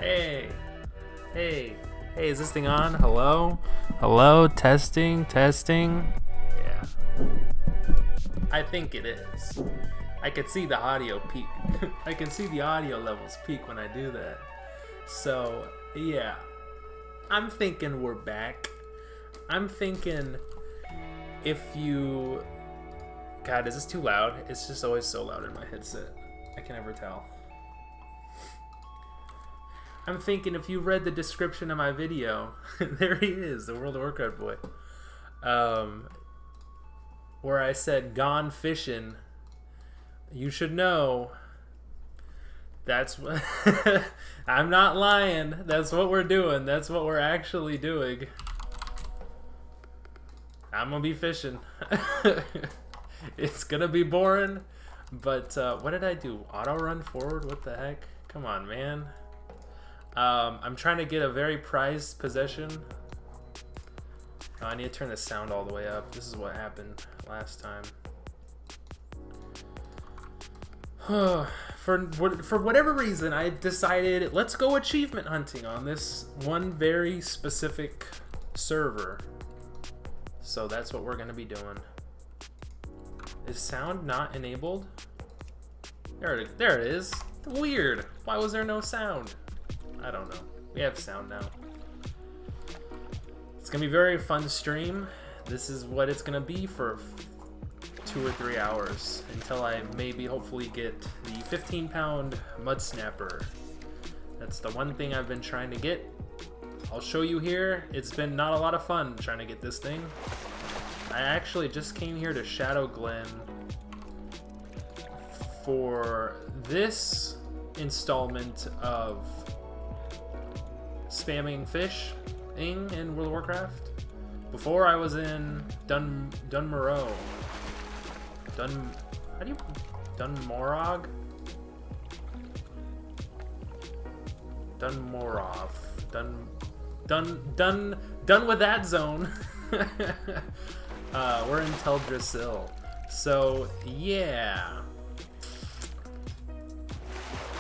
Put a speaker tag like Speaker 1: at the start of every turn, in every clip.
Speaker 1: Hey, hey, hey, is this thing on? Hello? Hello? Testing, testing. Yeah. I think it is. I can see the audio peak. I can see the audio levels peak when I do that. So, yeah. I'm thinking we're back. I'm thinking if you... God, is this too loud? It's just always so loud in my headset. I can never tell. I'm thinking if you read the description of my video, there he is, the World of Warcraft boy, where I said gone fishing, you should know that's what I'm not lying. That's what we're doing. That's what we're actually doing. I'm gonna be fishing. It's gonna be boring, but what did I do? Auto run forward? What the heck? Come on, man. I'm trying to get a very prized possession. Oh, I need to turn the sound all the way up. This is what happened last time. For whatever reason, I decided let's go achievement hunting on this one very specific server. So that's what we're going to be doing. Is sound not enabled? There it is. Weird. Why was there no sound? I don't know. We have sound now. It's gonna be a very fun stream. This is what it's gonna be for 2 or 3 hours until I maybe hopefully get the 15-pound mud snapper. That's the one thing I've been trying to get. I'll show you here. It's been not a lot of fun trying to get this thing. I actually just came here to Shadow Glen for this installment of spamming fish in World of Warcraft. Before I was in Dunmorog. Dunmorog? Dunmorov. Done with that zone. We're in Teldrassil. So, yeah.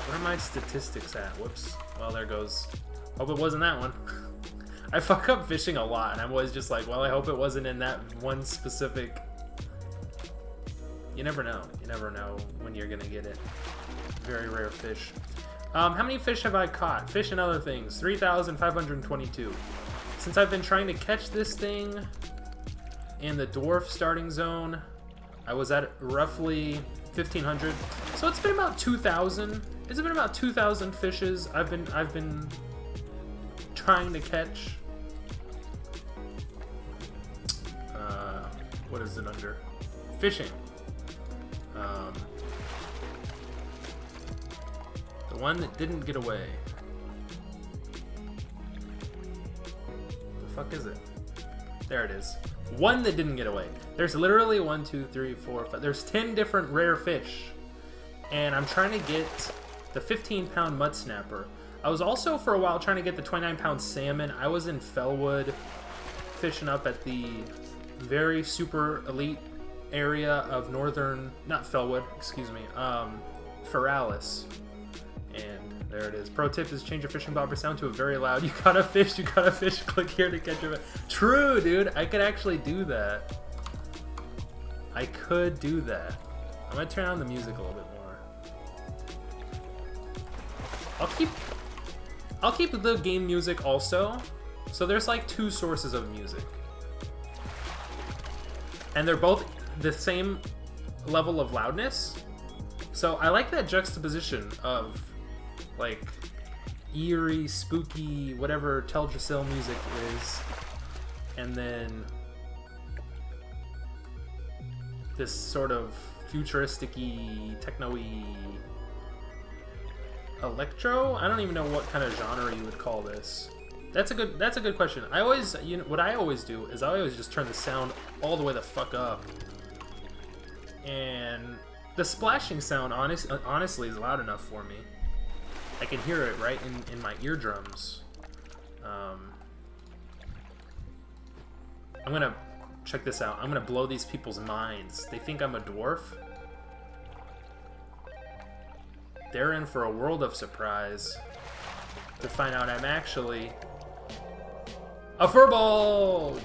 Speaker 1: Where are my statistics at? Whoops. Well, there goes. Hope it wasn't that one. I fuck up fishing a lot, and I'm always just like, well, I hope it wasn't in that one specific... You never know. You never know when you're gonna get it. Very rare fish. How many fish have I caught? Fish and other things. 3,522. Since I've been trying to catch this thing in the Dwarf starting zone, I was at roughly 1,500. So it's been about 2,000. It's been about 2,000 fishes I've been trying to catch. What is it under? Fishing. The one that didn't get away. The fuck is it? There it is. One that didn't get away. There's literally 1, 2, 3, 4, 5. There's 10 different rare fish. And I'm trying to get the 15-pound mud snapper. I was also for a while trying to get the 29-pound salmon. I was in Fellwood fishing up at the very super elite area of northern, not Fellwood, excuse me, Feralis. And there it is. Pro tip is change your fishing bobber sound to a very loud, you gotta fish, click here to catch your fish. True, dude, I could actually do that. I could do that. I'm gonna turn on the music a little bit more. I'll keep the game music also. So there's like 2 sources of music. And they're both the same level of loudness. So I like that juxtaposition of like eerie, spooky, whatever Teldrassil music is, and then this sort of futuristic-y, techno-y electro? I don't even know what kind of genre you would call this. That's a good question. I always, what I always do is I always just turn the sound all the way the fuck up. And the splashing sound honestly is loud enough for me. I can hear it right in my eardrums. I'm gonna check this out. I'm gonna blow these people's minds. They think I'm a dwarf. They're in for a world of surprise. to find out I'm actually a furball.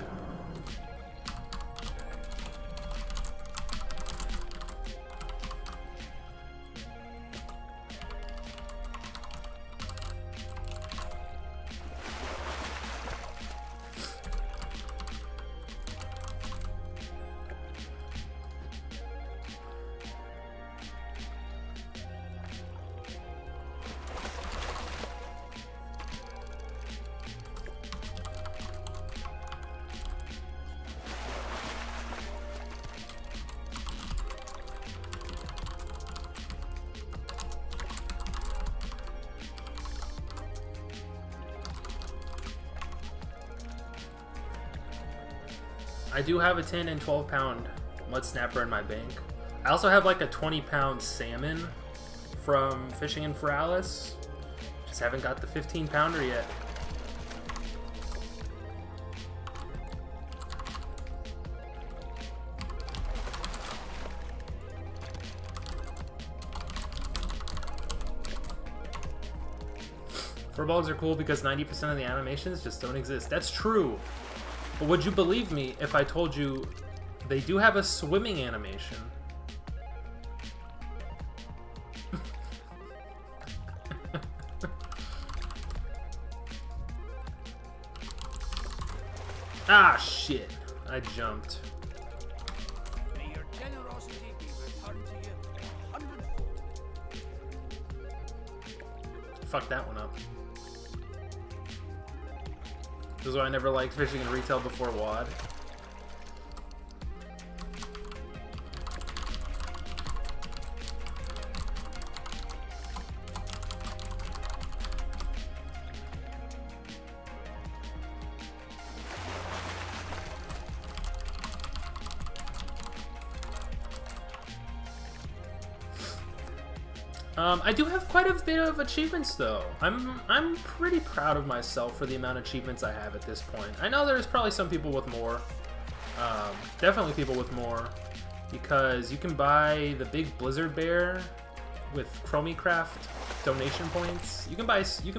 Speaker 1: I do have a 10 and 12 pound mud snapper in my bank. I also have like a 20-pound salmon from Fishing in Feralis. Just haven't got the 15-pounder yet. Furballs are cool because 90% of the animations just don't exist. That's true. But would you believe me if I told you they do have a swimming animation? Ah, shit. I jumped.
Speaker 2: May your generosity be returned to you 100-fold.
Speaker 1: Fuck that one up. This is why I never liked fishing in retail before WOD. I do have quite a bit of achievements though. I'm pretty proud of myself for the amount of achievements I have at this point. I know there's probably some people with more. Definitely people with more. Because you can buy the big Blizzard Bear with ChromieCraft donation points. You can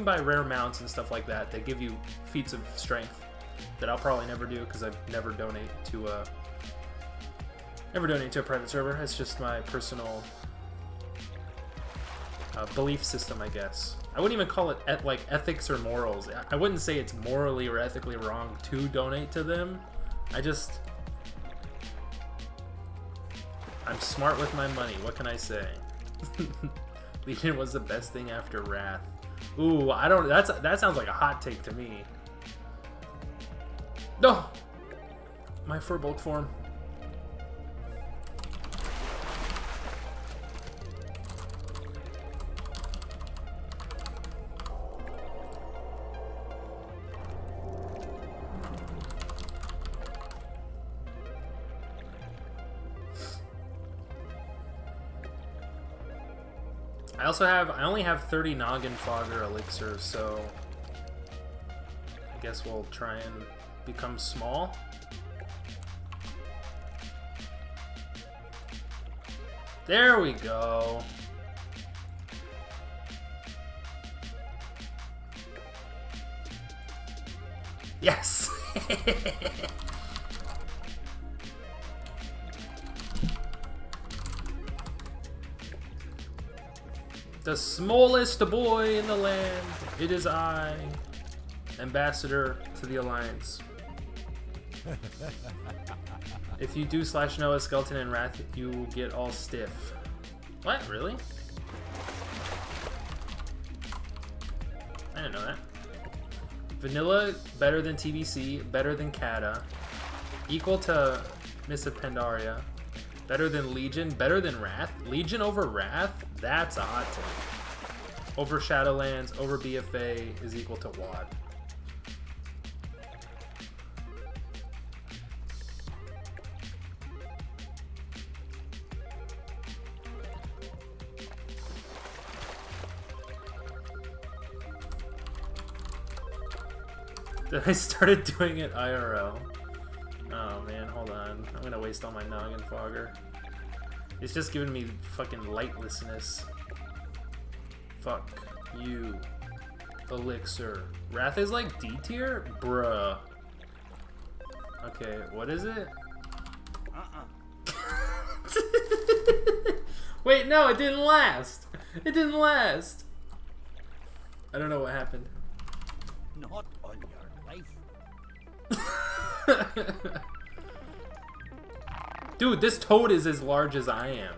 Speaker 1: buy rare mounts and stuff like that that give you feats of strength that I'll probably never do because I never donate to a private server. It's just my personal belief system, I guess. I wouldn't even call it like ethics or morals. I wouldn't say it's morally or ethically wrong to donate to them. I'm smart with my money. What can I say? Legion was the best thing after Wrath. Ooh, I don't. That sounds like a hot take to me. No, my Furbolg form. I only have 30 Noggin Fogger elixirs, so I guess we'll try and become small. There we go. Yes! The smallest boy in the land. It is I, ambassador to the Alliance. If you do /no a skeleton and wrath, you will get all stiff. What? Really? I didn't know that. Vanilla better than TBC, better than Kata, equal to Miss of Pandaria, better than Legion, better than Wrath. Legion over Wrath? That's a hot take. Over Shadowlands, over BFA is equal to WOD. Then I started doing it IRL. Oh man, hold on. I'm gonna waste all my Noggin Fogger. It's just giving me fucking lightlessness. Fuck you. elixir. Wrath is like D tier? Bruh. Okay, what is it? Wait, no, it didn't last. It didn't last. I don't know what happened.
Speaker 2: Not on your life.
Speaker 1: Dude, this toad is as large as I am.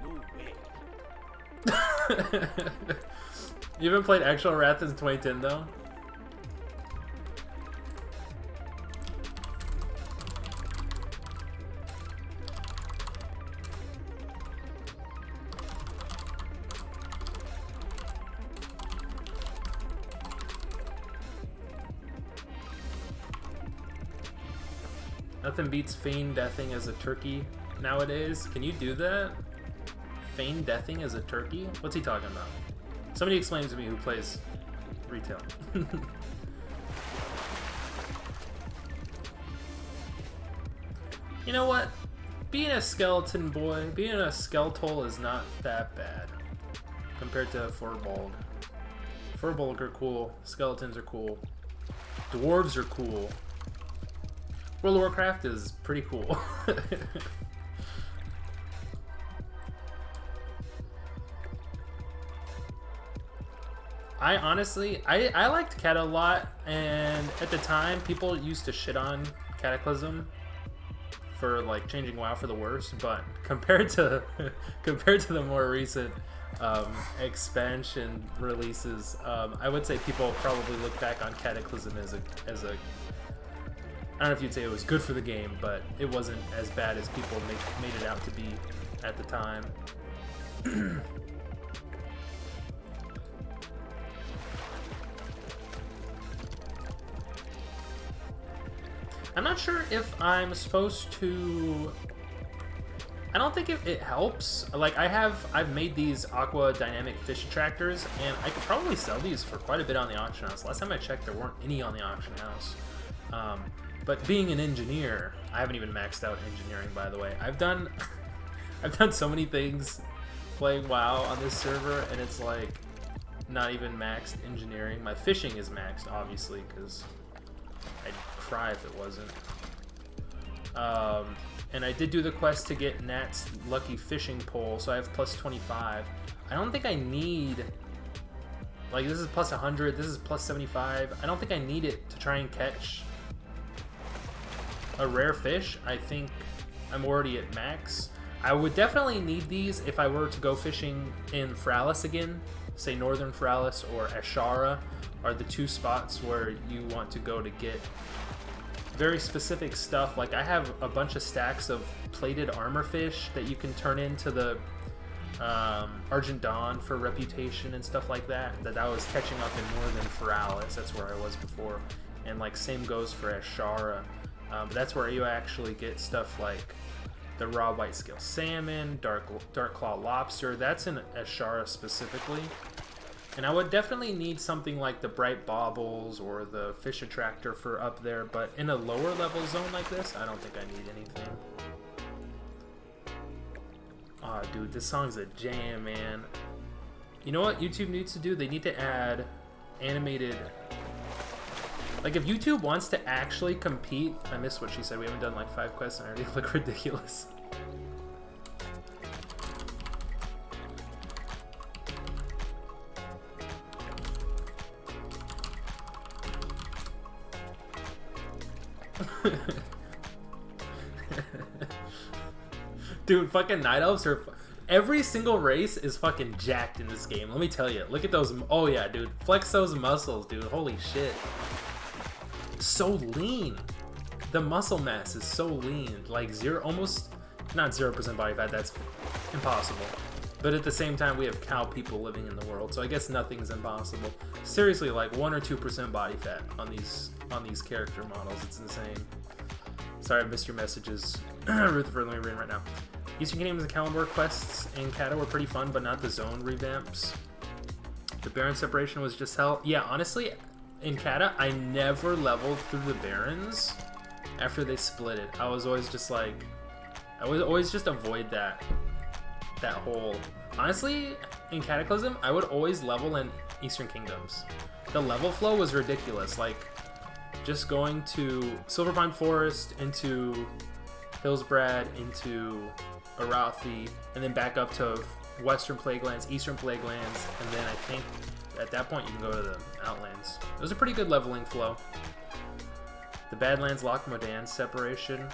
Speaker 2: No way.
Speaker 1: You haven't played actual Wrath since 2010 though? Nothing beats feign deathing as a turkey nowadays. Can you do that? Feign deathing as a turkey? What's he talking about? Somebody explain to me who plays retail. You know what? Being a skeleton boy, being a skeletal is not that bad compared to a furbolg. Furbolg are cool. Skeletons are cool. Dwarves are cool. World of Warcraft is pretty cool. I honestly, I liked Cat a lot, and at the time, people used to shit on Cataclysm for like changing WoW for the worse. But compared to the more recent expansion releases, I would say people probably look back on Cataclysm as a I don't know if you'd say it was good for the game, but it wasn't as bad as people made it out to be at the time. I'm not sure if I'm supposed to... I don't think it helps. Like, I've made these aqua dynamic fish attractors, and I could probably sell these for quite a bit on the auction house. Last time I checked, there weren't any on the auction house. But being an engineer, I haven't even maxed out engineering, by the way. I've done so many things playing WoW on this server, and it's like not even maxed engineering. My fishing is maxed, obviously, because I'd cry if it wasn't. And I did do the quest to get Nat's lucky fishing pole, so I have plus 25. I don't think I need... Like, this is plus 100, this is plus 75. I don't think I need it to try and catch a rare fish. I think I'm already at max. I would definitely need these if I were to go fishing in Fralis again. Say Northern Fralis or Ashara are the two spots where you want to go to get very specific stuff. Like, I have a bunch of stacks of plated armor fish that you can turn into the Argent Dawn for reputation and stuff like that I was catching up in Northern Fralis. That's where I was before. And like, same goes for Ashara. But that's where you actually get stuff like the raw white scale salmon, dark claw lobster. That's in Ashara specifically. And I would definitely need something like the bright baubles or the fish attractor for up there. But in a lower level zone like this, I don't think I need anything. Aw, dude, this song's a jam, man. You know what YouTube needs to do? They need to add animated... Like, if YouTube wants to actually compete... I missed what she said. We haven't done like 5 quests and I already look ridiculous. Dude, fucking Night Elves are... Every single race is fucking jacked in this game. Let me tell you. Look at those... Oh yeah, dude. Flex those muscles, dude. Holy shit. So lean. The muscle mass is so lean. Like almost... Not 0% body fat. That's impossible. But at the same time, we have cow people living in the world. So I guess nothing's impossible. Seriously, like 1 or 2% body fat on these character models. It's insane. Sorry, I missed your messages. Rutherford, let me read right now. Eastern Kingdoms and Kalimdor quests in Kata were pretty fun, but not the zone revamps. The Baron separation was just hell. Yeah, honestly, in Kata, I never leveled through the Barrens after they split it. I was always just like, I would always just avoid that whole. Honestly, in Cataclysm, I would always level in Eastern Kingdoms. The level flow was ridiculous. Like, just going to Silverpine Forest, into Hillsbrad, into Arathi, and then back up to Western Plaguelands, Eastern Plaguelands, and then I think at that point you can go to the Outlands. It was a pretty good leveling flow. The Badlands Lochmodan separation.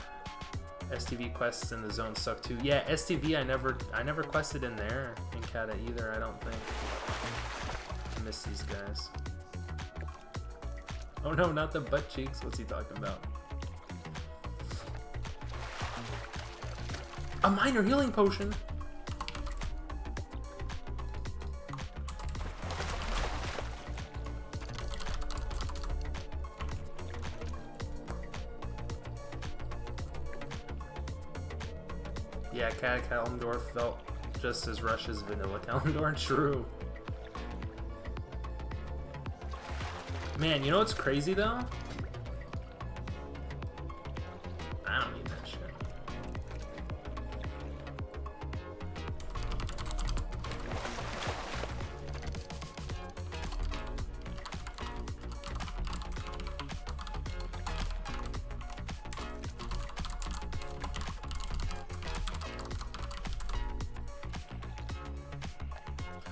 Speaker 1: STV quests in the zone suck too. Yeah, STV I never quested in there in Kata either, I don't think. I miss these guys. Oh no, not the butt cheeks. What's he talking about? A minor healing potion. Yeah, Kalimdor felt just as rushed as vanilla Kalimdor. True. Man, you know what's crazy though? I don't need that shit.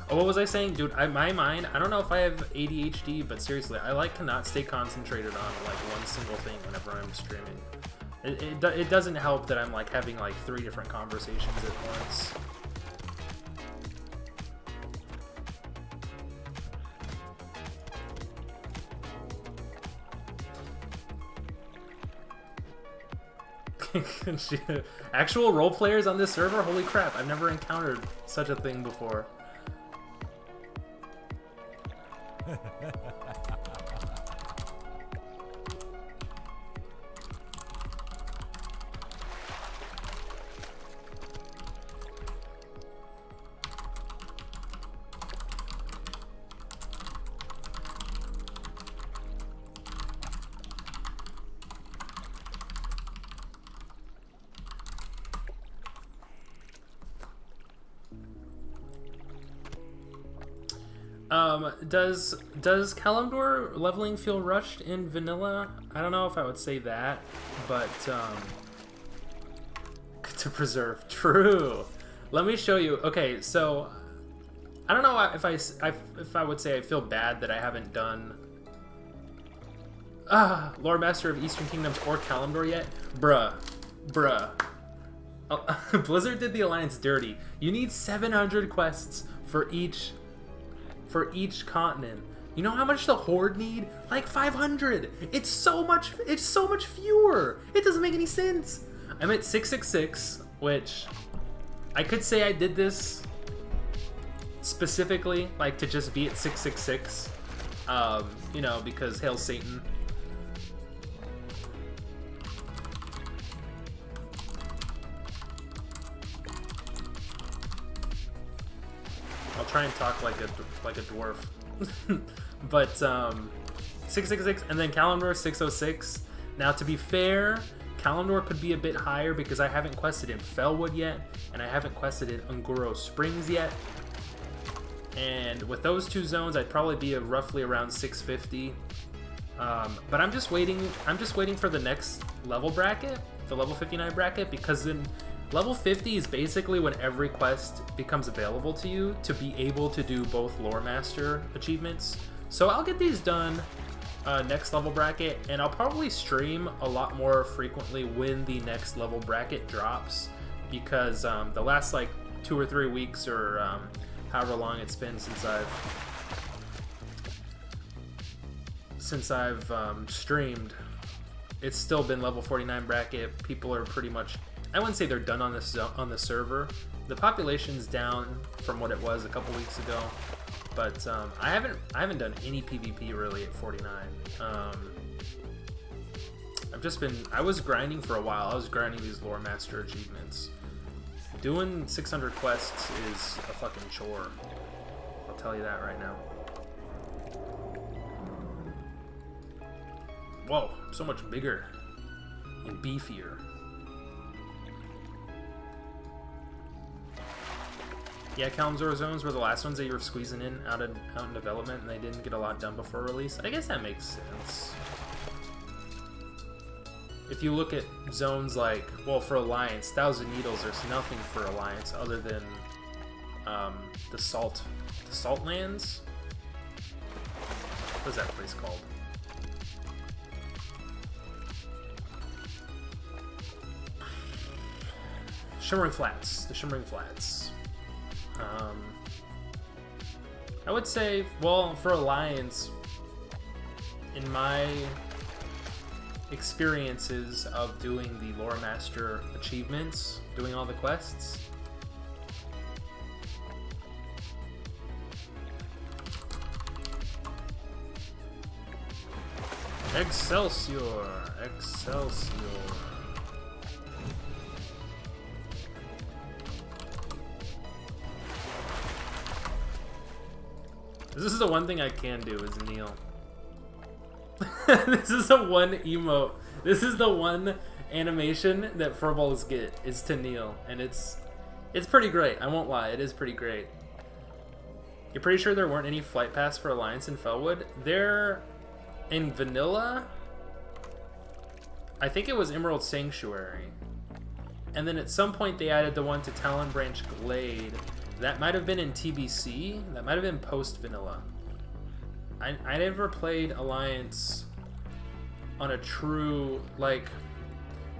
Speaker 1: Oh, what was I saying? Dude, my mind, I don't know if I have ADHD, but seriously, I like to not stay concentrated on like one single thing whenever I'm streaming. It doesn't help that I'm like having like 3 different conversations at once. Actual role players on this server? Holy crap, I've never encountered such a thing before. Does Kalimdor leveling feel rushed in vanilla? I don't know if I would say that, but to preserve. True. Let me show you. Okay, so I don't know if I would say I feel bad that I haven't done Lore Master of Eastern Kingdoms or Kalimdor yet. Bruh. Blizzard did the Alliance dirty. You need 700 quests for each continent. You know how much the Horde need? Like 500. It's so much fewer. It doesn't make any sense. I'm at 666, which I could say I did this specifically like to just be at 666. You know, because hail Satan. I'll try and talk like a dwarf. But 666 and then Kalimdor 606. Now to be fair, Kalimdor could be a bit higher because I haven't quested in Felwood yet, and I haven't quested in Unguro Springs yet. And with those 2 zones, I'd probably be roughly around 650. But I'm just waiting for the next level bracket, the level 59 bracket, because then level 50 is basically when every quest becomes available to you to be able to do both Lore Master achievements. So I'll get these done next level bracket, and I'll probably stream a lot more frequently when the next level bracket drops, because the last like 2 or 3 weeks or however long it's been since I've streamed, it's still been level 49 bracket. People are pretty much, I wouldn't say they're done on the server. The population's down from what it was a couple weeks ago, but I haven't done any PvP really at 49. I was grinding for a while. I was grinding these Lore Master achievements. Doing 600 quests is a fucking chore. I'll tell you that right now. Whoa, so much bigger and beefier. Yeah, Kalimdor zones were the last ones that you were squeezing in out in development, and they didn't get a lot done before release. I guess that makes sense. If you look at zones like, well, for Alliance, Thousand Needles, there's nothing for Alliance other than the Salt Lands. What is that place called? Shimmering Flats. The Shimmering Flats. I would say, well, for Alliance, in my experiences of doing the Lore Master achievements, doing all the quests, Excelsior! Excelsior! This is the one thing I can do is kneel. This is the one emote. This is the one animation that furballs get, is to kneel, and it's pretty great. I won't lie, it is pretty great. You're pretty sure there weren't any flight paths for Alliance in Felwood? There, in Vanilla, I think it was Emerald Sanctuary, and then at some point they added the one to Talon Branch Glade. That might have been in TBC. That might have been post-vanilla. I never played Alliance on a true, like,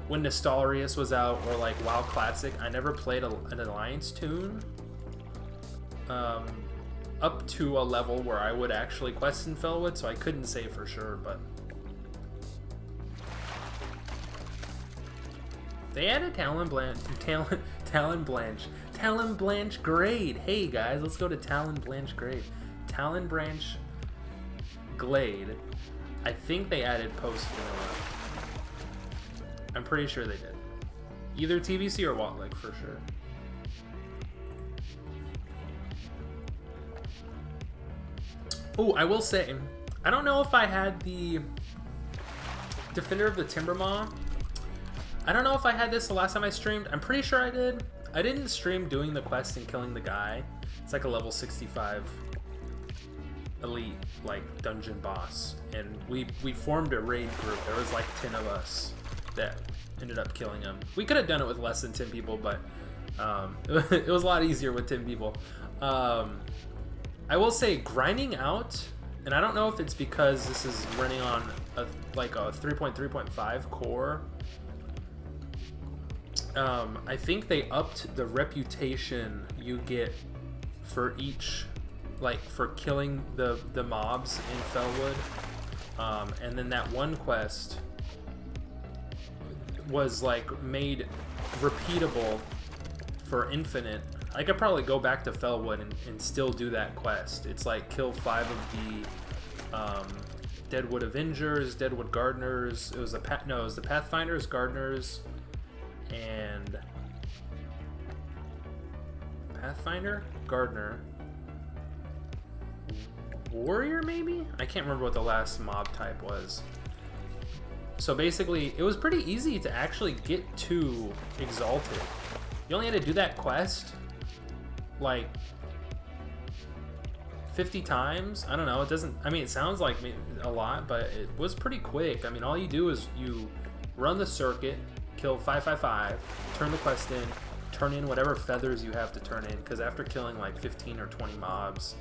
Speaker 1: when Nostalrius was out, or like WoW Classic. I never played an Alliance tune up to a level where I would actually quest in Felwood, so I couldn't say for sure, but they added Talon Blanche Grade. Hey guys, let's go to Talon Blanche Grade. Talon Branch Glade. I think they added post vanilla. I'm pretty sure they did. Either TBC or Watlick for sure. Oh, I will say, I don't know if I had the Defender of the Timbermaw. I don't know if I had this the last time I streamed. I'm pretty sure I did. I didn't stream doing the quest and killing the guy. It's like a level 65 elite, like, dungeon boss. And we formed a raid group. There was like 10 of us that ended up killing him. We could have done it with less than 10 people, but it was a lot easier with 10 people. I will say, grinding out, and I don't know if it's because this is running on a 3.3.5 core. I think they upped the reputation you get for each, like, for killing the mobs in Felwood. And then that one quest was, like, made repeatable for infinite. I could probably go back to Felwood and still do that quest. It's like kill 5 of the Deadwood Avengers, Deadwood Gardeners. It was the Pathfinders, Gardeners, and Pathfinder, Gardener, Warrior maybe? I can't remember what the last mob type was. So basically, it was pretty easy to actually get to Exalted. You only had to do that quest like 50 times. I don't know, it doesn't, I mean, it sounds like a lot, but it was pretty quick. I mean, all you do is you run the circuit, kill 555, turn the quest in, turn in whatever feathers you have to turn in, because after killing like 15 or 20 mobs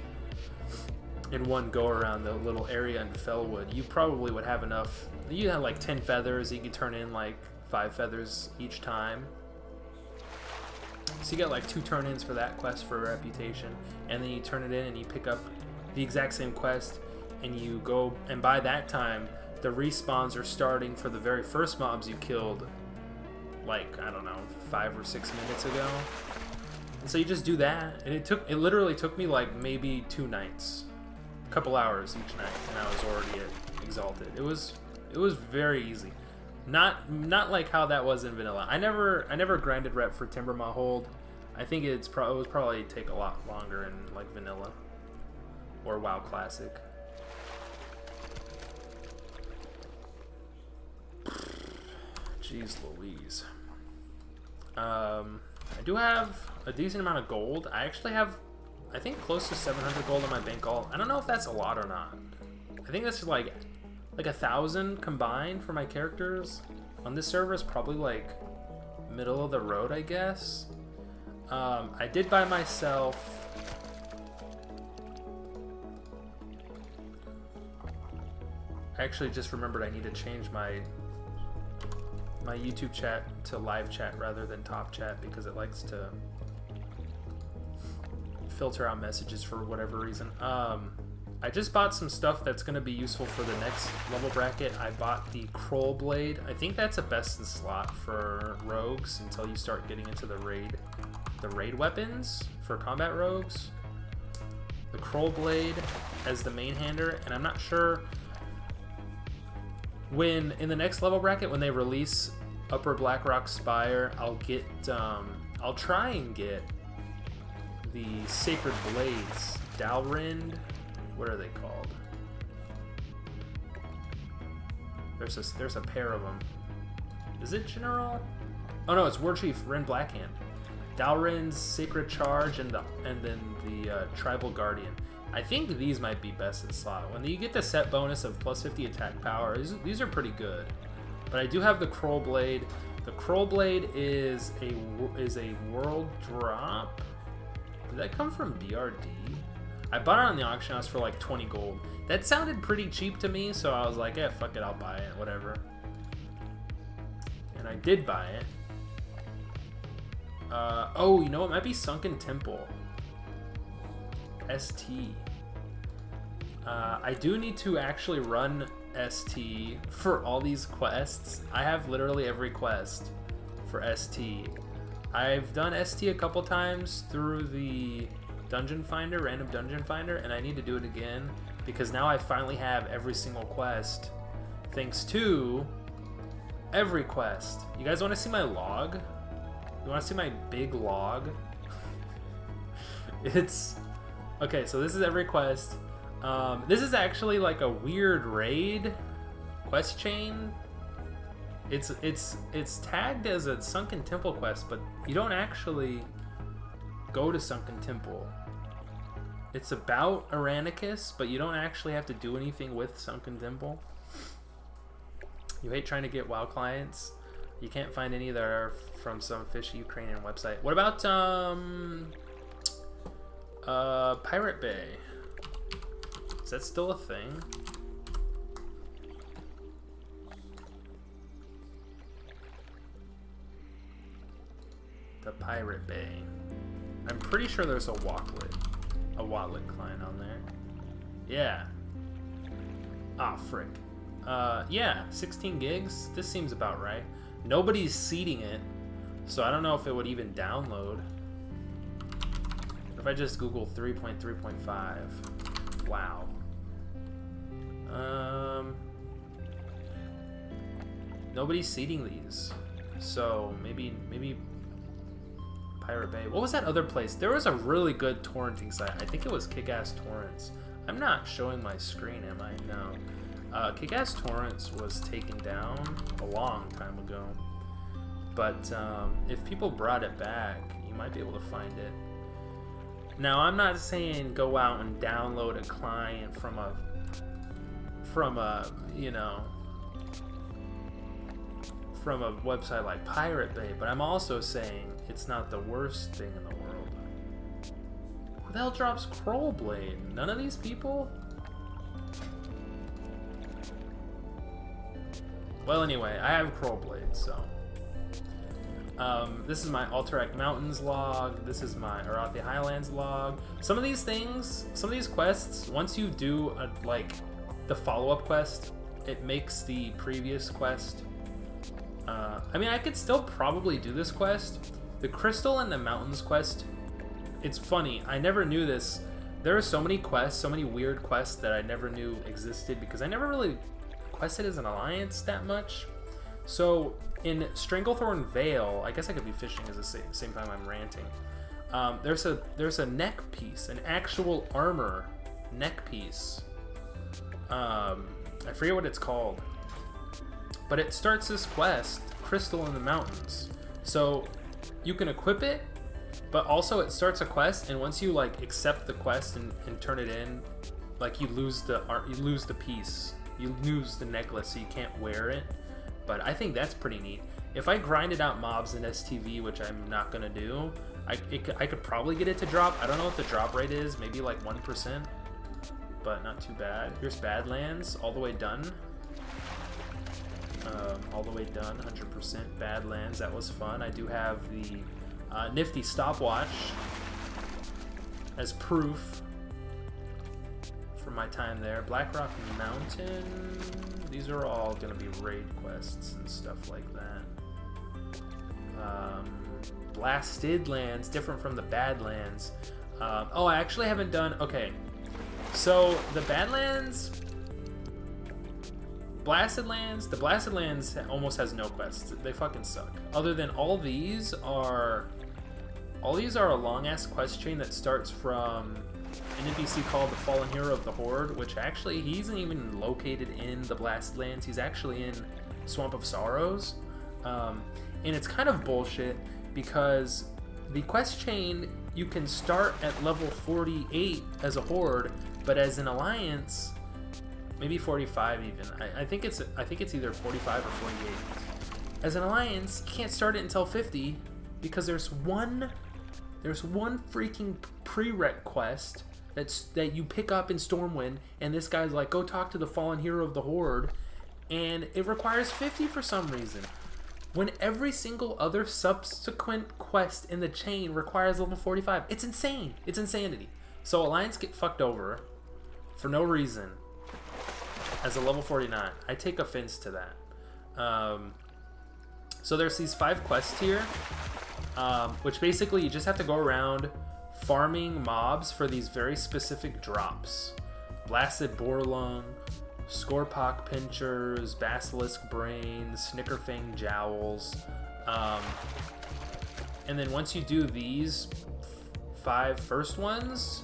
Speaker 1: in one go around the little area in Felwood, you probably would have enough. You had like 10 feathers, you could turn in like 5 feathers each time. So you get like 2 turn-ins for that quest for reputation, and then you turn it in and you pick up the exact same quest, and you go, and by that time the respawns are starting for the very first mobs you killed, like, I don't know, 5 or 6 minutes ago. And so you just do that, and it literally took me like maybe 2 nights, a couple hours each night, and I was already at Exalted. It was very easy. Not like how that was in vanilla. I never grinded rep for Timbermaw Hold. I think it would probably take a lot longer in like vanilla or WoW Classic. Jeez Louise. I do have a decent amount of gold. I actually have, I think, close to 700 gold in my bank alt. I don't know if that's a lot or not. I think that's like 1,000 combined for my characters. On this server is probably like middle of the road, I guess. I did buy myself... I actually just remembered I need to change my YouTube chat to live chat rather than top chat because it likes to filter out messages for whatever reason. I just bought some stuff that's going to be useful for the next level bracket. I bought the Kroll Blade. I think that's a best in slot for rogues until you start getting into the raid weapons for combat rogues. The Kroll Blade as the main hander, and I'm not sure when in the next level bracket when they release Upper Blackrock Spire, I'll try and get the Sacred Blades. Dalrind, what are they called? There's a pair of them. Is it General? Oh no, it's War Chief Ren Blackhand. Dalrind's Sacred Charge and then the Tribal Guardian. I think these might be best in slot. When you get the set bonus of plus 50 attack power, these are pretty good. But I do have the Kroll Blade. The Kroll Blade is a world drop. Did that come from BRD? I bought it on the auction house for like 20 gold. That sounded pretty cheap to me, so I was like, yeah, fuck it, I'll buy it, whatever. And I did buy it. Oh, you know, it might be Sunken Temple. ST. I do need to actually run ST for all these quests. I have literally every quest for ST. I've done ST a couple times through the Dungeon Finder, random Dungeon Finder, and I need to do it again because now I finally have every single quest thanks to every quest. You guys want to see my log? You want to see my big log? It's... Okay, so this is every quest. This is actually like a weird raid quest chain. It's tagged as a Sunken Temple quest, but you don't actually go to Sunken Temple. It's about Aranicus, but you don't actually have to do anything with Sunken Temple. You hate trying to get WoW clients. You can't find any that are from some fishy Ukrainian website. What about Pirate Bay? Is that still a thing? The Pirate Bay. I'm pretty sure there's a Watlet client on there. Yeah. Ah, frick. Yeah, 16 gigs. This seems about right. Nobody's seeding it, so I don't know if it would even download. If I just Google 3.3.5, wow. Nobody's seeding these, so maybe Pirate Bay. What was that other place? There was a really good torrenting site. I think it was Kick-Ass Torrents. I'm not showing my screen, am I? No. Kick-Ass Torrents was taken down a long time ago, but if people brought it back, you might be able to find it. Now, I'm not saying go out and download a client from a you know, from a website like Pirate Bay, but I'm also saying it's not the worst thing in the world. Who the hell drops Kroll Blade? None of these people? Well, anyway, I have Kroll Blade, so. This is my Alterac Mountains log. This is my Arathi Highlands log. Some of these things, some of these quests, once you do like the follow-up quest, it makes the previous quest. I mean, I could still probably do this quest. The Crystal and the Mountains quest, it's funny. I never knew this. There are so many quests, so many weird quests that I never knew existed because I never really quested as an alliance that much. So in Stranglethorn Vale, I guess I could be fishing at the same time I'm ranting. There's a neck piece, an actual armor neck piece. I forget what it's called, but it starts this quest, crystal in the mountains. So you can equip it, but also it starts a quest, and once you like accept the quest and turn it in, like you lose the piece. You lose the necklace, so you can't wear it. But I think that's pretty neat. If I grinded out mobs in STV, which I'm not gonna do, I could probably get it to drop. I don't know what the drop rate is, maybe like 1%, but not too bad. Here's Badlands, all the way done. All the way done, 100% Badlands. That was fun. I do have the nifty stopwatch as proof for my time there. Blackrock Mountain. These are all going to be raid quests and stuff like that. Blasted Lands, different from the Badlands. Oh, I actually haven't done... Okay, so the Badlands... Blasted Lands, the Blasted Lands almost has no quests. They fucking suck. Other than all these are a long-ass quest chain that starts from an NPC called the Fallen Hero of the Horde, which actually, he isn't even located in the Blasted Lands. He's actually in Swamp of Sorrows. And it's kind of bullshit because the quest chain, you can start at level 48 as a Horde, but as an Alliance, maybe 45 even. I think it's either 45 or 48. As an Alliance, you can't start it until 50 because there's one freaking prereq quest that you pick up in Stormwind, and this guy's like, go talk to the Fallen Hero of the Horde, and it requires 50 for some reason. When every single other subsequent quest in the chain requires level 45. It's insane. It's insanity. So Alliance get fucked over for no reason as a level 49. I take offense to that. So there's these 5 quests here, which basically you just have to go around farming mobs for these very specific drops. Blasted Boar Lung, Scorpok Pinchers, Basilisk Brains, Snickerfang Jowls. And then once you do these 5 first ones,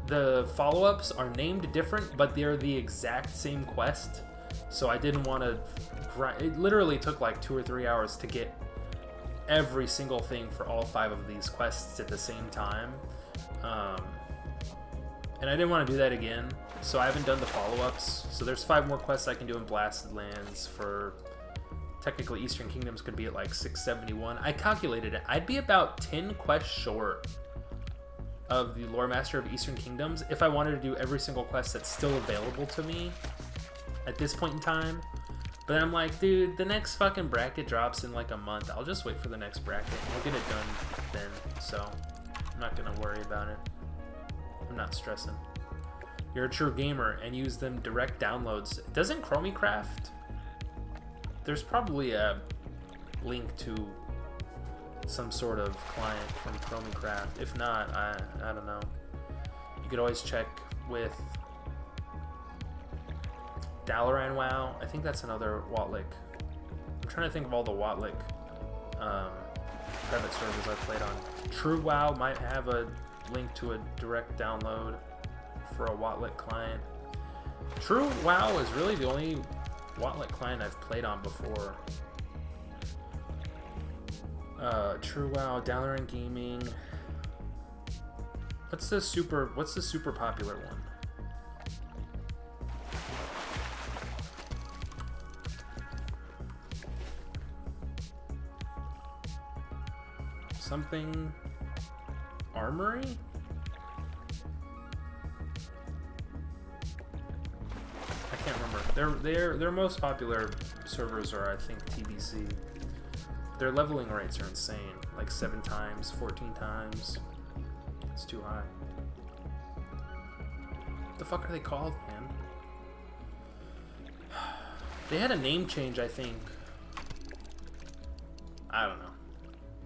Speaker 1: the follow-ups are named different, but they're the exact same quest. So I didn't want to grind. It literally took like 2 or 3 hours to get every single thing for all 5 of these quests at the same time. And I didn't want to do that again, so I haven't done the follow-ups. So there's 5 more quests I can do in Blasted Lands for... Technically, Eastern Kingdoms could be at like 671. I calculated it. I'd be about 10 quests short of the Lore Master of Eastern Kingdoms if I wanted to do every single quest that's still available to me at this point in time. But I'm like, dude, the next fucking bracket drops in like a month. I'll just wait for the next bracket and we'll get it done then. So I'm not gonna worry about it. I'm not stressing. You're a true gamer and use them direct downloads. Doesn't ChromieCraft? There's probably a link to some sort of client from ChromieCraft. If not, I don't know. You could always check with Dalaran WoW. I think that's another Watlick. I'm trying to think of all the Watlick private servers I've played on. True WoW might have a link to a direct download for a Watlick client. True WoW is really the only Watlick client I've played on before. True WoW, Dalaran Gaming. What's the super popular one? Something Armory? I can't remember. Their most popular servers are, I think, TBC. Their leveling rates are insane. Like 7 times, 14 times. It's too high. What the fuck are they called, man? They had a name change, I think. I don't know.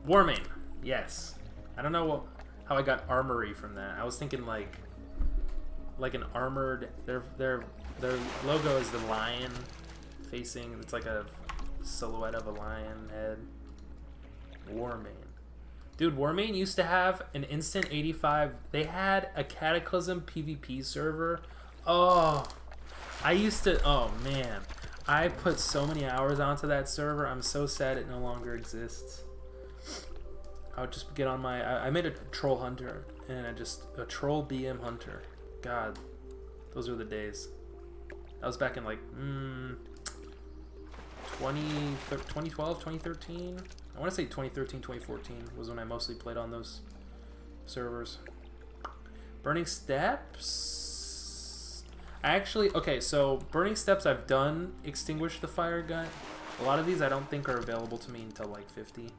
Speaker 1: Warmane. Yes. I don't know how I got Armory from that. I was thinking like an armored. Their logo is the lion facing. It's like a silhouette of a lion head. Warmane. Dude, Warmane used to have an instant 85. They had a Cataclysm PvP server. Oh, I used to. Oh man, I put so many hours onto that server. I'm so sad it no longer exists. I would just get on my... I made a troll hunter, and a troll BM hunter. God, those were the days. That was back in like 2012, 2013. I want to say 2013, 2014 was when I mostly played on those servers. Burning Steps. Okay, so Burning Steps I've done. Extinguish the Fire Gun. A lot of these I don't think are available to me until like 50.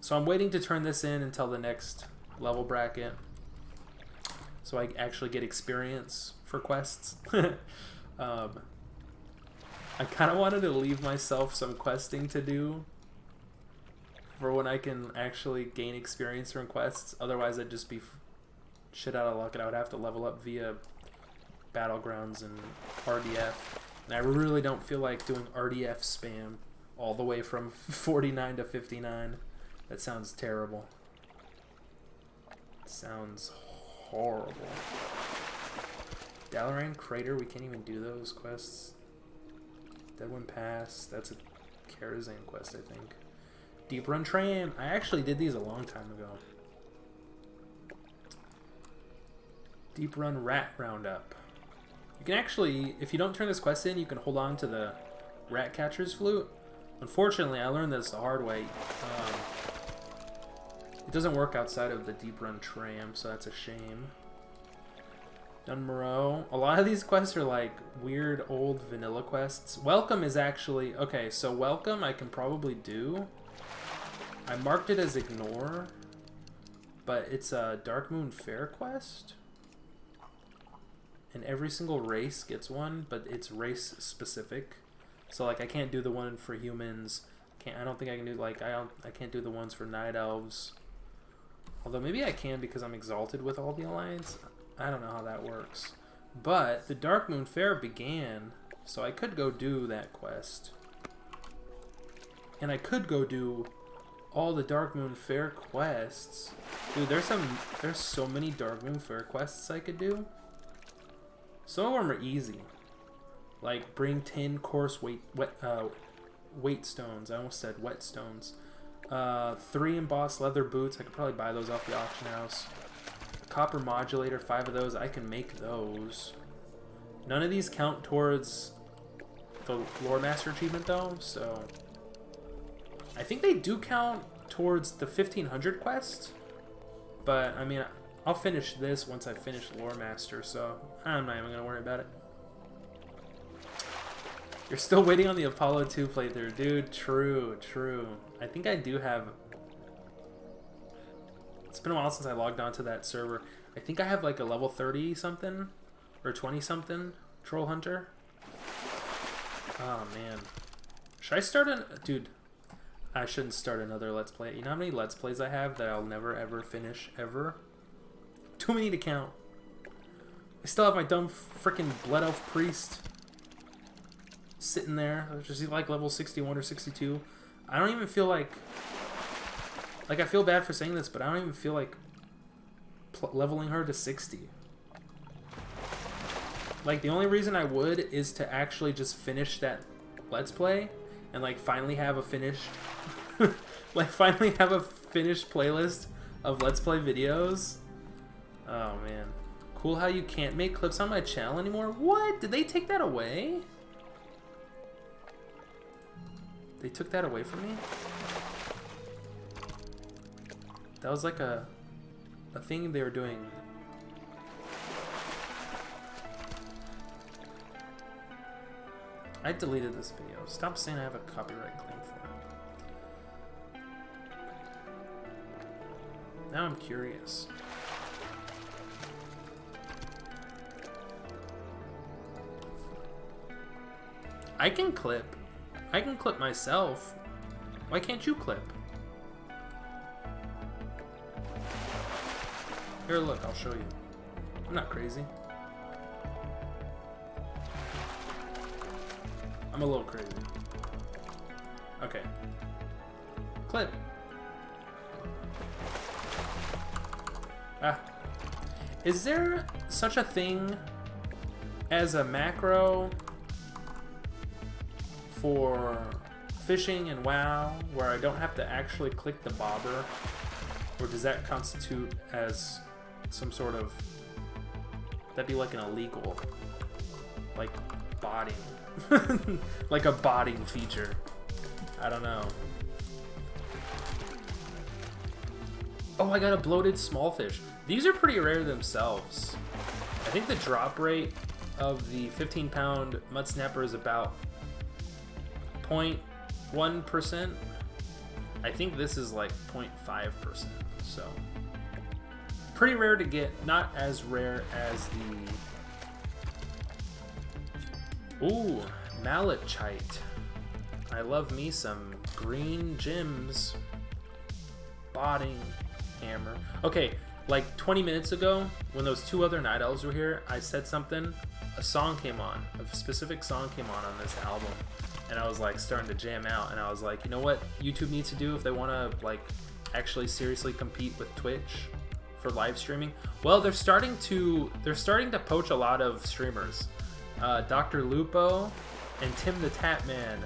Speaker 1: So I'm waiting to turn this in until the next level bracket, so I actually get experience for quests. I kind of wanted to leave myself some questing to do for when I can actually gain experience from quests. Otherwise I'd just be shit out of luck, and I would have to level up via Battlegrounds and RDF. And I really don't feel like doing RDF spam all the way from 49 to 59. That sounds terrible. Sounds horrible. Dalaran Crater, we can't even do those quests. Deadwind Pass, that's a Karazhan quest, I think. Deep Run Tram, I actually did these a long time ago. Deep Run Rat Roundup. You can actually, if you don't turn this quest in, you can hold on to the Rat Catcher's Flute. Unfortunately, I learned this the hard way. It doesn't work outside of the Deep Run Tram, so that's a shame. Dunmoreau. A lot of these quests are like weird old vanilla quests. Welcome is actually... Okay, so Welcome I can probably do. I marked it as ignore, but it's a Dark Moon Fair quest. And every single race gets one, but it's race specific. So like I can't do the one for humans. I don't think I can do like I can't do the ones for night elves. Although maybe I can because I'm exalted with all the alliance. I don't know how that works. But the Dark Moon Fair began, so I could go do that quest. And I could go do all the Dark Moon Fair quests. Dude, there's so many Dark Moon Fair quests I could do. Some of them are easy. Like bring 10 coarse weight stones. I almost said wet stones. 3 embossed leather boots. I could probably buy those off the auction house. Copper modulator, 5 of those. I can make those. None of these count towards the Lore Master achievement though, so I think they do count towards the 1500 quest. But I mean, I'll finish this once I finish Lore Master, so I'm not even gonna worry about it. You're still waiting on the Apollo 2 playthrough, dude. True, true. I think I do have... It's been a while since I logged on to that server. I think I have like a level 30 something or 20 something troll hunter. Oh man, should I start dude? I shouldn't start another let's play. You know how many let's plays I have that I'll never ever finish ever? Too many to count. I still have my dumb freaking blood elf priest sitting there. Just like level 61 or 62. I don't even feel like I feel bad for saying this, but I don't even feel like leveling her to 60. Like, the only reason I would is to actually just finish that let's play and like finally have a finished like finally have a finished playlist of let's play videos. Oh man, cool how you can't make clips on my channel anymore. What? Did they take that away? They took that away from me? That was like a thing they were doing. I deleted this video. Stop saying I have a copyright claim for it. Now I'm curious. I can clip. I can clip myself. Why can't you clip? Here, look, I'll show you. I'm not crazy. I'm a little crazy. Okay. Clip. Ah. Is there such a thing as a macro for fishing and WoW where I don't have to actually click the bobber? Or does that constitute as some sort of... That'd be like an illegal... Like, botting. Like a botting feature. I don't know. Oh, I got a bloated small fish. These are pretty rare themselves. I think the drop rate of the 15-pound mud snapper is about 0.1%. I think this is like 0.5%. So pretty rare to get. Not as rare as the... Ooh, malachite. I love me some green gems. Botting hammer. Okay, like 20 minutes ago, when those two other night elves were here, I said something. A song came on. A specific song came on this album. And I was like starting to jam out. And I was like, you know what YouTube needs to do if they want to like actually seriously compete with Twitch for live streaming? Well, they're starting to poach a lot of streamers. Dr. Lupo and Tim the Tatman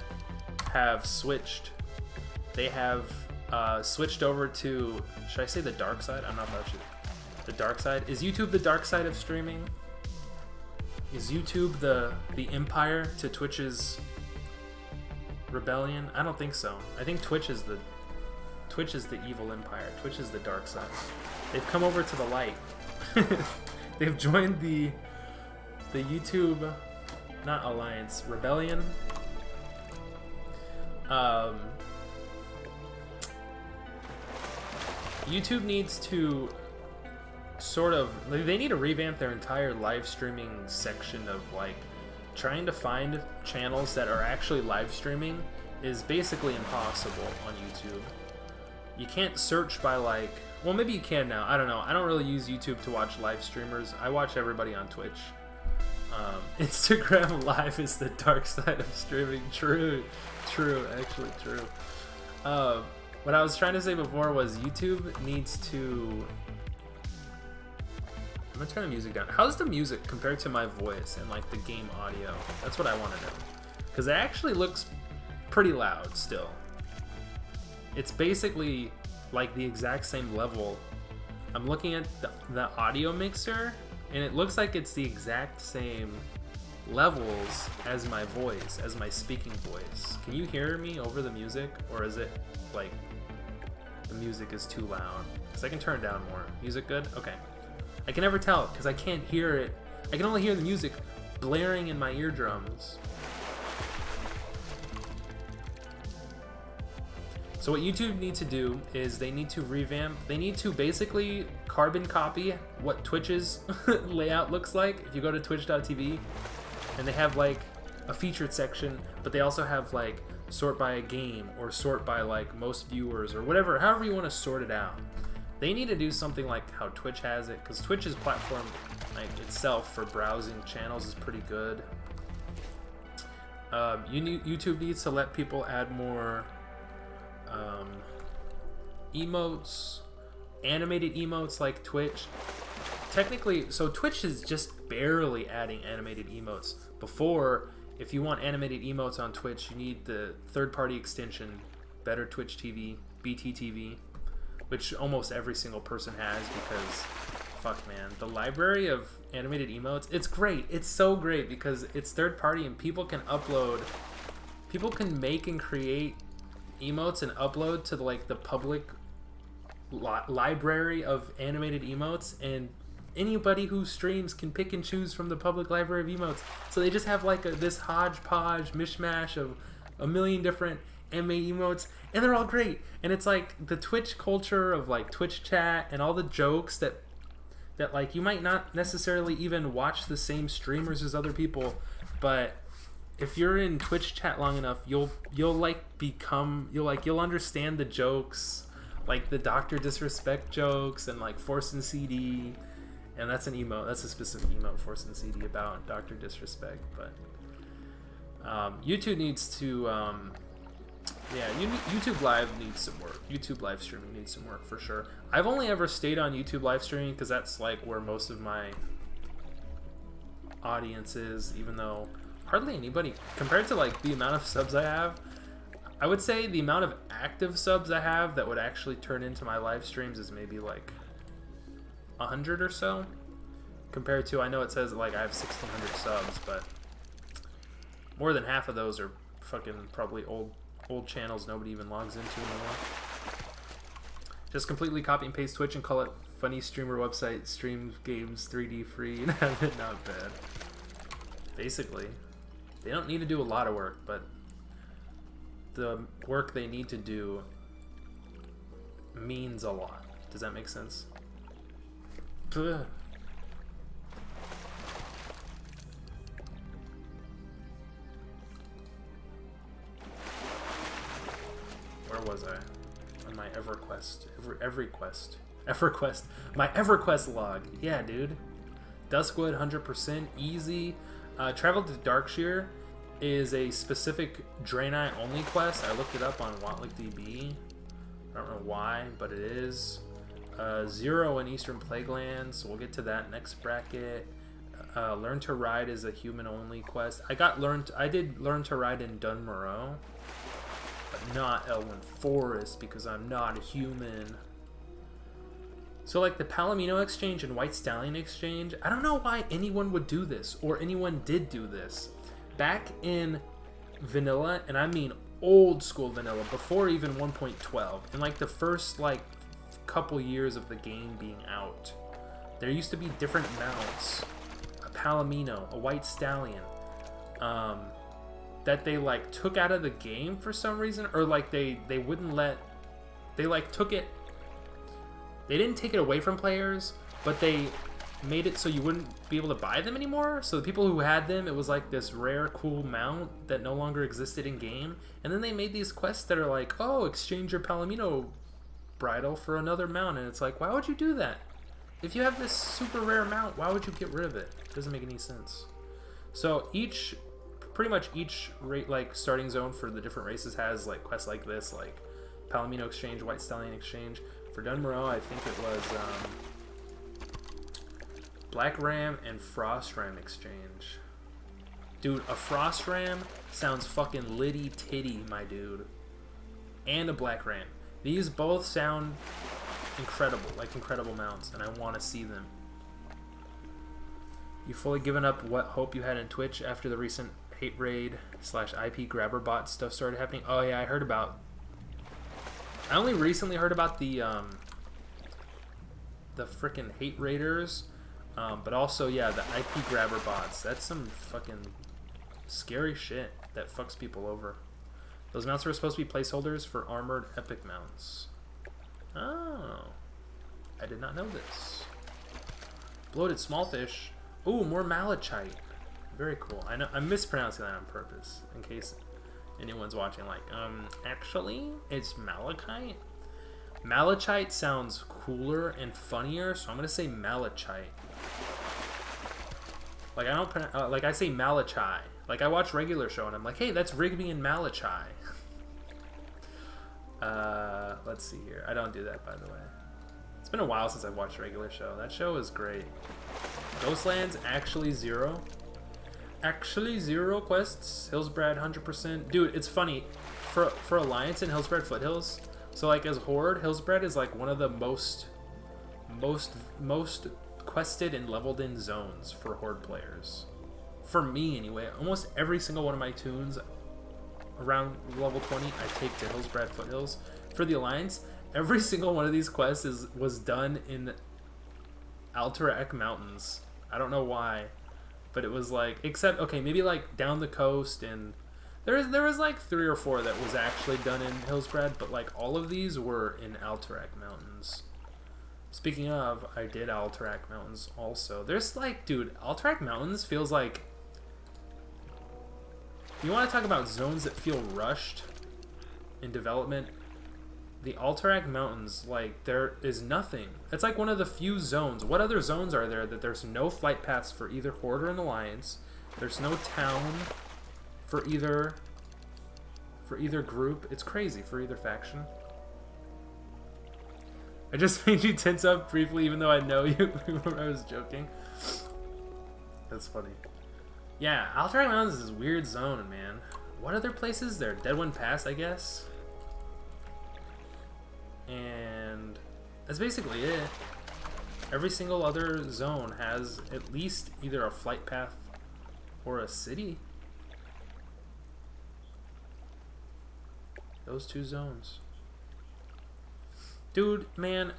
Speaker 1: have switched. They have switched over to, should I say the dark side? I'm not about you. The dark side? Is YouTube the dark side of streaming? Is YouTube the empire to Twitch's rebellion? I don't think so. I think Twitch is the evil empire. Twitch is the dark side. They've come over to the light. They've joined the YouTube, not alliance, rebellion. YouTube needs to sort of, they need to revamp their entire live streaming section of like trying to find channels that are actually live streaming is basically impossible on YouTube. You can't search by like, well, maybe you can now. I don't know. I don't really use YouTube to watch live streamers. I watch everybody on Twitch. Instagram Live is the dark side of streaming. True, actually true. What I was trying to say before was YouTube needs to... I'm gonna turn the music down. How's the music compared to my voice and like the game audio? That's what I want to know. Because it actually looks pretty loud still. It's basically like the exact same level. I'm looking at the audio mixer and it looks like it's the exact same levels as my voice, as my speaking voice. Can you hear me over the music, or is it like the music is too loud? Because I can turn it down more. Music good? Okay. I can never tell because I can't hear it. I can only hear the music blaring in my eardrums. So what YouTube needs to do is they need to revamp, they need to basically carbon copy what Twitch's layout looks like. If you go to twitch.tv and they have like a featured section, but they also have like sort by a game or sort by like most viewers or whatever, however you want to sort it out. They need to do something like how Twitch has it, because Twitch's platform like itself for browsing channels is pretty good. YouTube needs to let people add more emotes, animated emotes like Twitch. Technically, so Twitch is just barely adding animated emotes. Before, if you want animated emotes on Twitch, you need the third-party extension, Better Twitch TV, BTTV, which almost every single person has because, fuck man, the library of animated emotes, it's great. It's so great because it's third-party and people can upload, people can make and create emotes and upload to like the public library of animated emotes, and anybody who streams can pick and choose from the public library of emotes. So they just have like this hodgepodge mishmash of a million different anime emotes, and they're all great. And it's like the Twitch culture of like Twitch chat and all the jokes that like you might not necessarily even watch the same streamers as other people, but if you're in Twitch chat long enough, you'll understand the jokes, like the Dr. Disrespect jokes and like Force and CD, and that's an emote. That's a specific emote, Force and CD, about Dr. Disrespect. But YouTube needs to, YouTube Live needs some work. YouTube live streaming needs some work for sure. I've only ever stayed on YouTube live streaming because that's like where most of my audience is, even though hardly anybody, compared to like the amount of subs I have, I would say the amount of active subs I have that would actually turn into my live streams is maybe like 100 or so, compared to, I know it says like I have 1,600 subs, but more than half of those are fucking probably old channels nobody even logs into anymore. Just completely copy and paste Twitch and call it funny streamer website, stream games 3D free, and have it not bad. Basically, they don't need to do a lot of work, but the work they need to do means a lot. Does that make sense? Ugh. Where was I? On my EverQuest. EverQuest. My EverQuest log. Yeah, dude. Duskwood, 100%. Easy. Travel to Darkshire is a specific Draenei only quest. I looked it up on WantlickDB. I don't know why, but it is. 0 in Eastern Plaguelands. We'll get to that next bracket. Learn to Ride is a human only quest. I did Learn to Ride in Dunmoreau, but not Elwyn Forest because I'm not a human. So like the Palomino Exchange and White Stallion Exchange, I don't know why anyone would do this, or anyone did do this. Back in vanilla, and I mean old school vanilla, before even 1.12, in like the first like couple years of the game being out, there used to be different mounts, a Palomino, a White Stallion, that they like took out of the game for some reason, or like they wouldn't let, they like took it, they didn't take it away from players, but they made it so you wouldn't be able to buy them anymore. So the people who had them, it was like this rare cool mount that no longer existed in game, and then they made these quests that are like, oh, exchange your Palomino bridle for another mount, and it's like, why would you do that? If you have this super rare mount, why would you get rid of it? It doesn't make any sense. So pretty much each like starting zone for the different races has like quests like this, like Palomino Exchange, White Stallion Exchange. For Dunmoreau, I think it was Black Ram and Frost Ram Exchange. Dude, a Frost Ram sounds fucking litty titty, my dude. And a Black Ram. These both sound incredible, like incredible mounts, and I want to see them. You fully given up what hope you had in Twitch after the recent hate raid / IP grabber bot stuff started happening? Oh yeah, I only recently heard about the frickin' hate raiders, but also, yeah, the IP grabber bots. That's some fucking scary shit that fucks people over. Those mounts were supposed to be placeholders for armored epic mounts. Oh, I did not know this. Bloated smallfish. Ooh, more malachite. Very cool. I know I'm mispronouncing that on purpose, in case anyone's watching like, actually, it's malachite? Malachite sounds cooler and funnier, so I'm gonna say malachite. Like, I don't, like, I say Malachi. Like, I watch Regular Show, and I'm like, hey, that's Rigby and Malachi. Let's see here. I don't do that, by the way. It's been a while since I've watched Regular Show. That show is great. Ghostlands, actually 0. Actually 0 quests. Hillsbrad 100%. Dude, it's funny. For Alliance in Hillsbrad Foothills, so like as Horde, Hillsbrad is like one of the most quested and leveled in zones for Horde players. For me anyway, almost every single one of my tunes around level 20 I take to Hillsbrad Foothills. For the Alliance, every single one of these quests was done in Alterac Mountains. I don't know why, but it was like, except, okay, maybe like down the coast, and there was like 3 or 4 that was actually done in Hillsbrad, but like all of these were in Alterac Mountains. Speaking of, I did Alterac Mountains also. There's like, dude, Alterac Mountains feels like, you want to talk about zones that feel rushed in development? The Alterac Mountains, like, there is nothing. It's like one of the few zones. What other zones are there that there's no flight paths for either Horde or an Alliance? There's no town for either group. It's crazy, for either faction. I just made you tense up briefly, even though I know you. I was joking. That's funny. Yeah, Alterac Mountains is this weird zone, man. What other places there? Deadwind Pass, I guess. And that's basically it. Every single other zone has at least either a flight path or a city. Those two zones. Dude, man,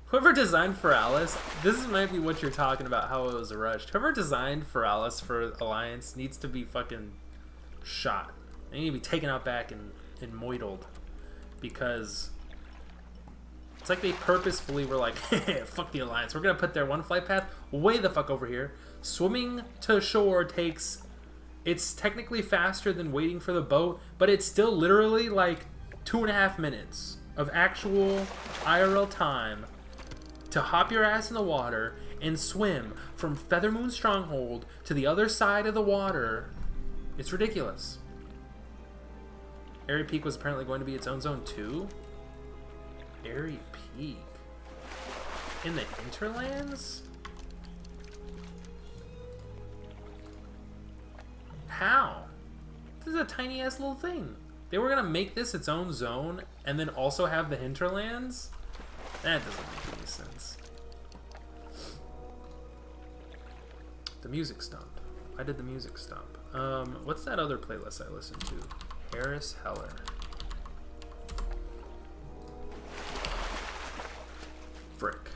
Speaker 1: whoever designed Feralis, this might be what you're talking about, how it was rushed. Whoever designed Feralis for Alliance needs to be fucking shot. They need to be taken out back and moidled. Because it's like they purposefully were like, fuck the Alliance. We're going to put their one flight path way the fuck over here. Swimming to shore takes... It's technically faster than waiting for the boat, but it's still literally like 2.5 minutes of actual IRL time to hop your ass in the water and swim from Feathermoon Stronghold to the other side of the water. It's ridiculous. Airy Peak was apparently going to be its own zone too. Airy Peak in the hinterlands? How? This is a tiny ass little thing. They were gonna make this its own zone and then also have the hinterlands? That doesn't make any sense. The music stump. I did the music stump. What's that other playlist I listened to? Harris Heller. Frick.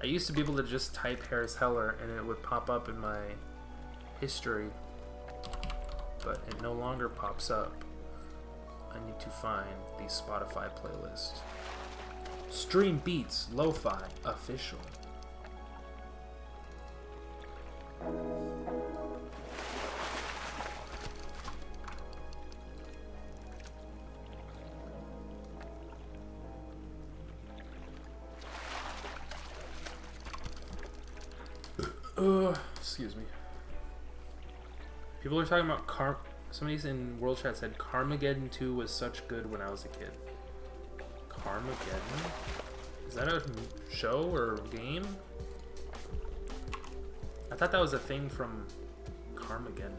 Speaker 1: I used to be able to just type Harris Heller and it would pop up in my history, but it no longer pops up. I need to find the Spotify playlist. Stream Beats Lo-Fi Official. Excuse me. People are talking about somebody in World Chat said Carmageddon 2 was such good when I was a kid. Carmageddon? Is that a show or game? I thought that was a thing from Carmageddon.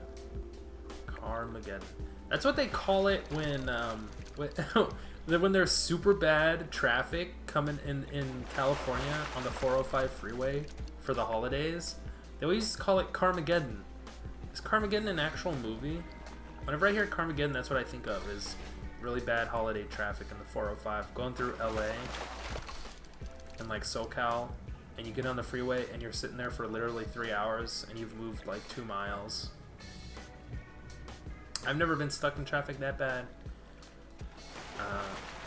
Speaker 1: Carmageddon. That's what they call it when when there's super bad traffic coming in California on the 405 freeway for the holidays. They always call it Carmageddon. Is Carmageddon an actual movie? Whenever I hear Carmageddon, that's what I think of, is really bad holiday traffic in the 405. Going through LA and like SoCal, and you get on the freeway and you're sitting there for literally 3 hours and you've moved like 2 miles. I've never been stuck in traffic that bad.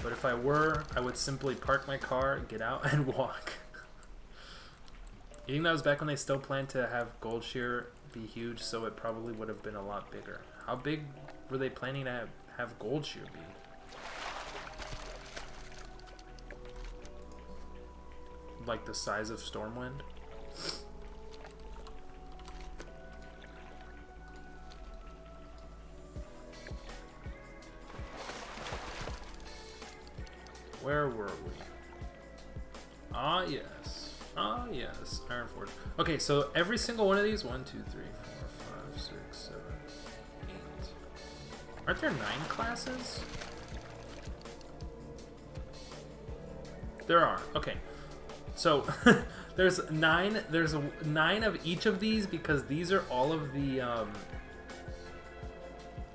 Speaker 1: But if I were, I would simply park my car, get out, and walk. You think that was back when they still planned to have Gold Shear be huge, so it probably would have been a lot bigger. How big were they planning to have Gold Shear be? Like the size of Stormwind? Where were we? Ah, yes. Ah, yes. Ironforge. Okay, so every single one of these 1, 2, 3, 4, 5, 6, 7, 8. Aren't there 9 classes? There are. Okay. So there's 9. There's 9 of each of these because these are all of the.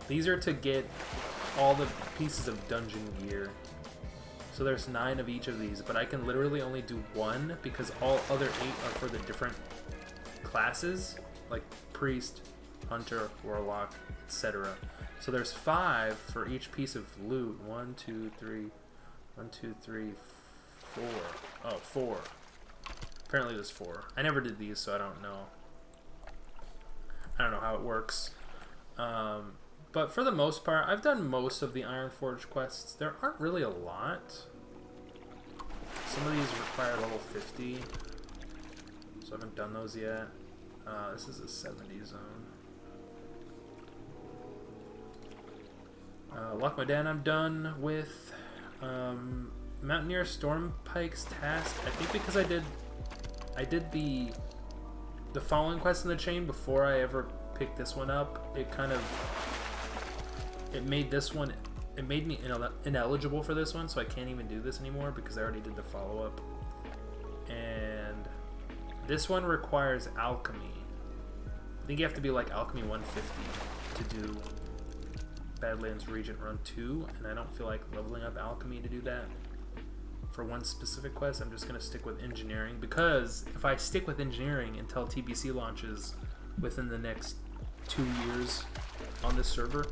Speaker 1: These are to get all the pieces of dungeon gear. So there's 9 of each of these, but I can literally only do 1 because all other 8 are for the different classes, like Priest, Hunter, Warlock, etc. So there's 5 for each piece of loot. 1, 2, 3, 1, 2, 3, 4. Oh, 4. Apparently there's 4. I never did these, so I don't know. I don't know how it works. But for the most part, I've done most of the Ironforge quests. There aren't really a lot. Some of these require level 50, so I haven't done those yet. This is a 70 zone. Lock My Dan I'm done with. Mountaineer Stormpike's task. I think because I did the following quest in the chain before I ever picked this one up, it made this one, it made me ineligible for this one, so I can't even do this anymore because I already did the follow-up. And this one requires alchemy. I think you have to be like alchemy 150 to do Badlands Regent Run 2, and I don't feel like leveling up alchemy to do that for one specific quest. I'm just going to stick with engineering, because if I stick with engineering until TBC launches within the next 2 years on this server,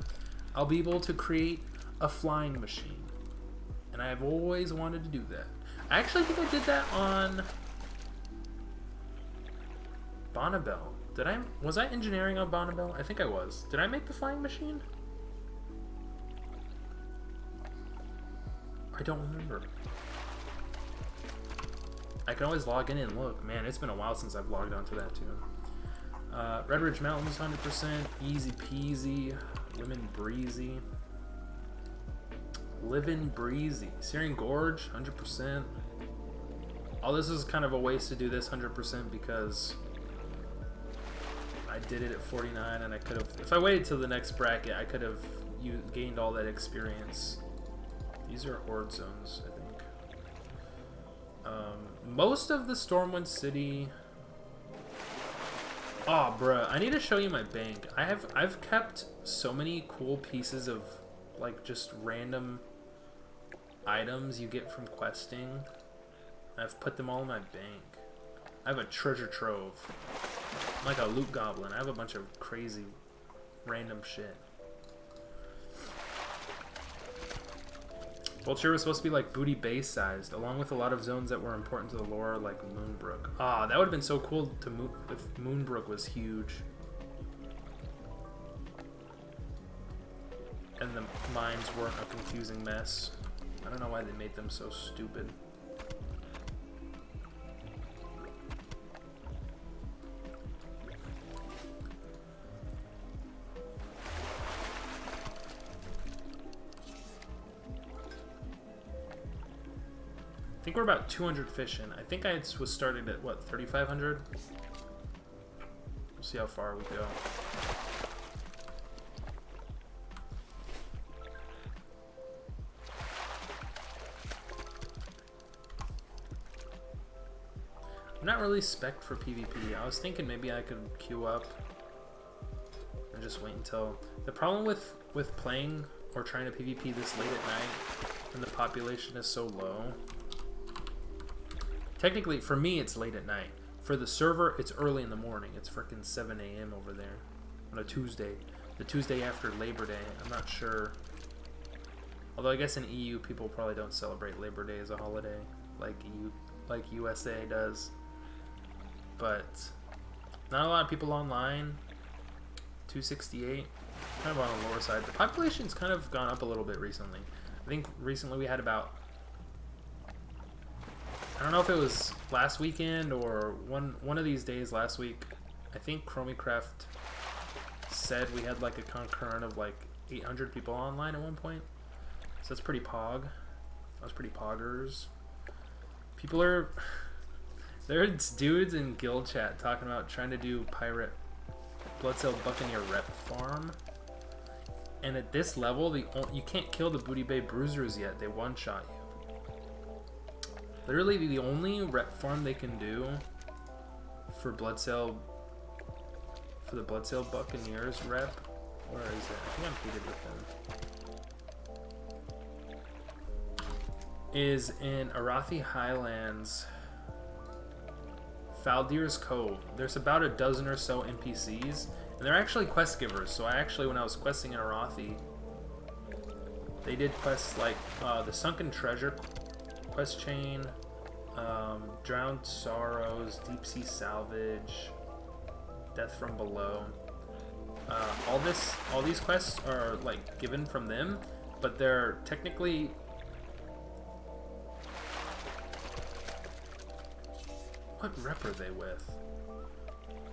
Speaker 1: I'll be able to create a flying machine, and I've always wanted to do that. I actually think I did that on Bonnabelle. Was I engineering on Bonnabelle? I think I was. Did I make the flying machine? I don't remember. I can always log in and look. Man, it's been a while since I've logged onto that too. Red Ridge Mountains, 100%. Easy peasy. Lemon breezy. Livin' breezy. Searing Gorge, 100%. All this is kind of a waste to do this 100% because I did it at 49, and I could have, if I waited till the next bracket, I could have gained all that experience. These are horde zones, I think. Most of the Stormwind City. Oh, bruh, I need to show you my bank. I've kept so many cool pieces of like just random items you get from questing. I've put them all in my bank. I have a treasure trove. I'm like a loot goblin. I have a bunch of crazy random shit. Vulture was supposed to be like Booty Bay sized, along with a lot of zones that were important to the lore, like Moonbrook. Ah, that would have been so cool to move if Moonbrook was huge. And the mines weren't a confusing mess. I don't know why they made them so stupid. I think we're about 200 fish in. I think I was starting at, what, 3,500? We'll see how far we go. I'm not really spec'd for PvP. I was thinking maybe I could queue up and just wait until... The problem with playing or trying to PvP this late at night when the population is so low... Technically, for me, it's late at night. For the server, it's early in the morning. It's freaking 7 a.m. over there on a Tuesday. The Tuesday after Labor Day. I'm not sure. Although I guess in EU, people probably don't celebrate Labor Day as a holiday like USA does. But not a lot of people online. 268. Kind of on the lower side. The population's kind of gone up a little bit recently. I think recently we had about... I don't know if it was last weekend or one of these days last week. I think ChromieCraft said we had like a concurrent of like 800 people online at one point. So that's pretty pog. That was pretty poggers. People are... There's dudes in guild chat talking about trying to do pirate Bloodsail Buccaneer rep farm. And at this level, you can't kill the Booty Bay Bruisers yet. They one-shot you. Literally, the only rep farm they can do for the Bloodsail Buccaneers rep, where is it? I think I'm heated with them. Is in Arathi Highlands, Faldir's Cove. There's about a dozen or so NPCs, and they're actually quest givers. So when I was questing in Arathi, they did quests like the Sunken Treasure quest chain, Drowned Sorrows, Deep Sea Salvage, Death from Below. All these quests are like given from them, but they're technically what rep are they with?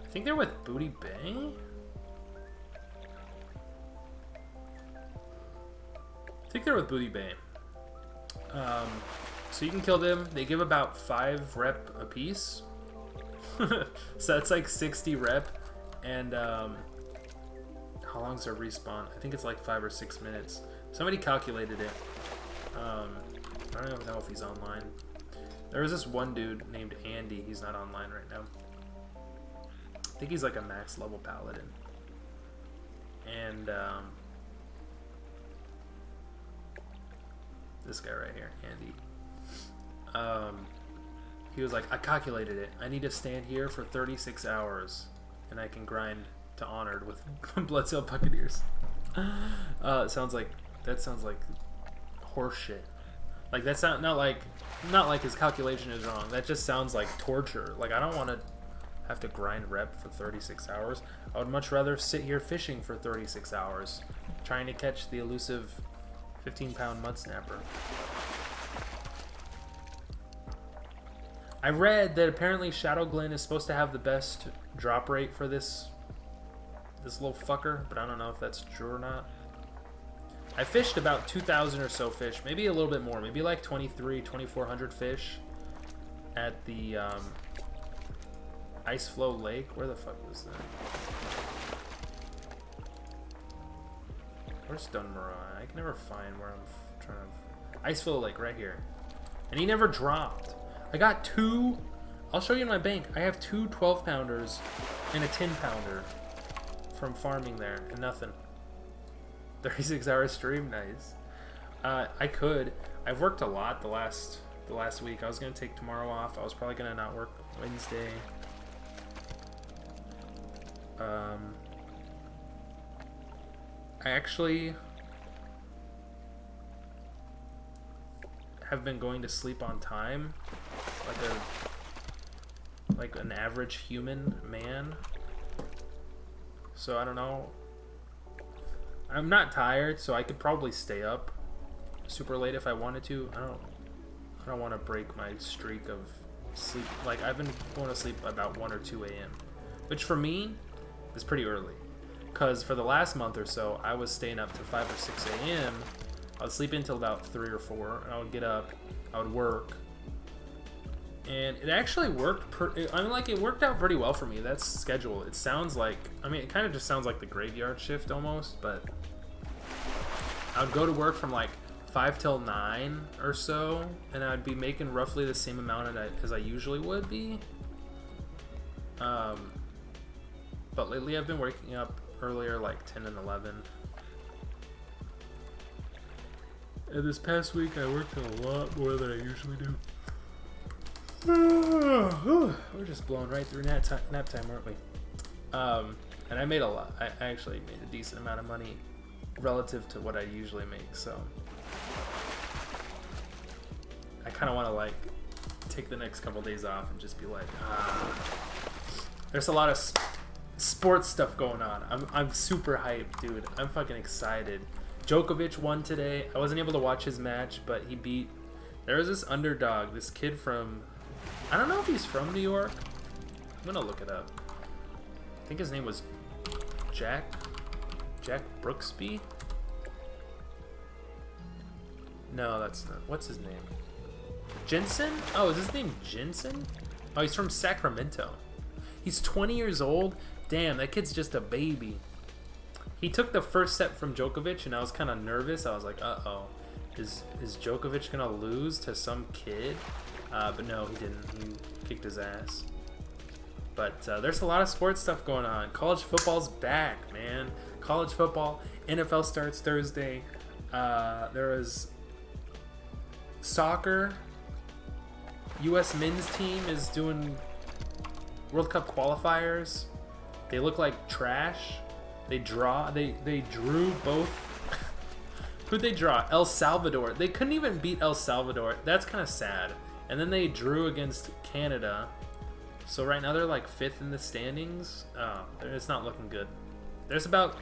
Speaker 1: I think they're with Booty Bay. I think they're with Booty Bay. So you can kill them. They give about 5 rep a piece. So that's like 60 rep. And long's their respawn? I think it's like 5 or 6 minutes. Somebody calculated it. I don't know if he's online. There was this one dude named Andy. He's not online right now. I think he's like a max level paladin. And this guy right here, Andy. He was like, I calculated it. I need to stand here for 36 hours, and I can grind to Honored with Bloodsail Buccaneers. That sounds like horseshit. Like that's not like his calculation is wrong. That just sounds like torture. Like I don't want to have to grind rep for 36 hours. I would much rather sit here fishing for 36 hours, trying to catch the elusive 15-pound mud snapper. I read that apparently Shadow Glen is supposed to have the best drop rate for this little fucker, but I don't know if that's true or not. I fished about 2,000 or so fish, maybe a little bit more, maybe like 2,400 fish at the Ice Flow Lake. Where the fuck was that? Where's Dunmurray? I can never find where I'm trying to... Ice Flow Lake, right here. And he never dropped. I got 2... I'll show you in my bank. I have 2 12-pounders and a 10-pounder from farming there, and nothing. 36-hour stream, nice. I could. I've worked a lot the last week. I was gonna take tomorrow off. I was probably gonna not work Wednesday. I actually have been going to sleep on time, like an average human man. So I don't know. I'm not tired, so I could probably stay up super late if I wanted to. I don't want to break my streak of sleep. Like I've been going to sleep about 1 or 2 a.m., which for me is pretty early. Because for the last month or so, I was staying up to 5 or 6 a.m. I would sleep until about 3 or 4, and I would get up, I would work, and it actually worked. It worked out pretty well for me. That's schedule. It sounds like, it kind of just sounds like the graveyard shift almost, but I would go to work from like 5 till 9 or so, and I'd be making roughly the same amount as I usually would be. But lately I've been waking up earlier, like 10 and 11. And this past week I worked a lot more than I usually do. We're just blowing right through nap time, aren't we? And I made a lot. I actually made a decent amount of money relative to what I usually make, so I kind of want to like take the next couple days off and just be like, there's a lot of sports stuff going on. I'm super hyped, dude. I'm fucking excited. Djokovic won today. I wasn't able to watch his match, but he beat... There was this underdog, this kid from... I don't know if he's from New York. I'm gonna look it up. I think his name was Jack Brooksby? No, that's not... What's his name? Jensen? Oh, is his name Jensen? Oh, he's from Sacramento. He's 20 years old. Damn, that kid's just a baby. He took the first set from Djokovic, and I was kind of nervous. I was like, uh-oh. Is Djokovic going to lose to some kid? But no, he didn't. He kicked his ass. But there's a lot of sports stuff going on. College football's back, man. College football. NFL starts Thursday. There is soccer. U.S. men's team is doing World Cup qualifiers. They look like trash. They drew both. Who'd they draw? El Salvador. They couldn't even beat El Salvador. That's kind of sad. And then they drew against Canada. So right now they're like 5th in the standings. It's not looking good. There's about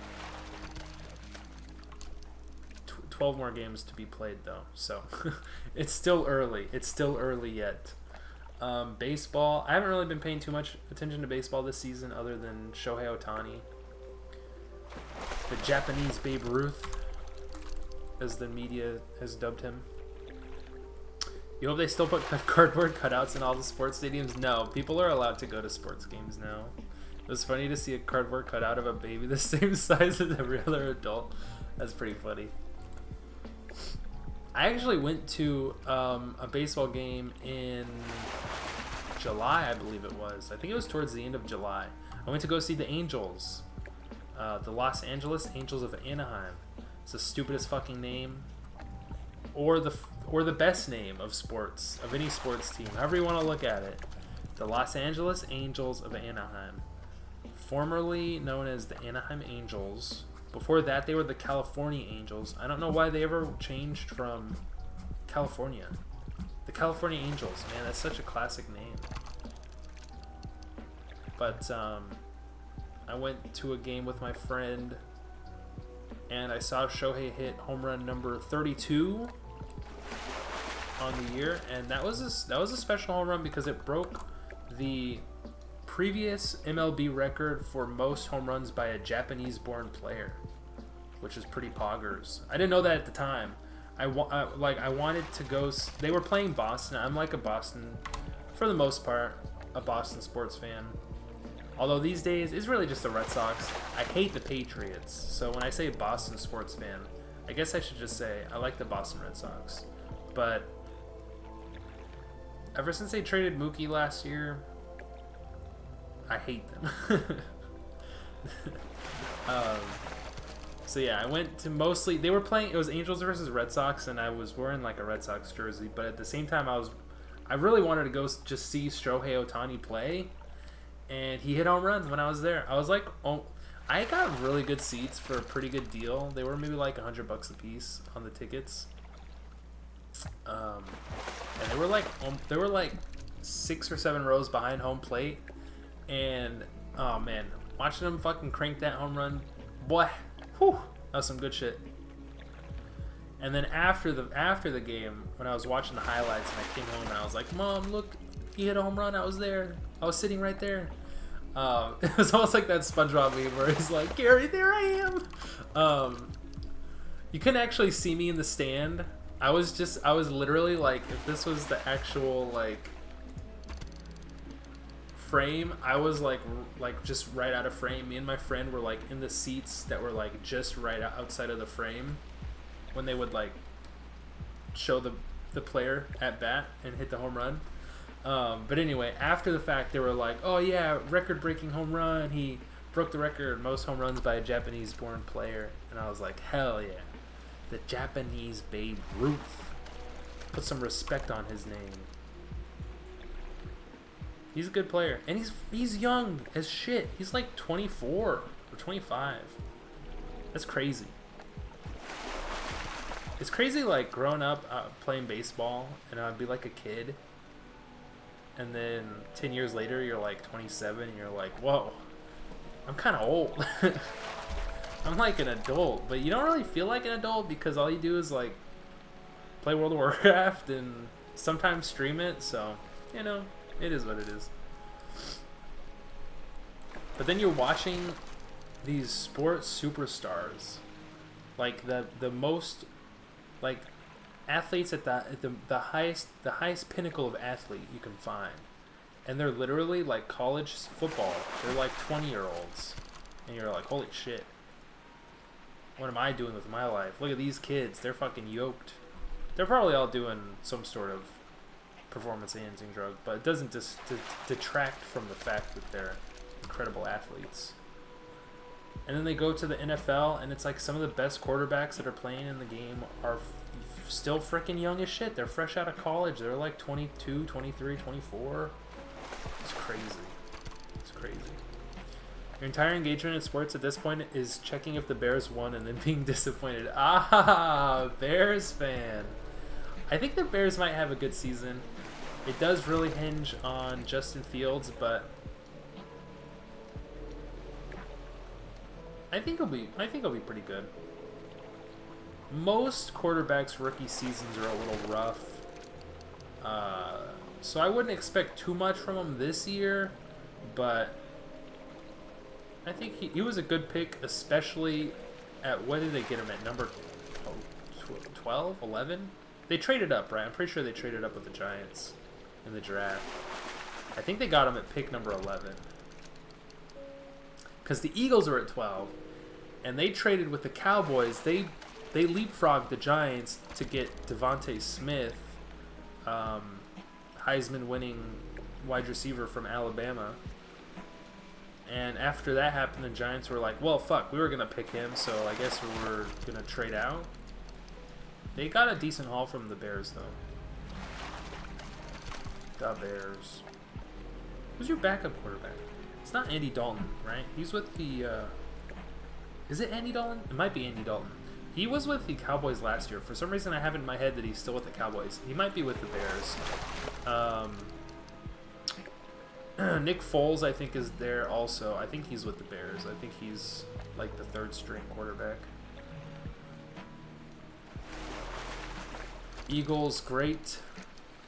Speaker 1: 12 more games to be played though. So it's still early. It's still early yet. Baseball. I haven't really been paying too much attention to baseball this season other than Shohei Ohtani. The Japanese Babe Ruth, as the media has dubbed him. You hope they still put cardboard cutouts in all the sports stadiums? No, people are allowed to go to sports games now. was funny to see a cardboard cutout of a baby the same size as a regular adult. That's pretty funny. I actually went to a baseball game in July, I believe it was. I think it was towards the end of July. I went to go see the Angels. The Los Angeles Angels of Anaheim. It's the stupidest fucking name. Or the best name of sports, of any sports team, however you want to look at it. The Los Angeles Angels of Anaheim. Formerly known as the Anaheim Angels. Before that, they were the California Angels. I don't know why they ever changed from California. The California Angels, man, that's such a classic name. But I went to a game with my friend, and I saw Shohei hit home run number 32 on the year, and that was a special home run because it broke the previous MLB record for most home runs by a Japanese-born player, which is pretty poggers. I didn't know that at the time. I wanted to go. They were playing Boston. I'm like a Boston, for the most part, a Boston sports fan. Although these days, it's really just the Red Sox. I hate the Patriots. So when I say Boston sports fan, I guess I should just say I like the Boston Red Sox. But ever since they traded Mookie last year, I hate them. So yeah, I went to mostly, they were playing, it was Angels versus Red Sox, and I was wearing like a Red Sox jersey, but at the same time I really wanted to go just see Shohei Ohtani play, and he hit home runs when I was there. I was like, oh, I got really good seats for a pretty good deal. They were maybe like $100 a piece on the tickets. And they were like 6 or 7 rows behind home plate, and oh man, watching them fucking crank that home run, boy, whew, that was some good shit. And then after the game, when I was watching the highlights and I came home and I was like, Mom, look, he hit a home run. I was there. I was sitting right there. It was almost like that SpongeBob meme where he's like, Gary, there I am. You couldn't actually see me in the stand. I was literally like, if this was the actual like frame, I was like just right out of frame. Me and my friend were like in the seats that were like just right outside of the frame when they would like show the player at bat and hit the home run. But anyway, after the fact, they were like, oh yeah, record-breaking home run. He broke the record, most home runs by a Japanese-born player. And I was like, hell yeah. The Japanese Babe Ruth. Put some respect on his name. He's a good player. And he's young as shit. He's like 24 or 25. That's crazy. It's crazy, like, growing up playing baseball, and I'd be like a kid. And then 10 years later, you're like 27, and you're like, whoa, I'm kind of old. I'm like an adult, but you don't really feel like an adult because all you do is like play World of Warcraft and sometimes stream it, so, you know, it is what it is. But then you're watching these sports superstars, like the most, like, athletes at the highest pinnacle of athlete you can find, and they're literally like college football. They're like 20-year-olds, and you're like, holy shit, what am I doing with my life? Look at these kids, they're fucking yoked. They're probably all doing some sort of performance-enhancing drug, but it doesn't just detract from the fact that they're incredible athletes. And then they go to the NFL, and it's like some of the best quarterbacks that are playing in the game are still freaking young as shit. They're fresh out of college. They're like 22, 23, 24. It's crazy. It's crazy. Your entire engagement in sports at this point is checking if the Bears won and then being disappointed. Ah, Bears fan. I think the Bears might have a good season. It does really hinge on Justin Fields, but I think it'll be pretty good. Most quarterbacks' rookie seasons are a little rough, so I wouldn't expect too much from him this year, but I think he was a good pick, especially at, what did they get him at, number 12, 11? They traded up, right? I'm pretty sure they traded up with the Giants in the draft. I think they got him at pick number 11. because the Eagles were at 12, and they traded with the Cowboys. They leapfrogged the Giants to get Devontae Smith, Heisman-winning wide receiver from Alabama. And after that happened, the Giants were like, well, fuck, we were going to pick him, so I guess we're going to trade out. They got a decent haul from the Bears, though. The Bears. Who's your backup quarterback? It's not Andy Dalton, right? He's with the... Is it Andy Dalton? It might be Andy Dalton. He was with the Cowboys last year. For some reason, I have it in my head that he's still with the Cowboys. He might be with the Bears. Nick Foles, I think, is there also. I think he's with the Bears. I think he's like the third string quarterback. Eagles, great.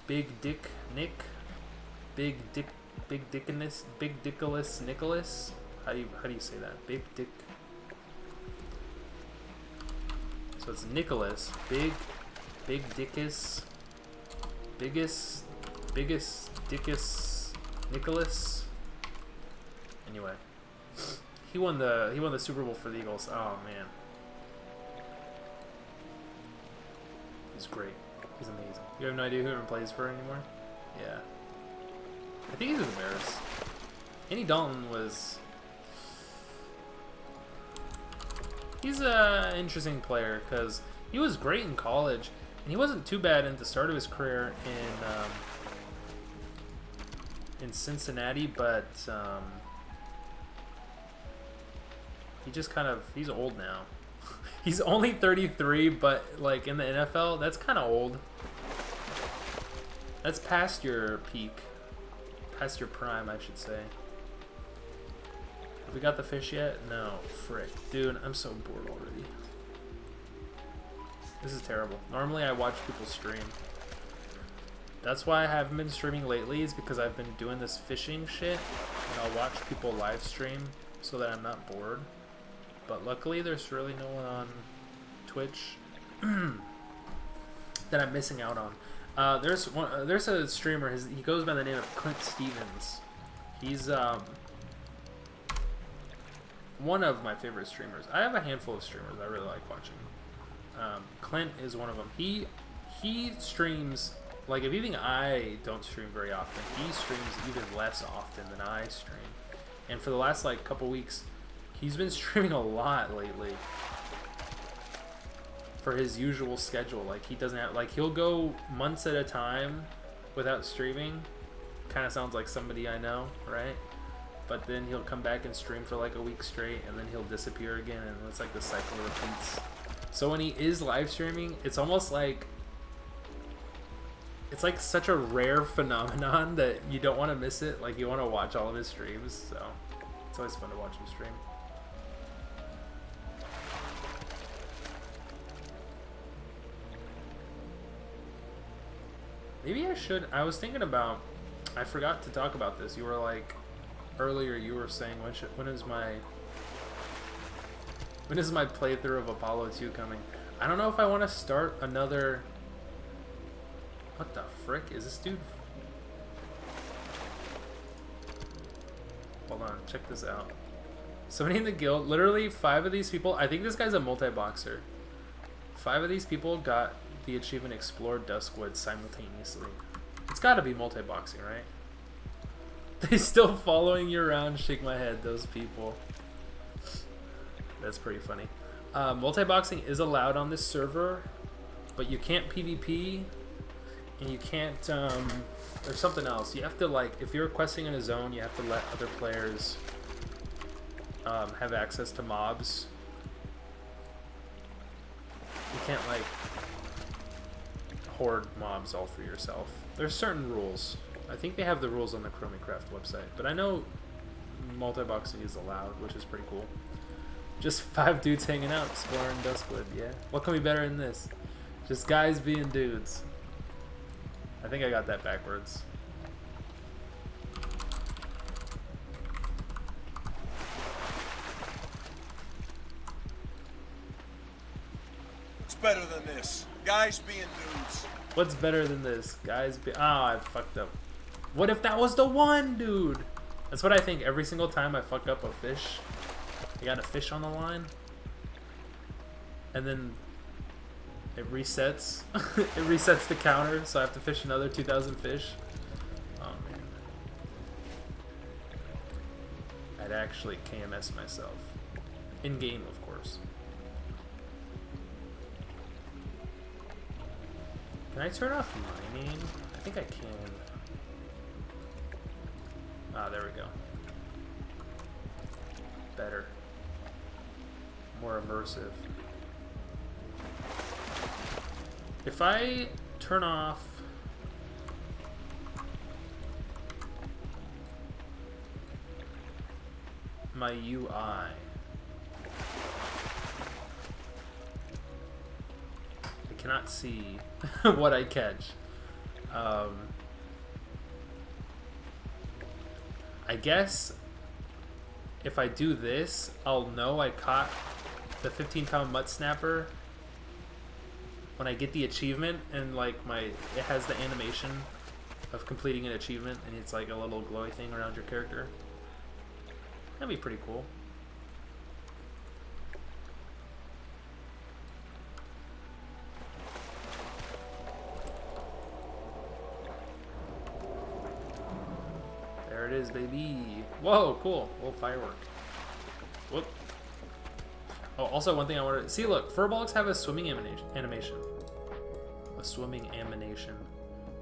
Speaker 1: Big Dick Nick. Big Dickolas Nicholas. How do you say that? Big Dick. So it's Nicholas. Big Dickus. Biggest Dickus Nicholas. Anyway, he won the Super Bowl for the Eagles. Oh man, he's great. He's amazing. You have no idea who even plays for anymore? Yeah, I think he's with the Bears. Andy Dalton was. He's an interesting player because he was great in college, and he wasn't too bad at the start of his career in Cincinnati, but he just kind of, he's old now. He's only 33, but like in the NFL, that's kind of old. That's past your peak, past your prime, I should say. Have we got the fish yet? No. Frick. Dude, I'm so bored already. This is terrible. Normally I watch people stream. That's why I haven't been streaming lately, is because I've been doing this fishing shit, and I'll watch people live stream so that I'm not bored. But luckily there's really no one on Twitch that I'm missing out on. There's a streamer, he goes by the name of Clint Stevens. He's one of my favorite streamers. I have a handful of streamers I really like watching. Clint is one of them. He streams, like, if you think I don't stream very often, he streams even less often than I stream. And for the last like couple weeks, he's been streaming a lot lately for his usual schedule. Like, he doesn't have, like, he'll go months at a time without streaming. Kind of sounds like somebody I know, right? But then he'll come back and stream for like a week straight, and then he'll disappear again, and it's like the cycle repeats. So when he is live streaming, it's almost like, it's like such a rare phenomenon that you don't want to miss it. Like, you want to watch all of his streams, so it's always fun to watch him stream. Maybe I should, I was thinking about, I forgot to talk about this. You were like, earlier you were saying, when is my playthrough of Apollo 2 coming? I don't know if I want to start another... What the frick is this dude? Hold on, check this out. Somebody in the guild, literally 5 of these people, I think this guy's a multi-boxer. 5 of these people got the achievement Explore Duskwood simultaneously. It's gotta be multi-boxing, right? They still following you around, shake my head, those people. That's pretty funny. Multi-boxing is allowed on this server, but you can't PvP, and you can't, there's something else. You have to, like, if you're questing in a zone, you have to let other players have access to mobs. You can't, like, hoard mobs all for yourself. There's certain rules. I think they have the rules on the ChromieCraft website, but I know multi-boxing is allowed, which is pretty cool. Just 5 dudes hanging out, exploring Duskwood, yeah. What can be better than this? Just guys being dudes. I think I got that backwards.
Speaker 3: It's better than this. Guys being dudes.
Speaker 1: What's better than this? Guys be... Oh, I fucked up. What if that was the one, dude? That's what I think every single time I fuck up a fish. I got a fish on the line. And then it resets. It resets the counter, so I have to fish another 2,000 fish. Oh man. I'd actually KMS myself. In game, of course. Can I turn off mining? I think I can. Ah, there we go. Better. More immersive. If I turn off my UI, I cannot see what I catch. I guess if I do this, I'll know I caught the 15-pound mutt snapper when I get the achievement, and like it has the animation of completing an achievement, and it's like a little glowy thing around your character. That'd be pretty cool. There it is, baby. Whoa, cool. Little firework. Whoop. Oh, also one thing I wanted to see, look, furbolgs have a swimming animation. A swimming animation.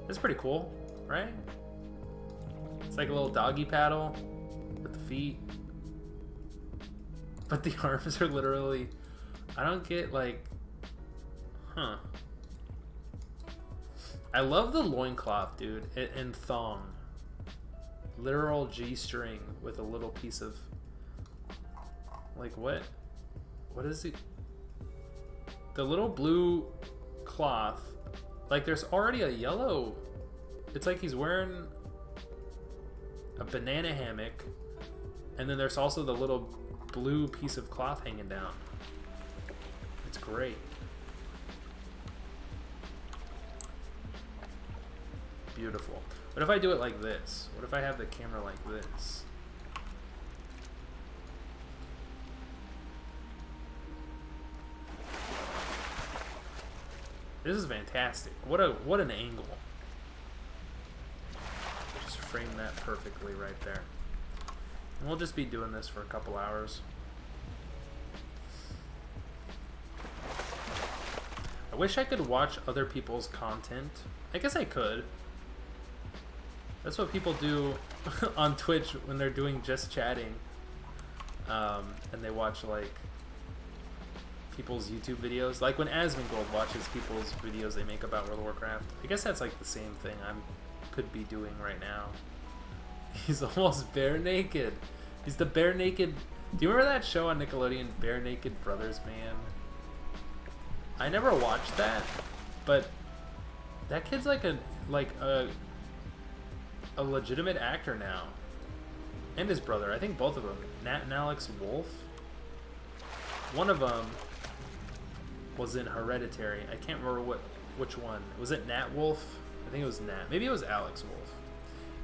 Speaker 1: That's pretty cool, right? It's like a little doggy paddle with the feet. But the arms are literally, I don't get like, huh. I love the loincloth, dude, and thong. Literal G-string with a little piece of, like what? What is it? The little blue cloth. Like there's already a yellow. It's like he's wearing a banana hammock. And then there's also the little blue piece of cloth hanging down. It's great. Beautiful. What if I do it like this? What if I have the camera like this? This is fantastic. What an angle. Just frame that perfectly right there. And we'll just be doing this for a couple hours. I wish I could watch other people's content. I guess I could. That's what people do on Twitch when they're doing just chatting. And they watch like people's YouTube videos, like when Asmongold watches people's videos they make about World of Warcraft. I guess that's like the same thing I could be doing right now. He's almost bare naked. He's the bare naked. Do you remember that show on Nickelodeon, Bare Naked Brothers Man? I never watched that, but that kid's like a legitimate actor now, and his brother. I think both of them, Nat and Alex Wolf. One of them was in Hereditary. I can't remember which one. Was it Nat Wolf? I think it was Nat. Maybe it was Alex Wolf.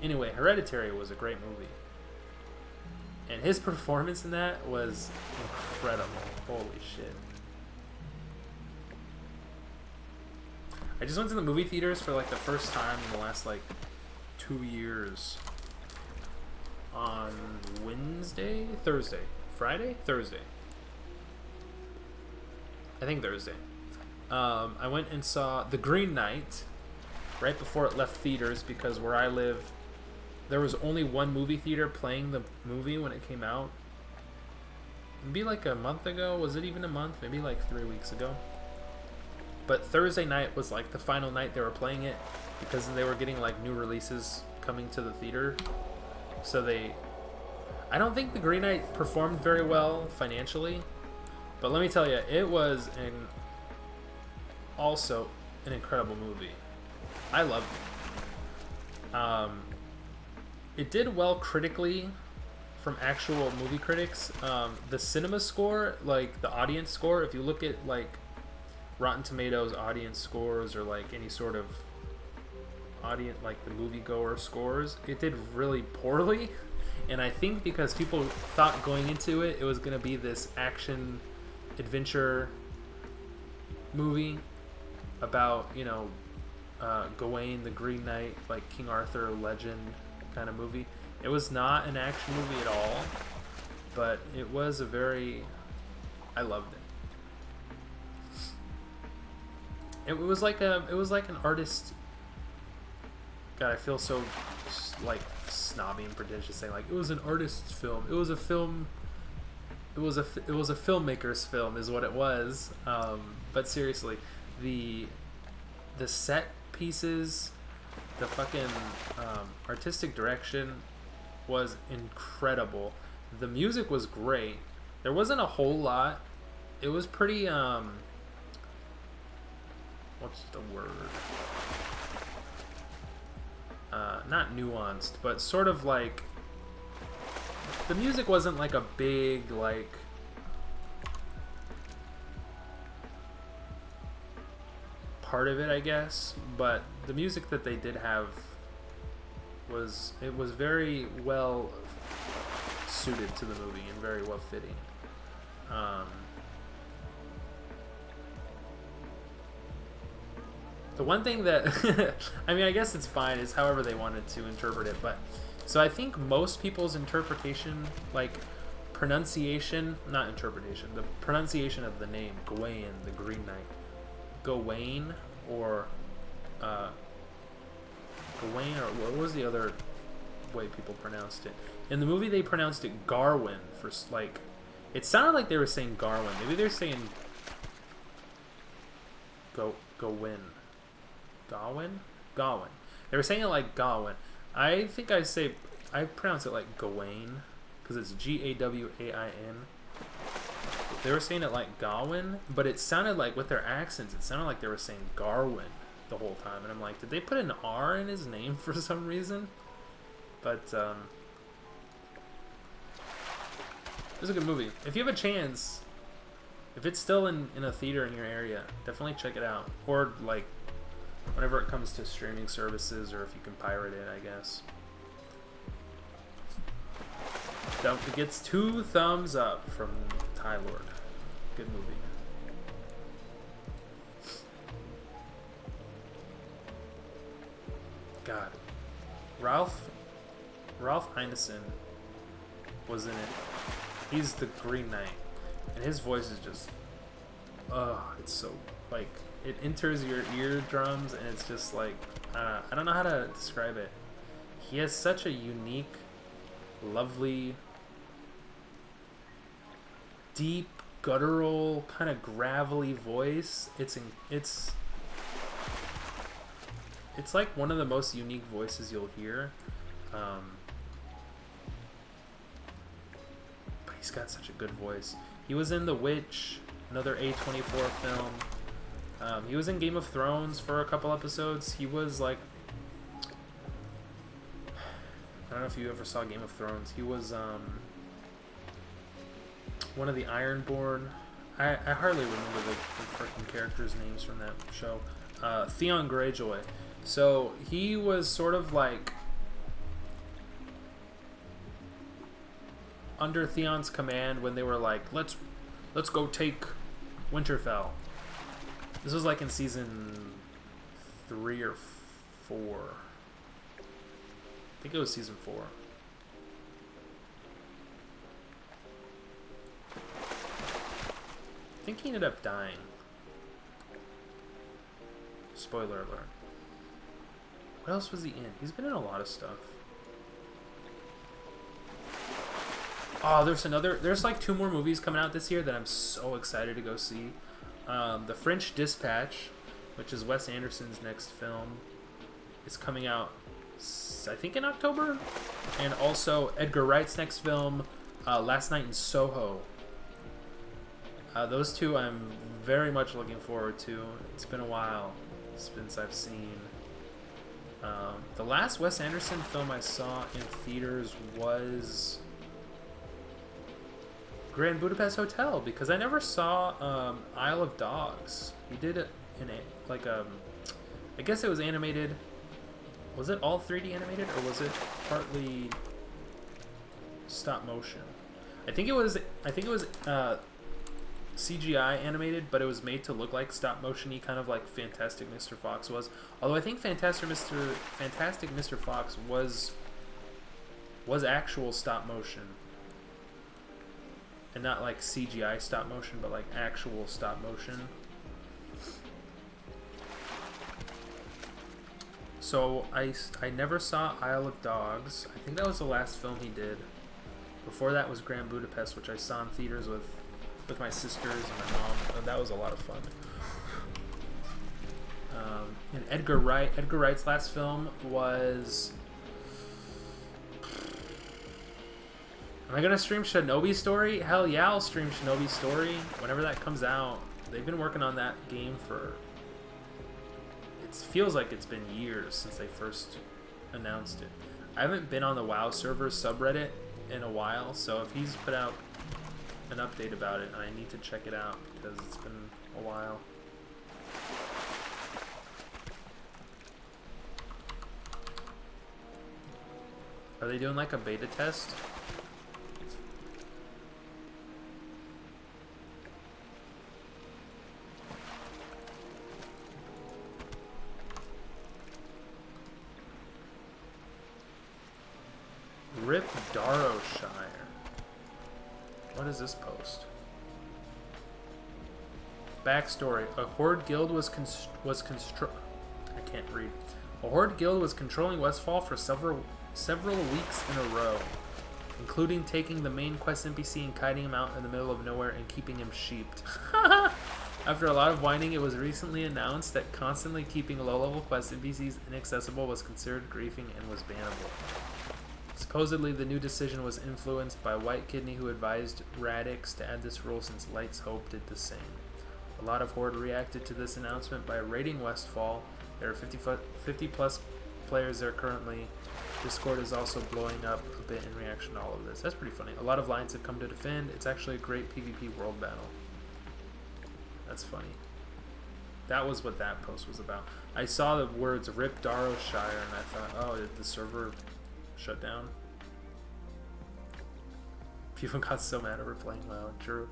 Speaker 1: Anyway, Hereditary was a great movie. And his performance in that was incredible. Holy shit. I just went to the movie theaters for like the first time in the last like 2 years. On Thursday. Thursday. I think Thursday. I went and saw The Green Knight right before it left theaters, because where I live, there was only one movie theater playing the movie when it came out. Maybe like a month ago. Was it even a month? Maybe like 3 weeks ago. But Thursday night was like the final night they were playing it, because they were getting like new releases coming to the theater. So I don't think The Green Knight performed very well financially, but let me tell you, it was also an incredible movie. I loved it. It did well critically from actual movie critics. The cinema score, like the audience score, if you look at like Rotten Tomatoes audience scores, or like any sort of audience, like the moviegoer scores, it did really poorly. And I think because people thought going into it, it was going to be this action adventure movie about, you know, Gawain the Green Knight, like King Arthur legend kind of movie. It was not an action movie at all, but it was a very... I loved it. It was like an artist... God, I feel so like snobby and pretentious saying like it was an artist's film. It was a film. It was a filmmaker's film, is what it was. But seriously, the set pieces, the fucking artistic direction was incredible. The music was great. There wasn't a whole lot. It was pretty what's the word? Not nuanced, but sort of like the music wasn't like a big like part of it, I guess, but the music that they did have was very well suited to the movie and very well fitting. The one thing that, I mean, I guess it's fine, is however they wanted to interpret it, but, so I think most people's interpretation, like, pronunciation, not interpretation, the pronunciation of the name, Gawain, the Green Knight, Gawain, or, Gawain, or what was the other way people pronounced it? In the movie, they pronounced it Garwin, for, like, it sounded like they were saying Garwin, maybe they're saying Gawain. Gawain. They were saying it like Gawain. I think I pronounce it like Gawain because it's Gawain. They were saying it like Gawain, but it sounded like, with their accents, it sounded like they were saying Garwin the whole time. And I'm like, did they put an R in his name for some reason? But it was a good movie. If you have a chance, if it's still in a theater in your area, definitely check it out. Or like whenever it comes to streaming services, or if you can pirate it, I guess. It gets 2 thumbs up from Ty Lord. Good movie. God. Ralph Ineson was in it. He's the Green Knight. And his voice is just... it's so... like... it enters your eardrums, and it's just like, I don't know how to describe it. He has such a unique, lovely, deep, guttural, kind of gravelly voice. It's like one of the most unique voices you'll hear. But he's got such a good voice. He was in The Witch, another A24 film. He was in Game of Thrones for a couple episodes. He was like... I don't know if you ever saw Game of Thrones. He was one of the Ironborn. I hardly remember the freaking characters' names from that show. Theon Greyjoy. So he was sort of like under Theon's command when they were like, let's go take Winterfell. This was like in season 3 or 4. I think it was season 4. I think he ended up dying. Spoiler alert. What else was he in? He's been in a lot of stuff. Oh, there's like 2 more movies coming out this year that I'm so excited to go see. The French Dispatch, which is Wes Anderson's next film, is coming out, I think, in October. And also Edgar Wright's next film, Last Night in Soho. Those 2 I'm very much looking forward to. It's been a while since I've seen. The last Wes Anderson film I saw in theaters was Grand Budapest Hotel, because I never saw Isle of Dogs. He did it in I guess it was animated. Was it all 3D animated, or was it partly stop motion. I think it was CGI animated, but it was made to look like stop motion-y, kind of like Fantastic Mr. Fox was. Although I think Fantastic Mr. Fox was actual stop motion. And not like CGI stop motion, but like actual stop motion. So I never saw Isle of Dogs. I think that was the last film he did. Before that was Grand Budapest, which I saw in theaters with my sisters and my mom. And that was a lot of fun. And Edgar Wright's last film was... Am I gonna stream Shinobi Story? Hell yeah, I'll stream Shinobi Story whenever that comes out. They've been working on that game for... It feels like it's been years since they first announced it. I haven't been on the WoW server subreddit in a while, so if he's put out an update about it, I need to check it out because it's been a while. Are they doing like a beta test? Rip Darrowshire. What is this post? Backstory: a horde guild was I can't read. A horde guild was controlling Westfall for several weeks in a row, including taking the main quest NPC and kiting him out in the middle of nowhere and keeping him sheeped. After a lot of whining, it was recently announced that constantly keeping low-level quest NPCs inaccessible was considered griefing and was bannable. Supposedly, the new decision was influenced by White Kidney, who advised Radix to add this rule since Light's Hope did the same. A lot of Horde reacted to this announcement by raiding Westfall. There are 50 plus players there currently. Discord is also blowing up a bit in reaction to all of this. That's pretty funny. A lot of lines have come to defend. It's actually a great PvP world battle. That's funny. That was what that post was about. I saw the words Rip Darrowshire and I thought, oh, did the server shut down? People got so mad over playing WoW. True.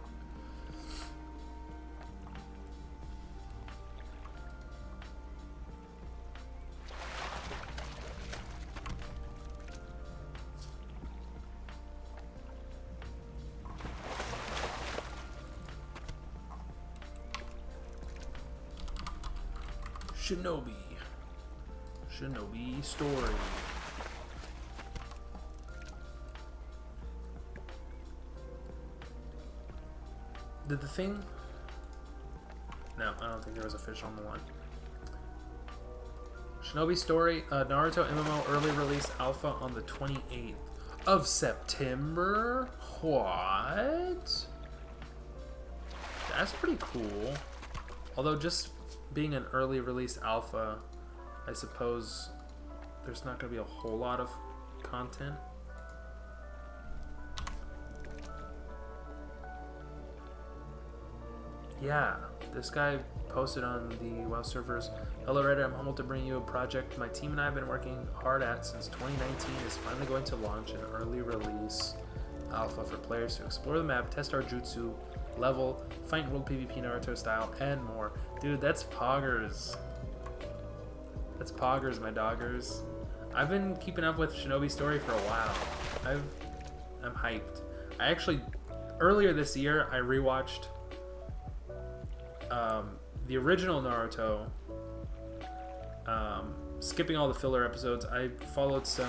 Speaker 1: Shinobi Story. Did the thing? No, I don't think there was a fish on the line. Shinobi Story, Naruto MMO early release alpha on the 28th of September? What? That's pretty cool. Although just being an early release alpha, I suppose there's not going to be a whole lot of content. Yeah, this guy posted on the WoW servers, "Hello Reddit, I'm humbled to bring you a project my team and I have been working hard at since 2019 is finally going to launch an early release alpha for players to explore the map, test our jutsu, level, fight in world PvP Naruto style, and more." Dude, that's poggers. That's poggers, my doggers. I've been keeping up with Shinobi Story for a while. I'm hyped. I actually, earlier this year, I rewatched the original Naruto, skipping all the filler episodes. I followed some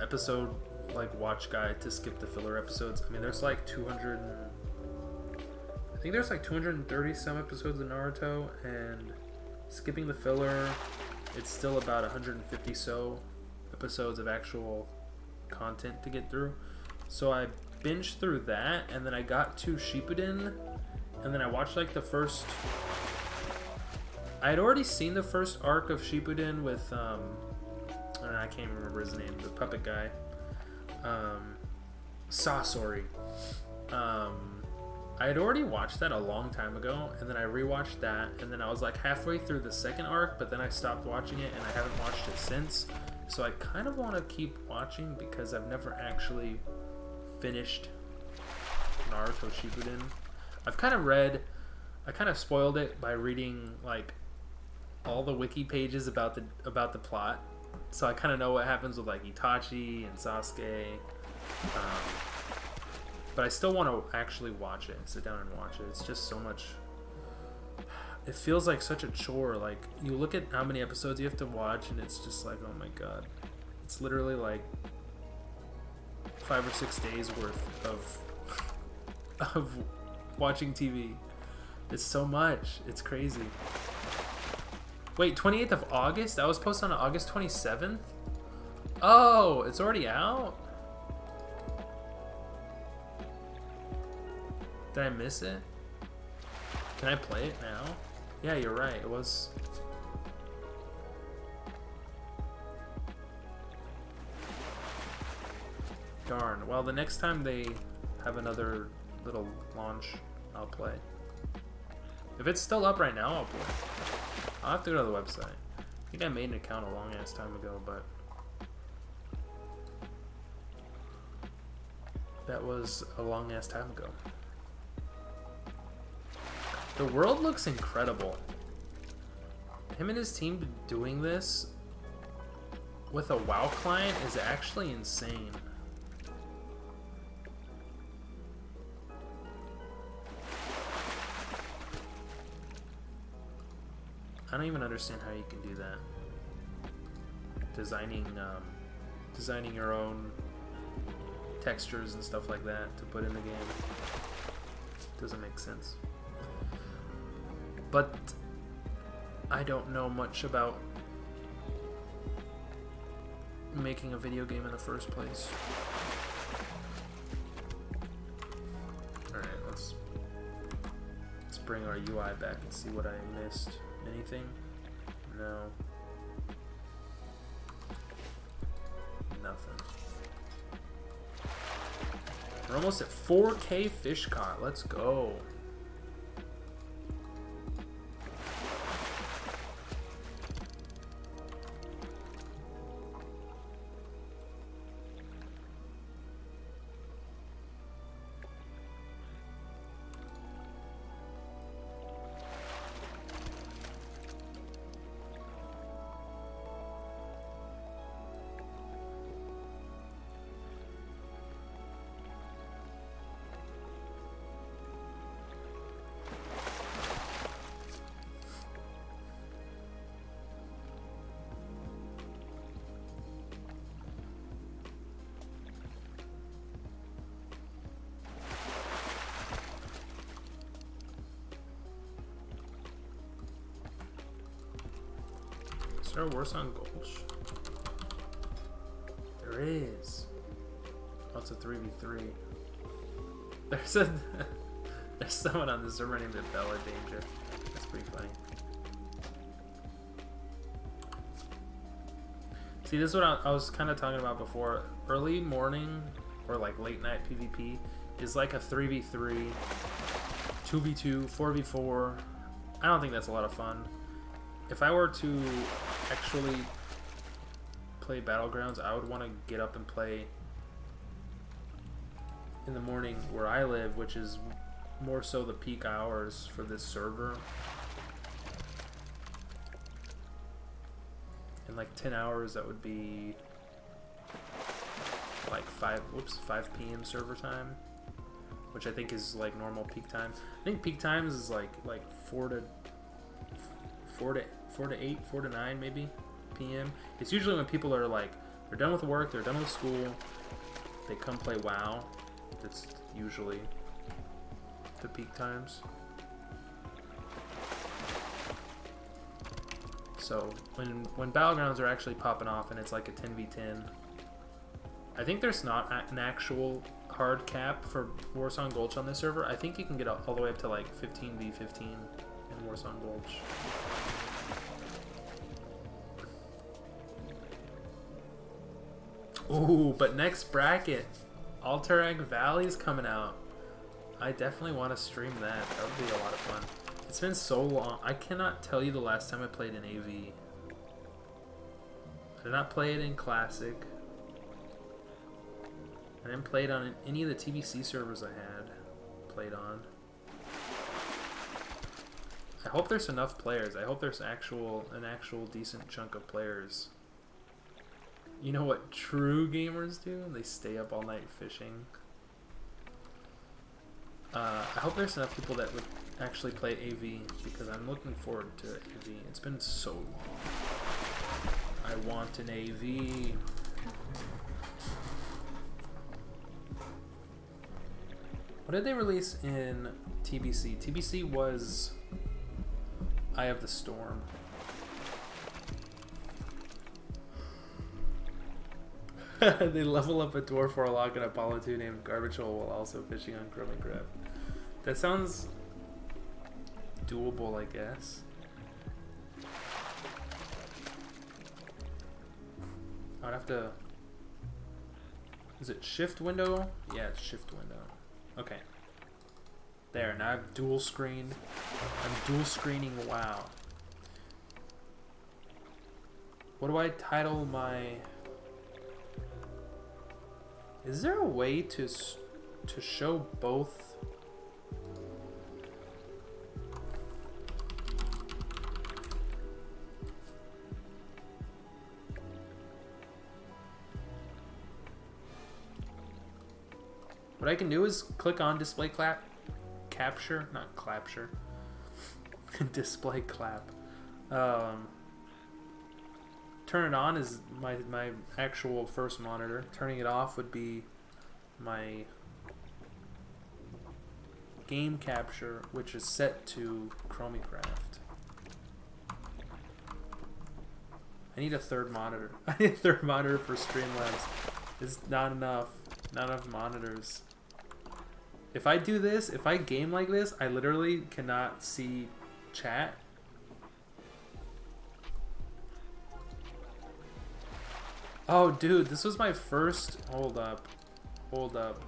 Speaker 1: episode like watch guide to skip the filler episodes. I mean, there's like 230 some episodes of Naruto, and skipping the filler, it's still about 150 so episodes of actual content to get through. So I binged through that, and then I got to Shippuden, and then I watched like the first... I had already seen the first arc of Shippuden with, I can't remember his name, the puppet guy. Sasori. I had already watched that a long time ago, and then I rewatched that, and then I was like halfway through the second arc, but then I stopped watching it, and I haven't watched it since. So I kind of want to keep watching because I've never actually finished Naruto Shippuden. I've kind of read, I kind of spoiled it by reading like all the wiki pages about the plot. So I kind of know what happens with like Itachi and Sasuke. But I still want to actually watch it, sit down and watch it. It's just so much. It feels like such a chore. Like, you look at how many episodes you have to watch, and it's just like, oh my god. It's literally like 5 or 6 days worth of watching TV. It's so much. It's crazy. Wait, 28th of August? That was posted on August 27th? Oh, it's already out? Did I miss it? Can I play it now? Yeah, you're right. It was... Darn. Well, the next time they have another little launch, I'll play. If it's still up right now, I'll play. I'll have to go to the website. I think I made an account a long ass time ago, but... that was a long ass time ago. The world looks incredible. Him and his team doing this with a WoW client is actually insane. I don't even understand how you can do that. Designing your own textures and stuff like that to put in the game doesn't make sense. But I don't know much about making a video game in the first place. Alright, let's bring our UI back and see what I missed. Anything? No. Nothing. We're almost at 4K fish caught. Let's go. Is there a Warcraft Gulch? There is. Oh, it's a 3v3. There's someone on the server named Bella Danger. That's pretty funny. See, this is what I was kind of talking about before. Early morning or like late night PvP is like a 3v3, 2v2, 4v4. I don't think that's a lot of fun. If I were to actually play Battlegrounds, I would want to get up and play in the morning where I live, which is more so the peak hours for this server. In like 10 hours, that would be like 5 p.m. server time, which I think is like normal peak time. I think peak times is like 4 to 8, 4 to 9 maybe p.m. It's usually when people are like, they're done with work, they're done with school, they come play WoW. That's usually the peak times. So when Battlegrounds are actually popping off and it's like a 10v10, I think there's not an actual hard cap for Warsong Gulch on this server. I think you can get all the way up to like 15v15 in Warsong Gulch. Ooh, but next bracket, Alterac Valley is coming out. I definitely want to stream that. That would be a lot of fun. It's been so long. I cannot tell you the last time I played an AV. I did not play it in Classic. I didn't play it on any of the TBC servers I had played on. I hope there's enough players. I hope there's an actual decent chunk of players. You know what true gamers do? They stay up all night fishing. I hope there's enough people that would actually play AV, because I'm looking forward to AV. It's been so long. I want an AV. What did they release in TBC? TBC was Eye of the Storm. They level up a Dwarf Warlock and Apollo 2 named Garbage Hole while also fishing on ChromieCraft. That sounds doable, I guess. I'd have to... Is it shift window? Yeah, it's shift window. Okay. There, now I've dual screened. I'm dual screening WoW. What do I title my... Is there a way to show both? What I can do is click on display capture, not clapture. Display clap. Turn it on is my actual first monitor. Turning it off would be my game capture, which is set to ChromieCraft. I need a third monitor. I need a third monitor for Streamlabs. It's not enough. Not enough monitors. If I do this, if I game like this, I literally cannot see chat. Oh, dude, this was my first... Hold up. Hold up.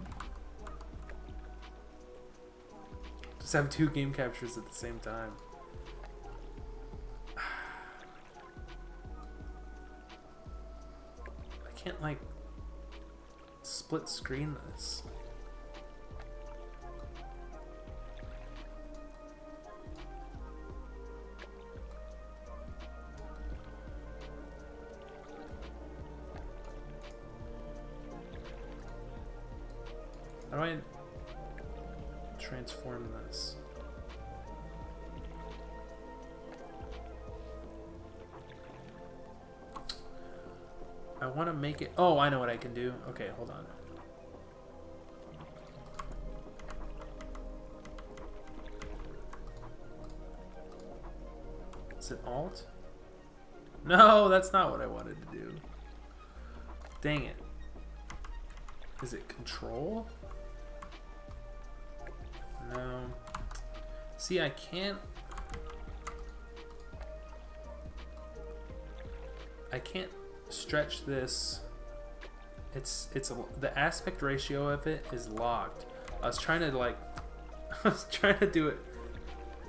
Speaker 1: Just have two game captures at the same time. I can't, like, split screen this. How do I transform this? I want to make it... Oh, I know what I can do. Okay, hold on. Is it Alt? No, that's not what I wanted to do. Dang it. Is it Control? No. See, I can't stretch this. The aspect ratio of it is locked. I was trying to do it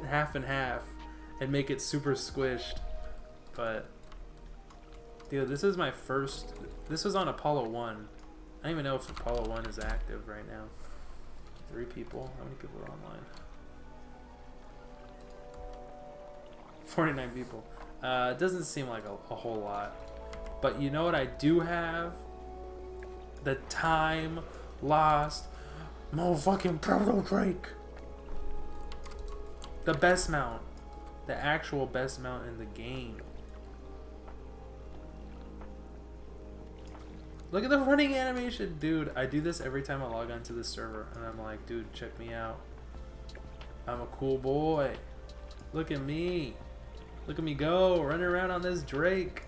Speaker 1: half and half and make it super squished, but dude, this is my first. This was on Apollo 1. I don't even know if Apollo 1 is active right now. 3 people. How many people are online? 49 people. It doesn't seem like a whole lot. But you know what I do have? The time lost motherfucking Proto Drake. The best mount. The actual best mount in the game. Look at the running animation. Dude, I do this every time I log onto the server. And I'm like, dude, check me out. I'm a cool boy. Look at me. Look at me go. Running around on this Drake.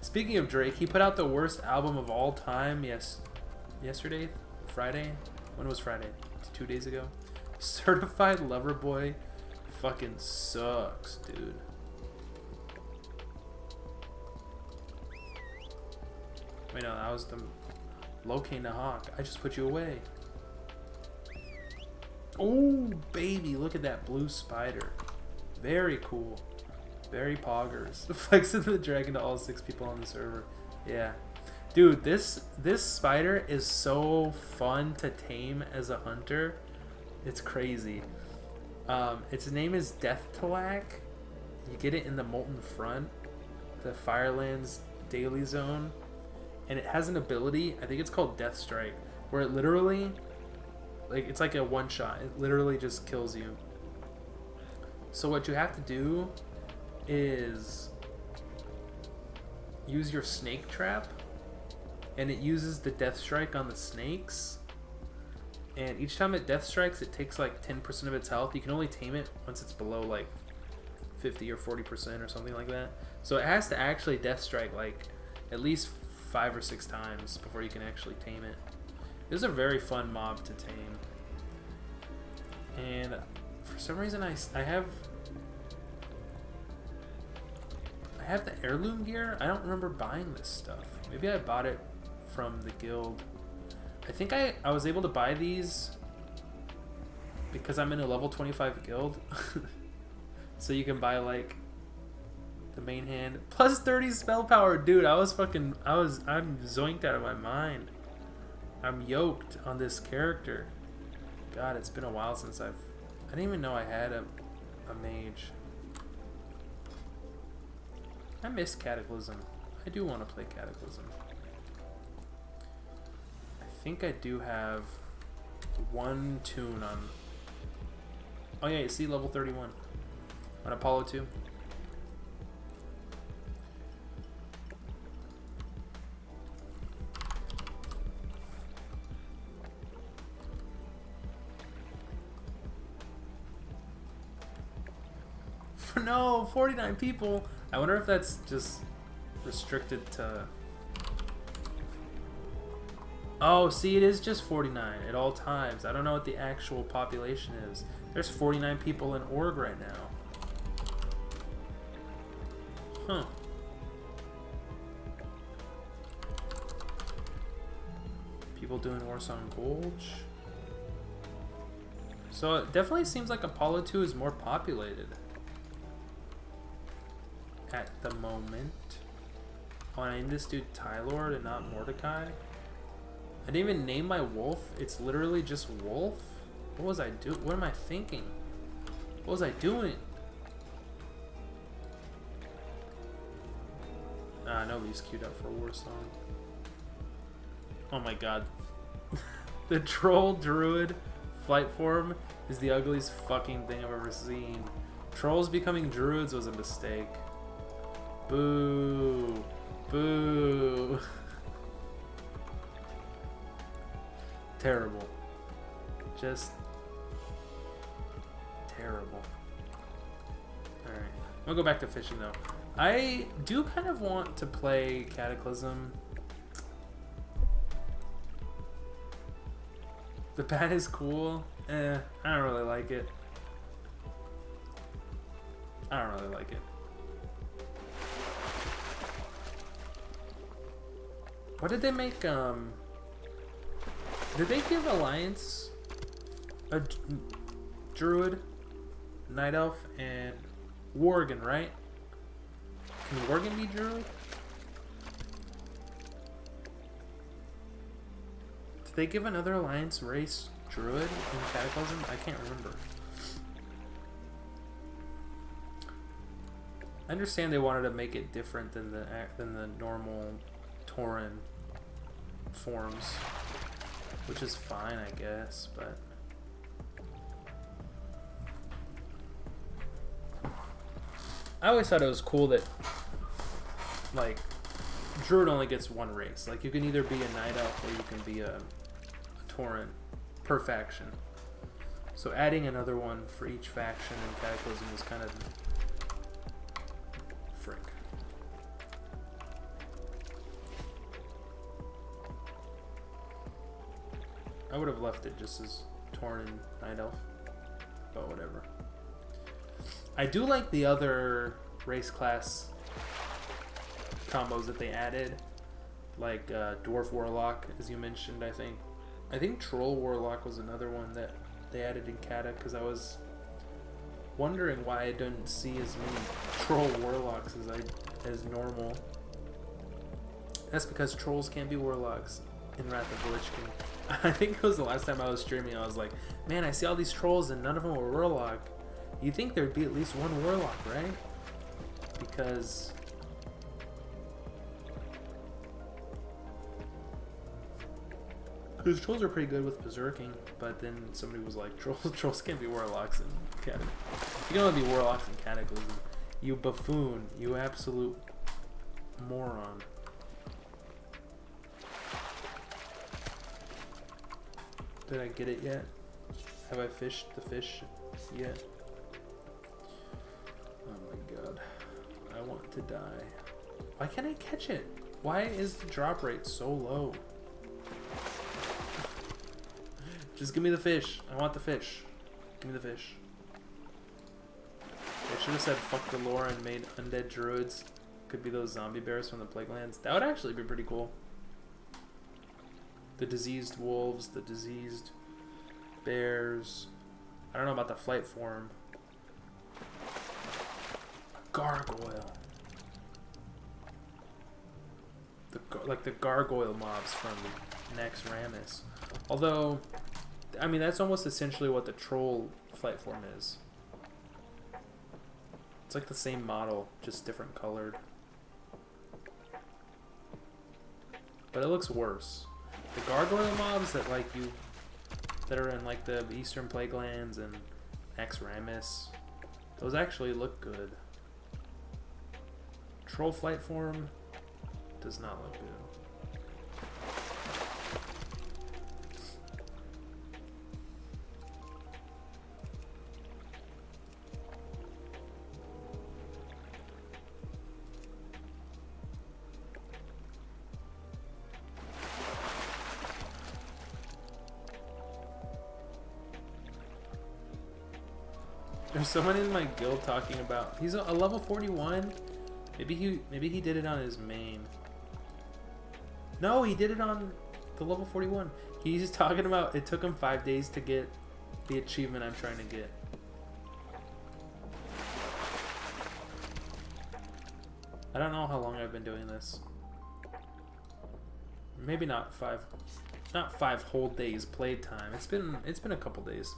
Speaker 1: Speaking of Drake, he put out the worst album of all time. Yesterday? Friday? When was Friday? 2 days ago? Certified Lover Boy fucking sucks, dude. Wait, no, that was the Locate the Hawk. I just put you away. Oh, baby, look at that blue spider. Very cool. Very poggers. Flexing the dragon to all 6 people on the server. Yeah. Dude, this spider is so fun to tame as a hunter. It's crazy. Its name is Death Talak. You get it in the Molten Front, the Firelands daily zone. And it has an ability, I think it's called Death Strike, where it literally, like, it's like a one-shot. It literally just kills you. So what you have to do is use your snake trap, and it uses the Death Strike on the snakes. And each time it Death Strikes, it takes like 10% of its health. You can only tame it once it's below like 50 or 40% or something like that. So it has to actually Death Strike like at least 5 or 6 times before you can actually tame it. This is a very fun mob to tame. And for some reason I have the heirloom gear. I don't remember buying this stuff. Maybe I bought it from the guild. I think I was able to buy these because I'm in a level 25 guild. So you can buy like the main hand plus 30 spell power. Dude, I'm zoinked out of my mind. I'm yoked on this character. God, it's been a while since I didn't even know I had a mage. I miss Cataclysm. I do want to play Cataclysm. I think I do have one tune on... Oh yeah, you see level 31 on Apollo 2. No, 49 people. I wonder if that's just restricted to... Oh, see, it is just 49 at all times. I don't know what the actual population is. There's 49 people in org right now. Huh. People doing Warsong Gulch. So it definitely seems like Apollo 2 is more populated at the moment. Oh, I named this dude Tylord and not Mordecai. I didn't even name my wolf. It's literally just wolf. What was I doing? What am I thinking? What was I doing? Nobody's queued up for a war song. Oh my god. The troll druid flight form is the ugliest fucking thing I've ever seen. Trolls becoming druids was a mistake. Boo. Boo. Terrible. Just terrible. Alright. I'm gonna go back to fishing though. I do kind of want to play Cataclysm. The bat is cool. I don't really like it. I don't really like it. What did they make, did they give Alliance a Druid, Night Elf, and Worgen, right? Can Worgen be Druid? Did they give another Alliance race Druid in Cataclysm? I can't remember. I understand they wanted to make it different than the normal Tauren forms, which is fine, I guess, but I always thought it was cool that, like, Druid only gets one race. Like, you can either be a Night Elf or you can be a Tauren per faction. So adding another one for each faction in Cataclysm was kind of frick. I would have left it just as Tauren and Night Elf, but whatever. I do like the other race class combos that they added, like Dwarf Warlock, as you mentioned. I think Troll Warlock was another one that they added in Cata, because wondering why I didn't see as many troll warlocks as normal. That's because trolls can't be warlocks in Wrath of the Lich King. I think it was the last time I was streaming, I was like, man, I see all these trolls and none of them were warlock. You'd think there'd be at least one warlock, right? Because trolls are pretty good with berserking, but then somebody was like, trolls can't be warlocks in Cataclysm. You can only be warlocks in Cataclysm. You buffoon. You absolute moron. Did I get it yet? Have I fished the fish yet? Oh my god. I want to die. Why can't I catch it? Why is the drop rate so low? Just give me the fish. I want the fish. Give me the fish. I should have said fuck the lore and made undead druids. Could be those zombie bears from the Plague Lands. That would actually be pretty cool. The diseased wolves, the diseased bears. I don't know about the flight form. Gargoyle. Like the gargoyle mobs from Nex Ramus. Although, I mean, that's almost essentially what the troll flight form is. It's like the same model, just different colored. But it looks worse. The gargoyle mobs that that are in like the Eastern Plague Lands and Nex Ramus, those actually look good. Troll flight form does not look good. There's someone in my guild talking about he's a level 41. Maybe he did it on his main. No, he did it on the level 41. He's talking about it took him 5 days to get the achievement I'm trying to get. I don't know how long I've been doing this. Maybe not five whole days played time. It's been a couple days.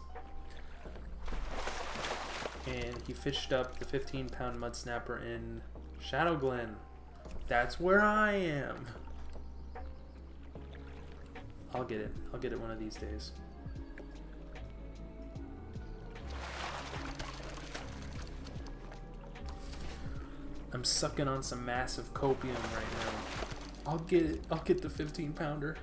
Speaker 1: And he fished up the 15-pound mud snapper in Shadow Glen. That's where I am. I'll get it. I'll get it one of these days. I'm sucking on some massive copium right now. I'll get it. I'll get the 15-pounder.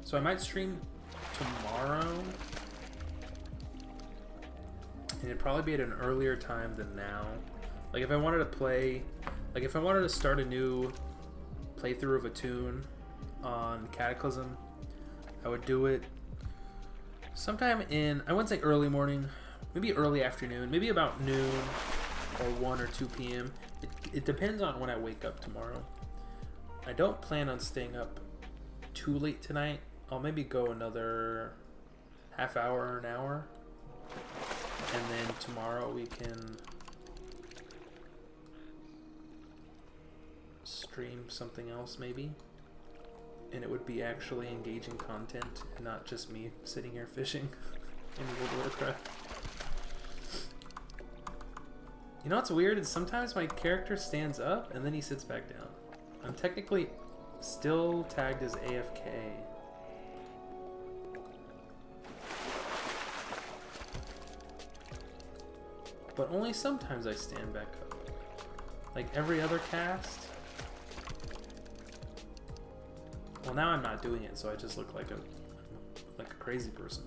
Speaker 1: So I might stream tomorrow, and it'd probably be at an earlier time than now. Like if I wanted to play, like if I wanted to start a new playthrough of a tune on Cataclysm, I would do it sometime in, I wouldn't say early morning, maybe early afternoon, maybe about noon or 1 or 2 p.m. It depends on when I wake up tomorrow. I don't plan on staying up too late tonight. I'll maybe go another half hour or an hour, and then tomorrow we can stream something else maybe, and it would be actually engaging content and not just me sitting here fishing in World of Warcraft. You know what's weird is sometimes my character stands up and then he sits back down. I'm technically still tagged as AFK. But only sometimes I stand back up. Like every other cast. Well, now I'm not doing it, so I just look like a crazy person.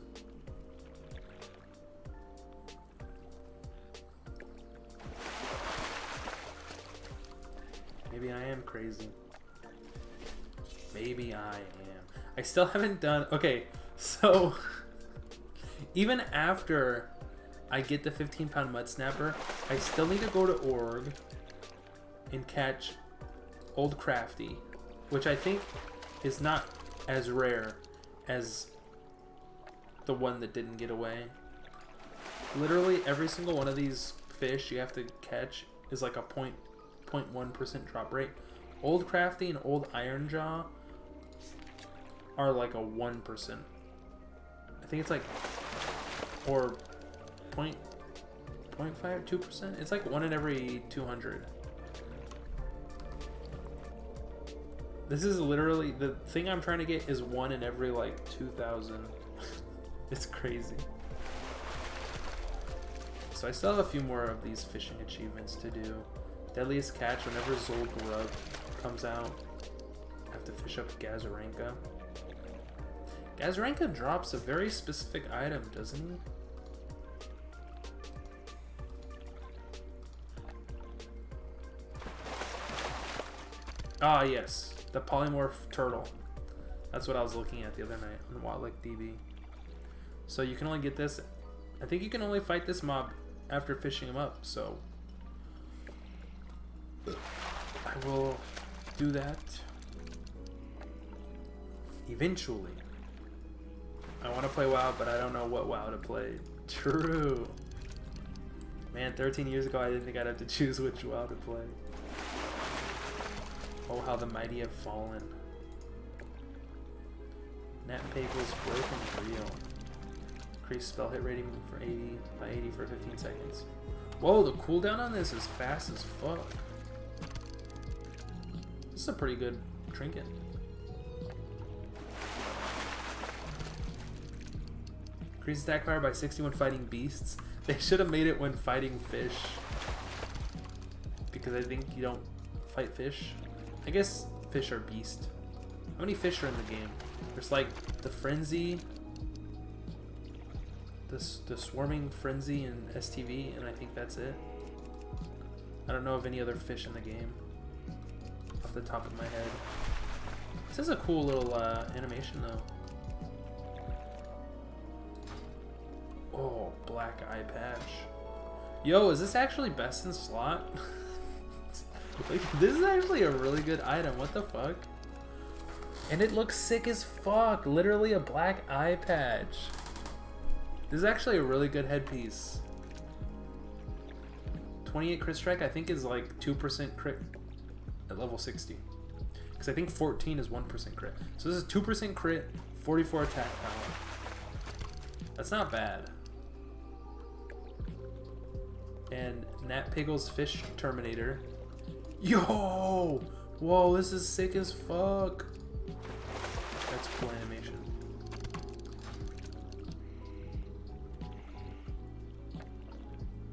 Speaker 1: Maybe I am crazy. Maybe I am. I still haven't done... Okay, so... even after I get the 15-pound mud snapper, I still need to go to Org and catch Old Crafty, which I think is not as rare as the one that didn't get away. Literally every single one of these fish you have to catch is like a 0.1% drop rate. Old Crafty and Old Iron Jaw are like a 1%. I think it's like, or 0.5, 2%. It's like 1 in every 200. This is literally, the thing I'm trying to get is 1 in every like 2,000. It's crazy. So I still have a few more of these fishing achievements to do. Deadliest catch, whenever Zol Grub comes out, I have to fish up Gazaranka. Gazaranka drops a very specific item, doesn't he? Ah, yes. The polymorph turtle. That's what I was looking at the other night on Wildlife DB. So you can only get this. I think you can only fight this mob after fishing him up, so I will do that eventually. I want to play WoW, but I don't know what WoW to play. True. Man, 13 years ago I didn't think I'd have to choose which WoW to play. Oh, how the mighty have fallen. Nat Pagel's broken real. Increase spell hit rating for 80 by 80 for 15 seconds. Whoa, the cooldown on this is fast as fuck. This is a pretty good trinket. Increase attack power by 60 when fighting beasts. They should have made it when fighting fish. Because I think you don't fight fish. I guess fish are beast. How many fish are in the game? There's like the frenzy, the swarming frenzy and STV, and I think that's it. I don't know of any other fish in the game off the top of my head. This is a cool little animation though. Oh, black eye patch. Yo, is this actually best in slot? Like, this is actually a really good item. What the fuck? And it looks sick as fuck. Literally a black eye patch. This is actually a really good headpiece. 28 crit strike I think is like 2% crit at level 60. Because I think 14 is 1% crit. So this is 2% crit, 44 attack power. That's not bad. And Nat Piggle's Fish Terminator. Yo! Whoa, this is sick as fuck. That's cool animation.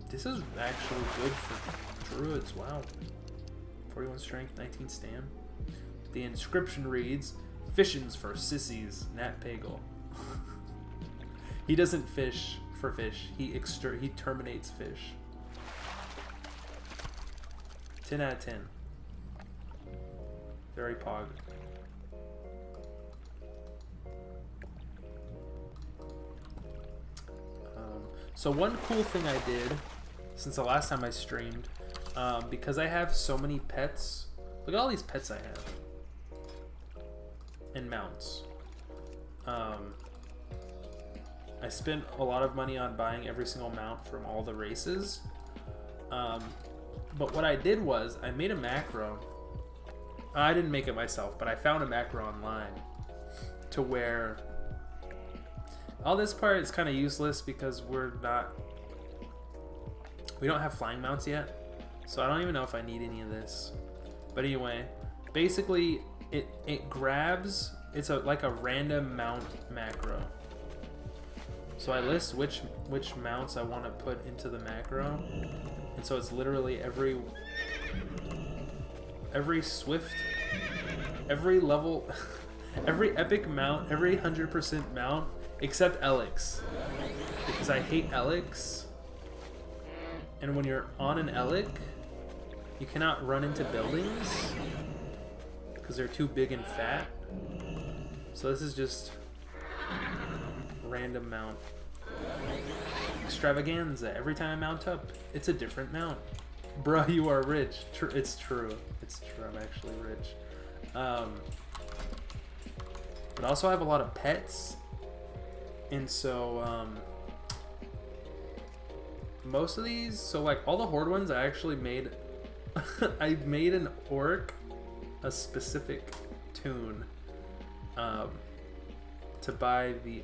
Speaker 1: This is actually good for druids. Wow. 41 strength, 19 stam. The inscription reads, "Fishin's for sissies, Nat Pagel." He doesn't fish for fish. He terminates fish. 10 out of 10. Very pog. So one cool thing I did since the last time I streamed, because I have so many pets. Look at all these pets I have. And mounts. I spent a lot of money on buying every single mount from all the races. But what I did was I made a macro. I didn't make it myself, but I found a macro online to where all this part is kind of useless because we don't have flying mounts yet, so I don't even know if I need any of this. But anyway, basically it grabs, it's like a random mount macro. So I list which mounts I want to put into the macro, and so it's literally every swift, every level, every epic mount, every 100% mount except Elix, because I hate Elix. And when you're on an Elic, you cannot run into buildings because they're too big and fat. So this is just random mount. Extravaganza. Every time I mount up, it's a different mount. Bruh, you are rich. It's true. It's true. I'm actually rich. But I also have a lot of pets. And so, most of these, so like all the horde ones, I actually made, I made an orc a specific tune to buy the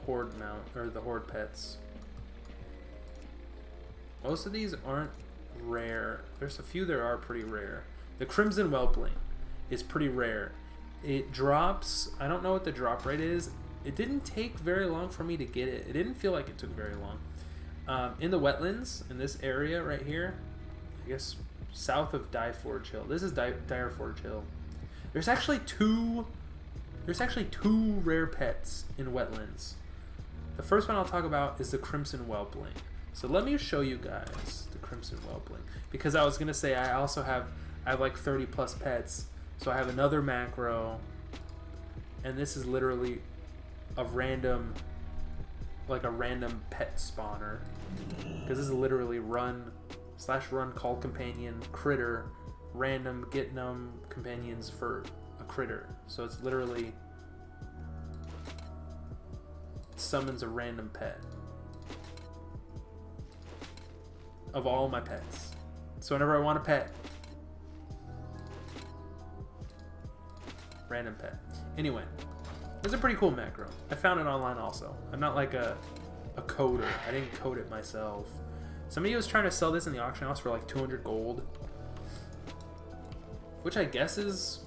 Speaker 1: horde mount, or the horde pets. Most of these aren't rare. There's a few that are pretty rare. The Crimson Whelpling is pretty rare. It drops, I don't know what the drop rate is. It didn't take very long for me to get it. It didn't feel like it took very long. In the wetlands, in this area right here, I guess south of Dieforge Hill. This is Dieforge Hill. There's actually two rare pets in wetlands. The first one I'll talk about is the Crimson Whelpling. So let me show you guys the Crimson Whelpling, because I was gonna say I have like 30 plus pets. So I have another macro, and this is literally a random pet spawner, because this is literally run call companion critter, random get num companions for a critter. So it's literally summons a random pet of all my pets. So whenever I want a pet, random pet. Anyway, it's a pretty cool macro. I found it online also. I'm not like a coder. I didn't code it myself. Somebody was trying to sell this in the auction house for like 200 gold, which I guess is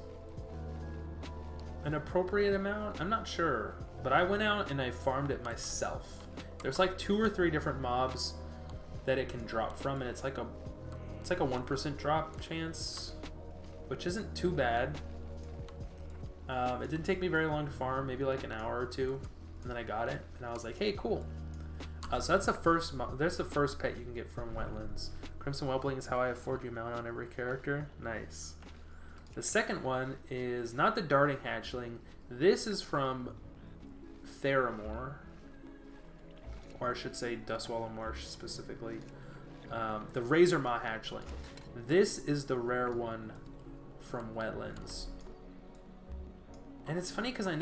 Speaker 1: an appropriate amount. I'm not sure, but I went out and I farmed it myself. There's like 2 or 3 different mobs that it can drop from, and it's like a 1% drop chance, which isn't too bad. It didn't take me very long to farm, maybe like an hour or 2, and then I got it, and I was like, hey, cool. So that's the first pet you can get from wetlands. Crimson Whelpling is how I afford you mount on every character. Nice. The second one is not the Darting Hatchling. This is from Theramore, or I should say Dustwallow Marsh specifically. The Razor Maw Hatchling. This is the rare one from wetlands. And it's funny because I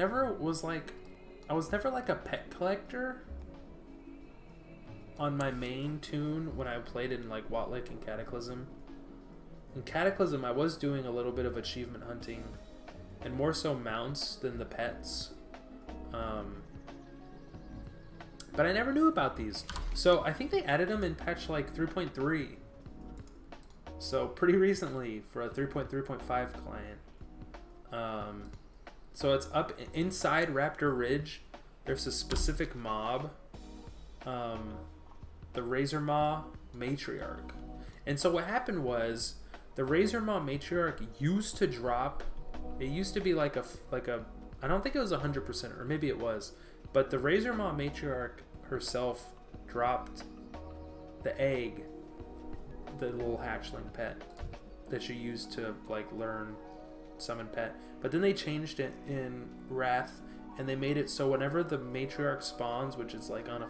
Speaker 1: was never like a pet collector on my main tune when I played in like Watlick and Cataclysm. In Cataclysm, I was doing a little bit of achievement hunting, and more so mounts than the pets. But I never knew about these. So I think they added them in patch like 3.3. So pretty recently for a 3.3.5 client. So it's up inside Raptor Ridge. There's a specific mob, the Razor Maw Matriarch. And so what happened was the Razor Maw Matriarch used to drop. It used to be like a I don't think it was 100%, or maybe it was, but the Razor Maw Matriarch herself dropped the egg, the little hatchling pet that you use to like learn summon pet. But then they changed it in Wrath, and they made it so whenever the matriarch spawns, which is like on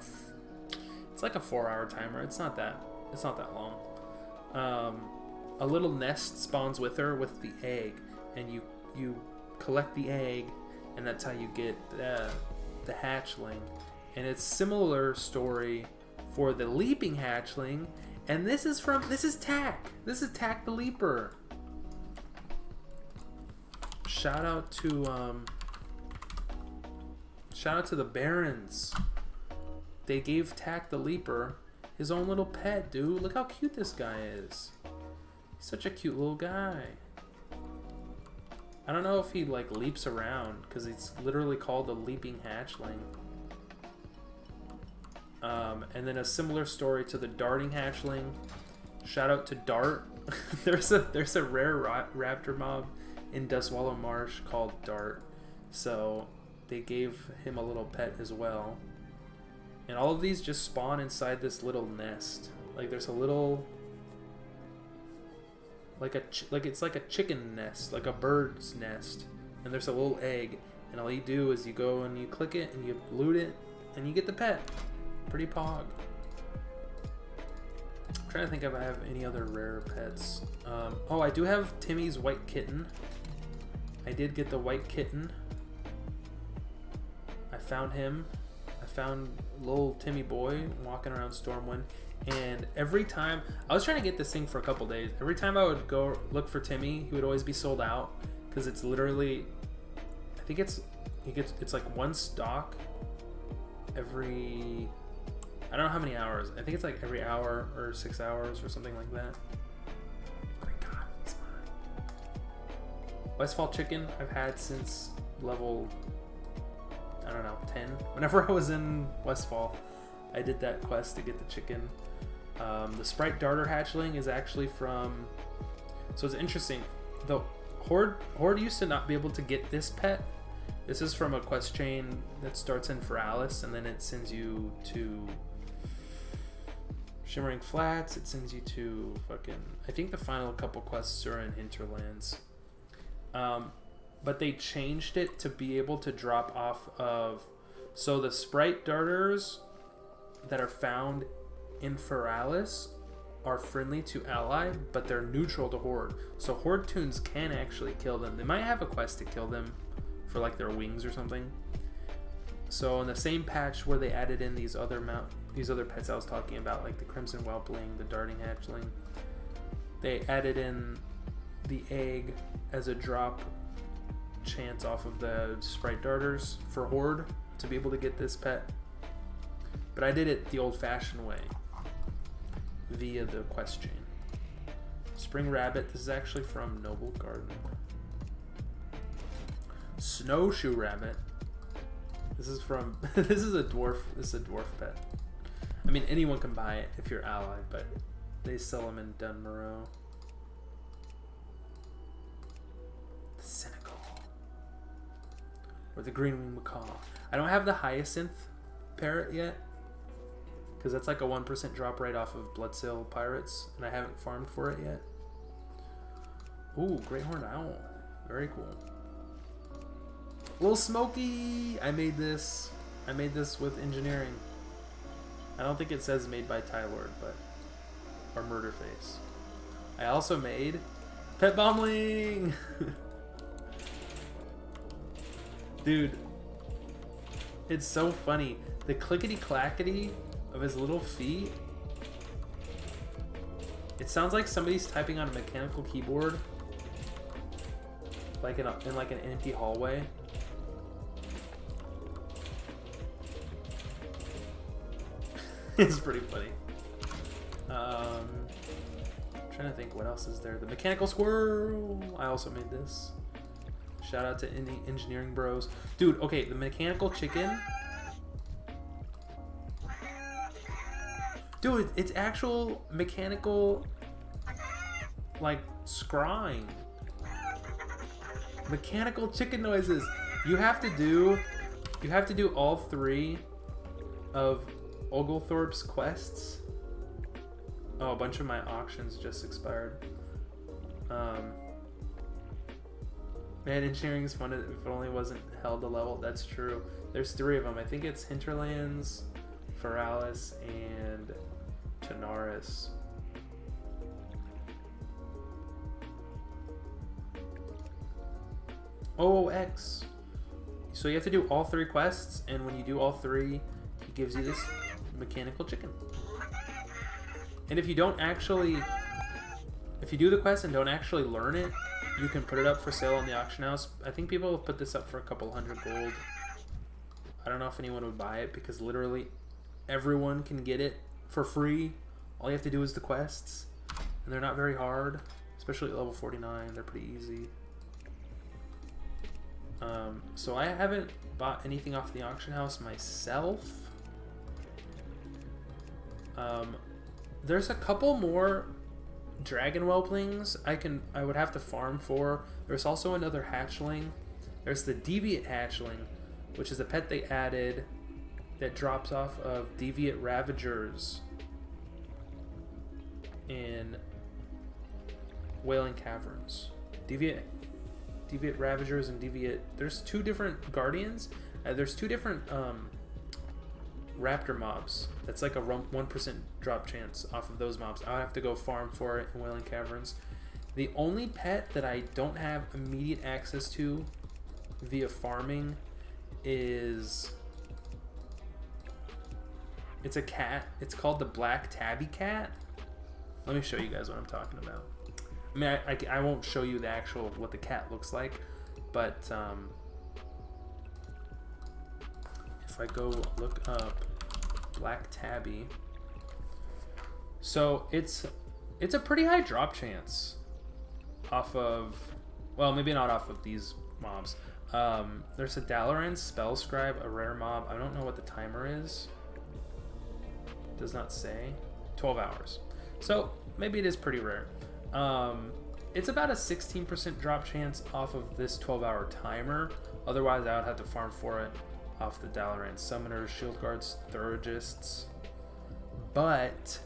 Speaker 1: it's like a 4-hour timer. It's not that long. A little nest spawns with her with the egg, and you collect the egg, and that's how you get the hatchling. And it's similar story for the leaping hatchling, and this is Tack. This is Tack the Leaper. Shout out to the Barons. They gave Tack the Leaper his own little pet, dude. Look how cute this guy is. He's such a cute little guy. I don't know if he like leaps around, because it's literally called a leaping hatchling. And then a similar story to the darting hatchling. Shout out to Dart. there's a rare raptor mob in Dustwallow Marsh called Dart, so they gave him a little pet as well. And all of these just spawn inside this little nest. Like there's a little, it's like a chicken nest, like a bird's nest, and there's a little egg, and all you do is you go and you click it and you loot it and you get the pet. Pretty pog. I'm trying to think if I have any other rare pets. Oh, I do have Timmy's white kitten. I did get the white kitten. found him. I found little Timmy boy walking around Stormwind, and every time I was trying to get this thing for a couple days. Every time I would go look for Timmy, he would always be sold out because it's literally, I think it's like one stock every, I don't know how many hours. I think it's like every hour or 6 hours or something like that. Oh my god, he's mine. Westfall chicken I've had since level, I don't know, 10. Whenever I was in Westfall, I did that quest to get the chicken. The Sprite Darter hatchling is actually from, so it's interesting. The Horde used to not be able to get this pet. This is from a quest chain that starts in Feralis, and then it sends you to Shimmering Flats. It sends you to fucking, I think the final couple quests are in Hinterlands. But they changed it to be able to drop off of, so the Sprite Darters that are found in Feralis are friendly to ally, but they're neutral to Horde. So Horde tunes can actually kill them. They might have a quest to kill them for like their wings or something. So in the same patch where they added in these other pets I was talking about, like the Crimson Whelpling, the Darting Hatchling, they added in the egg as a drop chance off of the Sprite Darters for Horde to be able to get this pet. But I did it the old-fashioned way via the quest chain. Spring Rabbit, this is actually from Noble Garden. Snowshoe Rabbit, this is from this is a dwarf pet. I mean, anyone can buy it if you're ally, but they sell them in Dunmorrow. The Cynical, or the Greenwing Macaw. I don't have the Hyacinth Parrot yet, because that's like a 1% drop rate off of Bloodsail Pirates, and I haven't farmed for it yet. Ooh, Great Horned Owl, very cool. Little Smoky! I made this with engineering. I don't think it says made by Tylord, but, or Murderface. I also made Pet Bombling! Dude, it's so funny. The clickety-clackety of his little feet. It sounds like somebody's typing on a mechanical keyboard, like in like an empty hallway. It's pretty funny. I'm trying to think what else is there. The Mechanical Squirrel. I also made this. Shout out to Indie Engineering Bros. Dude, okay, the Mechanical Chicken. Dude, it's actual mechanical, like, scrying. Mechanical chicken noises. You have to do all 3 of Oglethorpe's quests. Oh, a bunch of my auctions just expired. Man, engineering is fun if it only wasn't held a level. That's true. There's 3 of them. I think it's Hinterlands, Feralis, and Tanaris. OOX. So you have to do all 3 quests, and when you do all 3, he gives you this mechanical chicken. And if you don't actually, if you do the quest and don't actually learn it, you can put it up for sale on the auction house. I think people have put this up for a couple hundred gold. I don't know if anyone would buy it because literally everyone can get it for free. All you have to do is the quests, and they're not very hard, especially at level 49. They're pretty easy. So I haven't bought anything off the auction house myself. There's a couple more dragon whelplings I would have to farm for. There's also another hatchling. There's the deviate hatchling, which is a pet they added that drops off of deviate ravagers in Wailing Caverns. Deviate ravagers and deviate. There's 2 different guardians. There's 2 different raptor mobs. That's like a 1% drop chance off of those mobs. I'll have to go farm for it in Wailing Caverns. The only pet that I don't have immediate access to via farming is It's a cat. It's called the black tabby cat. Let me show you guys what I'm talking about. I mean, I won't show you the actual what the cat looks like, but if I go look up black tabby, so it's a pretty high drop chance off of, well, maybe not off of these mobs. There's a Dalaran Spell Scribe, a rare mob. I don't know what the timer is. Does not say. 12 hours. So maybe it is pretty rare. It's about a 16% drop chance off of this 12-hour timer. Otherwise, I would have to farm for it off the Dalaran Summoners, Shield Guards, Thurigists. But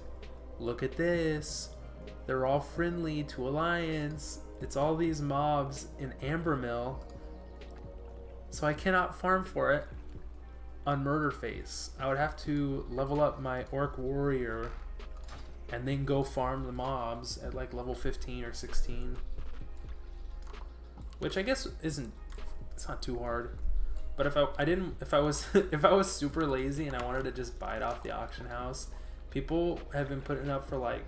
Speaker 1: look at this. They're all friendly to Alliance. It's all these mobs in Ambermill. So I cannot farm for it on Murderface. I would have to level up my Orc Warrior and then go farm the mobs at like level 15 or 16. Which I guess isn't, it's not too hard. But if I was if I was super lazy and I wanted to just buy it off the auction house, people have been putting it up for like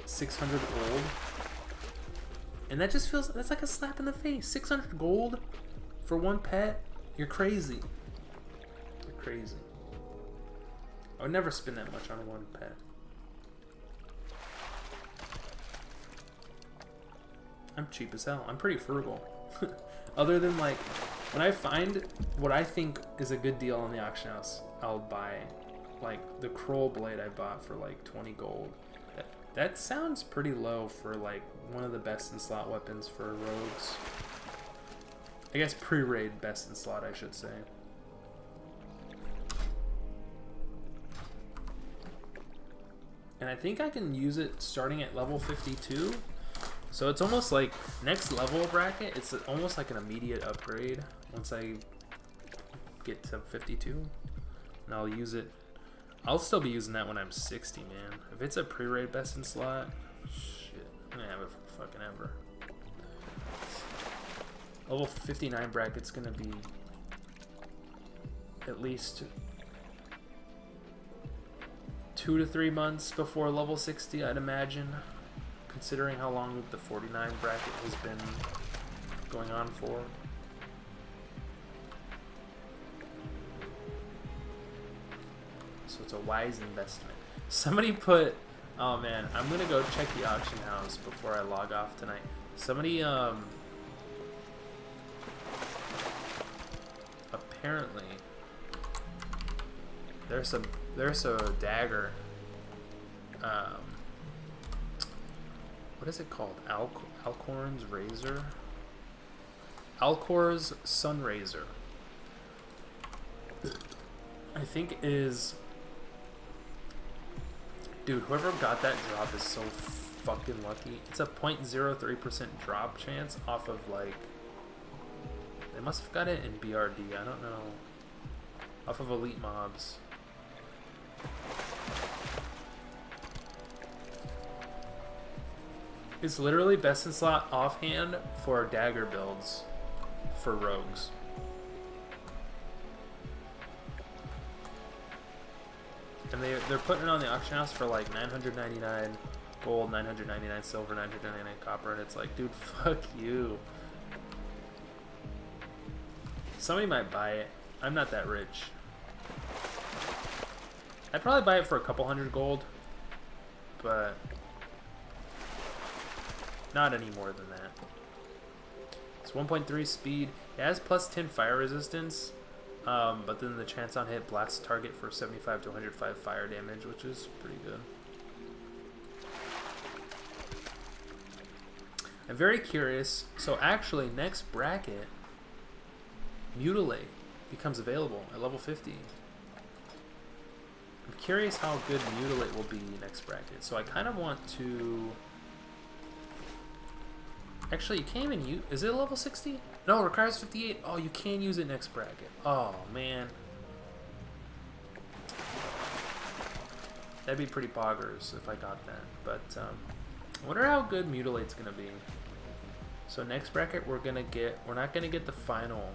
Speaker 1: 600 gold. And that just feels, that's like a slap in the face. 600 gold for one pet? You're crazy. You're crazy. I would never spend that much on one pet. I'm cheap as hell. I'm pretty frugal. Other than like, when I find what I think is a good deal on the auction house, I'll buy. Like the Kroll Blade I bought for like 20 gold. That sounds pretty low for like one of the best in slot weapons for rogues. I guess pre-raid best in slot, I should say. And I think I can use it starting at level 52. So it's almost like next level bracket, it's almost like an immediate upgrade once I get to 52. And I'll use it. I'll still be using that when I'm 60, man. If it's a pre-raid best in slot, shit, I'm gonna have it for fucking ever. Level 59 bracket's gonna be at least 2 to 3 months before level 60, I'd imagine, considering how long the 49 bracket has been going on for. So it's a wise investment. Somebody put, oh man, I'm gonna go check the auction house before I log off tonight. Somebody apparently there's a dagger. What is it called? Alcorn's Razor? Alcor's Sunrazor. I think is... Dude, whoever got that drop is so fucking lucky. It's a 0.03% drop chance off of like... They must have got it in BRD, I don't know. Off of elite mobs. It's literally best in slot offhand for dagger builds for rogues. And they're putting it on the auction house for like 999 gold, 999 silver, 999 copper, and it's like, dude, fuck you. Somebody might buy it. I'm not that rich. I'd probably buy it for a couple hundred gold, but not any more than that. It's 1.3 speed. It has plus 10 fire resistance, but then the chance on hit blasts target for 75 to 105 fire damage, which is pretty good. I'm very curious. So actually, next bracket, Mutilate becomes available at level 50. I'm curious how good Mutilate will be next bracket. So I kind of want to... Actually, you can't even use... Is it level 60? No, it requires 58. Oh, you can use it next bracket. Oh, man. That'd be pretty boggers if I got that. But, I wonder how good Mutilate's going to be. So next bracket, we're going to get... We're not going to get the final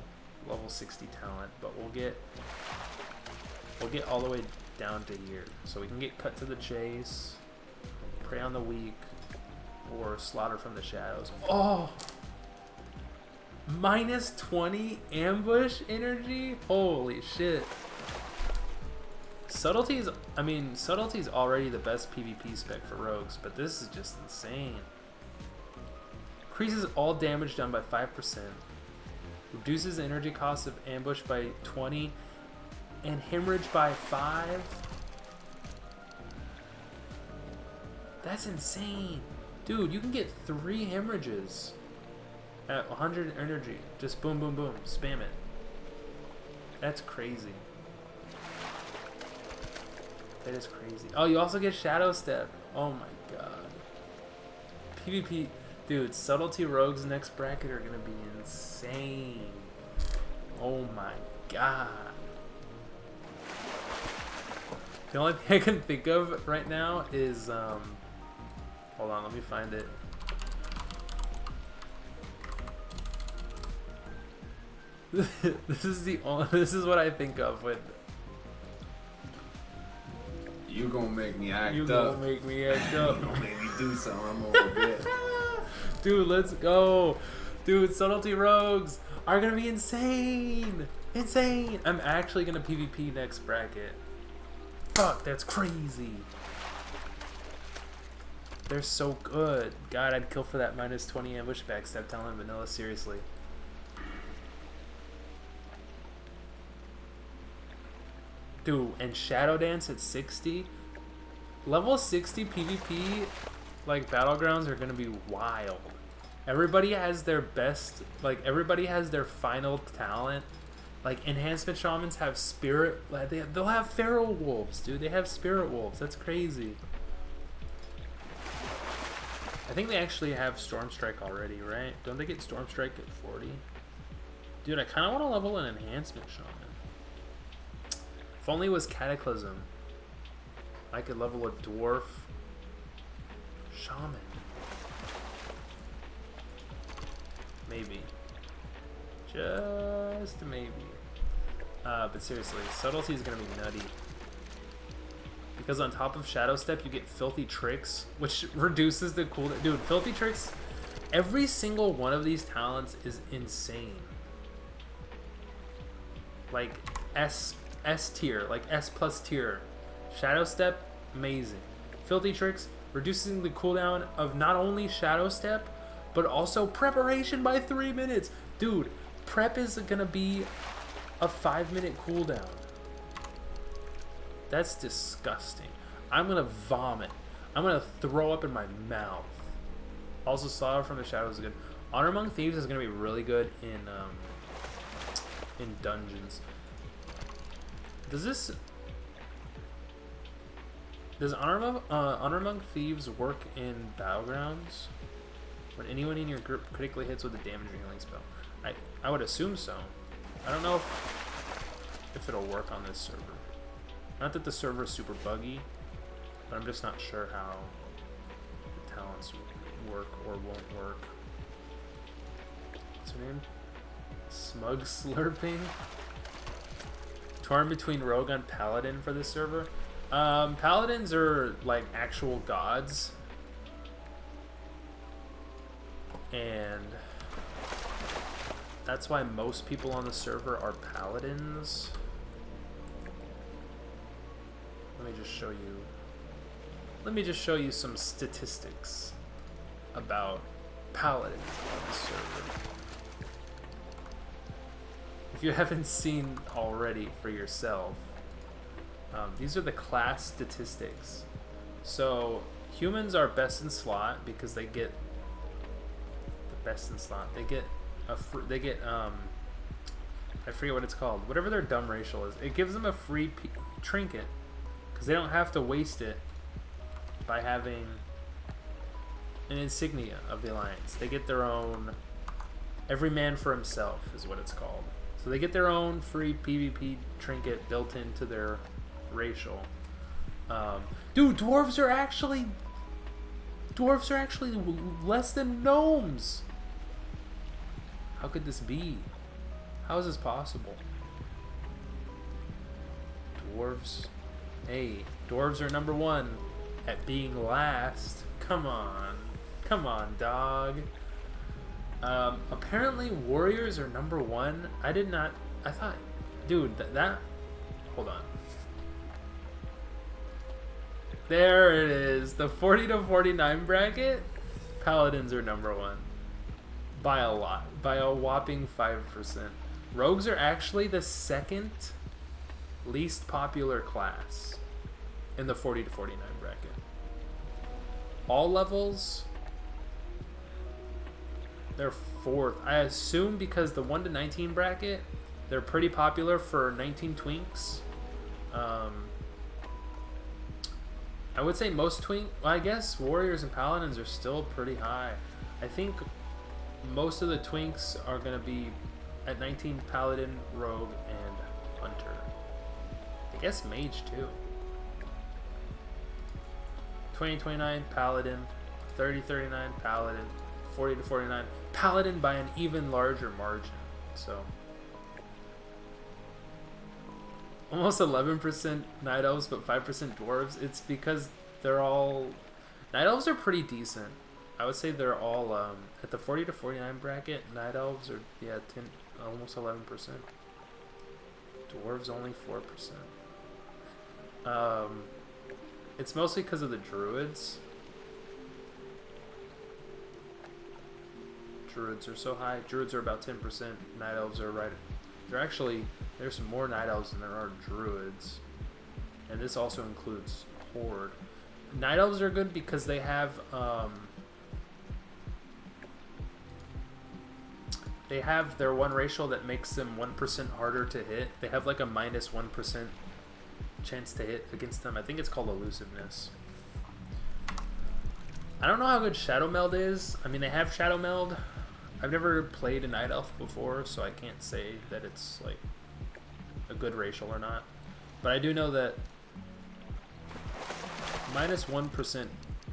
Speaker 1: level 60 talent, but we'll get all the way down to here. So we can get cut to the chase, prey on the weak, or slaughter from the shadows. Oh! Minus 20 ambush energy? Holy shit. Subtlety's already the best PvP spec for rogues, but this is just insane. Increases all damage done by 5%. Reduces energy cost of ambush by 20 and hemorrhage by 5. That's insane. Dude, you can get 3 hemorrhages at 100 energy. Just boom, boom, boom. Spam it. That's crazy. That is crazy. Oh, you also get Shadow Step. Oh my god. PvP. Dude, Subtlety Rogues next bracket are gonna be insane. Oh my god. The only thing I can think of right now is, hold on, let me find it. This is what I think of with.
Speaker 4: You gonna make me act up.
Speaker 1: You gonna make me act up.
Speaker 4: You gonna make me do something. I'm over there.
Speaker 1: Dude, let's go. Dude, Subtlety Rogues are gonna be insane. Insane. I'm actually gonna PvP next bracket. Fuck, that's crazy. They're so good. God, I'd kill for that minus 20 ambush backstab talent vanilla, seriously. Dude, and Shadow Dance at 60. Level 60 PvP, like, Battlegrounds are gonna be wild. Everybody has their best, like, everybody has their final talent. Like, Enhancement Shamans have Spirit, like, they'll have Feral Wolves, dude. They have Spirit Wolves. That's crazy. I think they actually have Storm Strike already, right? Don't they get Storm Strike at 40? Dude, I kind of want to level an Enhancement Shaman. If only it was Cataclysm, I could level a Dwarf Shaman. Maybe. Just maybe. But seriously, Subtlety is going to be nutty. Because on top of Shadow Step, you get Filthy Tricks, which reduces the cooldown. Dude, Filthy Tricks, every single one of these talents is insane. Like, S tier, like S plus tier. Shadow Step, amazing. Filthy Tricks, reducing the cooldown of not only Shadow Step, but also Preparation by 3 minutes. Dude, Prep is gonna be a 5-minute cooldown. That's disgusting. I'm gonna vomit. I'm gonna throw up in my mouth. Also, Slaughter from the Shadows is good. Honor Among Thieves is gonna be really good in dungeons. Does Honor Among Thieves work in Battlegrounds? When anyone in your group critically hits with a damage or healing spell? I would assume so. I don't know if it'll work on this server. Not that the server is super buggy, but I'm just not sure how the talents work or won't work. What's her name? Smug Slurping? Torn between Rogue and Paladin for this server. Paladins are like actual gods. And that's why most people on the server are Paladins. Let me just show you some statistics about Paladins on the server. If you haven't seen already for yourself, these are the class statistics. So humans are best in slot because they get the best in slot. They get I forget what it's called. Whatever their dumb racial is, it gives them a free trinket because they don't have to waste it by having an insignia of the Alliance. They get their own. Every man for himself is what it's called. So they get their own free PvP trinket built into their racial. Dude, dwarves are actually less than gnomes. How could this be? How is this possible? Dwarves Hey, dwarves are number one at being last. Come on. Come on, dog. Apparently warriors are number one. I did not... I thought... Dude, that... Hold on. There it is. The 40 to 49 bracket. Paladins are number one. By a lot. By a whopping 5%. Rogues are actually the second least popular class in the 40 to 49 bracket. All levels, they're fourth. I assume because the 1 to 19 bracket, they're pretty popular for 19 twinks. I would say most twink. Well, I guess warriors and paladins are still pretty high. I think most of the twinks are gonna be at 19 paladin, rogue, and hunter. I guess mage too. 20-29 paladin, 30-39 paladin, 40 to 49 paladin by an even larger margin. So almost 11% night elves, but 5% dwarves. It's because they're all... Night elves are pretty decent. I would say they're all, at the 40 to 49 bracket, night elves are, yeah, 10, almost 11%. Dwarves only 4%. It's mostly because of the druids. Druids are so high. Druids are about 10%. Night elves are right... They're actually... There's more night elves than there are druids. And this also includes horde. Night elves are good because they have their one racial that makes them 1% harder to hit. They have like a minus 1% chance to hit against them. I think it's called elusiveness. I don't know how good Shadow Meld is. I mean, they have Shadow Meld. I've never played a Night Elf before, so I can't say that it's like a good racial or not. But I do know that minus 1%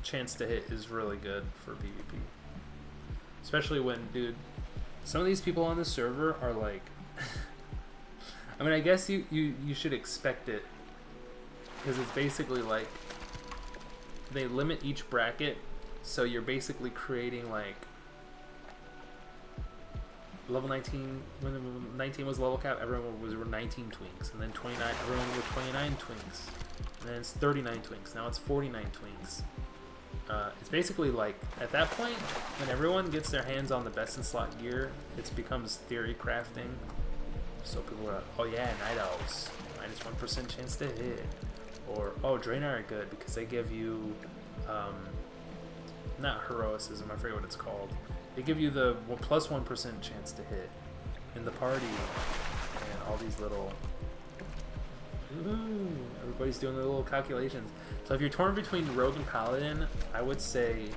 Speaker 1: chance to hit is really good for PvP. Especially when, dude, some of these people on the server are like... I mean, I guess you should expect it. Because it's basically like... They limit each bracket, so you're basically creating like... Level 19, when 19 was level cap, everyone was 19 twinks. And then 29, everyone with 29 twinks. And then it's 39 twinks. Now it's 49 twinks. It's basically like, at that point, when everyone gets their hands on the best in slot gear, it becomes theory crafting. So people are like, oh yeah, Night Elves, minus 1% chance to hit. Or, oh, Draenei are good because they give you, not heroicism, I forget what it's called. They give you the plus 1% chance to hit in the party, and all these little... Ooh, everybody's doing their little calculations. So if you're torn between rogue and paladin, I would say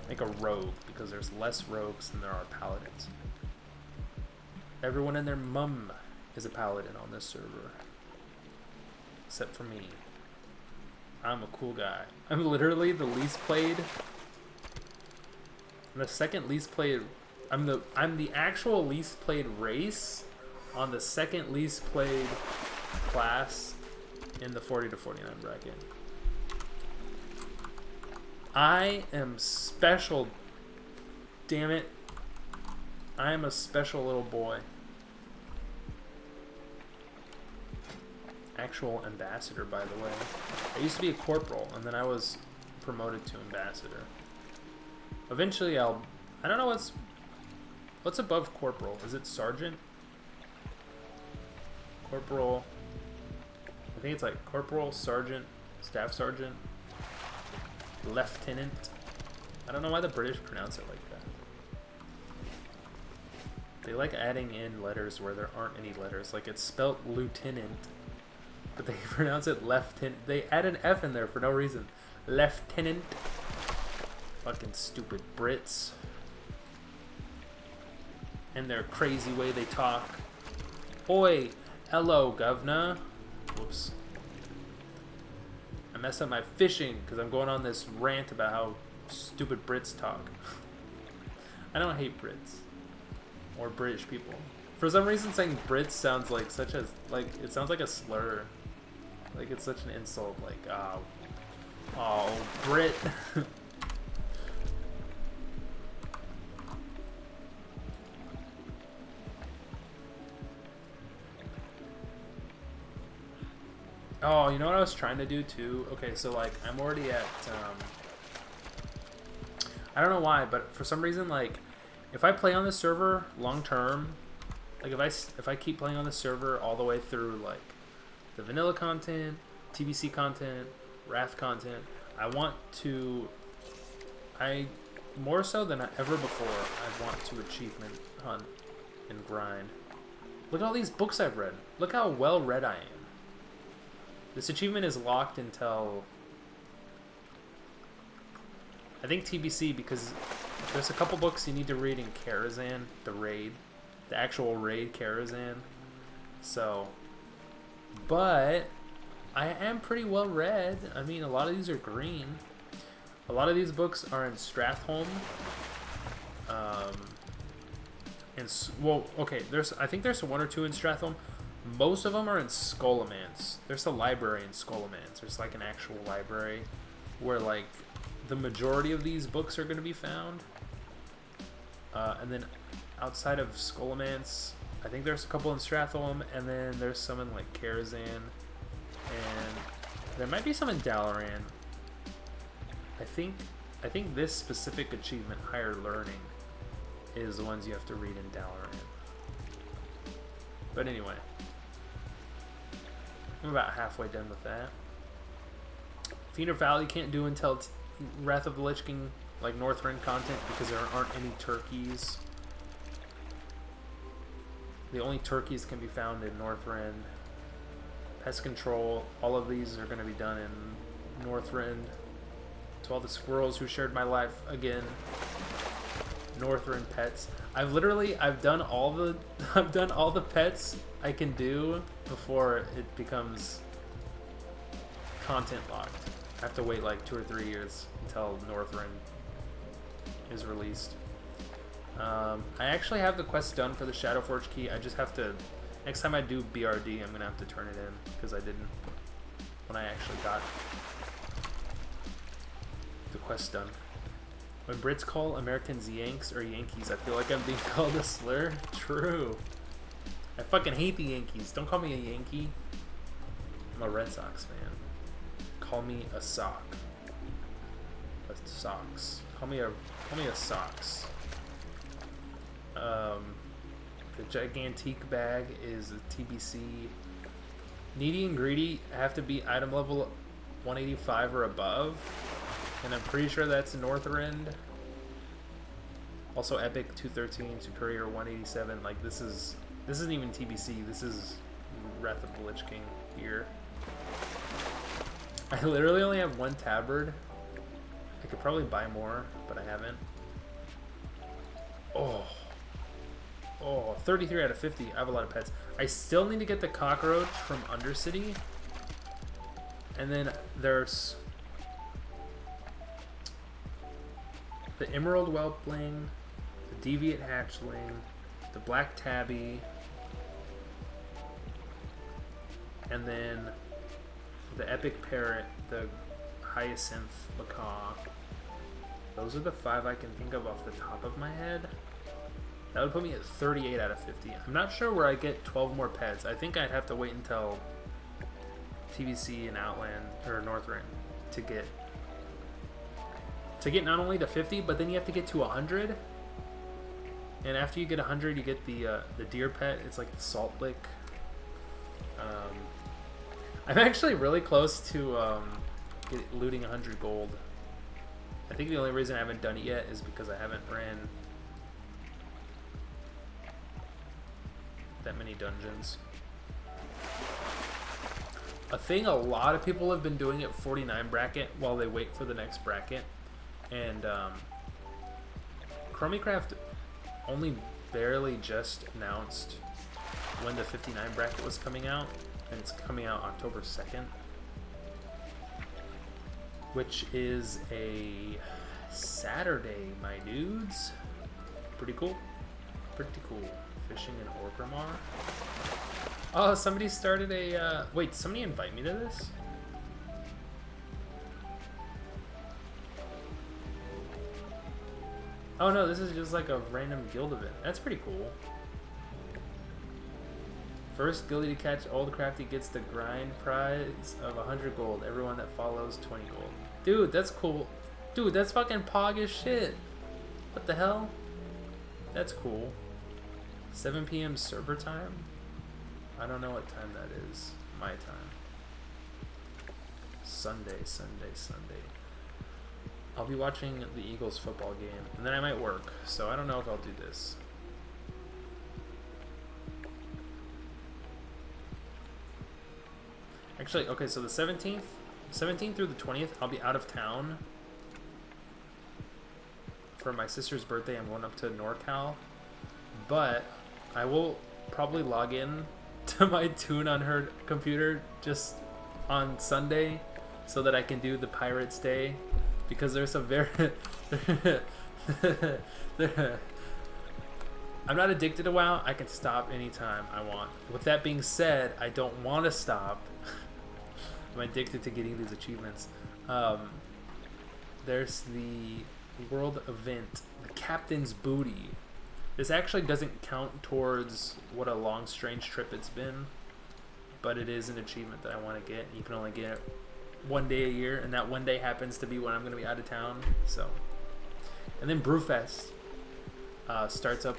Speaker 1: make a rogue, because there's less rogues than there are paladins. Everyone and their mum is a paladin on this server. Except for me. I'm a cool guy. I'm literally the least played... the second least played... I'm the actual least played race on the second least played class in the 40 to 49 bracket. I am special. Damn it. I am a special little boy. Actual ambassador, by the way. I used to be a corporal, and then I was promoted to ambassador. Eventually I don't know what's above corporal. Is it sergeant? Corporal. I think it's like corporal, sergeant, staff sergeant, lieutenant. I don't know why the British pronounce it like that. They like adding in letters where there aren't any letters. Like it's spelt lieutenant, but they pronounce it lieutenant. They add an F in there for no reason. Lieutenant. Fucking stupid Brits. And their crazy way they talk. Oi, hello, governor. Whoops. I messed up my fishing because I'm going on this rant about how stupid Brits talk. I don't hate Brits. Or British people. For some reason saying Brits sounds like it sounds like a slur. Like, it's such an insult. Like, oh, Brit. Oh, you know what I was trying to do too? Okay, so like I'm already at I don't know why, but for some reason, like if I play on the server long term, like if I keep playing on the server all the way through like the vanilla content, TBC content, Wrath content, I more so than ever before, I want to achievement hunt and grind. Look at all these books I've read. Look how well read I am. This achievement is locked until I think TBC, because there's a couple books you need to read in Karazhan, the actual raid Karazhan. So, but I am pretty well read. I mean, a lot of these are green. A lot of these books are in Strathholm. Well, okay, I think there's one or two in Strathholm. Most of them are in Scholomance. There's a library in Scholomance. There's like an actual library where like the majority of these books are going to be found. And then outside of Scholomance, I think there's a couple in Stratholm, and then there's some in like Karazhan, and there might be some in Dalaran. I think this specific achievement, Higher Learning, is the ones you have to read in Dalaran. But anyway, I'm about halfway done with that. Fiend of Valley can't do until Wrath of the Lich King, like Northrend content, because there aren't any turkeys. The only turkeys can be found in Northrend. Pest Control, all of these are going to be done in Northrend. To all the squirrels who shared my life again. Northrend pets. I've done all the pets I can do before it becomes content locked. I have to wait like 2 or 3 years until Northrend is released. I actually have the quest done for the Shadowforge key. I just have to, next time I do BRD, I'm gonna have to turn it in because I didn't when I actually got the quest done. When Brits call Americans Yanks or Yankees, I feel like I'm being called a slur. True. I fucking hate the Yankees. Don't call me a Yankee. I'm a Red Sox fan. Call me a sock. A socks. Call me a socks. The Gigantique bag is a TBC. Needy and Greedy have to be item level 185 or above. And I'm pretty sure that's Northrend. Also Epic 213, Superior 187. Like this isn't even TBC. This is Wrath of the Lich King here. I literally only have one tabard. I could probably buy more, but I haven't. Oh, 33 out of 50. I have a lot of pets. I still need to get the cockroach from Undercity. And then there's the Emerald Whelpling, the Deviate Hatchling, the Black Tabby, and then the Epic Parrot, the Hyacinth Macaw. Those are the 5 I can think of off the top of my head. That would put me at 38 out of 50. I'm not sure where I get 12 more pets. I think I'd have to wait until TBC and Outland or Northrend to get not only to 50, but then you have to get to 100. And after you get 100, you get the deer pet. It's like the salt lick. I'm actually really close to looting 100 gold. I think the only reason I haven't done it yet is because I haven't ran that many dungeons. A thing a lot of people have been doing at 49 bracket while they wait for the next bracket. And ChromieCraft only barely just announced when the 59 bracket was coming out, and it's coming out October 2nd, which is a Saturday, my dudes. Pretty cool. Pretty cool. Fishing in Orgrimmar. Oh, somebody started a, wait, somebody invite me to this? Oh no, this is just like a random guild event. That's pretty cool. First guildie to catch Old Crafty gets the grind prize of 100 gold. Everyone that follows 20 gold. Dude, that's cool. Dude, that's fucking pog as shit. What the hell? That's cool. 7 p.m. server time? I don't know what time that is. My time. Sunday. I'll be watching the Eagles football game, and then I might work, so I don't know if I'll do this. Actually, okay, so the 17th through the 20th, I'll be out of town. For my sister's birthday, I'm going up to NorCal. But I will probably log in to my tune on her computer just on Sunday so that I can do the Pirates Day. Because there's a very... I'm not addicted to WoW. I can stop anytime I want. With that being said, I don't want to stop. I'm addicted to getting these achievements. There's the world event, the Captain's Booty. This actually doesn't count towards what a long, strange trip it's been. But it is an achievement that I want to get. You can only get it one day a year, and that one day happens to be when I'm going to be out of town. So, and then Brewfest starts up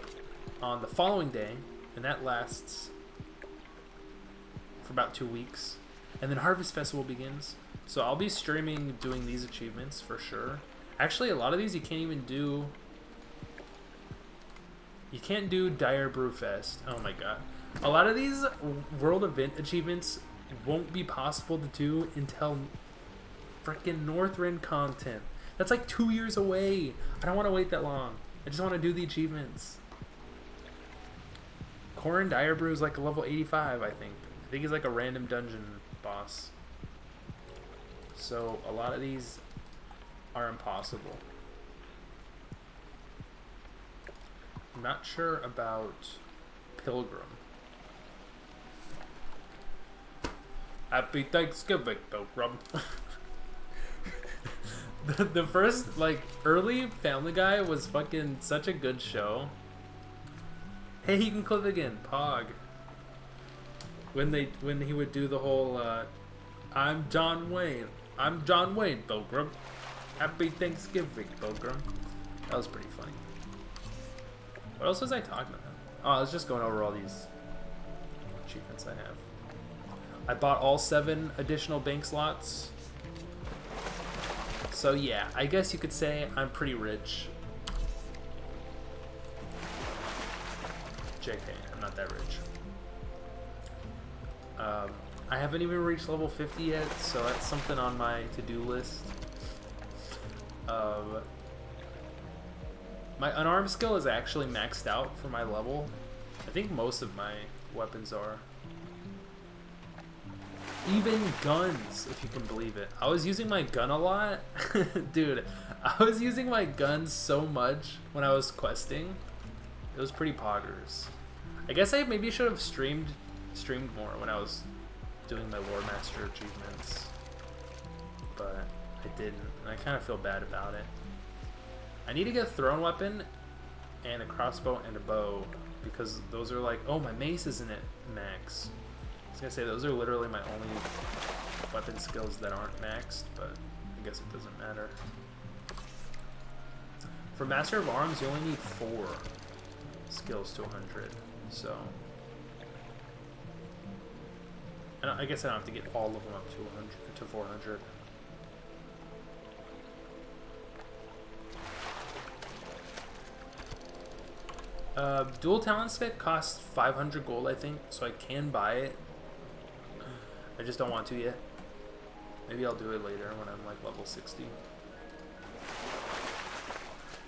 Speaker 1: on the following day, and that lasts for about 2 weeks. And then Harvest Festival begins. So I'll be streaming doing these achievements for sure. Actually, a lot of these you can't even do. You can't do Dire Brewfest. Oh my god. A lot of these world event achievements won't be possible to do until frickin' Northrend content. That's like 2 years away. I don't want to wait that long. I just want to do the achievements. Corin Dire Brew is like a level 85, I think. I think he's like a random dungeon boss. So a lot of these are impossible. I'm not sure about Pilgrim. Happy Thanksgiving, Pilgrim. the first, like, early Family Guy was fucking such a good show. Hey, he can clip again, Pog. When he would do the whole, I'm John Wayne, Pilgrim. Happy Thanksgiving, Pilgrim. That was pretty funny. What else was I talking about? Oh, I was just going over all these achievements I have. I bought all 7 additional bank slots. So yeah, I guess you could say I'm pretty rich. JK, I'm not that rich. I haven't even reached level 50 yet, so that's something on my to-do list. My unarmed skill is actually maxed out for my level. I think most of my weapons are. Even guns, if you can believe it. I was using my gun a lot. Dude, I was using my gun so much when I was questing. It was pretty poggers. I guess I maybe should have streamed more when I was doing my War Master achievements. But I didn't, and I kind of feel bad about it. I need to get a thrown weapon and a crossbow and a bow, because those are like, oh, my mace isn't at max. I was gonna say those are literally my only weapon skills that aren't maxed, but I guess it doesn't matter. For Master of Arms, you only need 4 skills to 100, so I guess I don't have to get all of them up to 100 to 400. Dual Talent Stick costs 500 gold, I think, so I can buy it. I just don't want to yet. Maybe I'll do it later when I'm like level 60.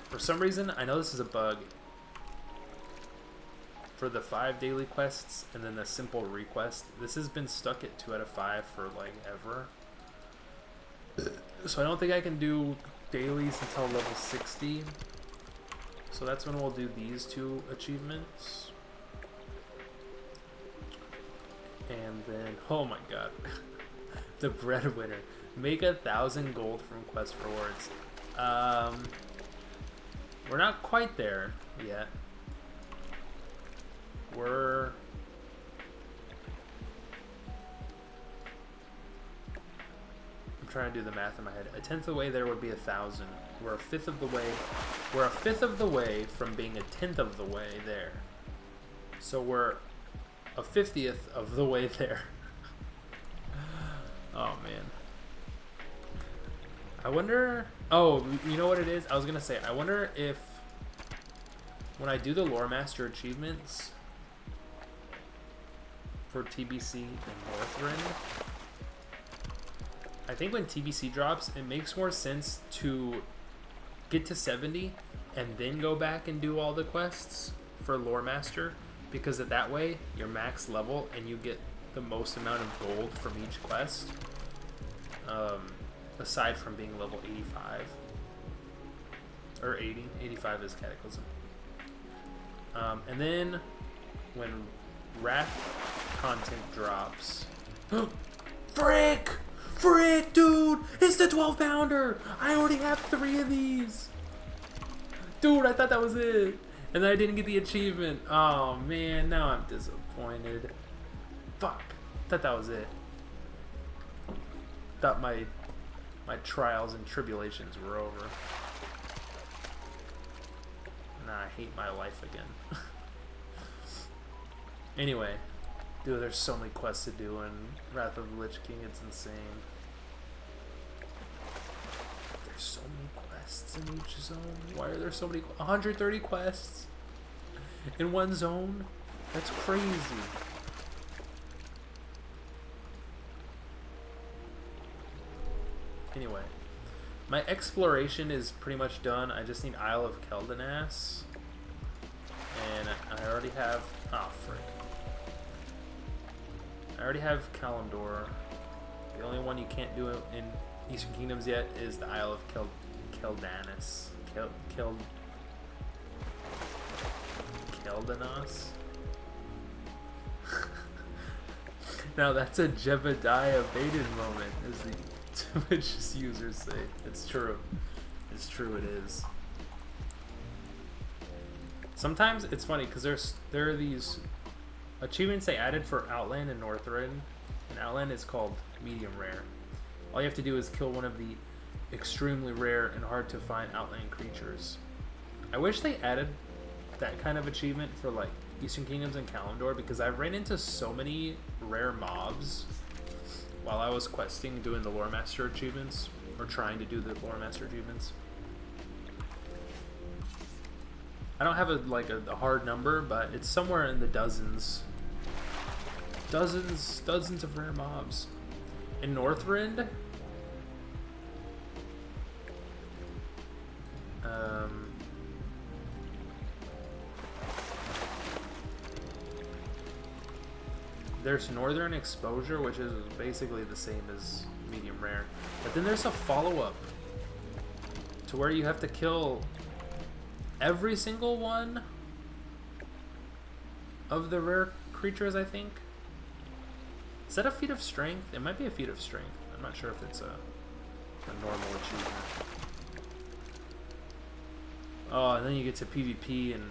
Speaker 1: For some reason, I know this is a bug. For the 5 daily quests and then the simple request, this has been stuck at 2 out of 5 for like ever. So I don't think I can do dailies until level 60. So that's when we'll do these 2 achievements. Oh my god. The breadwinner. Make 1,000 gold from quest rewards. We're not quite there yet. I'm trying to do the math in my head. 1/10 of the way there would be 1,000. We're 1/5 of the way. We're 1/5 of the way from being 1/10 of the way there. So we're 1/50th of the way there. Oh man. I wonder. Oh, you know what it is? I was gonna say. I wonder if when I do the Lore Master achievements for TBC and Northrend, I think when TBC drops, it makes more sense to get to 70 and then go back and do all the quests for Lore Master, because at that way you're max level and you get the most amount of gold from each quest, aside from being level 85 or 80. 85 is Cataclysm. And then when Wrath content drops, frick, dude, it's the 12-pounder. I already have 3 of these, dude. I thought that was it, and then I didn't get the achievement. Oh man, now I'm disappointed. Fuck, thought that was it. Thought my trials and tribulations were over. Nah, I hate my life again. Anyway, dude, there's so many quests to do in Wrath of the Lich King, it's insane. There's so many quests in each zone. Why are there so many? 130 quests in one zone? That's crazy. Anyway, my exploration is pretty much done. I just need Isle of Keldanas. And I already have... Oh, frick. I already have Kalimdor. The only one you can't do in Eastern Kingdoms yet is the Isle of Keldanas. Keldanas? Now that's a Jebediah baited moment, as the Twitch users say. It's true. It's true, it is. Sometimes it's funny because there are these achievements they added for Outland and Northrend, and Outland is called medium rare. All you have to do is kill one of the extremely rare and hard to find Outland creatures. I wish they added that kind of achievement for like Eastern Kingdoms and Kalimdor, because I've ran into so many rare mobs while I was questing, doing the Lore Master achievements, or trying to do the Lore Master achievements. I don't have a hard number, but it's somewhere in the dozens. Dozens of rare mobs. In Northrend, there's Northern Exposure, which is basically the same as medium rare. But then there's a follow-up to where you have to kill every single one of the rare creatures, I think. Is that a feat of strength? It might be a feat of strength. I'm not sure if it's a normal achievement. Oh, and then you get to PvP, and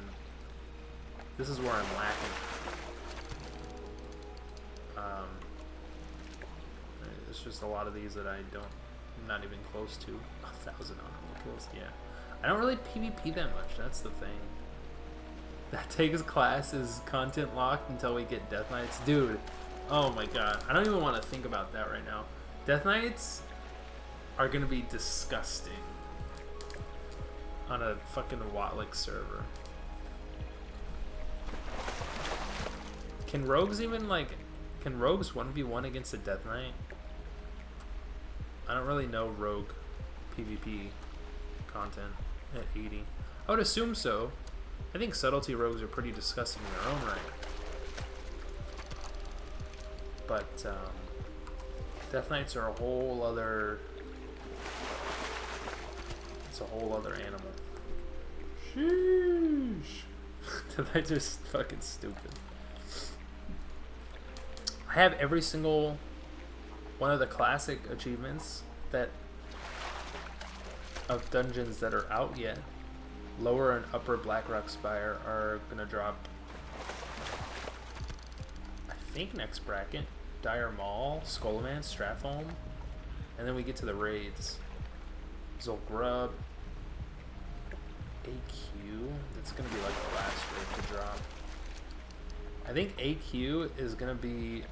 Speaker 1: this is where I'm lacking. There's just a lot of these that I'm not even close to 1,000 honorable kills. Yeah, I don't really PvP that much. That's the thing. That takes class is content locked until we get Death Knights, dude. Oh my god, I don't even want to think about that right now. Death Knights are gonna be disgusting on a fucking Watlick server. Can rogues even can rogues 1v1 against a Death Knight? I don't really know rogue PvP content at 80. I would assume so. I think subtlety rogues are pretty disgusting in their own right. But Death Knights are a whole other... It's a whole other animal. Sheesh. Death Knights are fucking stupid. I have every single one of the classic achievements that of dungeons that are out yet. Lower and upper Blackrock Spire are gonna drop, I think, next bracket. Dire Maul, Skullman, Stratholm, and then we get to the raids. Zolgrub, AQ. That's gonna be like the last raid to drop. I think AQ is gonna be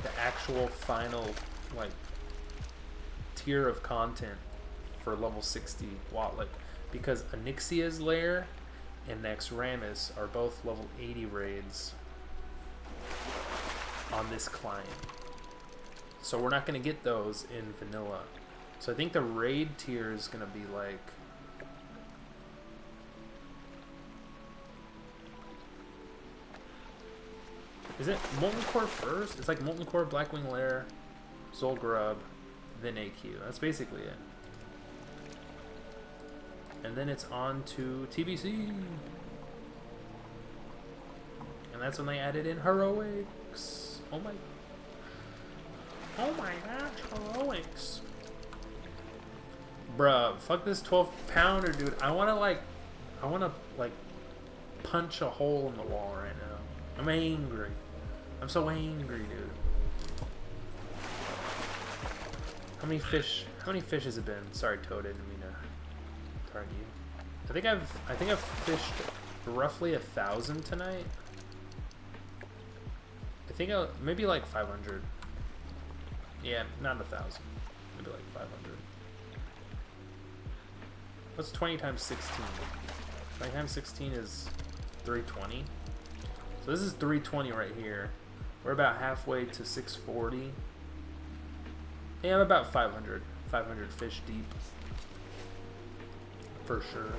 Speaker 1: the actual final like tier of content for level 60 Watlick, because Onyxia's Lair and Naxxramas are both level 80 raids on this client. So we're not going to get those in vanilla. So I think the raid tier is going to be like... Is it Molten Core first? It's like Molten Core, Blackwing Lair, Zolgrub, then AQ. That's basically it. And then it's on to TBC. And that's when they added in Heroics. Oh my... Oh my gosh, Heroics. Bruh, fuck this 12-pounder, dude. I wanna like punch a hole in the wall right now. I'm angry. I'm so angry, dude. How many fish has it been? Sorry, Toad, I didn't mean to target you. I think I've fished roughly 1,000 tonight. I think maybe like 500. Yeah, not 1,000. Maybe like 500. What's 20 times 16? 20 times 16 is 320. So this is 320 right here. We're about halfway to 640. Yeah, I'm about 500 fish deep. For sure.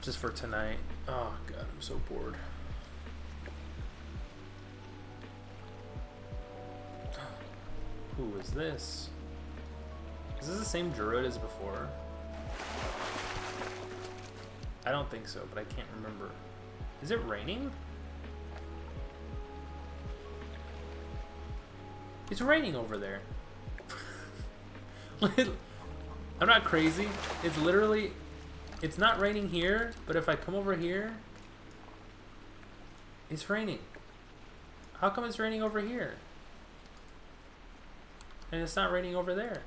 Speaker 1: Just for tonight. Oh god, I'm so bored. Who is this? Is this the same druid as before? I don't think so, but I can't remember. Is it raining? It's raining over there. I'm not crazy. It's literally... It's not raining here, but if I come over here... It's raining. How come it's raining over here? And it's not raining over there.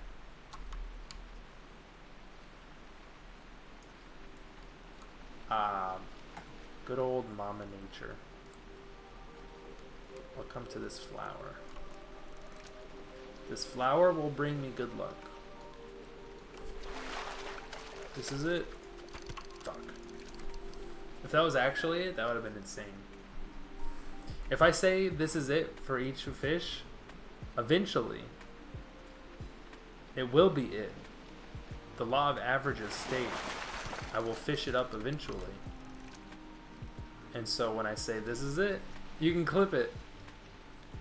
Speaker 1: Good old Mama Nature. Welcome to this flower. This flower will bring me good luck. This is it? Fuck. If that was actually it, that would have been insane. If I say this is it for each fish, eventually, it will be it. The law of averages state I will fish it up eventually. And so when I say this is it, you can clip it.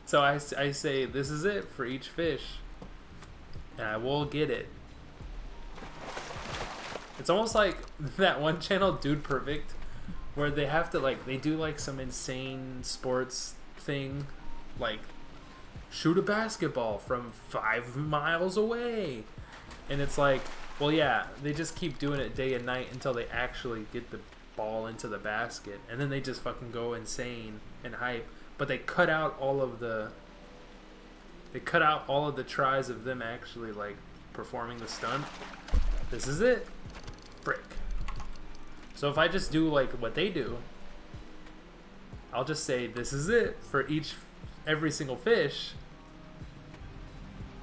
Speaker 1: So I say this is it for each fish. And I will get it. It's almost like that one channel, Dude Perfect, where they have to like, they do like some insane sports thing. Like, shoot a basketball from 5 miles away. And it's like, well, yeah, they just keep doing it day and night until they actually get the ball into the basket. And then they just fucking go insane and hype. But they cut out all of the... They cut out all of the tries of them actually, like, performing the stunt. This is it. Frick. So if I just do, like, what they do, I'll just say, this is it for every single fish.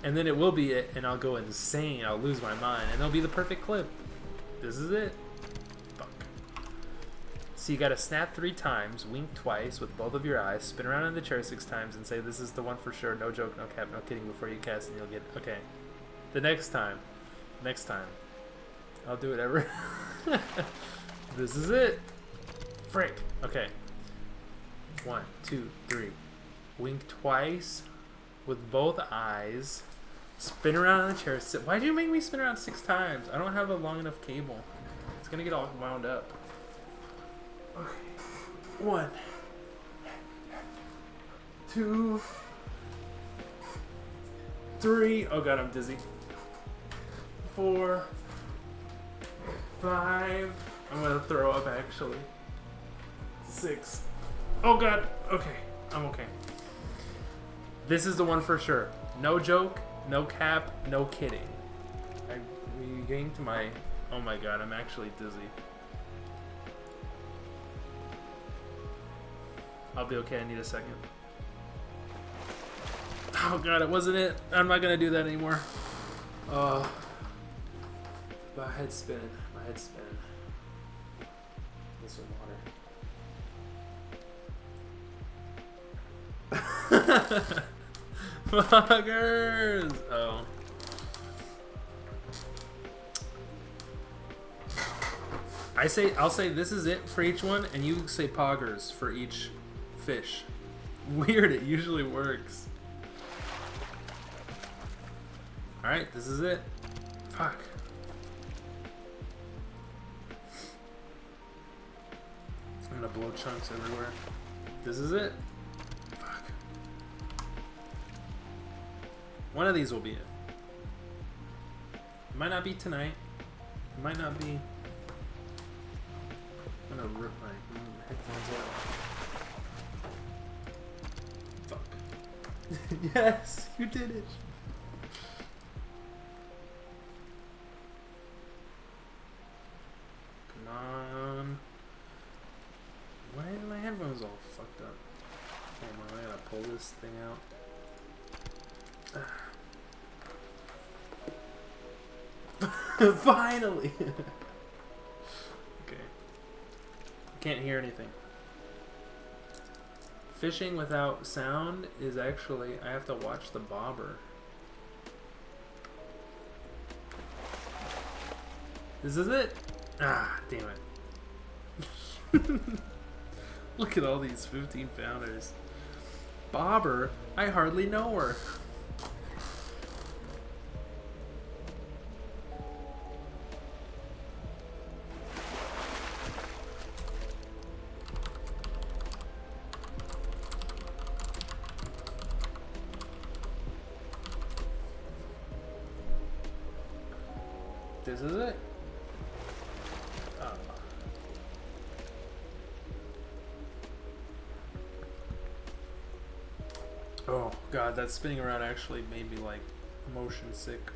Speaker 1: And then it will be it, and I'll go insane. I'll lose my mind, and it'll be the perfect clip. This is it. Fuck. So you gotta snap 3 times, wink twice with both of your eyes, spin around in the chair 6 times, and say, this is the one for sure. No joke, no cap, no kidding before you cast, and you'll get it. Okay. The next time. I'll do it ever. This is it. Frick. Okay. 1, 2, 3. Wink twice with both eyes. Spin around in the chair. Why did you make me spin around 6 times? I don't have a long enough cable. It's gonna get all wound up. Okay. 1, 2, 3. Oh god, I'm dizzy. 4, 5. I'm gonna throw up actually. 6. Oh god. Okay, I'm okay. This is the one for sure. No joke, no cap, no kidding. I regained my. Oh my god, I'm actually dizzy. I'll be okay. I need a second. Oh god, it wasn't it. I'm not gonna do that anymore. My head's spinning. My head's spinning. Need some water. Fuckers! Oh. I'll say this is it for each one, and you say poggers for each fish. Weird, it usually works. Alright, this is it. Fuck. I'm gonna blow chunks everywhere. This is it. Fuck. One of these will be it. It might not be tonight. It might not be. I'm gonna rip my headphones out. Fuck. Yes, you did it. Come on. Why are my headphones all fucked up? Hold on, I gotta pull this thing out. Finally! Okay. Can't hear anything. Fishing without sound is actually, I have to watch the bobber. This is it? Ah, damn it. Look at all these 15-pounders. Bobber? I hardly know her. This is it. Oh god, that spinning around actually made me like motion sick.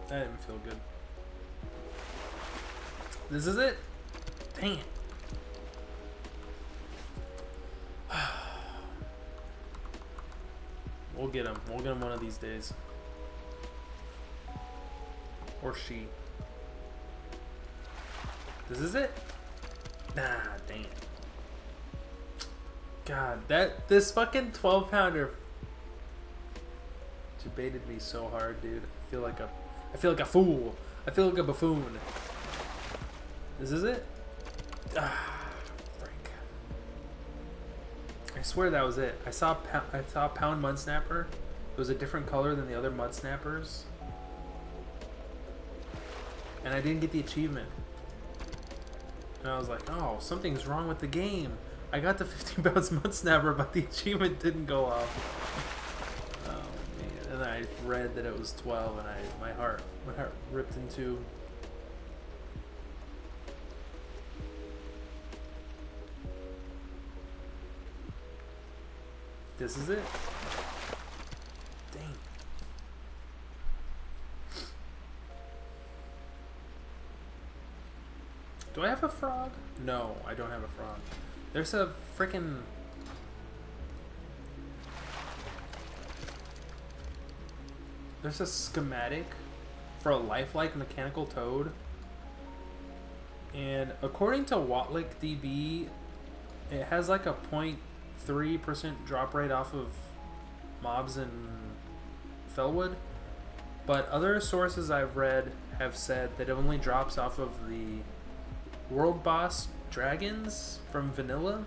Speaker 1: That didn't feel good. This is it? Dang it. We'll get him. We'll get him one of these days. Or she. This is it? Nah, dang it. God, this fucking 12-pounder debated me so hard, dude. I feel like a fool. I feel like a buffoon. This is it? Ah, frick. I swear that was it. I saw pound mud snapper. It was a different color than the other mud snappers. And I didn't get the achievement. And I was like, oh, something's wrong with the game. I got the 15 pounds mud snapper, but the achievement didn't go off. Oh man! And then I read that it was 12, and my heart ripped in two. This is it. Dang. Do I have a frog? No, I don't have a frog. There's a freaking... There's a schematic for a lifelike mechanical toad. And according to WatlickDB, it has like a 0.3% drop rate off of mobs in Fellwood. But other sources I've read have said that it only drops off of the world boss dragons from vanilla.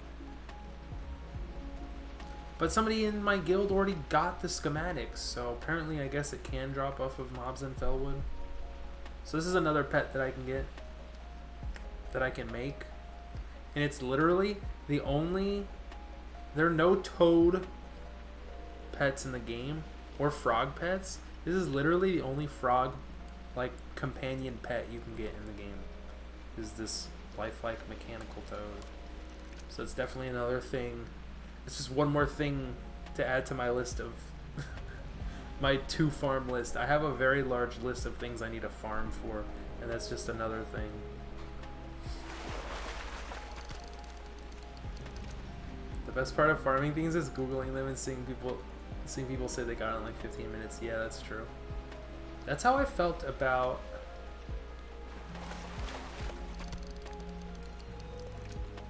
Speaker 1: But somebody in my guild already got the schematics, so apparently I guess it can drop off of mobs in Fellwood. So this is another pet that I can get, that I can make, and it's literally the only There are no toad pets in the game or frog pets. This is literally the only frog like companion pet you can get in the game. Is this lifelike mechanical toad. So it's definitely another thing. It's just one more thing to add to my list of my 2 farm list. I have a very large list of things I need to farm for, and that's just another thing. The best part of farming things is googling them and seeing people say they got it in like 15 minutes. Yeah, that's true. That's how I felt about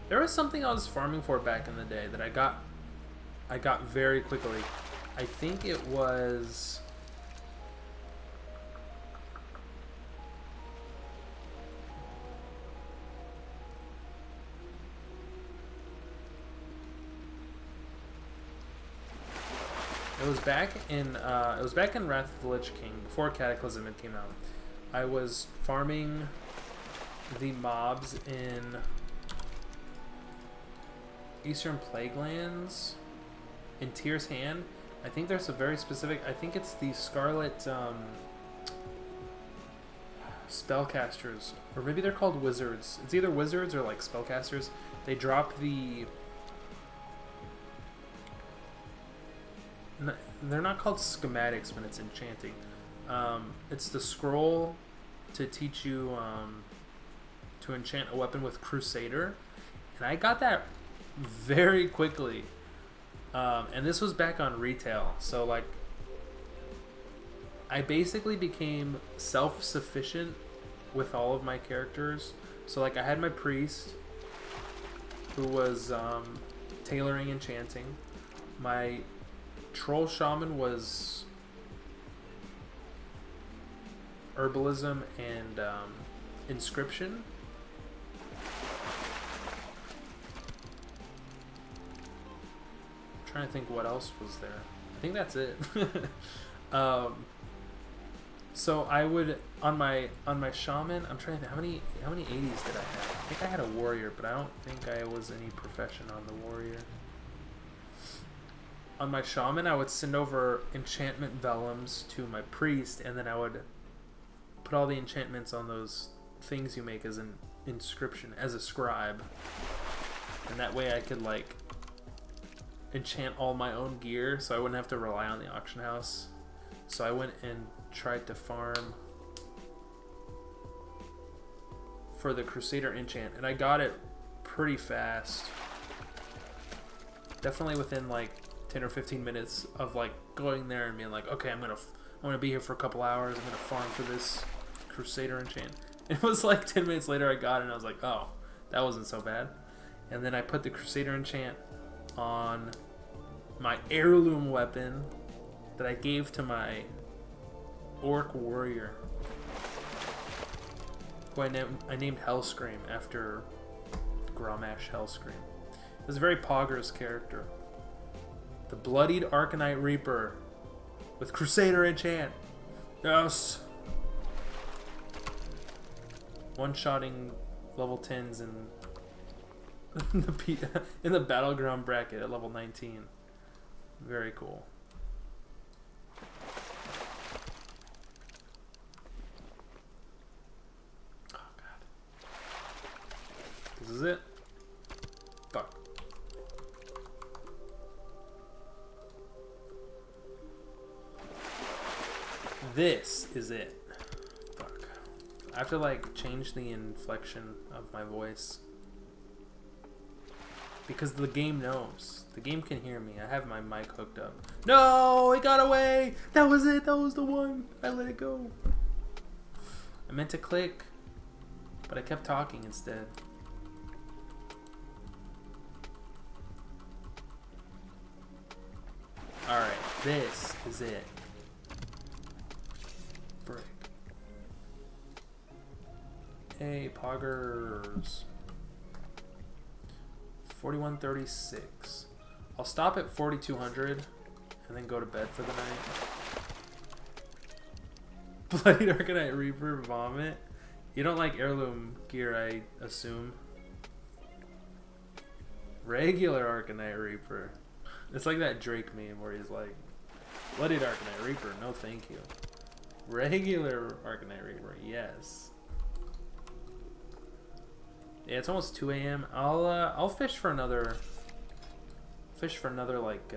Speaker 1: there was something I was farming for back in the day that I got very quickly. I think it was back in Wrath of the Lich King before Cataclysm had came out. I was farming the mobs in Eastern Plaguelands in Tyr's Hand. I think there's a very specific, I think it's the Scarlet spellcasters, or maybe they're called wizards. It's either wizards or like spellcasters. They drop the they're not called schematics when it's enchanting. It's the scroll to teach you to enchant a weapon with Crusader, and I got that very quickly. And this was back on retail, so like I basically became self-sufficient with all of my characters. So like I had my priest who was tailoring enchanting. My troll shaman was herbalism and inscription. I'm trying to think what else was there. I think that's it. So I would on my shaman. I'm trying to think how many 80s did I have? I think I had a warrior, but I don't think I was any profession on the warrior. On my shaman, I would send over enchantment vellums to my priest, and then I would put all the enchantments on those things you make as an inscription, as a scribe. And that way I could like enchant all my own gear, so I wouldn't have to rely on the auction house. So I went and tried to farm for the Crusader enchant, and I got it pretty fast. Definitely within like 10 or 15 minutes of like going there and being like, okay, I'm gonna be here for a couple hours. I'm gonna farm for this Crusader enchant. It was like 10 minutes later I got it, and I was like, oh, that wasn't so bad. And then I put the Crusader enchant on my heirloom weapon that I gave to my orc warrior, who I named Hellscream after Grommash Hellscream. It was a very poggers character. The Bloodied Arcanite Reaper with Crusader enchant. Yes! One-shotting level 10s in the battleground bracket at level 19. Very cool. Oh god. This is it. Fuck. This is it. Fuck. I have to like change the inflection of my voice. Because the game knows. The game can hear me. I have my mic hooked up. No! It got away! That was it! That was the one! I let it go. I meant to click, but I kept talking instead. Alright, this is it. Frick. Hey, poggers. 4136. I'll stop at 4200 and then go to bed for the night. Bloody Arcanite Reaper vomit. You don't like heirloom gear, I assume. Regular Arcanite Reaper. It's like that Drake meme where he's like, Bloodied Arcanite Reaper, no thank you. Regular Arcanite Reaper, yes. Yeah, it's almost 2 a.m. I'll fish for another like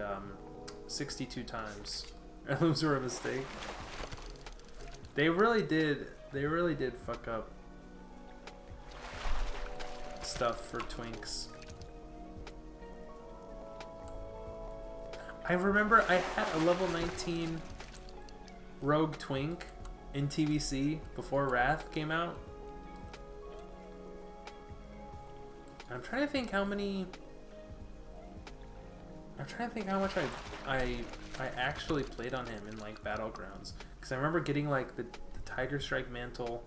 Speaker 1: 62 times. Heirlooms were a mistake. They really did fuck up stuff for twinks. I remember I had a level 19 rogue twink in TBC before Wrath came out. I'm trying to think how many. I'm trying to think how much I actually played on him in like Battlegrounds, because I remember getting like the Tiger Strike mantle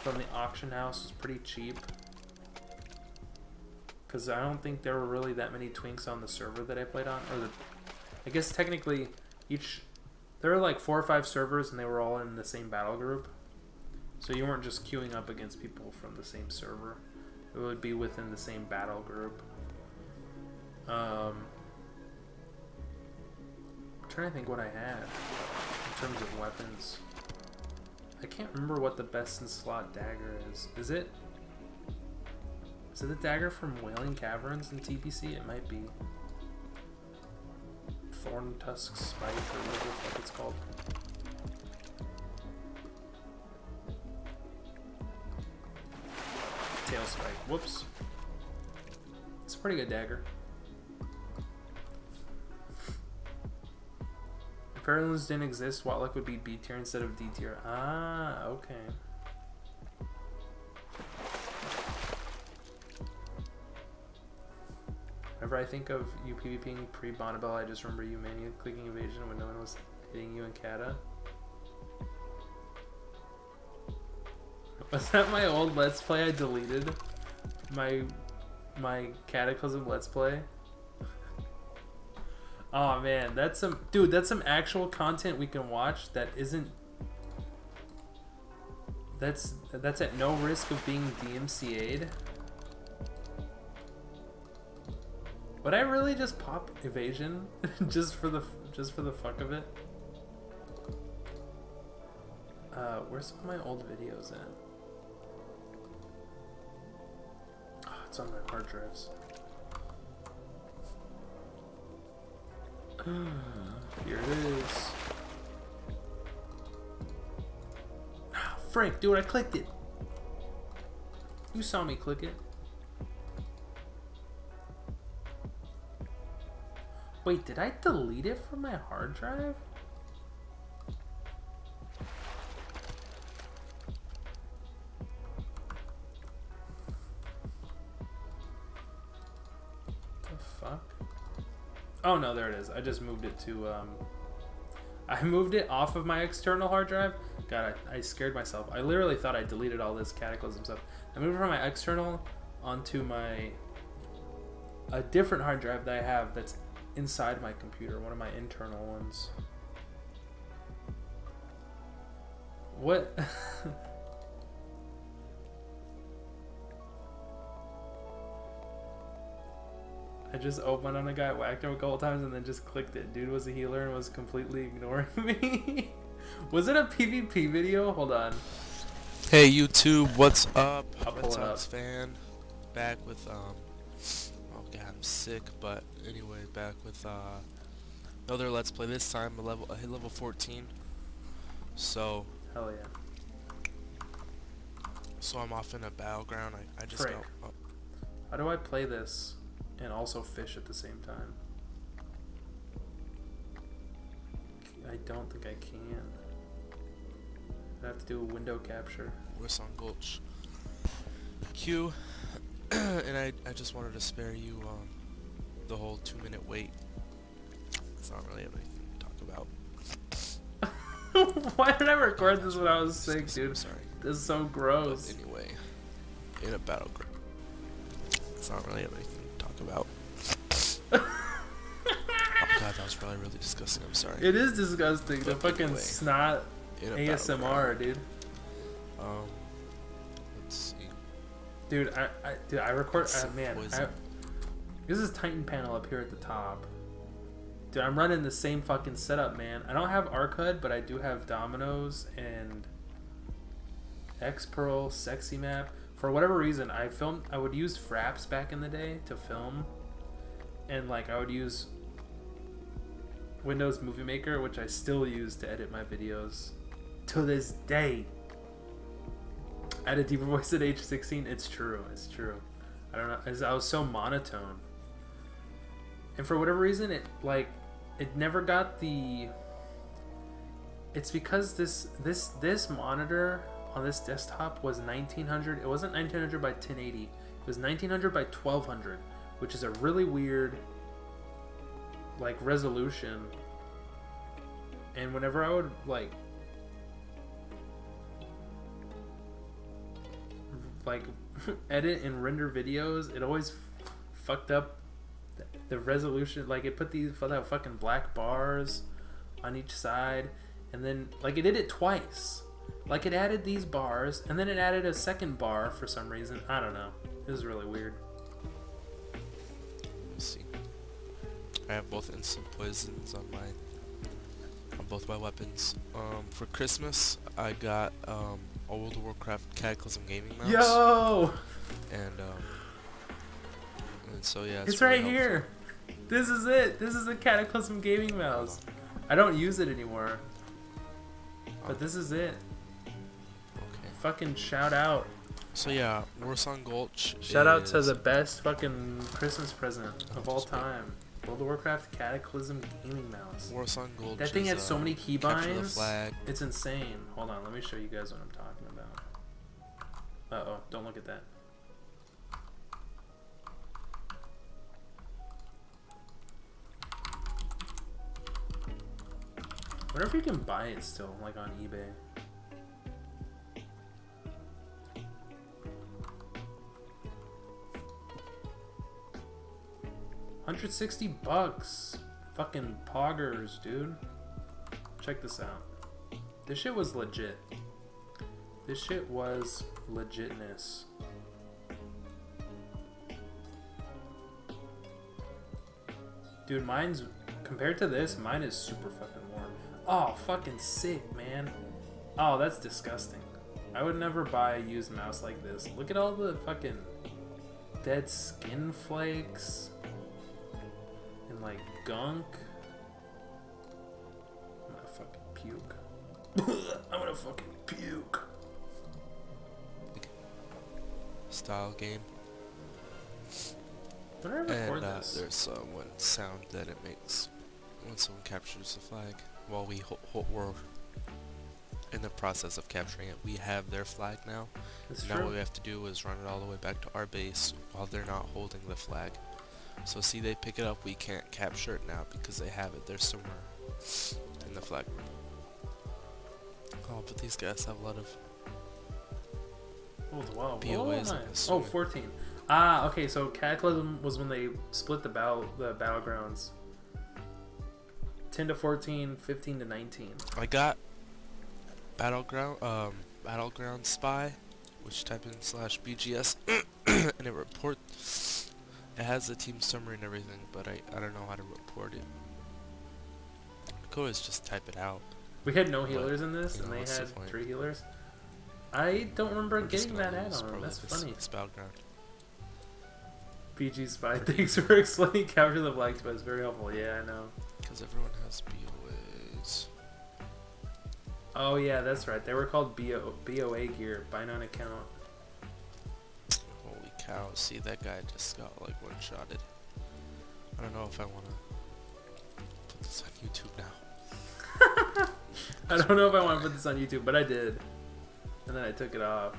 Speaker 1: from the auction house. It was pretty cheap, because I don't think there were really that many twinks on the server that I played on, or I guess technically there were like 4 or 5 servers and they were all in the same battle group, so you weren't just queuing up against people from the same server. It would be within the same battle group. I'm trying to think what I had in terms of weapons. I can't remember what the best in slot dagger is. Is it the dagger from Wailing Caverns in TBC? It might be. Thorn Tusk Spike or whatever the fuck it's called. Tail Spike. Whoops. It's a pretty good dagger. If heirlooms didn't exist, Watlock would be B tier instead of D tier. Ah, okay. Whenever I think of you PvPing pre-Bonnabelle, I just remember you manually clicking evasion when no one was hitting you in Kata. Was that my old Let's Play I deleted? My Cataclysm Let's Play? Oh man, that's some actual content we can watch that isn't. That's at no risk of being DMCA'd. Would I really just pop evasion just for the fuck of it? Where's some of my old videos at? Oh, it's on my hard drives. Here it is. Frank, dude, I clicked it. You saw me click it. Wait, did I delete it from my hard drive? The fuck? Oh no, there it is. I just moved it to, I moved it off of my external hard drive. God, I scared myself. I literally thought I deleted all this Cataclysm stuff. I moved it from my external onto a different hard drive that I have that's inside my computer, one of my internal ones. What? I just opened on a guy, whacked him a couple times, and then just clicked it. Dude was a healer and was completely ignoring me. Was it a PvP video? Hold on.
Speaker 5: Hey YouTube, what's up?
Speaker 1: I'll pull
Speaker 5: Red
Speaker 1: it up.
Speaker 5: Sox fan, back with oh god, I'm sick, but anyway, back with another Let's Play. This time I hit level 14. So
Speaker 1: Hell yeah.
Speaker 5: So I'm off in a battleground. I just
Speaker 1: Frick.
Speaker 5: got up.
Speaker 1: How do I play this and also fish at the same time? I don't think I can. I have to do a window capture.
Speaker 5: West on Gulch. Q, and I just wanted to spare you the whole 2-minute wait. It's not really anything to talk about.
Speaker 1: Why did I record this when I was sick, dude?
Speaker 5: I'm sorry.
Speaker 1: This is so gross.
Speaker 5: But anyway, in a battleground. It's not really anything to talk about. Oh god, that was probably really disgusting. I'm sorry.
Speaker 1: It is disgusting. The
Speaker 5: But
Speaker 1: fucking
Speaker 5: anyway,
Speaker 1: snot
Speaker 5: in a
Speaker 1: ASMR,
Speaker 5: battleground.
Speaker 1: dude.
Speaker 5: Let's see.
Speaker 1: Dude, I record.
Speaker 5: It's
Speaker 1: Man,
Speaker 5: poison.
Speaker 1: This is Titan panel up here at the top. Dude, I'm running the same fucking setup, man. I don't have ArcHUD, but I do have Dominoes and Xpearl, Sexy Map. For whatever reason, I would use Fraps back in the day to film. And like I would use Windows Movie Maker, which I still use to edit my videos to this day. I had a deeper voice at age 16. It's true. It's true. I don't know. I was so monotone. And for whatever reason, it never got the... It's because this monitor on this desktop was 1900. It wasn't 1900 by 1080. It was 1900 by 1200, which is a really weird like resolution. And whenever I would like edit and render videos, it always fucked up the resolution. Like it put these fucking black bars on each side, and then like it did it twice. Like it added these bars and then it added a second bar for some reason. I don't know. It was really weird.
Speaker 5: Let's see. I have both instant poisons on both my weapons. For Christmas, I got a World of Warcraft Cataclysm gaming mouse.
Speaker 1: Yo!
Speaker 5: And so yeah,
Speaker 1: it's
Speaker 5: really
Speaker 1: right here. This is it. This is a Cataclysm gaming mouse. I don't use it anymore, but this is it.
Speaker 5: Okay.
Speaker 1: Fucking shout out.
Speaker 5: So yeah, Warsong Gulch.
Speaker 1: Shout out to the best fucking Christmas present of all time. World of Warcraft Cataclysm gaming mouse.
Speaker 5: Warsong Gulch.
Speaker 1: That thing
Speaker 5: is,
Speaker 1: had so many
Speaker 5: capture the
Speaker 1: keybinds.
Speaker 5: flag.
Speaker 1: It's insane. Hold on, let me show you guys what I'm talking about. Uh-oh, don't look at that. I wonder if you can buy it still, like on eBay. $160. Fucking poggers, dude. Check this out. This shit was legit. This shit was legitness. Dude, mine's... Compared to this, mine is super fucking warm. Oh, fucking sick, man. Oh, that's disgusting. I would never buy a used mouse like this. Look at all the fucking dead skin flakes. And like gunk. I'm gonna fucking puke. I'm gonna fucking puke.
Speaker 5: Style game.
Speaker 1: When did I record this?
Speaker 5: There's one sound that it makes when someone captures the flag. While we're in the process of capturing it, we have their flag now. Now what we have to do is run it all the way back to our base while they're not holding the flag. So see, they pick it up, we can't capture it now because they have it. They're somewhere in the flag room. Oh, but these guys have a lot of
Speaker 1: wow.
Speaker 5: BOAs.
Speaker 1: Oh, nice. Oh, 14. Ah, okay, so Cataclysm was when they split the battlegrounds. 10 to 14, 15 to 19.
Speaker 5: I got battleground spy, which type in /BGS and it reports. It has the team summary and everything, but I don't know how to report it. I could always just type it out.
Speaker 1: We had no healers in this,
Speaker 5: you
Speaker 1: and
Speaker 5: know,
Speaker 1: they
Speaker 5: what's the
Speaker 1: had
Speaker 5: point?
Speaker 1: 3 healers. I don't remember
Speaker 5: We're just
Speaker 1: getting
Speaker 5: gonna
Speaker 1: that
Speaker 5: lose
Speaker 1: add-on.
Speaker 5: probably
Speaker 1: That's
Speaker 5: this
Speaker 1: funny.
Speaker 5: battleground.
Speaker 1: PG Spy, thanks for explaining capture the flags, but it's very helpful. Yeah, I know.
Speaker 5: Because everyone has BOAs.
Speaker 1: Oh yeah, that's right. They were called BOA gear, buy non account.
Speaker 5: Holy cow, see that guy just got like one-shotted. I don't know if I want to put this on YouTube now.
Speaker 1: I don't know if I want to put this on YouTube, but I did. And then I took it off.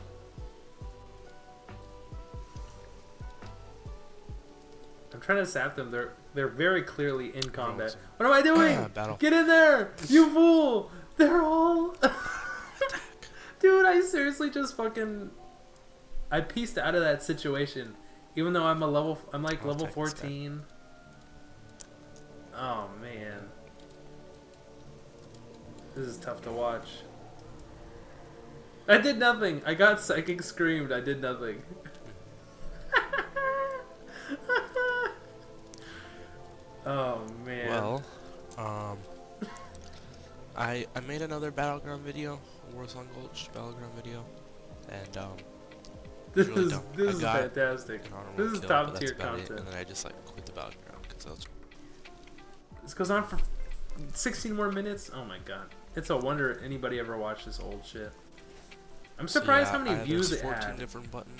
Speaker 1: I'm trying to sap them. They're very clearly in combat. What am I doing?
Speaker 5: Battle.
Speaker 1: Get in there, you fool! They're all... Dude, I seriously just fucking... I pieced out of that situation. Even though I'm level 14. Oh, man. This is tough to watch. I did nothing. I got psychic screamed. I did nothing.
Speaker 5: I made another Battleground video, a Warzone Gulch Battleground video, and
Speaker 1: This
Speaker 5: really
Speaker 1: is
Speaker 5: dumb.
Speaker 1: this
Speaker 5: I
Speaker 1: is
Speaker 5: got
Speaker 1: fantastic.
Speaker 5: an honorable
Speaker 1: This is
Speaker 5: kill,
Speaker 1: top
Speaker 5: but that's
Speaker 1: tier
Speaker 5: about it,
Speaker 1: content.
Speaker 5: and then I just like quit the Battleground because I was.
Speaker 1: This goes on for 16 more minutes. Oh my god! It's a wonder anybody ever watched this old shit. I'm surprised how many views
Speaker 5: there's
Speaker 1: it
Speaker 5: 14
Speaker 1: had.
Speaker 5: different buttons.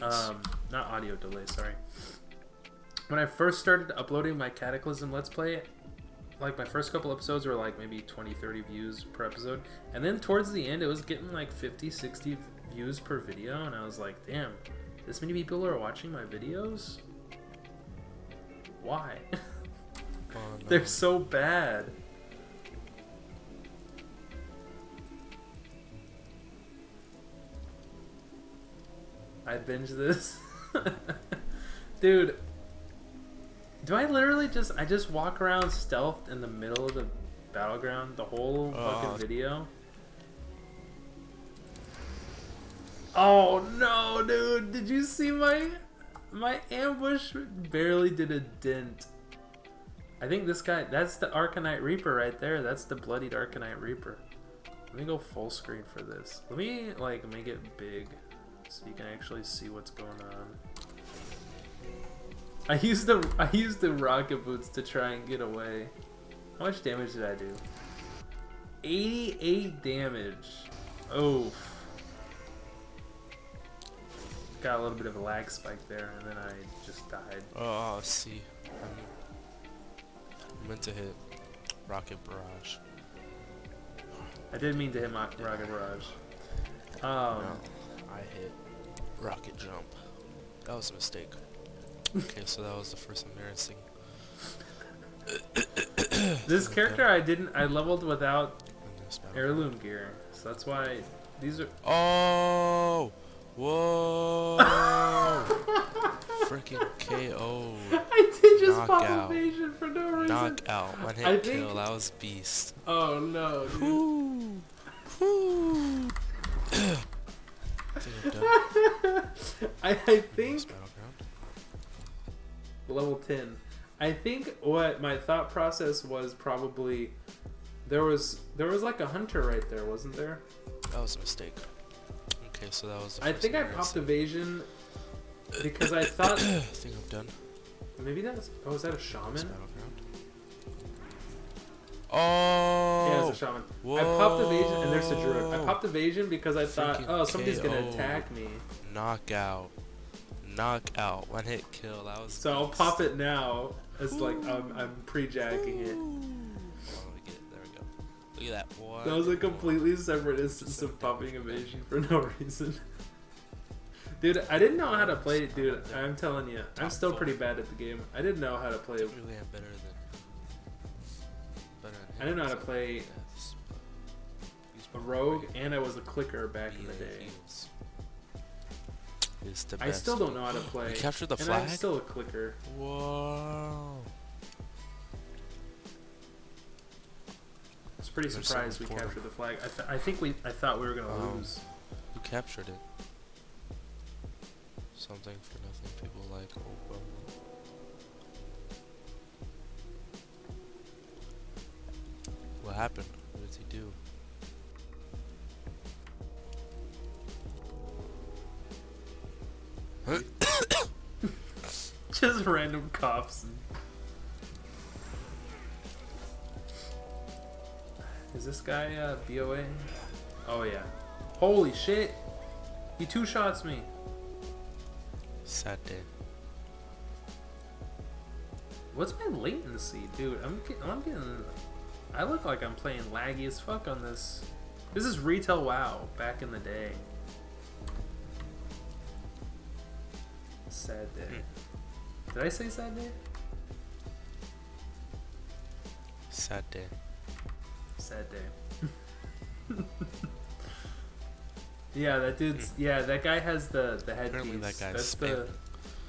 Speaker 1: Not audio delay. Sorry. When I first started uploading my Cataclysm Let's Play, like my first couple episodes were like maybe 20-30 views per episode, and then towards the end it was getting like 50-60 views per video, and I was like, damn, this many people are watching my videos? Why?
Speaker 5: Oh, no.
Speaker 1: They're so bad. I binge this. Dude, do I literally just walk around stealthed in the middle of the battleground the whole fucking video? Oh no, dude, did you see my ambush barely did a dent. I think this guy, that's the Arcanite Reaper right there. That's the bloodied Arcanite Reaper. Let me go full screen for this. Let me like make it big so you can actually see what's going on. I used the rocket boots to try and get away. How much damage did I do? 88 damage. Oof. Got a little bit of a lag spike there, and then I just died.
Speaker 5: Oh, see. I meant to hit Rocket Barrage.
Speaker 1: I didn't mean to hit my Rocket Barrage.
Speaker 5: No, I hit Rocket Jump. That was a mistake. Okay, so that was the first embarrassing.
Speaker 1: This character I leveled without
Speaker 5: in this battle.
Speaker 1: heirloom gear, so that's why these are.
Speaker 5: Oh! Whoa! Freaking KO.
Speaker 1: I did just
Speaker 5: Knockout.
Speaker 1: pop evasion for no reason.
Speaker 5: Knockout. One hit
Speaker 1: I
Speaker 5: kill.
Speaker 1: think-
Speaker 5: That was beast.
Speaker 1: Oh no, dude.
Speaker 5: Woo! Woo! I think I'm done.
Speaker 1: I
Speaker 5: This
Speaker 1: think
Speaker 5: battleground.
Speaker 1: level 10. I think what my thought process was probably there was like a hunter right there, wasn't there?
Speaker 5: That was a mistake. Okay, so that was the
Speaker 1: I
Speaker 5: first
Speaker 1: think I popped evasion because I thought
Speaker 5: I think I'm done.
Speaker 1: maybe that's is that a
Speaker 5: This
Speaker 1: shaman?
Speaker 5: battleground. Oh!
Speaker 1: Yeah, it's a shaman.
Speaker 5: Whoa.
Speaker 1: I popped evasion and there's a druid. I popped evasion because I thought,
Speaker 5: Freaking
Speaker 1: oh, somebody's gonna
Speaker 5: KO.
Speaker 1: attack me.
Speaker 5: Knockout. Knockout. One hit kill. That was
Speaker 1: So I'll
Speaker 5: beast.
Speaker 1: pop it now as like I'm pre-jacking it.
Speaker 5: Oh, we get it. There we go. Look at that, boy.
Speaker 1: That was a completely separate instance of popping evasion for no reason. Dude, I didn't know how to play it, dude. I'm telling you, I'm still pretty bad at the game. I didn't know how to play it.
Speaker 5: Technically, I'm better than
Speaker 1: I didn't know how to
Speaker 5: him, so
Speaker 1: play
Speaker 5: deaths, but he's
Speaker 1: a
Speaker 5: more
Speaker 1: rogue,
Speaker 5: great.
Speaker 1: and I was a clicker back in the
Speaker 5: Melee
Speaker 1: day.
Speaker 5: heals is the
Speaker 1: I
Speaker 5: best.
Speaker 1: still don't know how to play.
Speaker 5: You captured the
Speaker 1: and
Speaker 5: flag?
Speaker 1: I'm still a clicker.
Speaker 5: Whoa.
Speaker 1: I was pretty
Speaker 5: There's
Speaker 1: surprised we
Speaker 5: something for
Speaker 1: captured the flag. I thought we were gonna lose.
Speaker 5: Who captured it? Something for nothing. People like. Oh, well. What happened? What did he do?
Speaker 1: Just random coughs. Is this guy BOA? Oh yeah. Holy shit! He two shots me.
Speaker 5: Sad day.
Speaker 1: What's my latency, dude? I'm getting. I look like I'm playing laggy as fuck on this. This is retail WoW back in the day. Sad day. Did I say sad day?
Speaker 5: Sad day.
Speaker 1: Sad day. Yeah, that dude's. Yeah, that guy has the headpiece.
Speaker 5: Apparently that guy's
Speaker 1: That's
Speaker 5: spamming.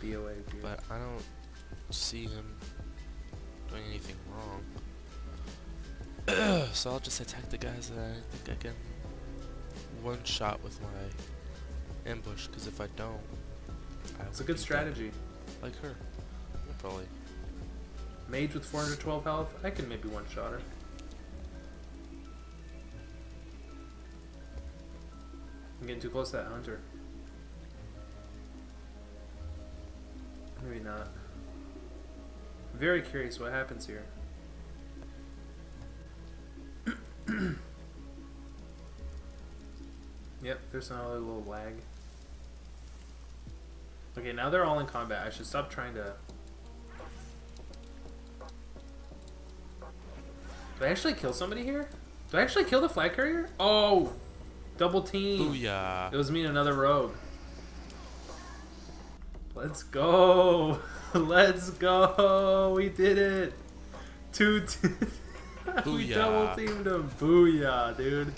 Speaker 1: the BOA. Dude.
Speaker 5: But I don't see him doing anything wrong. So I'll just attack the guys that I think I can one shot with my ambush. Because if I don't,
Speaker 1: It's a good strategy.
Speaker 5: Like her, yeah, probably.
Speaker 1: Mage with 412 health, I can maybe one shot her. I'm getting too close to that hunter. Maybe not. Very curious what happens here. Yep, there's another little lag. Okay, now they're all in combat. I should stop trying to... Did I actually kill somebody here? Did I actually kill the flag carrier? Oh! Double team!
Speaker 5: Booyah.
Speaker 1: It was me and another rogue. Let's go! Let's go! We did it! We
Speaker 5: Booyah.
Speaker 1: double teamed him. Booyah, dude.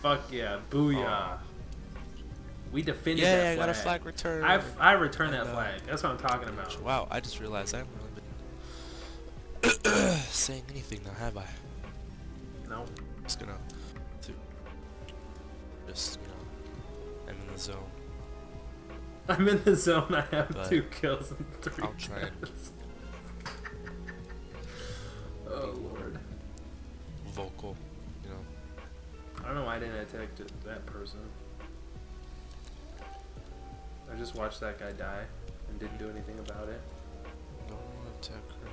Speaker 1: Fuck yeah. Booyah. We defended that
Speaker 5: Yeah, I
Speaker 1: flag.
Speaker 5: got a flag return.
Speaker 1: I returned that flag. That's what I'm talking about.
Speaker 5: Wow, I just realized I haven't really been saying anything now, have I?
Speaker 1: No.
Speaker 5: Just gonna... Just, you know, I'm in the zone.
Speaker 1: I'm in the zone. I have
Speaker 5: But
Speaker 1: 2 kills and 3
Speaker 5: I'll try and...
Speaker 1: deaths. Oh, Lord.
Speaker 5: Vocal, you know.
Speaker 1: I don't know why I didn't attack that person. I just watched that guy die and didn't do anything about it.
Speaker 5: Don't attack her.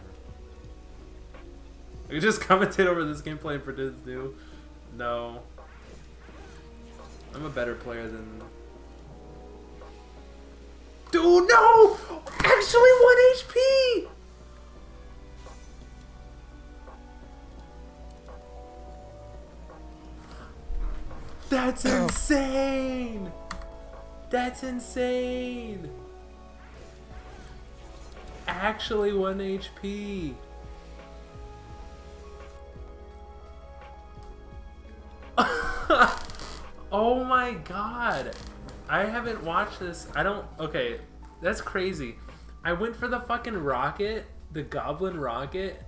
Speaker 1: I could just commentate over this gameplay and pretend it's new. No. I'm a better player than... Dude, no! Actually 1 HP! That's insane! That's insane! Actually 1 HP. Oh my god. I haven't watched this. I don't... Okay, that's crazy. I went for the fucking rocket, the goblin rocket.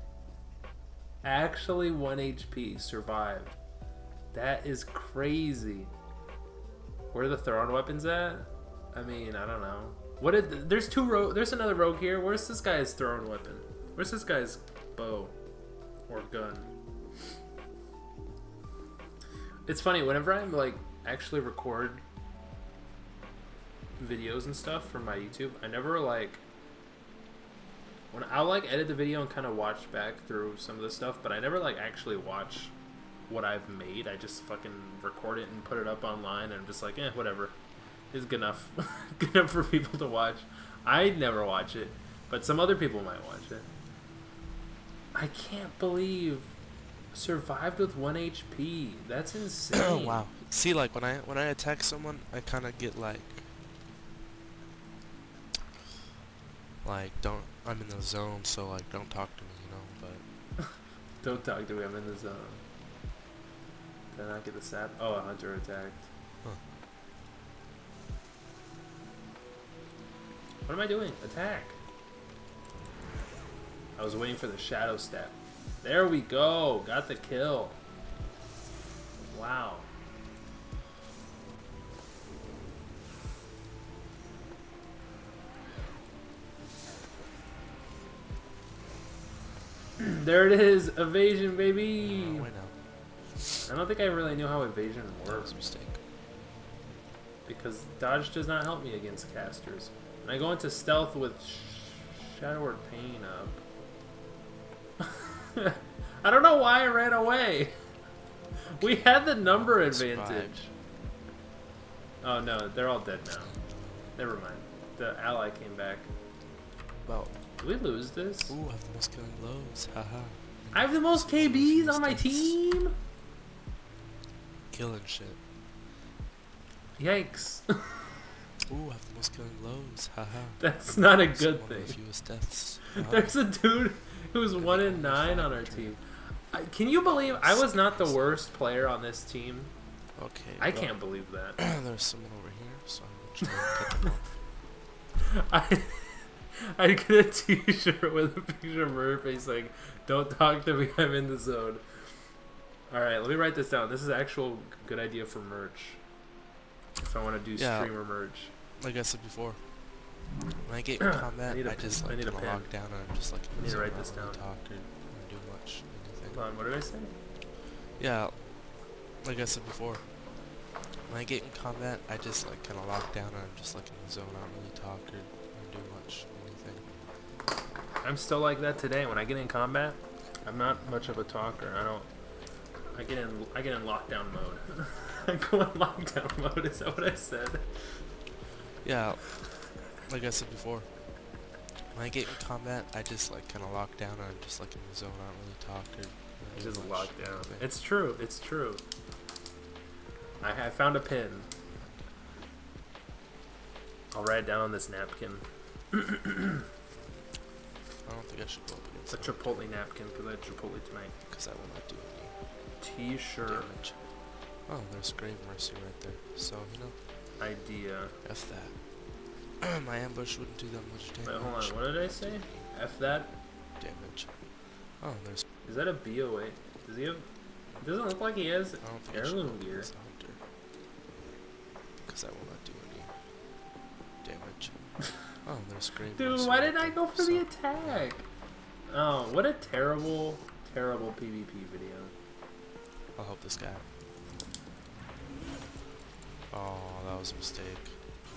Speaker 1: Actually 1 HP, survived. That is crazy. Where are the thrown weapons at? I mean, I don't know. What did... There's there's another rogue here. Where's this guy's thrown weapon? Where's this guy's bow? Or gun? It's funny, whenever I'm like actually record videos and stuff for my YouTube, I never like... When I'll like edit the video and kind of watch back through some of the stuff, but I never like actually watch what I've made. I just fucking record it and put it up online, and I'm just like, whatever. It's good enough. Good enough for people to watch. I never watch it, but some other people might watch it. I can't believe survived with 1 HP. That's insane.
Speaker 5: Oh wow. See, like when I attack someone, I kind of get like don't... I'm in the zone, so like don't talk to me, you know. But
Speaker 1: Don't talk to me. I'm in the zone. Did I not get the sap? Oh, a hunter attacked.
Speaker 5: Huh.
Speaker 1: What am I doing? Attack. I was waiting for the shadow step. There we go. Got the kill. Wow. There it is. Evasion, baby.
Speaker 5: why not?
Speaker 1: I don't think I really knew how evasion
Speaker 5: That was
Speaker 1: works
Speaker 5: a mistake.
Speaker 1: because dodge does not help me against casters. And I go into stealth with Shadow or Pain up. I don't know why I ran away. We had the number advantage.
Speaker 5: Survived.
Speaker 1: Oh no, they're all dead now. Never mind. The ally came back.
Speaker 5: Well,
Speaker 1: Did we lose this?
Speaker 5: ooh, I have the most killing blows. Haha.
Speaker 1: I have the most KBs on my team?
Speaker 5: Killing shit.
Speaker 1: Yikes.
Speaker 5: Ooh, I have the most killing blows. Haha.
Speaker 1: That's not a
Speaker 5: It's
Speaker 1: good
Speaker 5: one of the
Speaker 1: thing.
Speaker 5: fewest deaths.
Speaker 1: There's a dude who's 1 in 9 on our team. Can you believe I was not the worst player on this team?
Speaker 5: Okay.
Speaker 1: I
Speaker 5: well,
Speaker 1: can't believe that.
Speaker 5: There's someone over here, so I'm just gonna cut them off.
Speaker 1: I get a t-shirt with a picture of Murphy saying, "Don't talk to me, I'm in the zone." Alright, let me write this down. This is actual good idea for merch. If I want to do
Speaker 5: Yeah.
Speaker 1: streamer merch.
Speaker 5: Like I said before, when I get in combat,
Speaker 1: need a
Speaker 5: I just
Speaker 1: pen. I
Speaker 5: like
Speaker 1: need a
Speaker 5: kinda
Speaker 1: pen.
Speaker 5: lock down and I'm just like
Speaker 1: I need to write
Speaker 5: I
Speaker 1: this
Speaker 5: don't really
Speaker 1: down.
Speaker 5: talk or do much anything.
Speaker 1: Hold on, what did I say?
Speaker 5: Yeah, like I said before, When I get in combat, I just like kind of lock down and I'm just like in the zone. I don't really talk or do much anything.
Speaker 1: I'm still like that today. When I get in combat, I'm not much of a talker. I get in lockdown mode. I go in lockdown mode. Is that what I said?
Speaker 5: Yeah, like I said before, when I get in combat, I just like kind of lock down and I'm just like in the zone. I don't really talk or do
Speaker 1: Just
Speaker 5: much
Speaker 1: lockdown.
Speaker 5: anything.
Speaker 1: It's true. It's true. I found a pin. I'll write it down on this napkin.
Speaker 5: I don't think I should go up
Speaker 1: It's a
Speaker 5: against them
Speaker 1: Chipotle napkin because I had Chipotle tonight.
Speaker 5: because I will not do any
Speaker 1: T-shirt
Speaker 5: damage. Oh, there's Grave Mercy right there. So, you know,
Speaker 1: idea.
Speaker 5: F that. My ambush wouldn't do that much
Speaker 1: Wait,
Speaker 5: damage.
Speaker 1: hold on. What did I say? F that?
Speaker 5: Damage. Oh, there's.
Speaker 1: Is that a BOA? Does he have... It doesn't look like he has
Speaker 5: I don't think I should go
Speaker 1: heirloom
Speaker 5: up
Speaker 1: gear.
Speaker 5: against the hunter because I will not do any damage. Oh, there's Grave
Speaker 1: Dude,
Speaker 5: Mercy
Speaker 1: why
Speaker 5: right
Speaker 1: did I
Speaker 5: there.
Speaker 1: go for
Speaker 5: So,
Speaker 1: the attack? Oh, what a terrible, terrible PvP video.
Speaker 5: I'll help this guy. Oh, that was a mistake.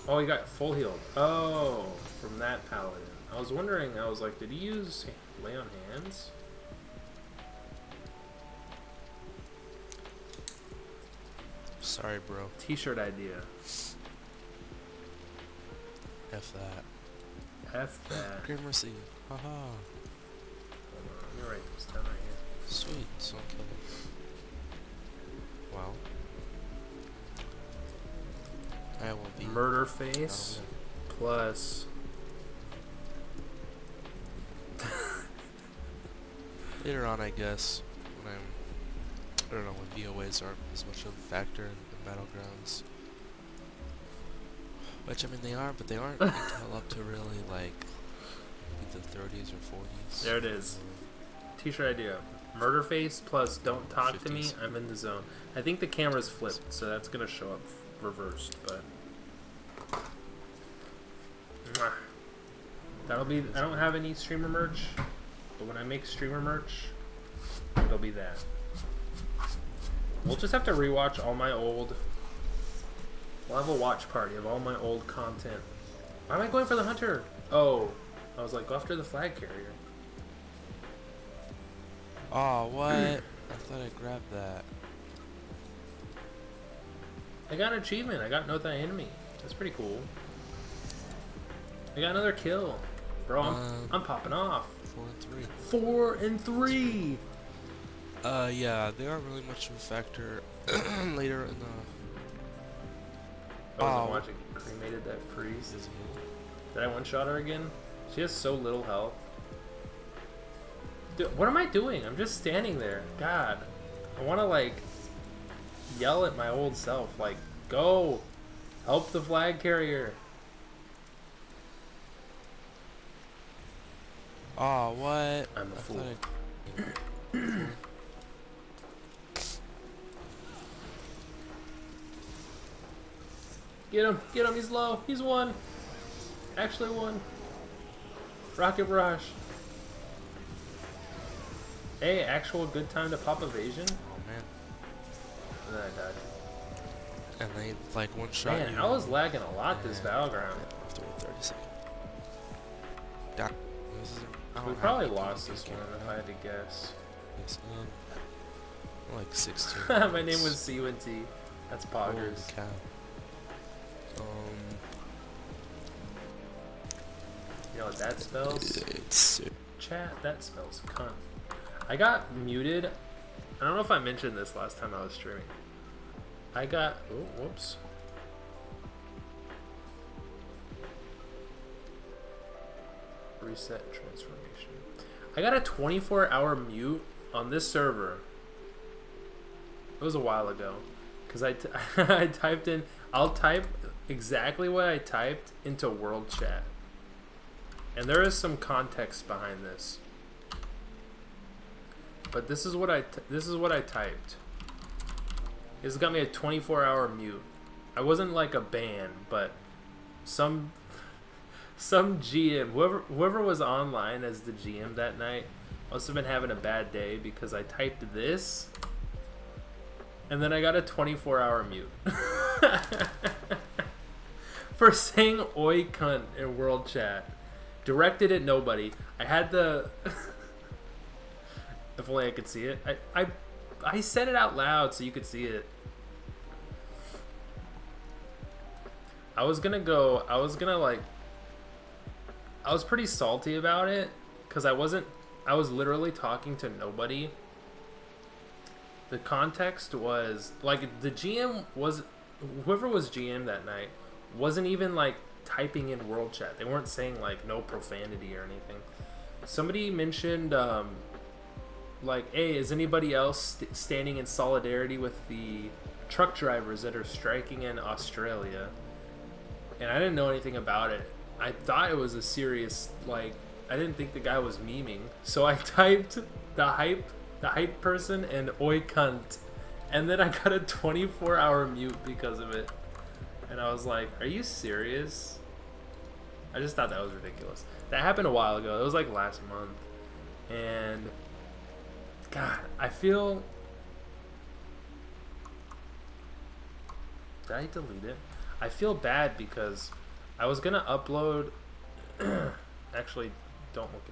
Speaker 1: Oh, he got full healed. Oh, from that paladin. I was wondering, I was like, did he use lay on hands?
Speaker 5: Sorry, bro.
Speaker 1: T-shirt idea.
Speaker 5: F that.
Speaker 1: F that.
Speaker 5: Grave Mercy. Haha.
Speaker 1: Hold on, let me write this down right here.
Speaker 5: Sweet. So kill him. Wow. I will be
Speaker 1: Murder face plus...
Speaker 5: later on, I guess, when I don't know, when BOAs aren't as much of a factor in the battlegrounds. Which, I mean, they are, but they aren't until up to really, like, the 30s or 40s.
Speaker 1: There it is. T-shirt idea. Murder face plus don't talk to me,
Speaker 5: 50s.
Speaker 1: I'm in the zone. I think the camera's flipped, so that's gonna show up reversed, but... Mwah. That'll be... I don't have any streamer merch, but when I make streamer merch, it'll be that. We'll just have to rewatch all my old... We'll have a watch party of all my old content. Why am I going for the hunter? Oh, I was like, go after the flag carrier.
Speaker 5: Oh, what? I thought I grabbed that.
Speaker 1: I got an achievement. I got Note Thy Enemy. That's pretty cool. I got another kill. Bro, I'm popping off.
Speaker 5: 4 and 3.
Speaker 1: 4 and 3.
Speaker 5: Yeah, they aren't really much of a factor later in the...
Speaker 1: I wasn't
Speaker 5: Oh.
Speaker 1: watching Cremated That Priest.
Speaker 5: season.
Speaker 1: Did I one-shot her again? She has so little health. Dude, what am I doing? I'm just standing there. God. I want to, like, yell at my old self. Like, go. Help the flag carrier.
Speaker 5: Oh, what?
Speaker 1: I'm a
Speaker 5: I
Speaker 1: fool.
Speaker 5: thought
Speaker 1: Get him, he's low. He's one. Actually one. Rocket Barrage. Hey, actual good time to pop evasion.
Speaker 5: Oh, man.
Speaker 1: And then I died.
Speaker 5: And they, like, one-shot
Speaker 1: Man,
Speaker 5: you.
Speaker 1: I was lagging a lot this
Speaker 5: and-
Speaker 1: battleground.
Speaker 5: After 30 seconds. Doc. I don't
Speaker 1: We
Speaker 5: have
Speaker 1: probably
Speaker 5: any
Speaker 1: lost
Speaker 5: PvP
Speaker 1: this one
Speaker 5: gear.
Speaker 1: if I had to guess.
Speaker 5: Yes, like 16.
Speaker 1: My name was C1T. That's
Speaker 5: Holy
Speaker 1: Poggers.
Speaker 5: cow.
Speaker 1: You know what that spells?
Speaker 5: It's sick.
Speaker 1: Chat, that spells cunt. I got muted. I don't know if I mentioned this last time I was streaming. I got... Oh, whoops. Reset transformation. I got a 24-hour mute on this server. It was a while ago. Because I typed in... I'll type exactly what I typed into world chat. And there is some context behind this. But this is what I typed. This got me a 24-hour mute. I wasn't like a ban, but some GM, whoever was online as the GM that night, must have been having a bad day because I typed this, And then I got a 24-hour mute. For saying oi cunt in world chat. Directed at nobody. I had the... If only I could see it. I said it out loud so you could see it. I was pretty salty about it because I was literally talking to nobody. The context was like the GM was, whoever was GM that night wasn't even like typing in world chat. They weren't saying like no profanity or anything. Somebody mentioned like, hey, is anybody else standing in solidarity with the truck drivers that are striking in Australia? And I didn't know anything about it. I thought it was a serious, like, I didn't think the guy was memeing. So I typed the hype person and oi cunt. And then I got a 24-hour mute because of it. And I was like, are you serious? I just thought that was ridiculous. That happened a while ago. It was like last month. And God, I feel... Did I delete it? I feel bad because I was gonna upload... Actually, don't look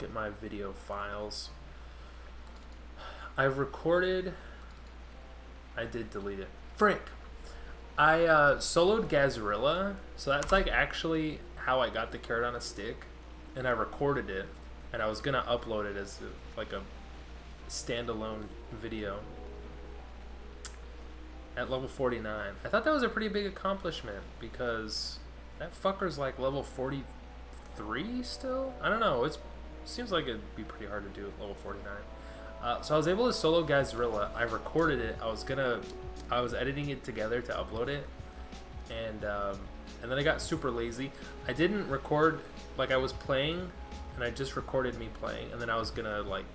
Speaker 1: at my video files. I've recorded... I did delete it. Frick! I soloed Gazrilla, so that's like actually how I got the carrot on a stick, and I recorded it, and I was gonna upload it as like a standalone video at level 49. I thought that was a pretty big accomplishment because that fucker's like level 43 still? I don't know, it seems like it'd be pretty hard to do at level 49. So I was able to solo Gazrilla. I recorded it. I was editing it together to upload it, and then I got super lazy. I didn't record, like I was playing, and I just recorded me playing, and then I was gonna like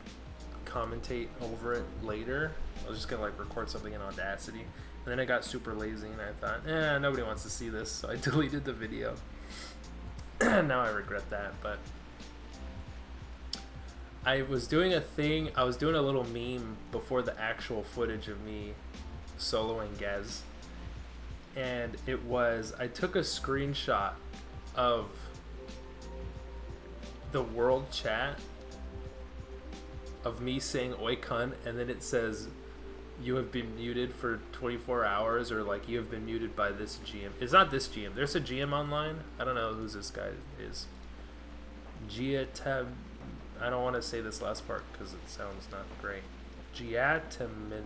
Speaker 1: commentate over it later. I was just gonna like record something in Audacity, and then I got super lazy, and I thought, nobody wants to see this, so I deleted the video. Now I regret that, but. I was doing a thing, I was doing a little meme before the actual footage of me soloing Gaz. And it was, I took a screenshot of the world chat of me saying oi cunt, and then it says, you have been muted for 24 hours, or like, you have been muted by this GM. It's not this GM, there's a GM online. I don't know who this guy is. Giatab. I don't want to say this last part because it sounds not great. Giatamin.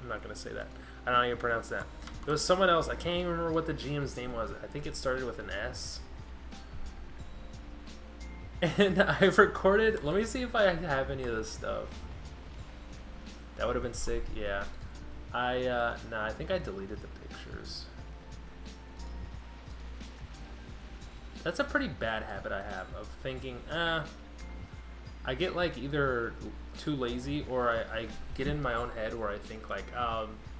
Speaker 1: I'm not going to say that. I don't even pronounce that. There was someone else. I can't even remember what the GM's name was. I think it started with an S. And I recorded. Let me see if I have any of this stuff. That would have been sick. Yeah. Nah, I think I deleted the pictures. That's a pretty bad habit I have of thinking, I get like either too lazy or I get in my own head where I think like,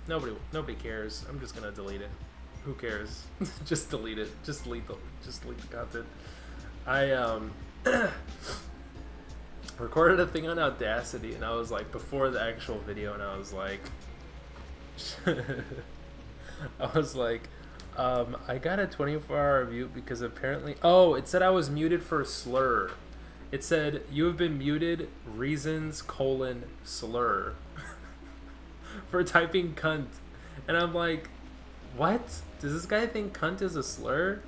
Speaker 1: nobody cares. I'm just gonna delete it. Who cares? Just delete it. Just delete the content. I recorded a thing on Audacity, and I was like before the actual video, and I was like, I got a 24-hour mute because apparently... Oh, it said I was muted for a slur. It said, you have been muted, reasons, slur. For typing cunt. And I'm like, what? Does this guy think cunt is a slur?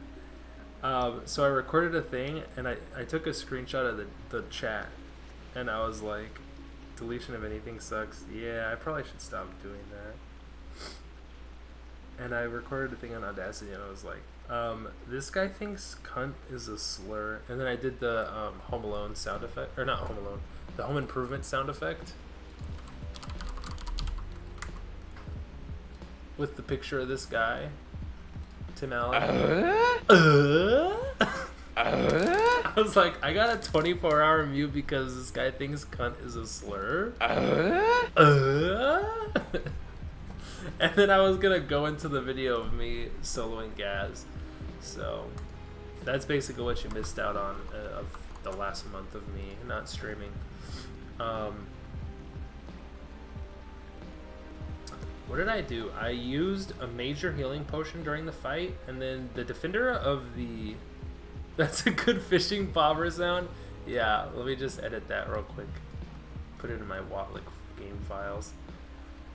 Speaker 1: So I recorded a thing, and I took a screenshot of the chat. And I was like, deletion of anything sucks. Yeah, I probably should stop doing that. And I recorded a thing on Audacity, and I was like, this guy thinks cunt is a slur. And then I did the Home Alone sound effect, or not Home Alone, the Home Improvement sound effect. With the picture of this guy, Tim Allen. I was like, I got a 24-hour mute because this guy thinks cunt is a slur. And then I was gonna go into the video of me soloing Gaz. So that's basically what you missed out on of the last month of me not streaming. What did I do? I used a major healing potion during the fight, and then the defender of the... That's a good fishing bobber sound. Yeah, let me just edit that real quick. Put it in my Watlick game files.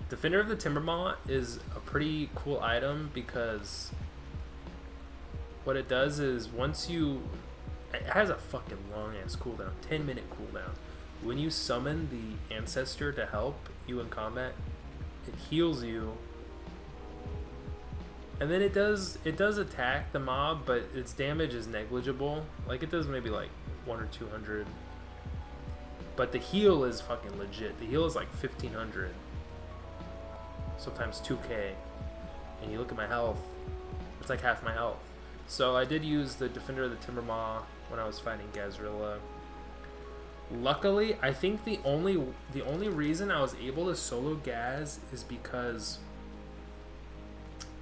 Speaker 1: Defender of the Timbermaw is a pretty cool item because what it does is once you... It has a fucking long ass cooldown, 10-minute cooldown. When you summon the ancestor to help you in combat, it heals you, and then it does attack the mob, but its damage is negligible. Like it does maybe like 100 or 200, but the heal is fucking legit. The heal is like 1500, sometimes 2k, and you look at my health, it's like half my health. So I did use the Defender of the Timbermaw when I was fighting Gazrilla. Luckily, I think the only reason I was able to solo Gaz is because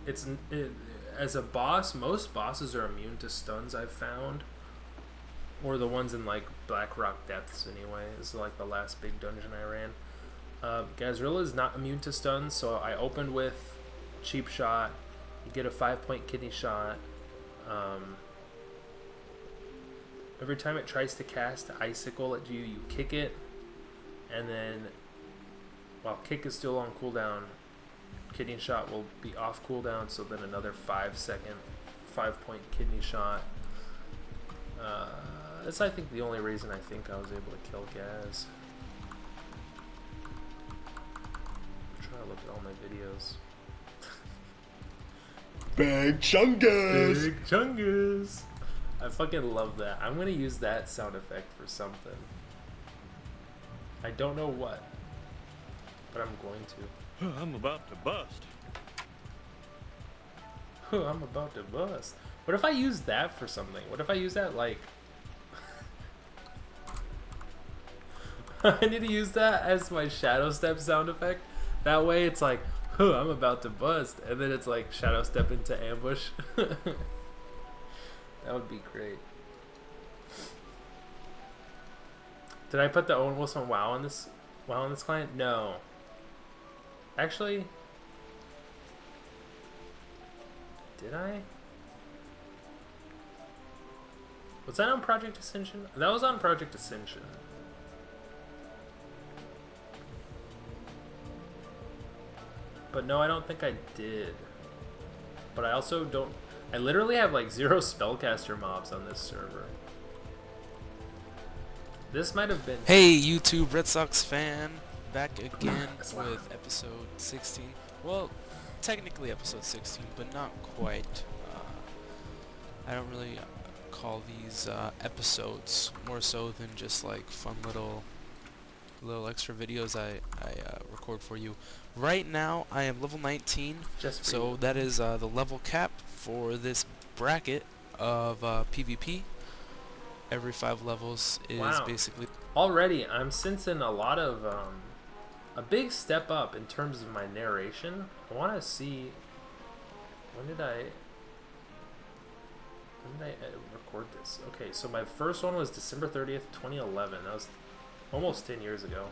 Speaker 1: as a boss, most bosses are immune to stuns, I've found, or the ones in like Blackrock Depths anyway. This is like the last big dungeon I ran. Gazrilla is not immune to stuns, so I opened with Cheap Shot. You get a 5-point kidney shot. Every time it tries to cast Icicle at you, you kick it, and then while kick is still on cooldown, kidney shot will be off cooldown, so then another 5-second 5-point kidney shot. That's I think the only reason I think I was able to kill Gaz. I'm trying to look at all my videos.
Speaker 3: Big Chungus!
Speaker 1: Big Chungus! I fucking love that. I'm gonna use that sound effect for something. I don't know what, but I'm going to.
Speaker 6: I'm about to bust.
Speaker 1: I'm about to bust. What if I use that for something? What if I use that like... I need to use that as my shadow step sound effect. That way it's like, I'm about to bust. And then it's like shadow step into ambush. That would be great. Did I put the Owen Wilson WoW on this client? No. Actually, did I? Was that on Project Ascension? That was on Project Ascension. But no, I don't think I did. But I also don't... I literally have like 0 spellcaster mobs on this server. This might have been...
Speaker 5: Hey, YouTube Red Sox fan, back again with episode 16. Well, technically episode 16, but not quite. I don't really call these episodes, more so than just like fun little extra videos I record for you. Right now, I am level 19, so that is the level cap for this bracket of PvP. Every 5 levels is basically...
Speaker 1: Already, I'm sensing a lot of... a big step up in terms of my narration. I want to see... When did I record this? Okay, so my first one was December 30th, 2011. That was almost 10 years ago.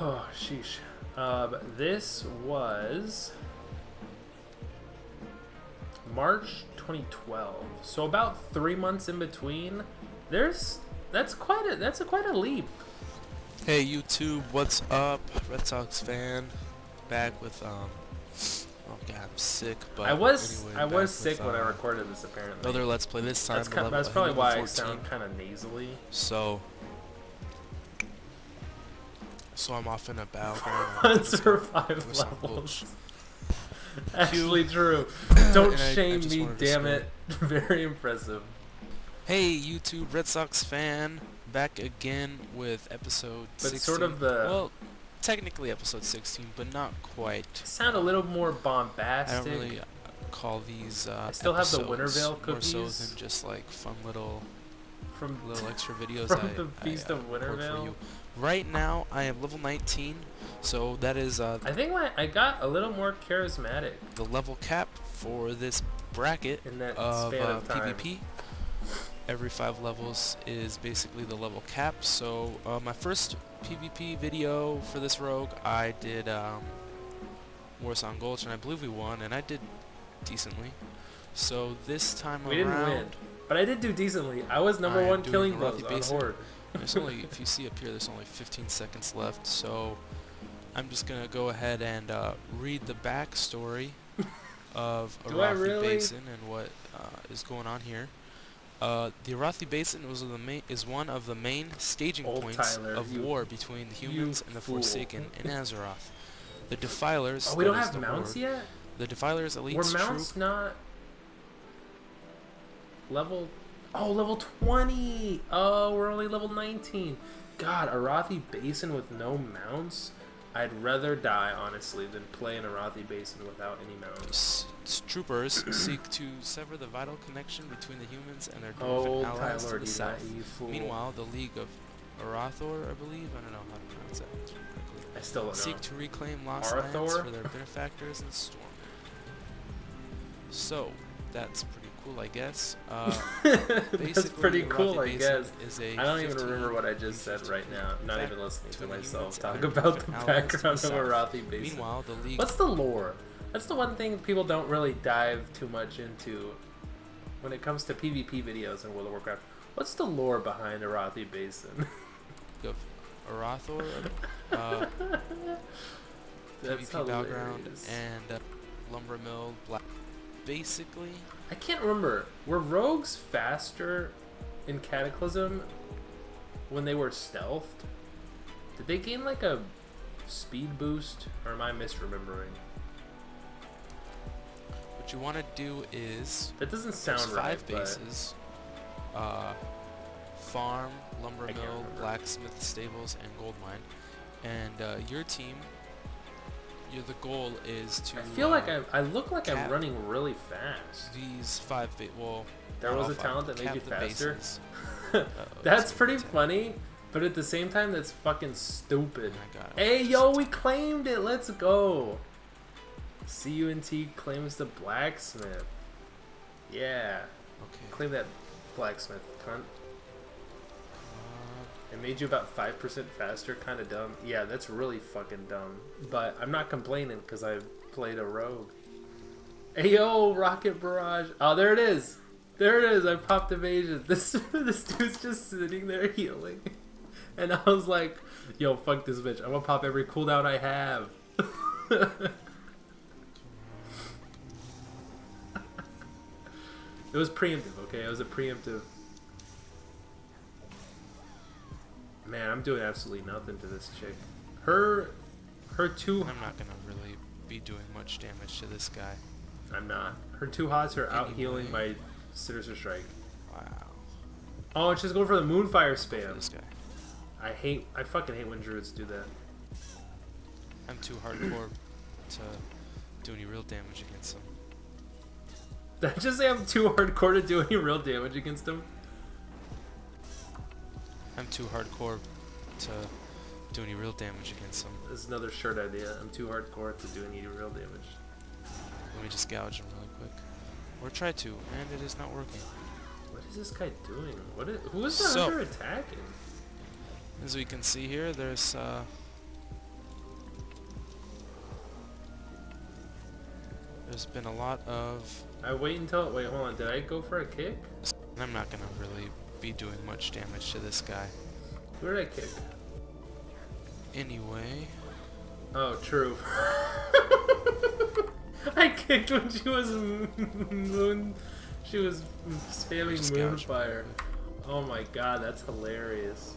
Speaker 1: Oh, sheesh. This was March 2012. So about 3 months in between. That's quite a leap.
Speaker 5: Hey YouTube, what's up? Red Sox fan, back with oh god, I'm sick. But
Speaker 1: I was
Speaker 5: anyway,
Speaker 1: sick when I recorded this. Apparently,
Speaker 5: another Let's Play this time.
Speaker 1: That's probably why I sound kind of nasally.
Speaker 5: So I'm off and about.
Speaker 1: Once or 5 levels. Actually true. Don't shame me, damn it. Very impressive.
Speaker 5: Hey YouTube Red Sox fan, back again with episode 16.
Speaker 1: Sort of the...
Speaker 5: Well, technically episode 16, but not quite.
Speaker 1: Sound a little more bombastic.
Speaker 5: I don't really call these
Speaker 1: I still have the Wintervale cookies.
Speaker 5: More so than just like fun little extra videos
Speaker 1: from the Feast of Wintervale.
Speaker 5: For you. Right now, I am level 19, so that is
Speaker 1: I think I got a little more charismatic.
Speaker 5: The level cap for this bracket
Speaker 1: in that
Speaker 5: of
Speaker 1: span of time.
Speaker 5: PvP. every 5 levels is basically the level cap. So my first PvP video for this rogue, I did Warsaw Gulch, and I believe we won, and I did decently. So this time
Speaker 1: We didn't win, but I did do decently. I was number one killing blows on Horde.
Speaker 5: There's only, if you see up here, there's only 15 seconds left, so I'm just gonna go ahead and read the backstory of Arathi Basin and what is going on here. The Arathi Basin is one of the main staging points of war between the humans and the Forsaken in Azeroth. The Defilers.
Speaker 1: Oh, we don't have mounts yet?
Speaker 5: The Defilers elite
Speaker 1: Were mounts not level? Oh, level 20. Oh, we're only level 19. God, Arathi Basin with no mounts? I'd rather die, honestly, than play in Arathi Basin without any mounts.
Speaker 5: Troopers seek to sever the vital connection between the humans and their dwarven allies to the south. Meanwhile, the League of Arathor, I believe, I don't know how to pronounce that correctly,
Speaker 1: I still don't know.
Speaker 5: Seek to reclaim lost lands for their benefactors and Stormmen. So, that's pretty cool, I guess.
Speaker 1: That's pretty cool, I guess.
Speaker 5: I
Speaker 1: don't even remember what I just said right now. I'm not even listening to myself talk about the background of Arathi Basin.
Speaker 5: Meanwhile, the League.
Speaker 1: What's the lore? That's the one thing people don't really dive too much into when it comes to PvP videos in World of Warcraft. What's the lore behind Arathi Basin?
Speaker 5: Of Arathor,
Speaker 1: That's
Speaker 5: PvP background,
Speaker 1: hilarious.
Speaker 5: and lumber mill. Basically,
Speaker 1: I can't remember. Were rogues faster in Cataclysm when they were stealthed? Did they gain like a speed boost, or am I misremembering?
Speaker 5: what you want to do is
Speaker 1: That doesn't sound
Speaker 5: there's
Speaker 1: right.
Speaker 5: 5 bases: farm, lumber
Speaker 1: I can't
Speaker 5: mill,
Speaker 1: remember.
Speaker 5: blacksmith, stables, and gold mine. And your team, the goal is to.
Speaker 1: I feel like I look like I'm
Speaker 5: cap
Speaker 1: running really fast.
Speaker 5: these 5 well.
Speaker 1: There
Speaker 5: not
Speaker 1: was
Speaker 5: all
Speaker 1: a
Speaker 5: 5,
Speaker 1: talent that made
Speaker 5: cap
Speaker 1: you
Speaker 5: the
Speaker 1: faster.
Speaker 5: bases.
Speaker 1: That's
Speaker 5: it's
Speaker 1: pretty
Speaker 5: gonna be
Speaker 1: funny, but at the same time, that's fucking stupid.
Speaker 5: I got it.
Speaker 1: Hey, yo, we claimed it. Let's go. CUNT claims the blacksmith. Yeah.
Speaker 5: Okay.
Speaker 1: Claim that blacksmith, cunt. It made you about 5% faster. Kind of dumb. Yeah, that's really fucking dumb. But I'm not complaining because I played a rogue. Hey, yo, rocket barrage. Oh, there it is. There it is. I popped evasion. This dude's just sitting there healing. And I was like, yo, fuck this bitch. I'm gonna pop every cooldown I have. It was preemptive, okay? It was a preemptive. Man, I'm doing absolutely nothing to this chick. Her two...
Speaker 5: I'm not gonna really be doing much damage to this guy.
Speaker 1: I'm not. Her two hots are out
Speaker 5: Anyway.
Speaker 1: healing my Sinister Strike.
Speaker 5: Wow.
Speaker 1: Oh, and she's going for the Moonfire
Speaker 5: For
Speaker 1: spam.
Speaker 5: this guy.
Speaker 1: I fucking hate when druids do that.
Speaker 5: I'm too hardcore to do any real damage against him.
Speaker 1: Did I just say I'm too hardcore to do any real damage against him?
Speaker 5: I'm too hardcore to do any real damage against him.
Speaker 1: That's another shirt idea. I'm too hardcore to do any real damage.
Speaker 5: Let me just gouge him really quick. Or try to, and it is not working.
Speaker 1: What is this guy doing? Who is the
Speaker 5: So-
Speaker 1: hunter attacking?
Speaker 5: As we can see here, there's been a lot of.
Speaker 1: Wait, hold on. Did I go for a kick?
Speaker 5: I'm not gonna really be doing much damage to this guy.
Speaker 1: Who did I kick?
Speaker 5: Anyway,
Speaker 1: Oh, true. I kicked when she was spamming
Speaker 5: Just gouge.
Speaker 1: Moonfire. Oh my god, that's hilarious.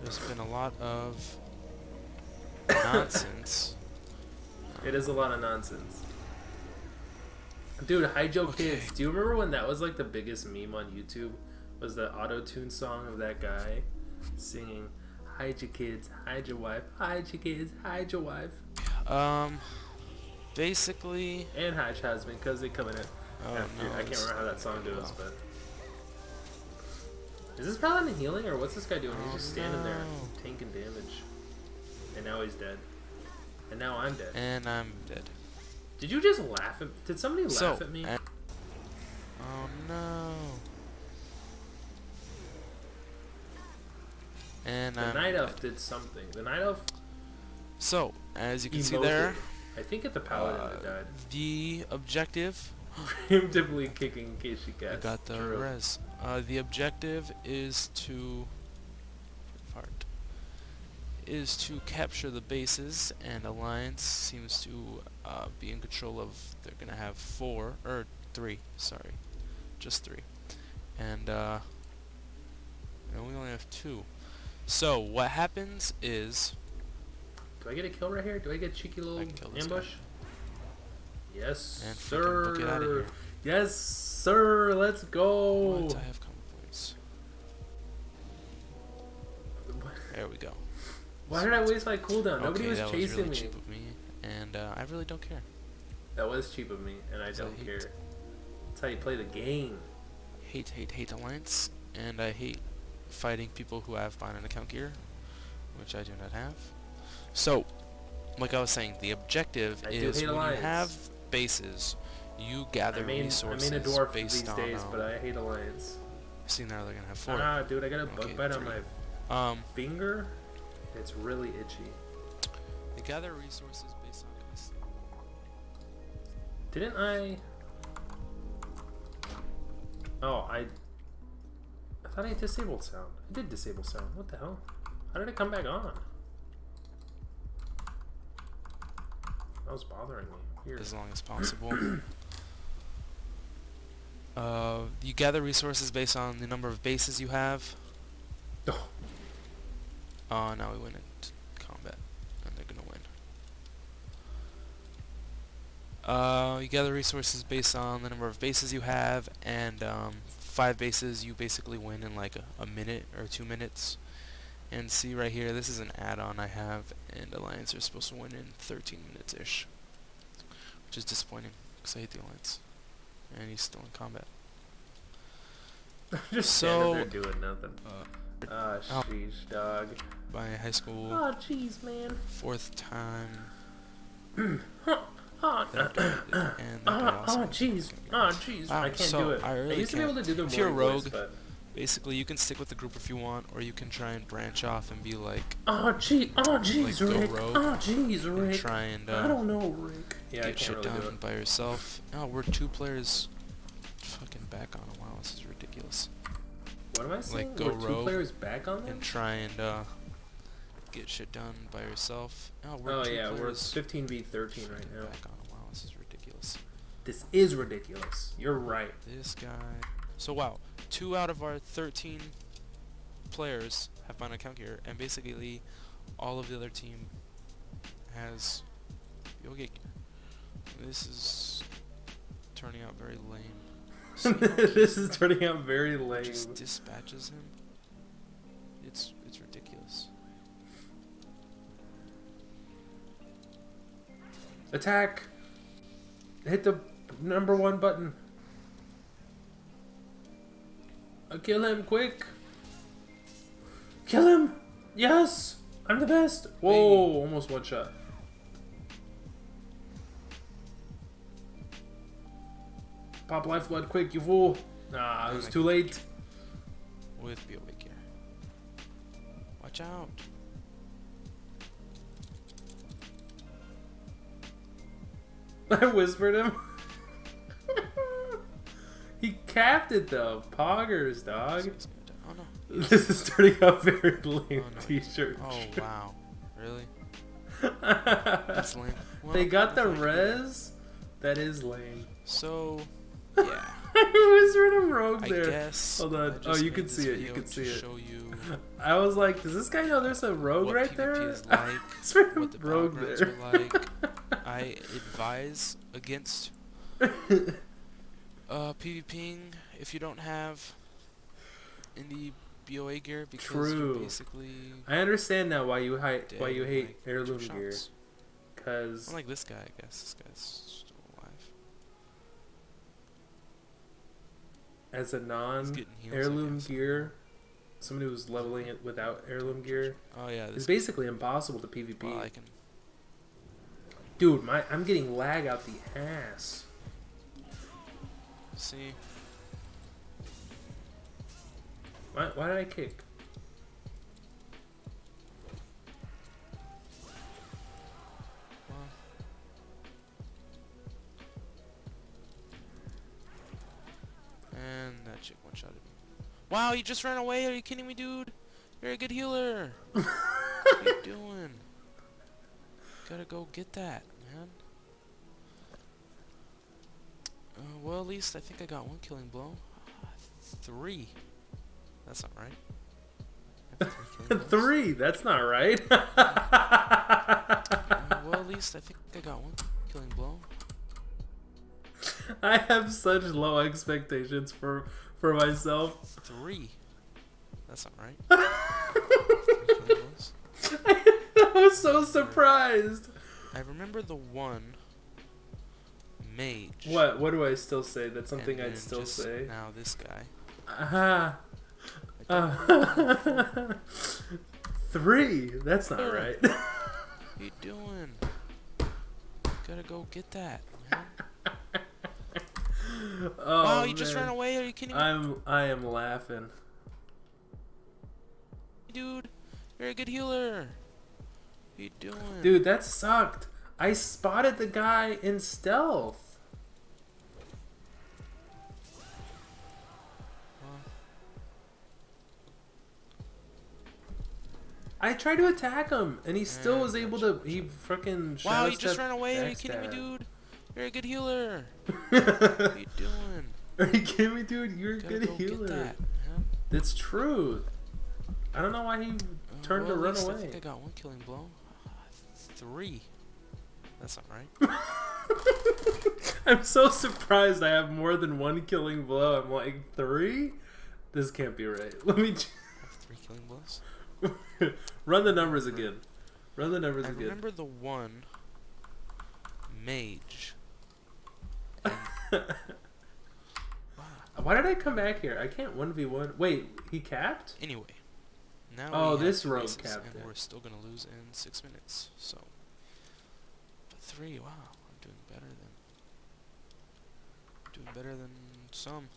Speaker 5: there's been a lot of nonsense.
Speaker 1: It is a lot of nonsense. Dude, Hide Your
Speaker 5: Okay.
Speaker 1: Kids. Do you remember when that was like the biggest meme on YouTube? Was the auto-tune song of that guy singing hide your kids, hide your wife, hide your kids, hide your wife.
Speaker 5: Basically.
Speaker 1: And hide your husband, because they come in it.
Speaker 5: Oh
Speaker 1: after.
Speaker 5: no.
Speaker 1: I can't
Speaker 5: this
Speaker 1: remember how that
Speaker 5: is
Speaker 1: song
Speaker 5: not going
Speaker 1: goes,
Speaker 5: well.
Speaker 1: but... Is this Paladin healing, or what's this guy doing? He's just standing there,
Speaker 5: no.
Speaker 1: tanking damage. And now he's dead. And now I'm dead.
Speaker 5: And I'm dead.
Speaker 1: Did you just laugh at... Did somebody laugh
Speaker 5: So,
Speaker 1: at me?
Speaker 5: Oh no. And
Speaker 1: The night elf did something. The night elf
Speaker 5: So, as you can see
Speaker 1: emoted.
Speaker 5: there,
Speaker 1: I think it's the paladin that died.
Speaker 5: the objective,
Speaker 1: Preemptively kicking Casey
Speaker 5: I
Speaker 1: Cats.
Speaker 5: got the
Speaker 1: True.
Speaker 5: res. The objective is to capture the bases, and Alliance seems to be in control of. They're gonna have 3. Sorry, just 3, and we only have 2. So what happens is,
Speaker 1: Do I get a kill right here? Do I get a cheeky little
Speaker 5: I can kill this
Speaker 1: ambush?
Speaker 5: guy.
Speaker 1: Yes,
Speaker 5: And freaking book it outta
Speaker 1: sir.
Speaker 5: here.
Speaker 1: Yes, sir. Let's go.
Speaker 5: What? I have common points. There we go.
Speaker 1: Why did I waste my cooldown? Nobody
Speaker 5: Okay,
Speaker 1: was
Speaker 5: that
Speaker 1: chasing
Speaker 5: was really
Speaker 1: me.
Speaker 5: cheap of me, and I really don't care.
Speaker 1: That was cheap of me, and I
Speaker 5: So I
Speaker 1: don't
Speaker 5: hate-
Speaker 1: care. That's how you play the game.
Speaker 5: Hate Alliance, and I hate fighting people who have bind and account gear, which I do not have. So, like I was saying, the objective
Speaker 1: I do
Speaker 5: is
Speaker 1: hate
Speaker 5: when
Speaker 1: Alliance.
Speaker 5: you have bases, you gather
Speaker 1: I mean
Speaker 5: resources
Speaker 1: a dwarf
Speaker 5: based
Speaker 1: these
Speaker 5: on.
Speaker 1: days, but I hate Alliance.
Speaker 5: See, now they're gonna have 4.
Speaker 1: Ah, dude, I got a bug
Speaker 5: Okay,
Speaker 1: bite on
Speaker 5: 3.
Speaker 1: my finger. It's really itchy.
Speaker 5: They gather resources based on this.
Speaker 1: Didn't I? Oh, I thought I disabled sound. I did disable sound. What the hell? How did it come back on? That was bothering me. Here.
Speaker 5: As long as possible. You gather resources based on the number of bases you have.
Speaker 1: Oh,
Speaker 5: Now we went into combat, and they're gonna win. You gather resources based on the number of bases you have, and 5 bases you basically win in like a minute or 2 minutes. And see right here, this is an add-on I have, and Alliance are supposed to win in 13 minutes-ish. Which is disappointing, because I hate the Alliance. And he's still in combat.
Speaker 1: just
Speaker 5: So-
Speaker 1: standing there doing nothing. Sheesh, dog.
Speaker 5: My high school
Speaker 1: Oh, jeez, man.
Speaker 5: 4th time.
Speaker 1: Oh,
Speaker 5: That guy did it, and that guy also
Speaker 1: jeez. Oh, jeez. I can't
Speaker 5: so
Speaker 1: do it.
Speaker 5: I really
Speaker 1: used to be able to do the
Speaker 5: If you're a
Speaker 1: morning voice,
Speaker 5: rogue,
Speaker 1: but...
Speaker 5: Basically, you can stick with the group if you want, or you can try and branch off and be like,
Speaker 1: Oh, jeez,
Speaker 5: like, go
Speaker 1: Rick.
Speaker 5: rogue
Speaker 1: Oh, jeez,
Speaker 5: and
Speaker 1: Rick.
Speaker 5: try and
Speaker 1: I don't know, Rick. Yeah, I
Speaker 5: get
Speaker 1: can't
Speaker 5: shit
Speaker 1: really do
Speaker 5: done
Speaker 1: it.
Speaker 5: by yourself. Oh, we're 2 players fucking back on it. Wow, this is ridiculous.
Speaker 1: What am I saying?
Speaker 5: go
Speaker 1: We're 2
Speaker 5: rogue
Speaker 1: players back on them?
Speaker 5: And try and get shit done by yourself. Oh, we're
Speaker 1: Oh,
Speaker 5: 2
Speaker 1: yeah, we're
Speaker 5: players
Speaker 1: 15v13 right
Speaker 5: fucking
Speaker 1: now.
Speaker 5: back on it. Wow, this is ridiculous.
Speaker 1: This is ridiculous. You're right.
Speaker 5: This guy. So wow, 2 out of our 13 players have my account here, and basically all of the other team has Yogi. This is turning out very lame. See how
Speaker 1: This is turning out very
Speaker 5: he
Speaker 1: lame.
Speaker 5: just dispatches him. It's ridiculous.
Speaker 1: Attack! Hit the number 1 button. Kill him, quick! Kill him! Yes! I'm the best! Whoa, almost 1 shot. Pop lifeblood, quick, you fool! Nah, it was too late.
Speaker 5: With be awake here. Watch out.
Speaker 1: I whispered him. He capped it though. Poggers, dog.
Speaker 5: Oh no.
Speaker 1: This is turning out very lame
Speaker 5: Oh, no.
Speaker 1: t-shirt.
Speaker 5: Oh wow. Really? That's lame. Well,
Speaker 1: They got the
Speaker 5: fine.
Speaker 1: res? That is lame.
Speaker 5: So, yeah.
Speaker 1: I whispered him rogue
Speaker 5: I
Speaker 1: there.
Speaker 5: guess.
Speaker 1: Hold on.
Speaker 5: I
Speaker 1: Oh,
Speaker 5: just
Speaker 1: you
Speaker 5: made
Speaker 1: can
Speaker 5: this
Speaker 1: see it. You
Speaker 5: video
Speaker 1: can
Speaker 5: to
Speaker 1: see it.
Speaker 5: Show you
Speaker 1: I was like, does this guy know there's a rogue
Speaker 5: what
Speaker 1: right
Speaker 5: PvP
Speaker 1: there?
Speaker 5: is like,
Speaker 1: I whispered him
Speaker 5: what the
Speaker 1: rogue
Speaker 5: battlegrounds
Speaker 1: there.
Speaker 5: are like. I advise against PvPing if you don't have any BOA gear because
Speaker 1: True.
Speaker 5: you're basically
Speaker 1: I understand now why you hate
Speaker 5: dead
Speaker 1: why you
Speaker 5: in,
Speaker 1: hate
Speaker 5: like,
Speaker 1: heirloom
Speaker 5: 2
Speaker 1: gear.
Speaker 5: shots.
Speaker 1: Cause
Speaker 5: Unlike this guy, I guess this guy's still alive.
Speaker 1: as a
Speaker 5: He's
Speaker 1: non
Speaker 5: getting heals, I
Speaker 1: heirloom
Speaker 5: guess.
Speaker 1: gear, somebody who's leveling it without heirloom gear,
Speaker 5: Oh yeah,
Speaker 1: it's
Speaker 5: this.
Speaker 1: basically impossible to PvP.
Speaker 5: Well, I can.
Speaker 1: Dude, I'm getting lag out the ass.
Speaker 5: See,
Speaker 1: Why did I kick?
Speaker 5: And that chick one-shotted me. Wow, you just ran away? Are you kidding me, dude? You're a good healer. What are you doing? Gotta go get that, man. Well, at least I think I got one killing blow. 3. That's not right. I have 3 killing blows.
Speaker 1: 3. That's not right.
Speaker 5: Well, at least I think I got one killing blow.
Speaker 1: I have such low expectations for myself.
Speaker 5: 3. That's not right. 3 killing blows.
Speaker 1: I was so surprised.
Speaker 5: I remember the one mage.
Speaker 1: What do I still say? That's something
Speaker 5: and
Speaker 1: I'd
Speaker 5: then
Speaker 1: still
Speaker 5: just
Speaker 1: say.
Speaker 5: Now this guy.
Speaker 1: Aha. 3. That's not right.
Speaker 5: What are you doing? Gotta go get that, man.
Speaker 1: Oh,
Speaker 5: Wow, you just
Speaker 1: man.
Speaker 5: ran away? Are you kidding me?
Speaker 1: I am laughing.
Speaker 5: Dude, you're a good healer. What are you doing?
Speaker 1: Dude, that sucked. I spotted the guy in stealth. I tried to attack him, and he still was able to. He freaking.
Speaker 5: Wow, you just ran away? Are you kidding me, dude? You're a good healer. What are you doing?
Speaker 1: Are you kidding me, dude? You're a
Speaker 5: Gotta
Speaker 1: good
Speaker 5: go
Speaker 1: healer.
Speaker 5: Get that, man.
Speaker 1: It's true. I don't know why he turned
Speaker 5: well,
Speaker 1: to run
Speaker 5: at least
Speaker 1: away.
Speaker 5: I think I got one killing blow. 3. That's not right.
Speaker 1: I'm so surprised I have more than one killing blow. I'm like, 3? This can't be right. Let me...
Speaker 5: I have 3 killing blows.
Speaker 1: Run the numbers again. Run the numbers
Speaker 5: I
Speaker 1: again.
Speaker 5: remember the one mage.
Speaker 1: Why did I come back here? I can't 1v1. Wait, he capped?
Speaker 5: Anyway, now
Speaker 1: Oh,
Speaker 5: we have
Speaker 1: this
Speaker 5: 2
Speaker 1: rogue
Speaker 5: races,
Speaker 1: capped
Speaker 5: and
Speaker 1: it.
Speaker 5: we're still gonna lose in 6 minutes. So, but 3. Wow, I'm doing better than some,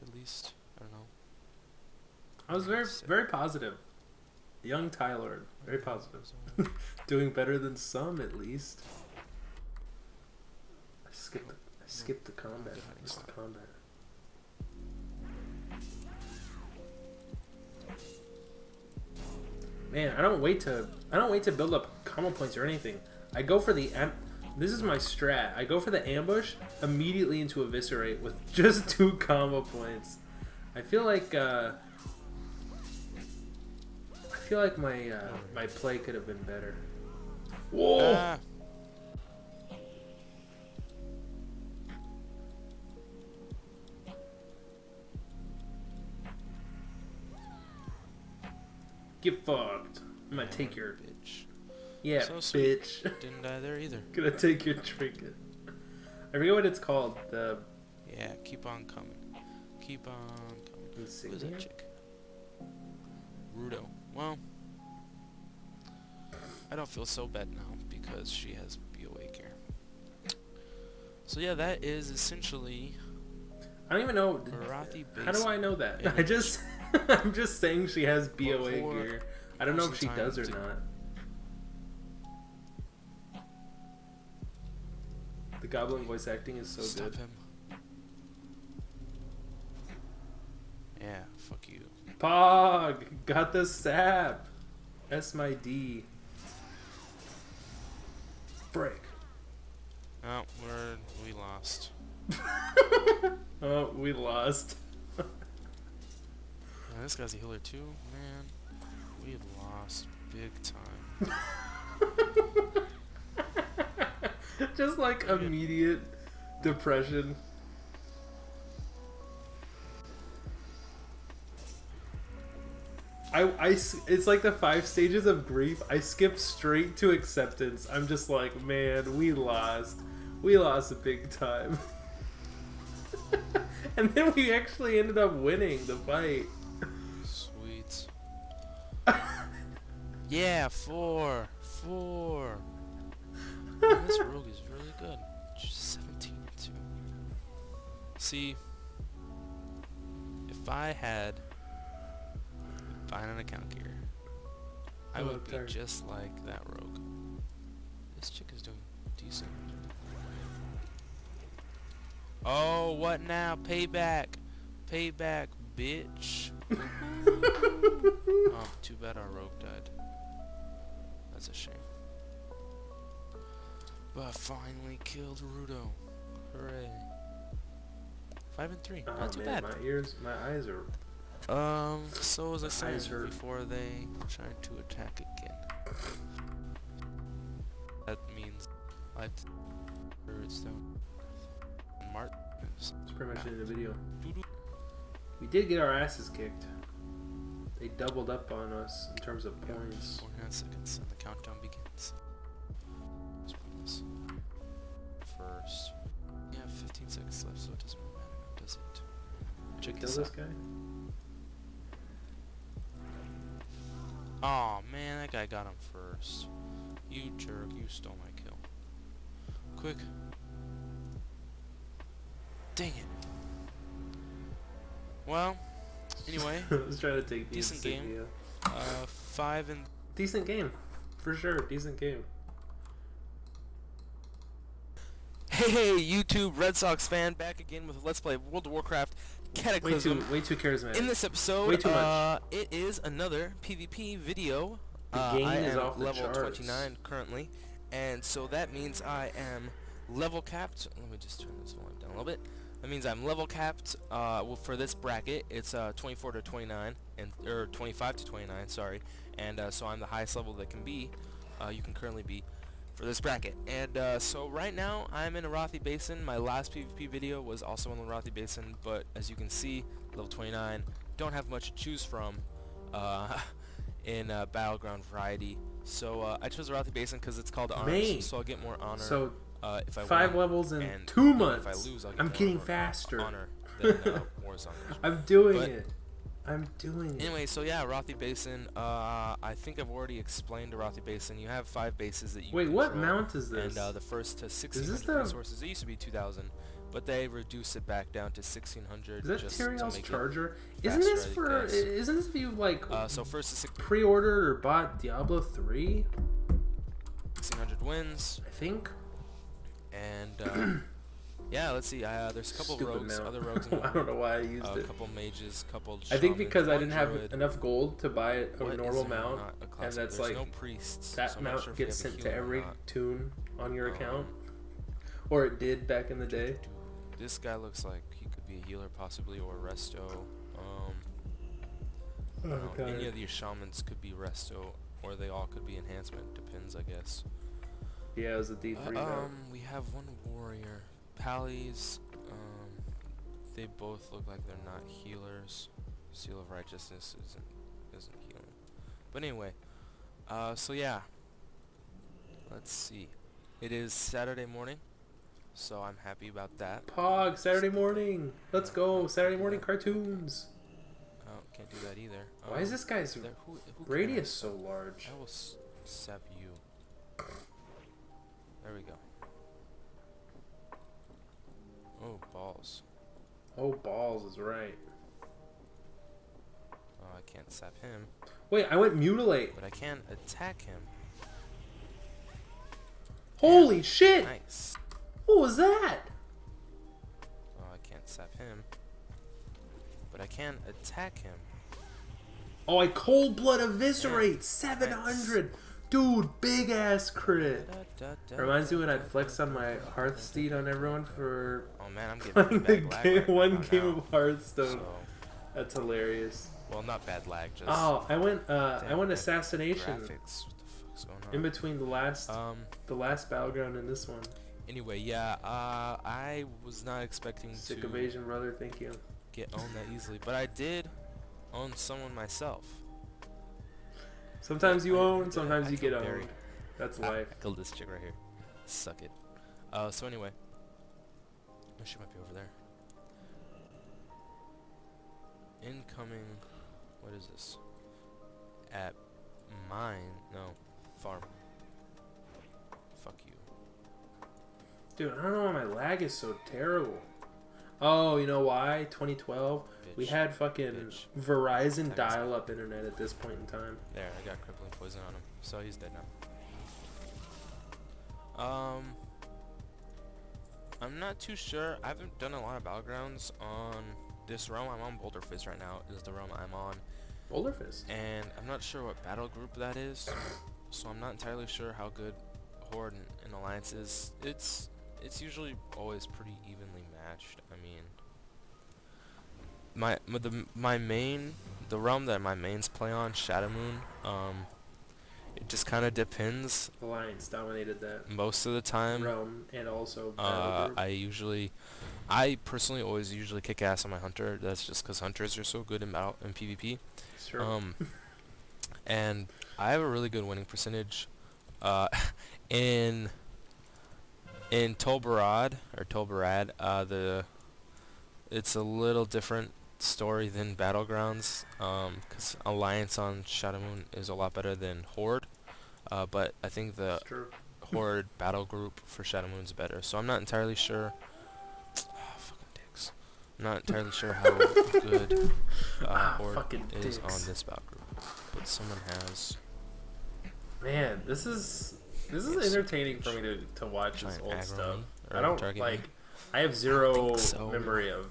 Speaker 5: at least. I don't know.
Speaker 1: I was very positive. Young Tyler, very positive.
Speaker 5: So,
Speaker 1: Doing better than some, at least. I skipped the combat. I missed the combat. Man, I don't wait to build up combo points or anything. I go for the this is my strat. I go for the ambush immediately into eviscerate with just 2 combo points. I feel like my play could have been better. Whoa!
Speaker 5: ah,
Speaker 1: Get fucked. I'm gonna take your
Speaker 5: bitch.
Speaker 1: yeah,
Speaker 5: So sweet.
Speaker 1: bitch.
Speaker 5: Didn't die there either.
Speaker 1: Gonna take your trinket. I forget what it's called. The
Speaker 5: Yeah, keep on coming. Keep on coming. Who's
Speaker 1: insignia?
Speaker 5: that chick? Rudo. Well, I don't feel so bad now because she has BOA gear. So yeah, that is essentially
Speaker 1: I don't even know.
Speaker 5: Marathi
Speaker 1: How do I know that? I
Speaker 5: image.
Speaker 1: just I'm just saying she has BOA
Speaker 5: for
Speaker 1: gear. I don't know
Speaker 5: most
Speaker 1: if
Speaker 5: of
Speaker 1: she
Speaker 5: the
Speaker 1: does or
Speaker 5: time
Speaker 1: not. The goblin voice acting is so
Speaker 5: Stop
Speaker 1: good.
Speaker 5: him. Yeah, fuck you.
Speaker 1: Pog got the sap. S my D. Break.
Speaker 5: Oh, we lost.
Speaker 1: Oh, we lost.
Speaker 5: Yeah, this guy's a healer too, man. We lost big time.
Speaker 1: Just like immediate depression. It's like the 5 stages of grief. I skip straight to acceptance. I'm just like, man, we lost. We lost big time. And then we actually ended up winning the fight.
Speaker 5: Sweet. Yeah, 4. Man, this rogue is really good. She's 17 too. See, if I had Buying an account gear. I
Speaker 1: Oh,
Speaker 5: would be
Speaker 1: sorry.
Speaker 5: just like that rogue. This chick is doing decent. Oh, what now? Payback. Payback, bitch. Oh, too bad our rogue died. That's a shame. But finally killed Rudo. Hooray. 5 and 3.
Speaker 1: Oh,
Speaker 5: Not too
Speaker 1: man,
Speaker 5: bad.
Speaker 1: my eyes are.
Speaker 5: So as I
Speaker 1: My eyes
Speaker 5: said
Speaker 1: hurt.
Speaker 5: before they try to attack again. That means life it's down. Martin is
Speaker 1: That's pretty much it in the video.
Speaker 5: doo-doo.
Speaker 1: We did get our asses kicked. They doubled up on us in terms of
Speaker 5: Yeah,
Speaker 1: points.
Speaker 5: 49 seconds and the countdown begins. Let's run this first. Yeah, 15 seconds left, so it doesn't really matter now, does it? Check
Speaker 1: Kill
Speaker 5: this
Speaker 1: this
Speaker 5: out.
Speaker 1: guy?
Speaker 5: Aw, man, that guy got him first. You jerk, you stole my kill. Quick. Dang it. Well, anyway,
Speaker 1: I was trying to take the
Speaker 5: Decent game.
Speaker 1: insignia.
Speaker 5: 5 and
Speaker 1: Decent game. For sure, decent game.
Speaker 5: Hey, YouTube Red Sox fan, back again with Let's Play World of Warcraft Cataclysm.
Speaker 1: Way too charismatic.
Speaker 5: In this episode,
Speaker 1: Way too much.
Speaker 5: it is another PvP video.
Speaker 1: The gain
Speaker 5: I
Speaker 1: is
Speaker 5: am
Speaker 1: off the
Speaker 5: level
Speaker 1: charts.
Speaker 5: 29 currently, and so that means I am level capped. Let me just turn this volume down a little bit. That means I'm level capped. Well, for this bracket, it's 24 to 29, or 25 to 29. Sorry, and so I'm the highest level that can be. You can currently be for this bracket. And so right now I'm in Arathi Basin. My last PvP video was also in the Arathi Basin, but as you can see, level 29, don't have much to choose from in Battleground variety. So I chose Arathi Basin because it's called Arms,
Speaker 1: Main.
Speaker 5: so I'll get more honor
Speaker 1: So
Speaker 5: if I
Speaker 1: 5
Speaker 5: win.
Speaker 1: levels in
Speaker 5: And
Speaker 1: 2
Speaker 5: even
Speaker 1: months.
Speaker 5: If I lose, I'll get
Speaker 1: I'm
Speaker 5: more
Speaker 1: getting
Speaker 5: honor-
Speaker 1: faster.
Speaker 5: honor than Warzone.
Speaker 1: I'm doing
Speaker 5: But-
Speaker 1: it. I'm doing it.
Speaker 5: Anyway, so yeah, Arathi Basin. I think I've already explained Arathi Basin. You have 5 bases that you
Speaker 1: Wait, what
Speaker 5: control,
Speaker 1: mount is this?
Speaker 5: And the first to
Speaker 1: this
Speaker 5: 1,600
Speaker 1: the-
Speaker 5: resources. It used to be 2,000, but they reduced it back down to 1,600.
Speaker 1: Is that
Speaker 5: just to
Speaker 1: Tyrael's
Speaker 5: make it
Speaker 1: charger? Isn't
Speaker 5: faster,
Speaker 1: this
Speaker 5: I
Speaker 1: for?
Speaker 5: guess.
Speaker 1: Isn't this if you like
Speaker 5: So first to
Speaker 1: pre-ordered or bought Diablo 3?
Speaker 5: 1,600 wins,
Speaker 1: I think.
Speaker 5: and yeah, let's see. There's a couple of
Speaker 1: Stupid
Speaker 5: rogues,
Speaker 1: mount.
Speaker 5: other rogues in the
Speaker 1: I don't know why I used
Speaker 5: a
Speaker 1: it.
Speaker 5: couple mages, couple.
Speaker 1: I think
Speaker 5: shamans,
Speaker 1: because I
Speaker 5: one
Speaker 1: didn't have
Speaker 5: druid.
Speaker 1: enough gold to buy a
Speaker 5: What is
Speaker 1: normal
Speaker 5: there
Speaker 1: mount,
Speaker 5: not a
Speaker 1: and
Speaker 5: classic?
Speaker 1: that's
Speaker 5: There's
Speaker 1: like
Speaker 5: no priests,
Speaker 1: that
Speaker 5: so I'm not
Speaker 1: mount
Speaker 5: sure if you
Speaker 1: gets
Speaker 5: have a
Speaker 1: sent to
Speaker 5: healer or
Speaker 1: every
Speaker 5: not.
Speaker 1: tune on your account,
Speaker 5: Um,
Speaker 1: or it did back in the day.
Speaker 5: This guy looks like he could be a healer possibly, or resto. I don't know, any of these shamans could be resto, or they all could be enhancement. Depends, I guess.
Speaker 1: Yeah, it was a D3 mount.
Speaker 5: We have one warrior. Pallies. They both look like they're not healers. Seal of Righteousness isn't healing. But anyway, so yeah. Let's see. It is Saturday morning, so I'm happy about that.
Speaker 1: Pog, Saturday morning. Let's go. Saturday morning cartoons.
Speaker 5: Oh, can't do that either.
Speaker 1: Why is this guy's
Speaker 5: who
Speaker 1: radius
Speaker 5: can
Speaker 1: so large?
Speaker 5: I will sap you. There we go. Oh, balls.
Speaker 1: Oh, balls is right.
Speaker 5: Oh, I can't sap him,
Speaker 1: Wait, I went mutilate.
Speaker 5: but I can attack him.
Speaker 1: Holy shit!
Speaker 5: Nice.
Speaker 1: What was that?
Speaker 5: Oh, I can't sap him, but I can attack him.
Speaker 1: Oh, I cold blood eviscerate 700. Dude, big ass crit. Reminds me when I'd flex on my Hearthsteed on everyone for
Speaker 5: Oh man, I'm getting
Speaker 1: playing the
Speaker 5: bad lag
Speaker 1: game,
Speaker 5: right
Speaker 1: one
Speaker 5: now.
Speaker 1: game of Hearthstone.
Speaker 5: So,
Speaker 1: That's hilarious.
Speaker 5: well, not bad lag, just
Speaker 1: Oh, I went
Speaker 5: damn,
Speaker 1: assassination
Speaker 5: graphics. What the fuck's going on?
Speaker 1: in between the last battleground and this one.
Speaker 5: Anyway, yeah, I was not expecting
Speaker 1: Sick
Speaker 5: to
Speaker 1: evasion, brother. Thank you.
Speaker 5: get owned that easily, but I did own someone myself.
Speaker 1: Sometimes you
Speaker 5: I
Speaker 1: own,
Speaker 5: did.
Speaker 1: sometimes
Speaker 5: I
Speaker 1: you get
Speaker 5: feel very-
Speaker 1: owned. That's
Speaker 5: I
Speaker 1: life.
Speaker 5: killed this chick right here. Suck it. So anyway, she might be over there. Incoming. What is this? At mine? No, farm. Fuck you.
Speaker 1: Dude, I don't know why my lag is so terrible. Oh, you know why? 2012. We
Speaker 5: Bitch.
Speaker 1: had fucking
Speaker 5: Bitch.
Speaker 1: Verizon
Speaker 5: Tag us.
Speaker 1: dial-up internet at this point in time.
Speaker 5: There, I got crippling poison on him, so he's dead now. I'm not too sure. I haven't done a lot of battlegrounds on this realm. I'm on Boulder Fist right now. Is the realm I'm on,
Speaker 1: Boulder Fist.
Speaker 5: and I'm not sure what battle group that is, so I'm not entirely sure how good Horde and Alliance is. It's usually always pretty evenly matched. I mean, the realm that my mains play on, Shadow Moon, it just kind of depends.
Speaker 1: Alliance dominated that
Speaker 5: Most of the time,
Speaker 1: realm and also battle group.
Speaker 5: I personally always usually kick ass on my hunter. That's just because hunters are so good in battle in PvP.
Speaker 1: Sure.
Speaker 5: And I have a really good winning percentage. In Tolbarad, it's a little different story than Battlegrounds, because Alliance on Shadow Moon is a lot better than Horde, but I think the
Speaker 1: It's true.
Speaker 5: Horde battle group for Shadow Moon's better, so I'm not entirely sure. Fucking dicks. I'm not entirely sure how good Horde
Speaker 1: fucking
Speaker 5: is
Speaker 1: dicks.
Speaker 5: on this battle group, but someone has.
Speaker 1: Man, this is
Speaker 5: Yes.
Speaker 1: entertaining for me to watch
Speaker 5: Try
Speaker 1: this
Speaker 5: and
Speaker 1: old
Speaker 5: aggro
Speaker 1: stuff.
Speaker 5: me,
Speaker 1: I
Speaker 5: or
Speaker 1: don't
Speaker 5: target
Speaker 1: like.
Speaker 5: me.
Speaker 1: I have zero
Speaker 5: think so.
Speaker 1: memory of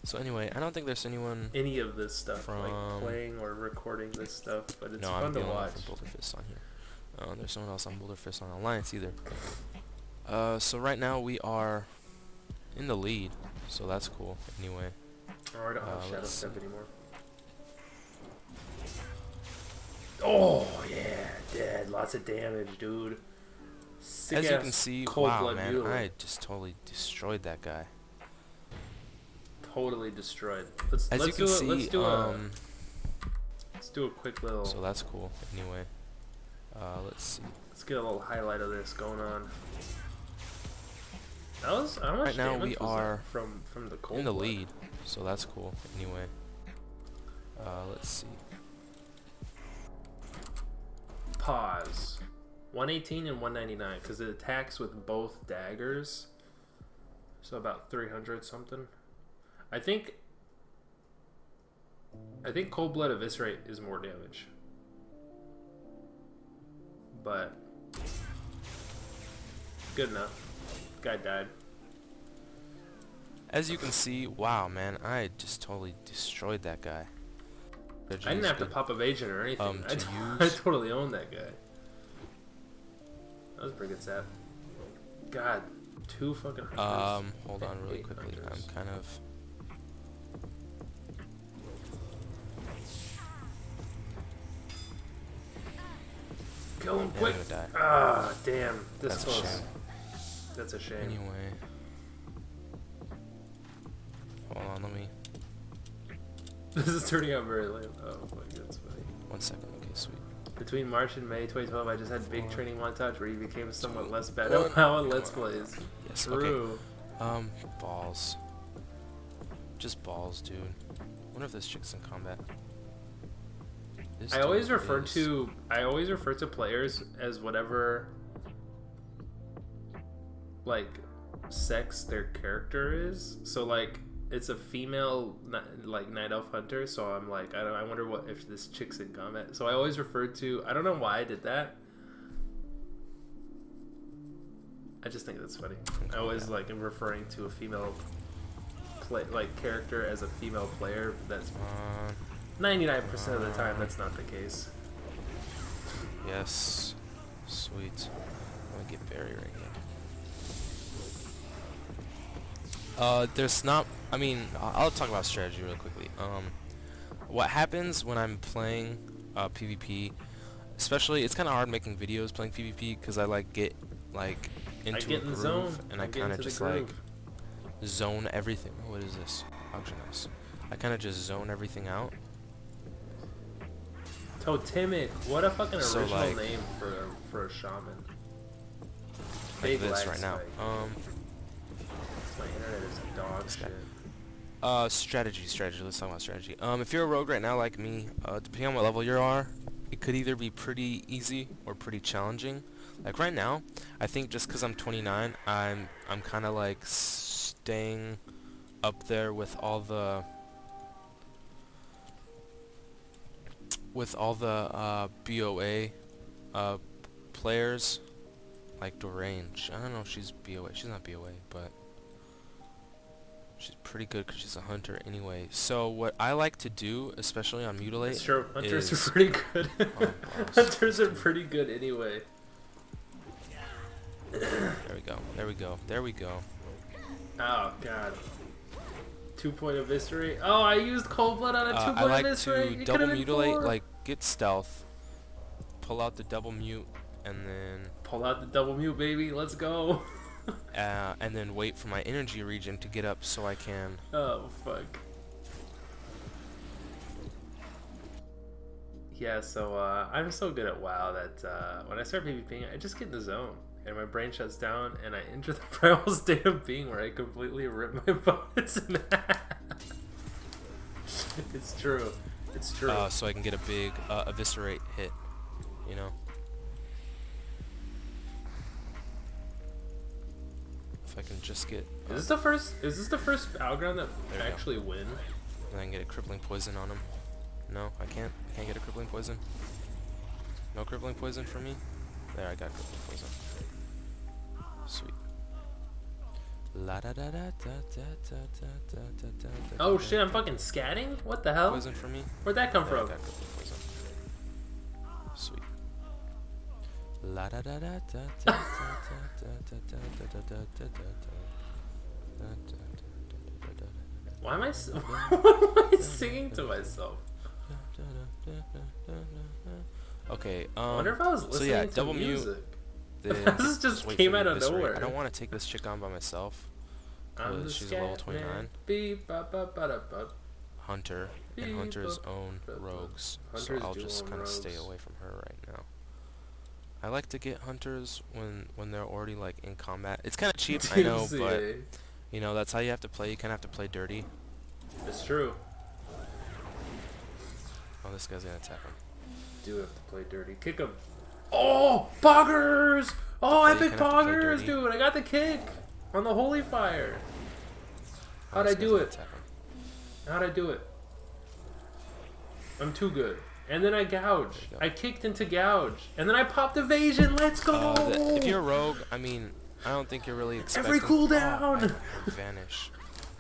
Speaker 5: So anyway, I don't think there's anyone.
Speaker 1: any of this stuff, like
Speaker 5: From-
Speaker 1: playing or recording this stuff, but it's
Speaker 5: No,
Speaker 1: fun
Speaker 5: I'm
Speaker 1: to
Speaker 5: the only one
Speaker 1: watch.
Speaker 5: from Boulder Fist on here. There's someone else on Boulder Fist on Alliance either. So right now we are in the lead, so that's cool. Anyway,
Speaker 1: Or I don't have Shadow
Speaker 5: let's
Speaker 1: Step
Speaker 5: see.
Speaker 1: anymore. Oh yeah, dead. Lots of damage, dude. Sick
Speaker 5: as you
Speaker 1: ass
Speaker 5: can see,
Speaker 1: cold
Speaker 5: wow,
Speaker 1: blood
Speaker 5: man,
Speaker 1: mule.
Speaker 5: I just totally destroyed that guy.
Speaker 1: Totally destroyed. Let's
Speaker 5: As you
Speaker 1: let's
Speaker 5: can
Speaker 1: do
Speaker 5: see,
Speaker 1: let's do a quick little.
Speaker 5: so that's cool. Anyway, let's see.
Speaker 1: Let's get a little highlight of this going on. That was how much
Speaker 5: Right now
Speaker 1: damage
Speaker 5: we
Speaker 1: was that
Speaker 5: are
Speaker 1: from the cold
Speaker 5: In the
Speaker 1: blood?
Speaker 5: lead, so that's cool. Anyway, let's see.
Speaker 1: Pause. 118 and 199 because it attacks with both daggers. So about 300 something. I think Cold Blood Eviscerate is more damage. But good enough. Guy died.
Speaker 5: As you can see, wow, man, I just totally destroyed that guy.
Speaker 1: I didn't have to pop evasion or anything.
Speaker 5: to
Speaker 1: I
Speaker 5: use.
Speaker 1: totally owned that guy. That was a pretty good sap. God, 2 fucking hunters.
Speaker 5: Hold on really
Speaker 1: 8
Speaker 5: quickly.
Speaker 1: hunters.
Speaker 5: I'm kind of.
Speaker 1: Kill him
Speaker 5: Yeah,
Speaker 1: quick!
Speaker 5: I'm gonna die.
Speaker 1: Ah, damn. This
Speaker 5: That's a
Speaker 1: close.
Speaker 5: shame.
Speaker 1: That's a shame.
Speaker 5: Anyway. Hold on, let me.
Speaker 1: This is turning out very lame. Oh, fuck, that's funny.
Speaker 5: 1 second. Okay, sweet.
Speaker 1: Between March and May 2012, I just had big training montage where you became somewhat less bad
Speaker 5: One.
Speaker 1: at WoW and Let's Plays.
Speaker 5: Yes, okay.
Speaker 1: True.
Speaker 5: Balls. Just balls, dude. Wonder if this chick's in combat. This
Speaker 1: I always
Speaker 5: dude
Speaker 1: refer
Speaker 5: is-
Speaker 1: to players as whatever like sex their character is. So like it's a female like night elf hunter, so I'm like I wonder what if this chick's in combat. So I always refer to, I don't know why I did that. I just think that's funny. I always like am referring to a female character as a female player. That's 99% of the time that's not the case.
Speaker 5: Yes. Sweet. I'm gonna get Barry right here. There's not. I mean, I'll talk about strategy really quickly. What happens when I'm playing PvP, especially, it's kind of hard making videos playing PvP because I like get like into
Speaker 1: I get
Speaker 5: a
Speaker 1: in the
Speaker 5: groove
Speaker 1: zone.
Speaker 5: and I
Speaker 1: get
Speaker 5: kind of
Speaker 1: into the
Speaker 5: just like
Speaker 1: groove.
Speaker 5: zone everything. What is this? Auctionhouse. I kind of just zone everything out.
Speaker 1: Totemic. What a fucking
Speaker 5: So,
Speaker 1: original
Speaker 5: like-
Speaker 1: name for a shaman.
Speaker 5: Like
Speaker 1: Big
Speaker 5: this
Speaker 1: lag
Speaker 5: right now.
Speaker 1: spike. My internet is dog
Speaker 5: This guy.
Speaker 1: shit.
Speaker 5: Strategy. Let's talk about strategy. If you're a rogue right now like me, depending on what level you are, it could either be pretty easy or pretty challenging. Like right now, I think just because I'm 29, I'm kind of like staying up there with all the BOA players, like Dorange. I don't know if she's BOA. She's not BOA, but she's pretty good because she's a hunter anyway. So what I like to do, especially on Mutilate,
Speaker 1: It's true. Hunters
Speaker 5: is
Speaker 1: are pretty good.
Speaker 5: balls.
Speaker 1: Hunters are pretty good anyway.
Speaker 5: There we go. There we go. There we go.
Speaker 1: Oh god. 2-point eviscerate. Oh, I used cold blood on a 2-point
Speaker 5: I like
Speaker 1: eviscerate.
Speaker 5: to
Speaker 1: It
Speaker 5: double
Speaker 1: could've been
Speaker 5: mutilate,
Speaker 1: 4.
Speaker 5: like get stealth, pull out the double mute, and then
Speaker 1: Pull out the double mute, baby. Let's go.
Speaker 5: and then wait for my energy regen to get up so I can.
Speaker 1: Oh fuck. Yeah, so I'm so good at WoW that when I start PvPing, I just get in the zone and my brain shuts down and I enter the primal state of being where I completely rip my opponents in half. It's true. It's true.
Speaker 5: So I can get a big eviscerate hit, you know. If I can just get.
Speaker 1: Is this the first battleground that
Speaker 5: There we
Speaker 1: I
Speaker 5: go.
Speaker 1: actually win?
Speaker 5: And I can get a crippling poison on him. No, I can't. I can't get a crippling poison. No crippling poison for me. There, I got crippling poison. Sweet. La da da da da da da da da da da.
Speaker 1: Oh shit, I'm fucking scatting? What the hell?
Speaker 5: Poison for me.
Speaker 1: Where'd that come
Speaker 5: There, I
Speaker 1: from?
Speaker 5: got crippling poison. Sweet. La da da da da da da da da da da da da da da.
Speaker 1: Why am I why am I singing to myself?
Speaker 5: Okay,
Speaker 1: I wonder if I was
Speaker 5: so
Speaker 1: listening
Speaker 5: yeah,
Speaker 1: to
Speaker 5: double
Speaker 1: music.
Speaker 5: mute.
Speaker 1: This just
Speaker 5: wait
Speaker 1: came
Speaker 5: for
Speaker 1: out
Speaker 5: the
Speaker 1: of
Speaker 5: eviscerate.
Speaker 1: nowhere.
Speaker 5: I don't want to take this chick on by myself.
Speaker 1: I'm the
Speaker 5: Because she's a level
Speaker 1: scat
Speaker 5: 29
Speaker 1: man. Beep, ba, ba, ba, da, ba.
Speaker 5: hunter, and
Speaker 1: Beep,
Speaker 5: hunters
Speaker 1: up,
Speaker 5: own
Speaker 1: up, up.
Speaker 5: rogues.
Speaker 1: Hunters
Speaker 5: So I'll
Speaker 1: do
Speaker 5: just
Speaker 1: own
Speaker 5: kind of stay
Speaker 1: rogues.
Speaker 5: away from her right now. I like to get hunters when they're already like in combat. It's kind of cheap, I know, but
Speaker 1: DMCA.
Speaker 5: you know that's how you have to play. You kind of have to play dirty.
Speaker 1: It's true.
Speaker 5: Oh, this guy's gonna attack him.
Speaker 1: Do have to play dirty. Kick him. Oh, poggers! Oh,
Speaker 5: You
Speaker 1: epic
Speaker 5: kinda have to play
Speaker 1: poggers,
Speaker 5: dirty.
Speaker 1: dude! I got the kick on the holy fire.
Speaker 5: Oh,
Speaker 1: How'd I
Speaker 5: this guy's
Speaker 1: do
Speaker 5: gonna
Speaker 1: it?
Speaker 5: attack him.
Speaker 1: How'd I do it? I'm too good. And then I gouge.
Speaker 5: There you go.
Speaker 1: I kicked into gouge. And then I popped evasion. Let's go!
Speaker 5: If you're a rogue, I mean, I don't think you're really expecting.
Speaker 1: Every cooldown!
Speaker 5: I vanish.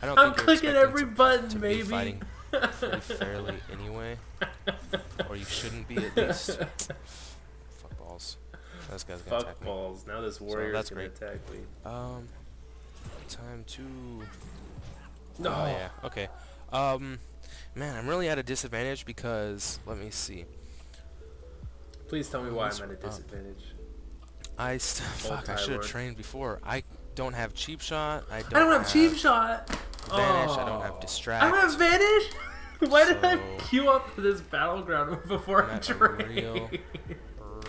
Speaker 5: I don't
Speaker 1: I'm
Speaker 5: think you're
Speaker 1: clicking
Speaker 5: expecting
Speaker 1: every
Speaker 5: to
Speaker 1: button,
Speaker 5: be
Speaker 1: baby.
Speaker 5: fighting pretty fairly anyway, or you shouldn't be at least. Fuck balls. This guy's gonna attack
Speaker 1: Fuck
Speaker 5: me.
Speaker 1: balls. Now this warrior's
Speaker 5: that's
Speaker 1: gonna
Speaker 5: great.
Speaker 1: attack me.
Speaker 5: Time to.
Speaker 1: No.
Speaker 5: Oh yeah. Okay. Man, I'm really at a disadvantage because let me see.
Speaker 1: Please tell me why I'm at a disadvantage.
Speaker 5: Fuck. I should have
Speaker 1: Lord.
Speaker 5: trained before. I don't have cheap shot. I
Speaker 1: I don't have cheap shot.
Speaker 5: Vanish. I
Speaker 1: Oh.
Speaker 5: don't have distract.
Speaker 1: I don't have vanish. Why did I
Speaker 5: So-
Speaker 1: queue up for this battleground before
Speaker 5: I'm
Speaker 1: I
Speaker 5: at a
Speaker 1: trained?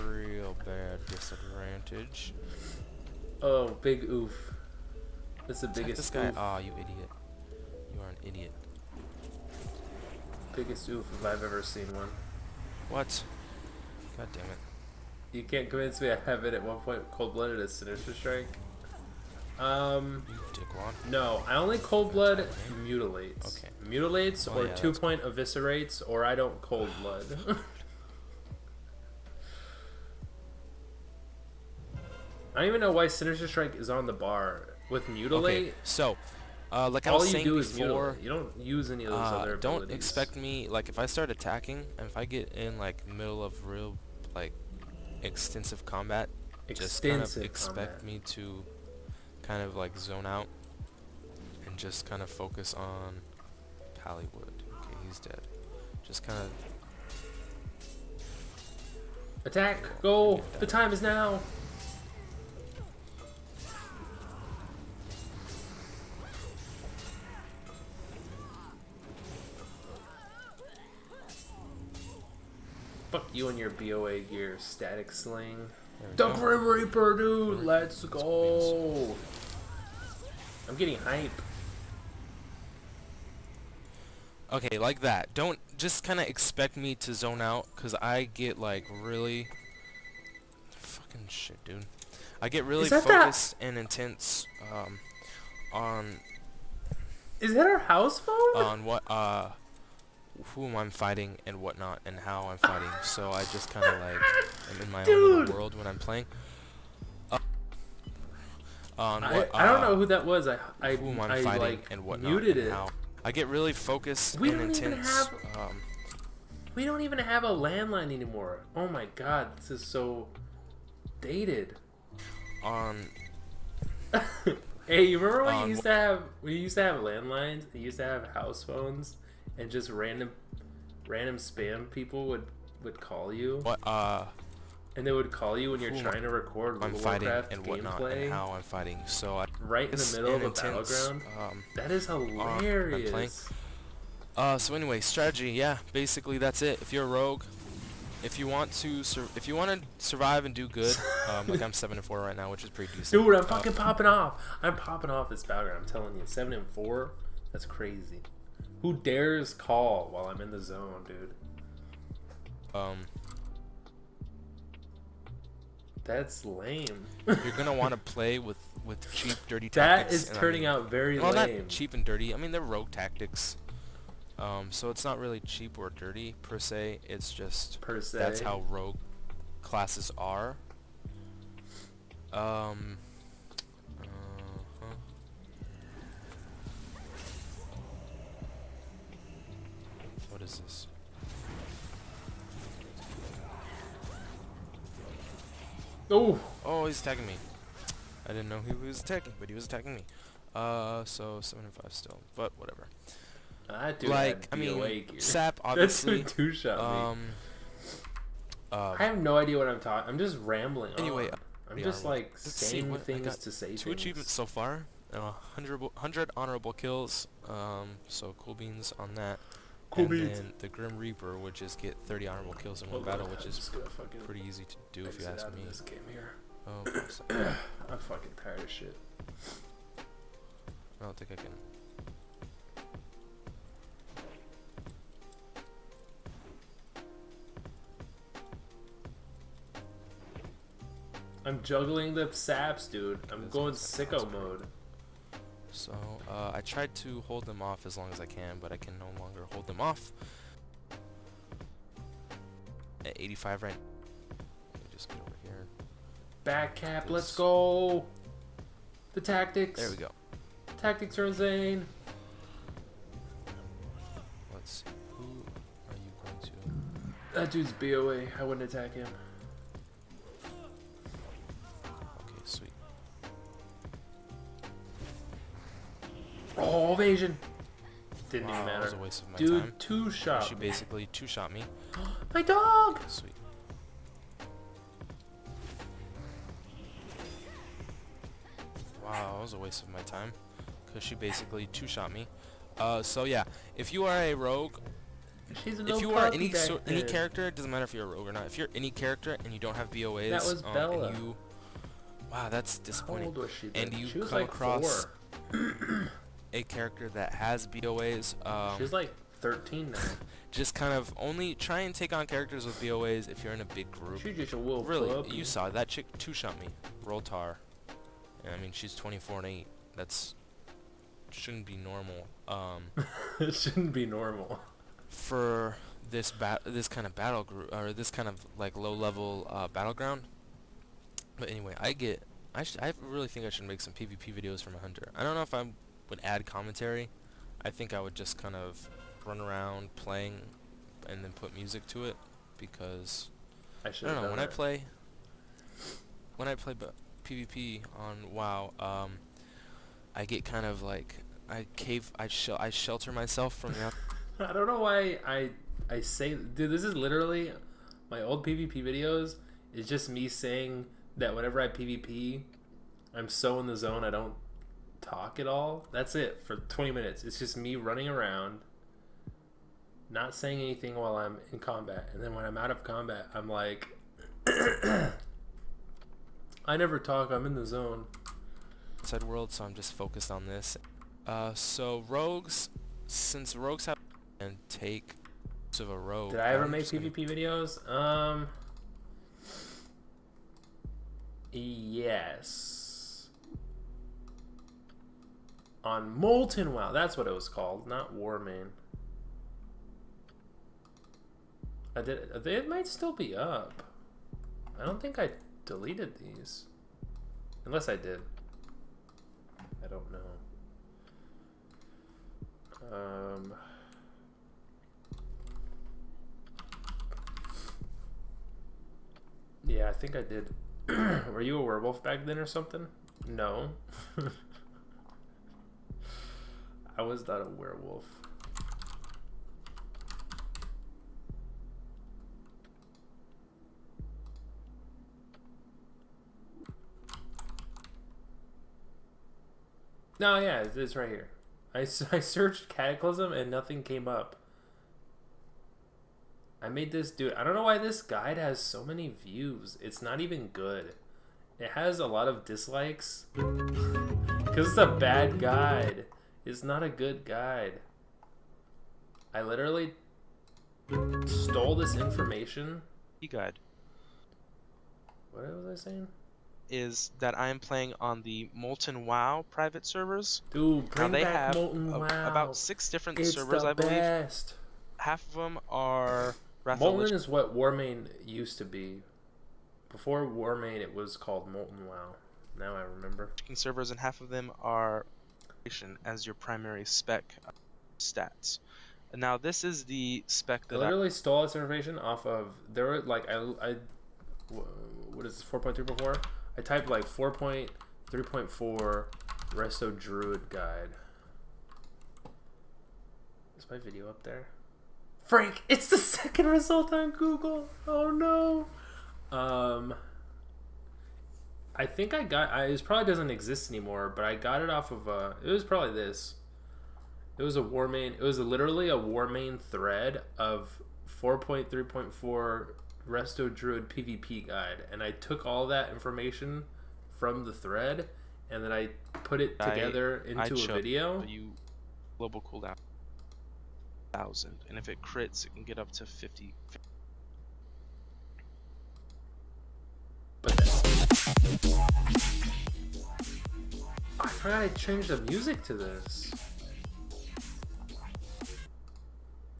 Speaker 5: real bad disadvantage.
Speaker 1: Oh, big oof. That's the
Speaker 5: Attack
Speaker 1: biggest
Speaker 5: this guy.
Speaker 1: oof.
Speaker 5: Oh, you idiot. You are an idiot.
Speaker 1: Biggest oof if I've ever seen one.
Speaker 5: What? God damn it.
Speaker 1: You can't convince me I have it at one point cold-blooded as Sinister Strike.
Speaker 5: You dickwad.
Speaker 1: No, I only cold-blood mutilates.
Speaker 5: Okay.
Speaker 1: Mutilates
Speaker 5: Oh,
Speaker 1: or
Speaker 5: yeah, that's
Speaker 1: 2-point eviscerates, or I don't cold-blood. I don't even know why Sinister Strike is on the bar. With Mutilate,
Speaker 5: Okay, so, like I
Speaker 1: all
Speaker 5: was
Speaker 1: you
Speaker 5: saying
Speaker 1: do is
Speaker 5: before,
Speaker 1: mutilate. You don't use any of those other
Speaker 5: don't
Speaker 1: abilities.
Speaker 5: expect me, like, if I start attacking, and if I get in, like, middle of real, like, extensive combat, just kind of
Speaker 1: Extensive
Speaker 5: expect
Speaker 1: combat.
Speaker 5: me to kind of, like, zone out and just kind of focus on Pallywood. Okay, he's dead. Just kind of...
Speaker 1: Attack! Go! The time is now! Fuck you and your BOA gear, static sling. The
Speaker 5: go.
Speaker 1: Grim Reaper, dude!
Speaker 5: Alright,
Speaker 1: Let's
Speaker 5: let's
Speaker 1: go! I'm getting hype.
Speaker 5: Okay, like that. Don't just kind of expect me to zone out, cause I get like really fucking shit, dude. I get really
Speaker 1: Is that that-
Speaker 5: focused and intense on
Speaker 1: Is that our house phone?
Speaker 5: on what whom I'm fighting and whatnot and how I'm fighting. So I just kind of like am in my own
Speaker 1: Dude.
Speaker 5: little world when I'm playing. On what
Speaker 1: I don't know who that was. I
Speaker 5: whom I'm
Speaker 1: I
Speaker 5: fighting
Speaker 1: like
Speaker 5: and whatnot
Speaker 1: muted
Speaker 5: and
Speaker 1: it.
Speaker 5: how I get really focused
Speaker 1: We
Speaker 5: and
Speaker 1: don't even
Speaker 5: intense.
Speaker 1: have- We don't even have a landline anymore. Oh my god, this is so dated.
Speaker 5: On
Speaker 1: Hey, you remember when you used to have landlines? You used to have house phones, and just random spam people would call you,
Speaker 5: what
Speaker 1: and they would call you when you're
Speaker 5: who
Speaker 1: trying to record
Speaker 5: I'm fighting
Speaker 1: Warcraft
Speaker 5: and whatnot
Speaker 1: gameplay
Speaker 5: and how I'm fighting. So I
Speaker 1: right in the
Speaker 5: it's
Speaker 1: middle of a
Speaker 5: intense,
Speaker 1: battleground. That is
Speaker 5: I'm playing.
Speaker 1: hilarious.
Speaker 5: So anyway, strategy. Yeah, basically that's it. If you're a rogue, if you want to survive and do good, like I'm 7-4 right now, which is pretty decent.
Speaker 1: Dude, I'm fucking popping off. I'm popping off this battleground. I'm telling you, 7-4. That's crazy. Who dares call while I'm in the zone, dude? That's lame.
Speaker 5: You're gonna want to play with cheap, dirty
Speaker 1: That
Speaker 5: tactics.
Speaker 1: is turning out very
Speaker 5: well,
Speaker 1: lame.
Speaker 5: not cheap and dirty. I mean, they're rogue tactics. So it's not really cheap or dirty per se. It's just
Speaker 1: Per se.
Speaker 5: that's how rogue classes are. What is this?
Speaker 1: Oh,
Speaker 5: Oh, he's attacking me. I didn't know he was attacking, but he was attacking me. So 7-5 still, but whatever.
Speaker 1: that dude
Speaker 5: Like, I
Speaker 1: had
Speaker 5: mean,
Speaker 1: DOA gear.
Speaker 5: Sap
Speaker 1: That
Speaker 5: obviously.
Speaker 1: dude two-shot me. I have no idea what I'm talking. I'm just rambling.
Speaker 5: Anyway,
Speaker 1: on. I'm
Speaker 5: yeah,
Speaker 1: just
Speaker 5: well,
Speaker 1: like
Speaker 5: let's see
Speaker 1: saying
Speaker 5: what I
Speaker 1: things
Speaker 5: got.
Speaker 1: to say
Speaker 5: 2
Speaker 1: things.
Speaker 5: achievements so far. 100 honorable kills. So cool beans on that.
Speaker 1: Cool
Speaker 5: and
Speaker 1: beans.
Speaker 5: then the Grim Reaper would just get 30 honorable kills in one
Speaker 1: Hold
Speaker 5: battle,
Speaker 1: on,
Speaker 5: which
Speaker 1: I'm
Speaker 5: is
Speaker 1: just gonna fucking
Speaker 5: pretty easy to do if you
Speaker 1: exit
Speaker 5: ask
Speaker 1: out
Speaker 5: me.
Speaker 1: of this game here.
Speaker 5: Oh, one second.
Speaker 1: I'm fucking tired of shit.
Speaker 5: I don't think I can.
Speaker 1: I'm juggling the saps, dude. I'm
Speaker 5: That's
Speaker 1: going
Speaker 5: one second,
Speaker 1: sicko mode.
Speaker 5: So, I tried to hold them off as long as I can, but I can no longer hold them off. At 85 right now. Let me just get over here.
Speaker 1: Back cap, let's
Speaker 5: This-
Speaker 1: go. The tactics.
Speaker 5: There we go.
Speaker 1: Tactics are insane.
Speaker 5: Let's see. Who are you going to?
Speaker 1: That dude's BOA. I wouldn't attack him.
Speaker 5: Okay, sweet.
Speaker 1: Oh, evasion. Didn't
Speaker 5: Wow,
Speaker 1: even
Speaker 5: that
Speaker 1: matter.
Speaker 5: was a waste of my
Speaker 1: Dude,
Speaker 5: time.
Speaker 1: two-shot.
Speaker 5: She basically two-shot me.
Speaker 1: My dog!
Speaker 5: Sweet. Wow, that was a waste of my time. Because she basically two-shot me. So yeah, if you are a rogue,
Speaker 1: She's a
Speaker 5: if
Speaker 1: little
Speaker 5: you are
Speaker 1: puppy back
Speaker 5: any
Speaker 1: then.
Speaker 5: character, it doesn't matter if you're a rogue or not. If you're any character and you don't have BOAs,
Speaker 1: That was Bella.
Speaker 5: and you, wow, that's
Speaker 1: How
Speaker 5: disappointing.
Speaker 1: old was she
Speaker 5: And
Speaker 1: then?
Speaker 5: you
Speaker 1: She was
Speaker 5: come
Speaker 1: like
Speaker 5: across
Speaker 1: 4.
Speaker 5: a character that has BOAs,
Speaker 1: She's like 13 now.
Speaker 5: just kind of only try and take on characters with BOAs if you're in a big group.
Speaker 1: She's just a little
Speaker 5: Really,
Speaker 1: puppy.
Speaker 5: you saw that chick two-shot me, Roltar. And I mean, she's 24-8. That's shouldn't be normal.
Speaker 1: It shouldn't be normal.
Speaker 5: For this kind of battle group or this kind of like low-level battleground. But anyway, I really think I should make some PvP videos from a hunter. I don't know if I would add commentary. I think I would just kind of run around playing and then put music to it because
Speaker 1: I
Speaker 5: I
Speaker 1: should
Speaker 5: don't
Speaker 1: have
Speaker 5: know
Speaker 1: done
Speaker 5: when I play PvP on WoW, I get kind of like I shelter myself from the
Speaker 1: I don't know why I say, dude, this is literally my old PvP videos. It's just me saying that whenever I PvP, I'm so in the zone I don't talk at all. That's it for 20 minutes. It's just me running around, not saying anything while I'm in combat. And then when I'm out of combat, I'm like, I never talk. I'm in the zone.
Speaker 5: outside world, so I'm just focused on this. So rogues, since rogues have and take of a rogue.
Speaker 1: Did I ever
Speaker 5: I'm
Speaker 1: make
Speaker 5: just gonna-
Speaker 1: PvP videos? Yes. on Molten WoW. That's what it was called, not Warmane. They might still be up. I don't think I deleted these. Unless I did. I don't know. Yeah, I think I did. Were you a werewolf back then or something? No. I was not a werewolf. No, yeah, it's right here. I searched Cataclysm and nothing came up. I made this dude. I don't know why this guide has so many views. It's not even good. It has a lot of dislikes. Because it's a bad guide. It's not a good guide. I literally stole this information.
Speaker 5: Guide
Speaker 1: What was I saying?
Speaker 5: is that I am playing on the Molten WoW private servers.
Speaker 1: Dude, bring
Speaker 5: Now they
Speaker 1: back
Speaker 5: have
Speaker 1: Molten WoW.
Speaker 5: about 6 different
Speaker 1: It's
Speaker 5: servers,
Speaker 1: the
Speaker 5: I believe.
Speaker 1: best.
Speaker 5: Half of them are
Speaker 1: Molten is what Warmane used to be. Before Warmane, it was called Molten WoW. Now I remember.
Speaker 5: servers, and half of them are fishin as your primary spec stats. And now this is the spec
Speaker 1: I
Speaker 5: that
Speaker 1: literally stole this information off of. There were like what is this, 4.3.4? I typed like 4.3.4 Resto Druid guide. Is my video up there? Frank, it's the second result on Google. Oh no. I think it probably doesn't exist anymore, but I got it off of it was probably this. It was a Warmane. It was literally a Warmane thread of 4.3.4 Resto Druid PvP guide, and I took all that information from the thread, and then I put it together into a video.
Speaker 5: You global cooldown 1,000, and if it crits, it can get up to 50.
Speaker 1: But I forgot I changed the music to this.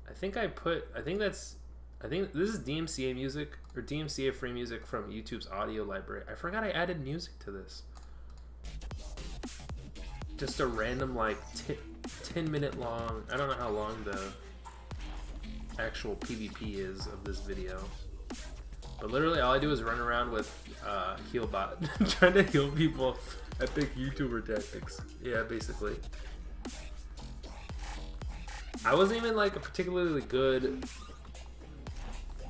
Speaker 1: I think this is DMCA music, or DMCA free music from YouTube's audio library. I forgot I added music to this. Just a random, like, 10-minute long, I don't know how long the actual PvP is of this video. But literally all I do is run around with Healbot, trying to heal people. Epic YouTuber tactics. Yeah, basically. I wasn't even like a particularly good.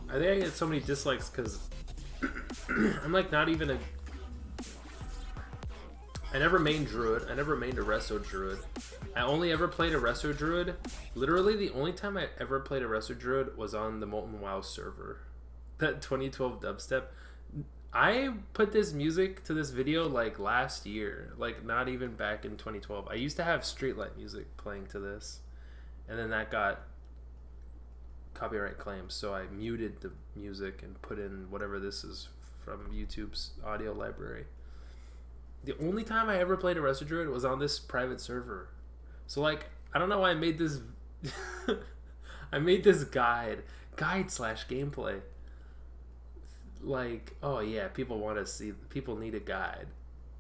Speaker 1: I think I get so many dislikes because I'm like not even a. I never mained Druid. I never mained a Resto Druid. I only ever played a Resto Druid. Literally, the only time I ever played a Resto Druid was on the Molten WoW server. That 2012 dubstep. I put this music to this video like last year, like not even back in 2012. I used to have Streetlight music playing to this, and then that got copyright claims, so I muted the music and put in whatever this is from YouTube's audio library. The only time I ever played a Resto Druid was on this private server. So like, I don't know why I made this I made this guide slash gameplay. Like, oh yeah, people want to see, people need a guide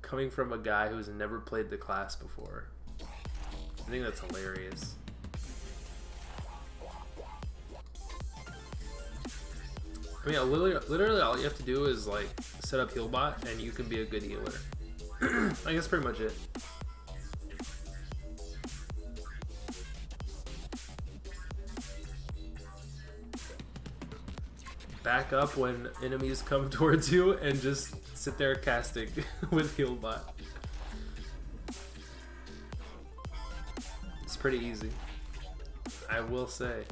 Speaker 1: coming from a guy who's never played the class before. I think that's hilarious. I mean, literally all you have to do is like set up Healbot and you can be a good healer. I think that's pretty much it. Back up when enemies come towards you and just sit there casting with Healbot. It's pretty easy, I will say.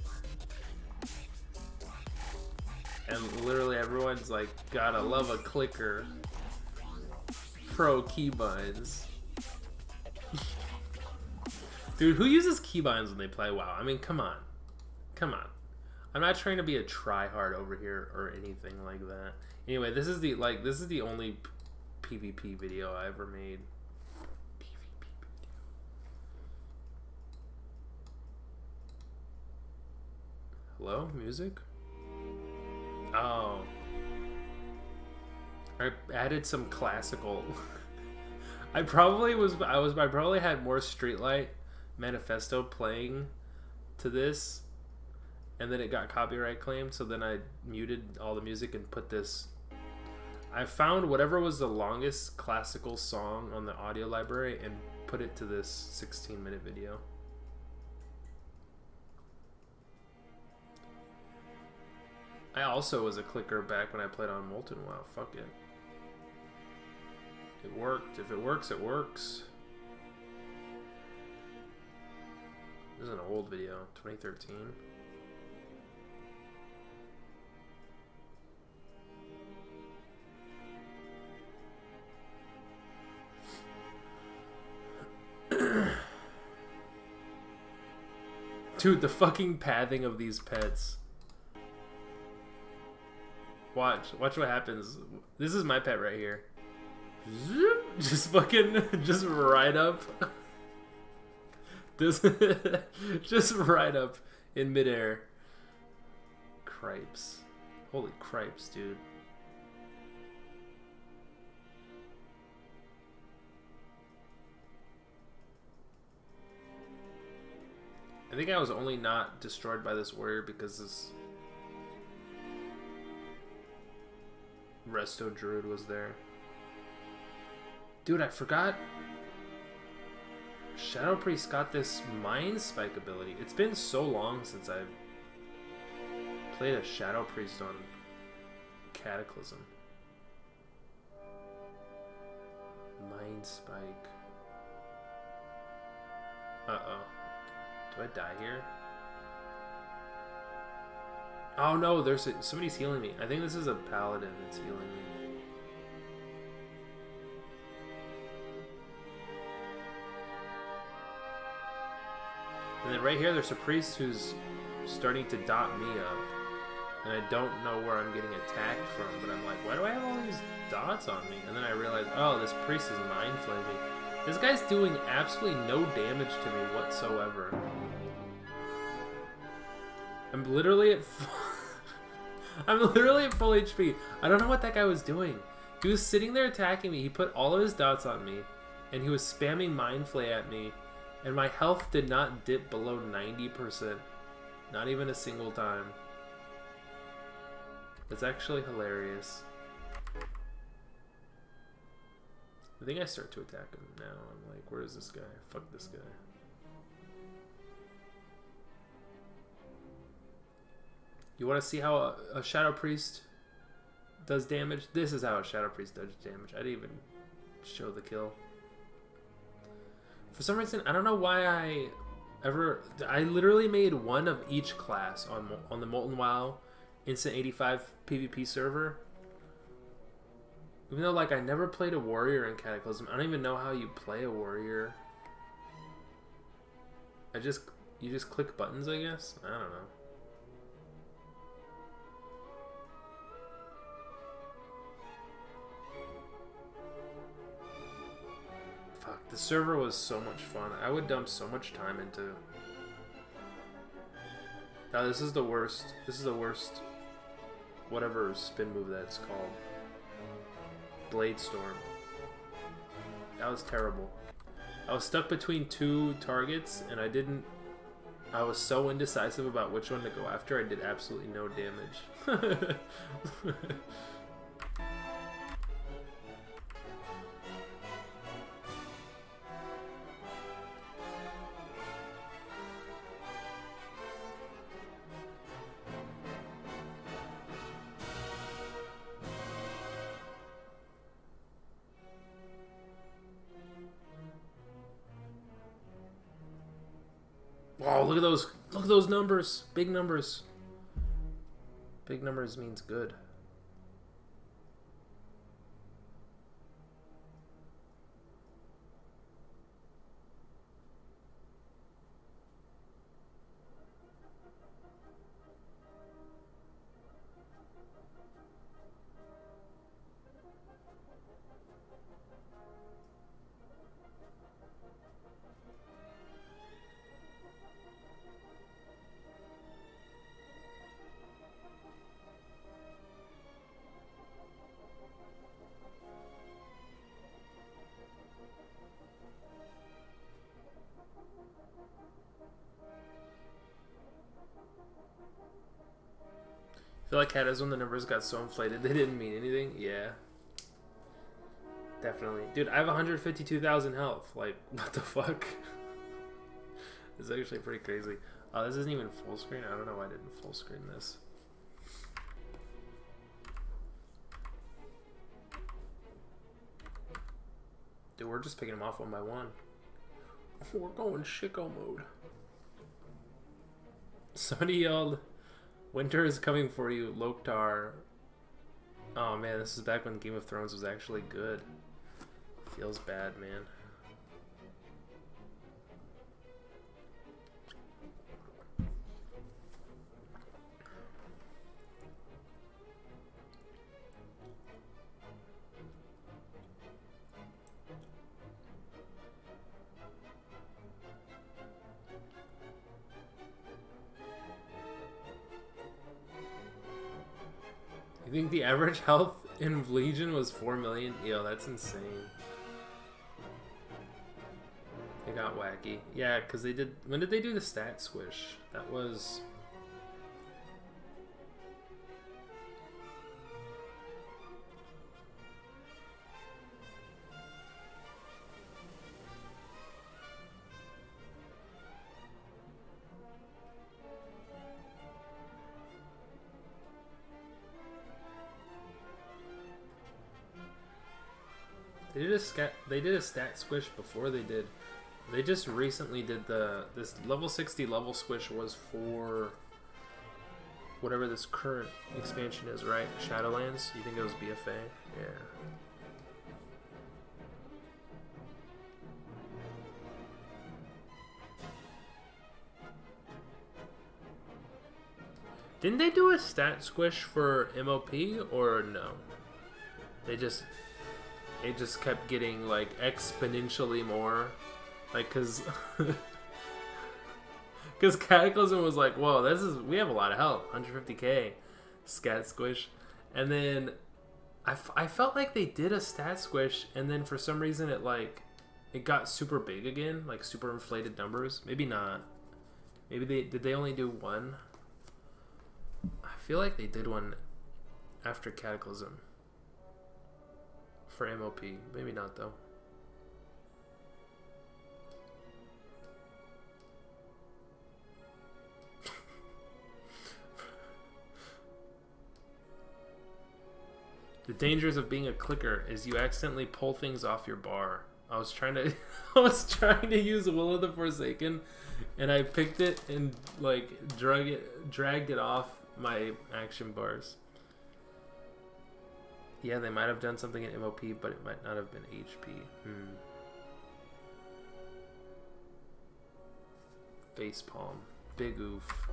Speaker 1: And literally everyone's like, gotta love a clicker. Pro keybinds. Dude, who uses keybinds when they play WoW? I mean, come on. Come on. I'm not trying to be a tryhard over here or anything like that. Anyway, this is the only PvP video I ever made. PvP video. Hello? Music? Oh. I added some classical. I probably had more Streetlight Manifesto playing to this, and then it got copyright claimed, so then I muted all the music and put this. I found whatever was the longest classical song on the audio library and put it to this 16-minute video. I also was a clicker back when I played on Molten WoW. Fuck it. It worked. If it works, it works. This is an old video, 2013. Dude, the fucking pathing of these pets. Watch what happens. This is my pet right here. Just fucking, just right up. This, just right up in midair. Cripes. Holy cripes, dude. I think I was only not destroyed by this warrior because this Resto Druid was there. Dude, I forgot. Shadow Priest got this Mind Spike ability. It's been so long since I've played a Shadow Priest on Cataclysm. Mind Spike. Uh-oh. Do I die here? Oh no, somebody's healing me. I think this is a paladin that's healing me. And then right here, there's a priest who's starting to dot me up. And I don't know where I'm getting attacked from, but I'm like, why do I have all these dots on me? And then I realize, oh, this priest is mind flaming. This guy's doing absolutely no damage to me whatsoever. I'm literally at full HP. I don't know what that guy was doing. He was sitting there attacking me. He put all of his dots on me, and he was spamming Mind Flay at me, and my health did not dip below 90%. Not even a single time. It's actually hilarious. I think I start to attack him now. I'm like, where is this guy? Fuck this guy. You want to see how a Shadow Priest does damage? This is how a Shadow Priest does damage. I didn't even show the kill. For some reason, I don't know why I literally made one of each class on the Molten WoW Instant 85 PvP server. Even though, like, I never played a warrior in Cataclysm. I don't even know how you play a warrior. You just click buttons, I guess? I don't know. Fuck, the server was so much fun. I would dump so much time into... Now, this is the worst. This is the worst... Whatever spin move that's called. Blade Storm. That was terrible. I was stuck between two targets, and I was so indecisive about which one to go after, I did absolutely no damage. Wow, look at those numbers. Big numbers. Big numbers means good. feel like Cat is when the numbers got so inflated they didn't mean anything. Yeah. Definitely. Dude, I have 152,000 health. Like, what the fuck? It's actually pretty crazy. This isn't even full screen. I don't know why I didn't full screen this. Dude, we're just picking them off one by one. We're going Shiko mode. Somebody yelled, "Winter is coming for you, Loktar." Oh man, this is back when Game of Thrones was actually good. Feels bad, man. You think the average health in Legion was 4 million? Yo, that's insane. It got wacky. Yeah, because they did... When did they do the stat squish? That was... They did a stat squish before they did. They just recently did this level 60 level squish was for whatever this current expansion is, right? Shadowlands. You think it was BFA? Yeah. Didn't they do a stat squish for MOP or no? It just kept getting like exponentially more, like because Cataclysm was like, whoa, we have a lot of health, 150k stat squish, and then I felt like they did a stat squish, and then for some reason it got super big again, like super inflated numbers. Maybe not. Maybe they only do one. I feel like they did one after Cataclysm. For MOP. Maybe not though. The dangers of being a clicker is you accidentally pull things off your bar. I was trying to use Will of the Forsaken, and I picked it and like dragged it off my action bars. Yeah, they might have done something in MOP, but it might not have been HP. Facepalm. Big oof.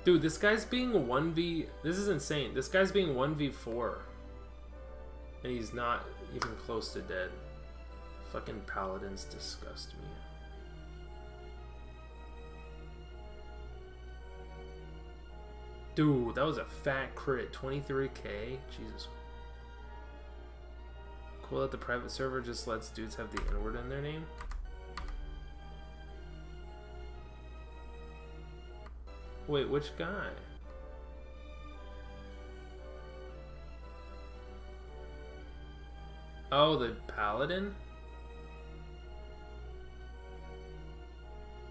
Speaker 1: Dude, this guy's being 1v... This is insane. This guy's being 1v4. And he's not even close to dead. Fucking paladins disgust me. Dude, that was a fat crit. 23k? Jesus. Cool that the private server just lets dudes have the N-word in their name. Wait, which guy? Oh, the paladin?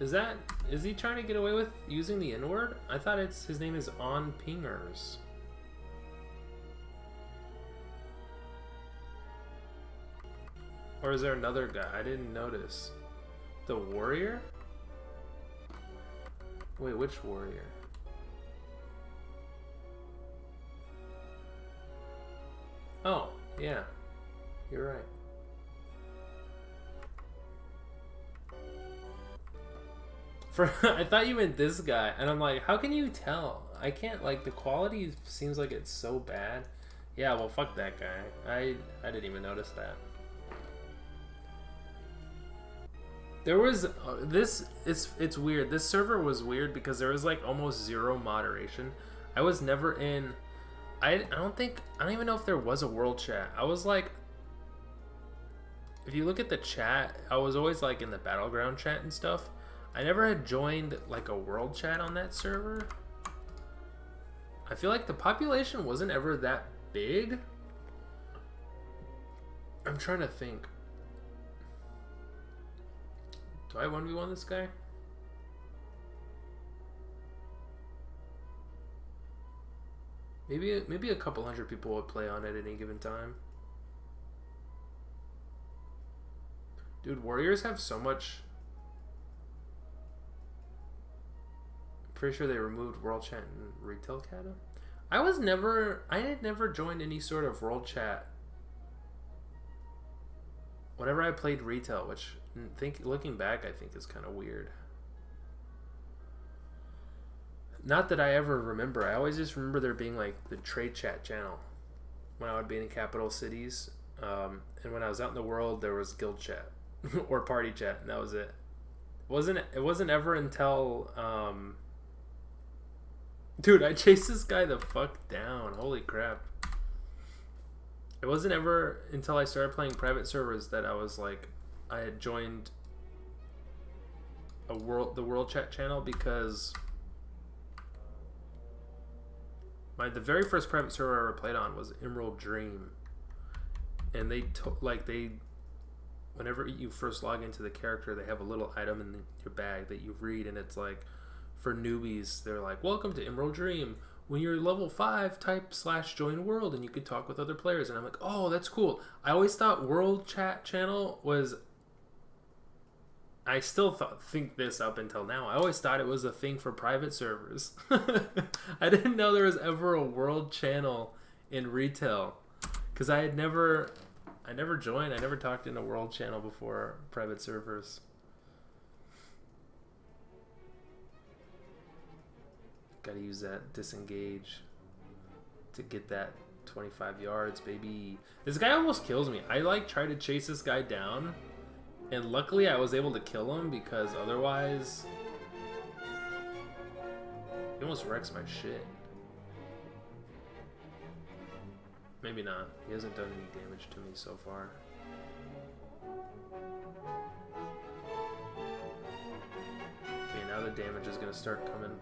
Speaker 1: Is he trying to get away with using the N-word? I thought his name is On Pingers. Or is there another guy? I didn't notice. The warrior? Wait, which warrior? Oh, yeah. You're right. I thought you meant this guy, and I'm like, how can you tell? I can't, like, the quality seems like it's so bad. Yeah, well, fuck that guy. I didn't even notice that. There was, it's weird. This server was weird because there was, like, almost zero moderation. I was never in, I don't even know if there was a world chat. I was, like, if you look at the chat, I was always, like, in the battleground chat and stuff. I never had joined like a world chat on that server. I feel like the population wasn't ever that big. I'm trying to think. Do I 1v1 this guy? Maybe a couple hundred people would play on it at any given time. Dude, warriors have so much. Pretty sure they removed world chat and retail kata. I had never joined any sort of world chat whenever I played retail, which looking back I think is kind of weird. Not that I ever remember. I always just remember there being like the trade chat channel when I would be in capital cities, and when I was out in the world there was guild chat or party chat, and that was it. It wasn't ever until dude, I chased this guy the fuck down. Holy crap. It wasn't ever until I started playing private servers that I was like, I had joined the world chat channel, because the very first private server I ever played on was Emerald Dream, and whenever you first log into the character, they have a little item in your bag that you read, and it's like, for newbies, they're like, welcome to Emerald Dream. When you're level 5, type /join world and you can talk with other players. And I'm like, oh, that's cool. I always thought world chat channel was, I still think this up until now, I always thought it was a thing for private servers. I didn't know there was ever a world channel in retail, because I never joined, I never talked in a world channel before private servers. Gotta use that disengage to get that 25 yards, baby. This guy almost kills me. I like try to chase this guy down, and luckily I was able to kill him, because otherwise he almost wrecks my shit. Maybe not. He hasn't done any damage to me so far. Okay, now the damage is gonna start coming.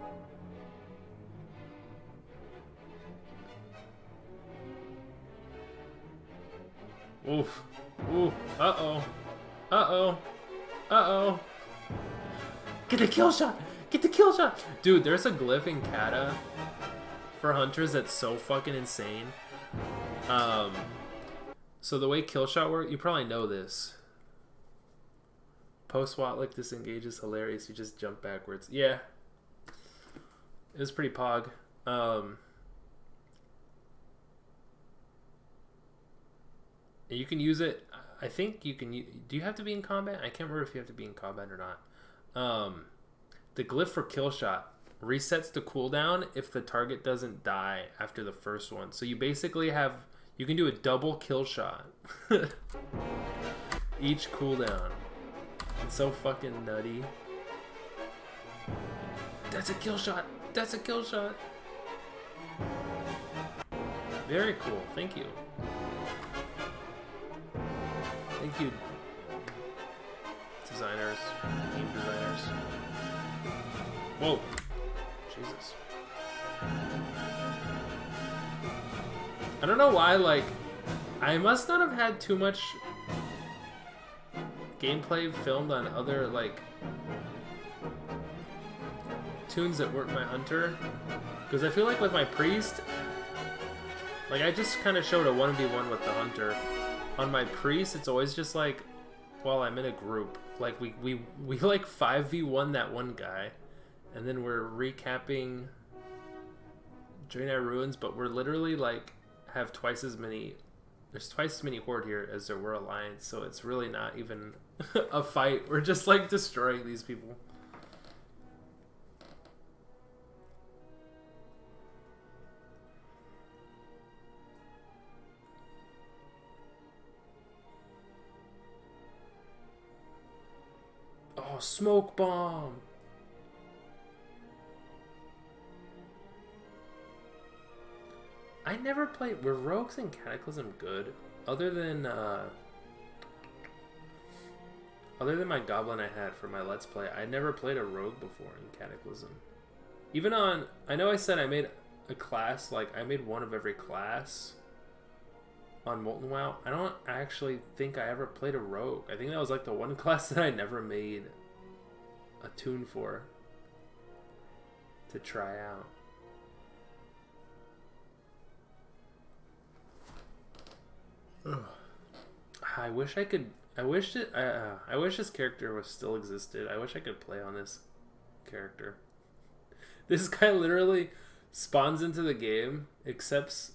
Speaker 1: Oof. Ooh. Uh-oh. Uh-oh. Uh-oh. Get the kill shot! Get the kill shot! Dude, there's a glyph in kata for hunters that's so fucking insane. So the way kill shot works, you probably know this. Post Watlick disengage is hilarious. You just jump backwards. Yeah. It was pretty pog. You can use it. I think you can. Do you have to be in combat? I can't remember if you have to be in combat or not. The glyph for kill shot resets the cooldown if the target doesn't die after the first one. So you basically you can do a double kill shot each cooldown. It's so fucking nutty. That's a kill shot. That's a kill shot. Very cool. Thank you. Thank you, designers, game designers. Whoa. Jesus. I don't know why, like, I must not have had too much gameplay filmed on other, like, tunes that weren't my hunter. Because I feel like with my priest, like, I just kind of showed a 1v1 with the hunter. On my priest, it's always just like, well, I'm in a group. Like, we like 5v1 that one guy, and then we're recapping Draenei Ruins, but we're literally like, have twice as many, there's twice as many horde here as there were alliance, so it's really not even a fight. We're just like destroying these people. Oh, smoke bomb! I never played. Were rogues in Cataclysm good? Other than Other than my goblin I had for my Let's Play, I never played a rogue before in Cataclysm. Even on, I know I said I made a class, like I made one of every class on Molten WoW. I don't actually think I ever played a rogue. I think that was like the one class that I never made a tune for to try out. Ugh. I wish I could. I wish this character was still existed. I wish I could play on this character. This guy literally spawns into the game, accepts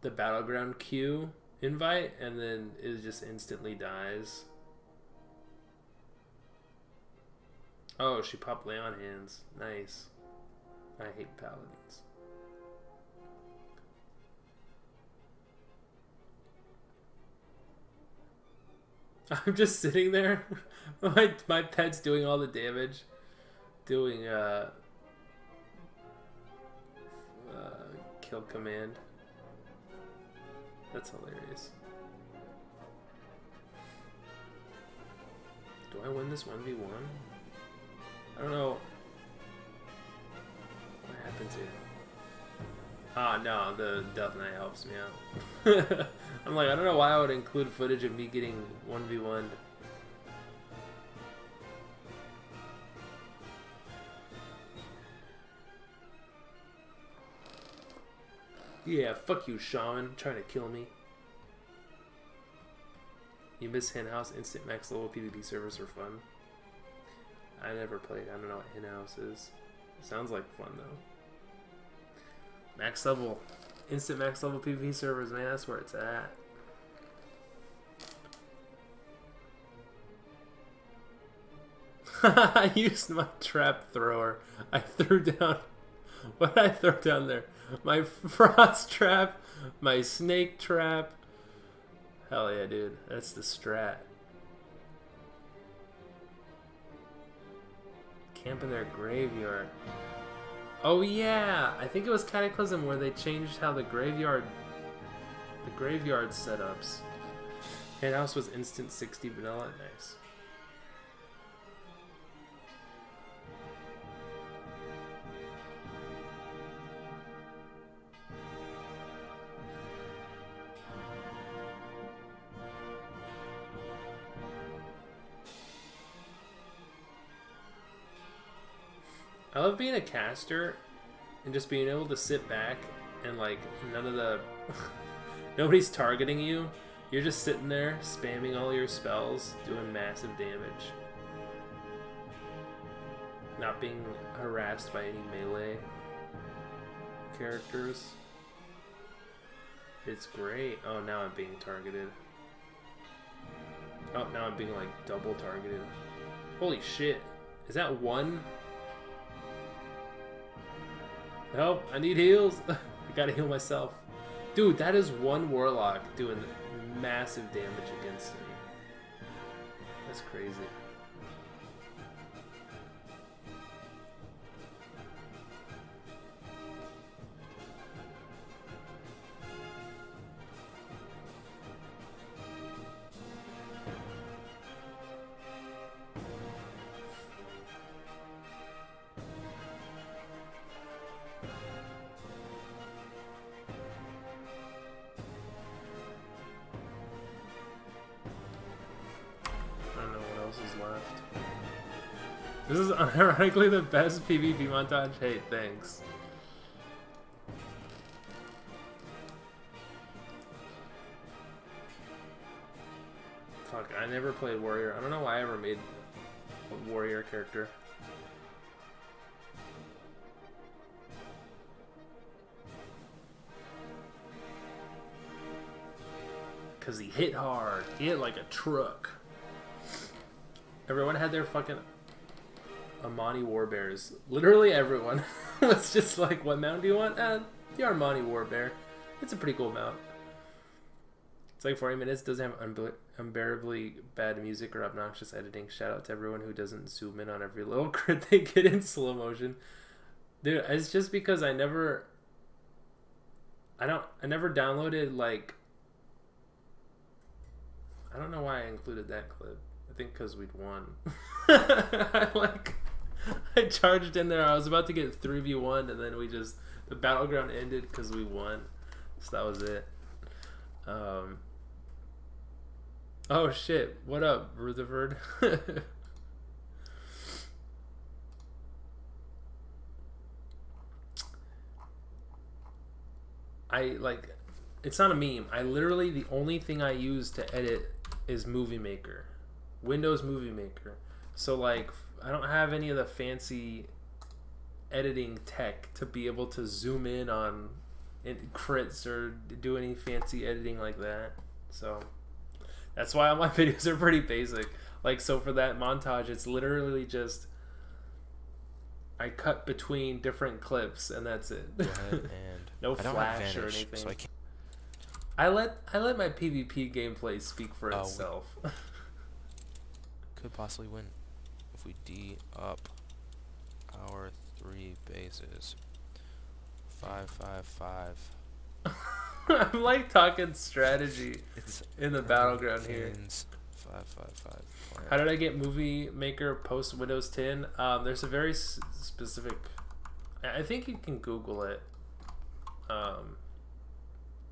Speaker 1: the battleground queue invite, and then it just instantly dies. Oh, she popped lay on hands. Nice. I hate paladins. I'm just sitting there. my pet's doing all the damage. Doing kill command. That's hilarious. Do I win this 1v1? I don't know. What happens here? Ah, no, the Death Knight helps me out. I'm like, I don't know why I would include footage of me getting 1v1'd. Yeah, fuck you, Shaman, trying to kill me. You miss Hen House, instant max level PvP servers are fun. I never played, I don't know what Hen House is. Sounds like fun though. Max level, instant max level PvP servers, man, that's where it's at. I used my trap thrower. I threw down, what did I throw down there? My frost trap, my snake trap. Hell yeah, dude. That's the strat. Camp in their graveyard. Oh yeah! I think it was Cataclysm where they changed how the graveyard setups. Hen House was instant 60 vanilla. Nice. I love being a caster and just being able to sit back and like none of the nobody's targeting you. You're just sitting there spamming all your spells, doing massive damage. Not being harassed by any melee characters. It's great. Oh, now I'm being targeted. Oh, now I'm being like double targeted. Holy shit. Is that one? Help, I need heals. I gotta heal myself. Dude, that is one warlock doing massive damage against me. That's crazy. This is unironically the best PvP montage. Hey, thanks. Fuck, I never played Warrior. I don't know why I ever made a Warrior character. Cause he hit hard. He hit like a truck. Everyone had their fucking Amani Warbears. Literally everyone was just like, what mount do you want? The Armani Warbear. It's a pretty cool mount. It's like 40 minutes, doesn't have unbearably bad music or obnoxious editing. Shout out to everyone who doesn't zoom in on every little crit they get in slow motion. Dude, it's just because I never downloaded, like, I don't know why I included that clip. I think because we'd won. I charged in there. I was about to get 3v1, and then the battleground ended because we won. So that was it. Oh shit! What up, Rutherford? It's not a meme. I literally, the only thing I use to edit is Movie Maker, Windows Movie Maker. So like, I don't have any of the fancy editing tech to be able to zoom in on crits or do any fancy editing like that. So that's why all my videos are pretty basic. Like, so for that montage, it's literally just I cut between different clips and that's it.
Speaker 5: Go ahead and
Speaker 1: No
Speaker 5: I don't
Speaker 1: flash
Speaker 5: have
Speaker 1: or
Speaker 5: Vanish,
Speaker 1: anything.
Speaker 5: so I can't.
Speaker 1: I let my PvP gameplay speak for itself.
Speaker 5: Could possibly win if we D up our 3 bases. 5, 5, 5.
Speaker 1: I'm like talking strategy
Speaker 5: It's
Speaker 1: in the battleground here.
Speaker 5: 5, 5, 5.
Speaker 1: How did I get Movie Maker post Windows 10? There's a very specific. I think you can Google it.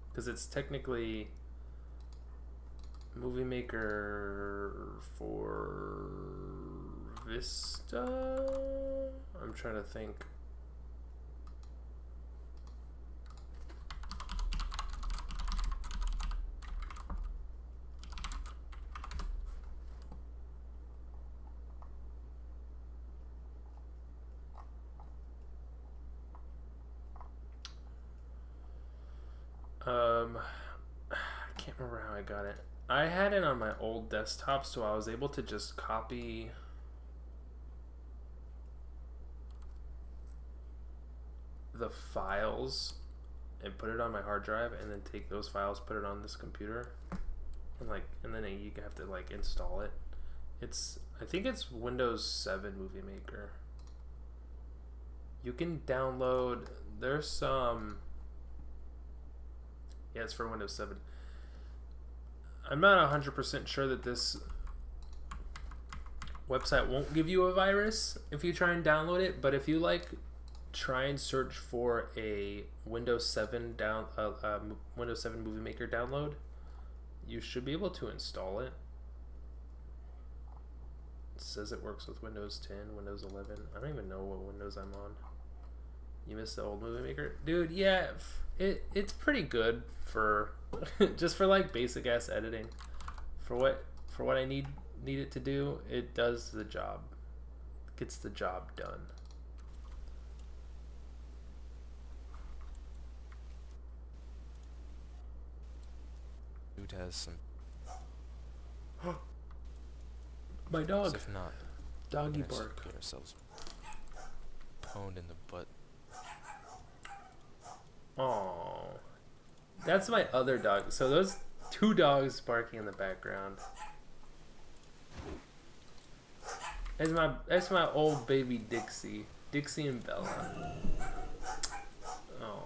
Speaker 1: Because it's technically Movie Maker for Vista. I'm trying to think. I can't remember how I got it. I had it on my old desktop, so I was able to just copy the files and put it on my hard drive, and then take those files, put it on this computer, and then you have to like install it. I think it's Windows 7 Movie Maker. You can download. There's some. Yeah, it's for Windows 7. I'm not 100% sure that this website won't give you a virus if you try and download it, but if you like try and search for a Windows 7 Windows 7 Movie Maker download, you should be able to install it. It says it works with Windows 10, Windows 11. I don't even know what Windows I'm on. You missed the old Movie Maker? Dude, yeah, it's pretty good for just for like basic ass editing. For what I need it to do, it does the job. Gets the job done.
Speaker 5: Dude has some.
Speaker 1: My dog.
Speaker 5: If not,
Speaker 1: Doggy
Speaker 5: we're gonna
Speaker 1: bark.
Speaker 5: get ourselves pwned in the butt.
Speaker 1: Oh, that's my other dog. So those 2 dogs barking in the background. That's my old baby Dixie and Bella. Oh.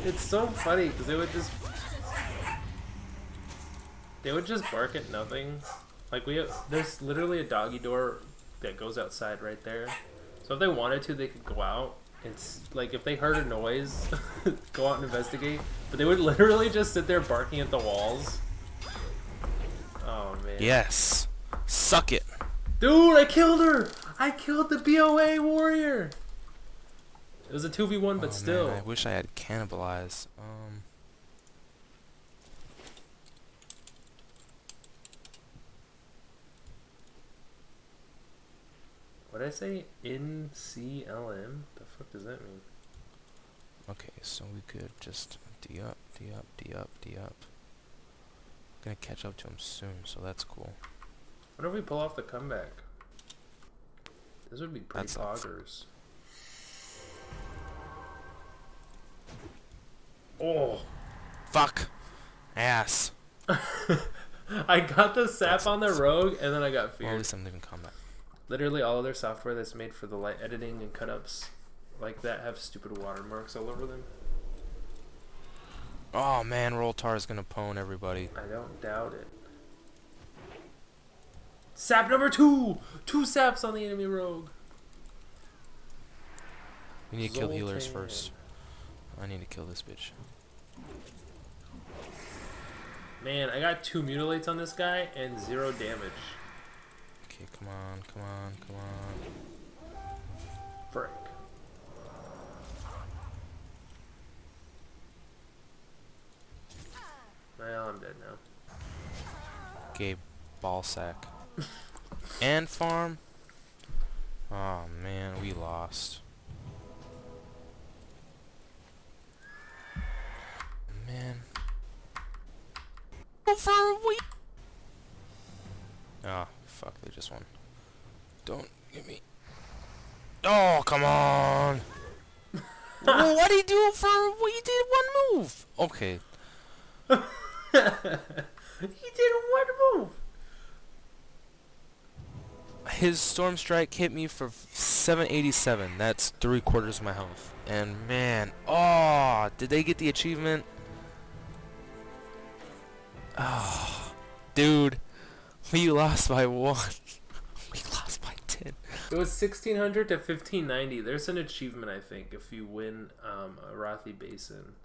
Speaker 1: It's so funny because they would just bark at nothing. Like there's literally a doggy door that goes outside right there. So if they wanted to, they could go out. It's like if they heard a noise, go out and investigate. But they would literally just sit there barking at the walls. Oh man.
Speaker 5: Yes. Suck it.
Speaker 1: Dude, I killed her! I killed the BOA warrior! It was a 2v1, but still.
Speaker 5: Man, I wish I had cannibalized.
Speaker 1: What did I say? NCLM? The fuck does that mean?
Speaker 5: Okay, so we could just D up, D up, D up, D up. Gonna catch up to him soon, so that's cool.
Speaker 1: What if we pull off the comeback? This would be pretty
Speaker 5: That sucks.
Speaker 1: poggers. Oh!
Speaker 5: Fuck! Ass!
Speaker 1: I got the sap on the rogue, and then I got
Speaker 5: Well, at
Speaker 1: feared.
Speaker 5: least I'm leaving combat.
Speaker 1: Literally all other software that's made for the light editing and cut-ups like that have stupid watermarks all over them.
Speaker 5: Oh man, Roltar is gonna pwn everybody.
Speaker 1: I don't doubt it. Sap number 2! 2 saps on the enemy rogue.
Speaker 5: We need to kill the healers
Speaker 1: Zoltan.
Speaker 5: first. I need to kill this bitch.
Speaker 1: Man, I got 2 mutilates on this guy and 0 damage.
Speaker 5: Okay, come on, come on, come on.
Speaker 1: Frick. Well, I'm dead now.
Speaker 5: Okay, ball sack. And farm. Oh man, we lost. Man. For a week. Oh, fuck, they just won. Don't get me. Oh, come on. Well, what did he do for? He did one move. Okay.
Speaker 1: He did 1 move.
Speaker 5: His storm strike hit me for 787. That's 3/4 of my health. And man, oh, did they get the achievement? Oh, dude, we lost by 1. We lost by 10.
Speaker 1: It was 1600 to 1590. There's an achievement, I think, if you win Arathi Basin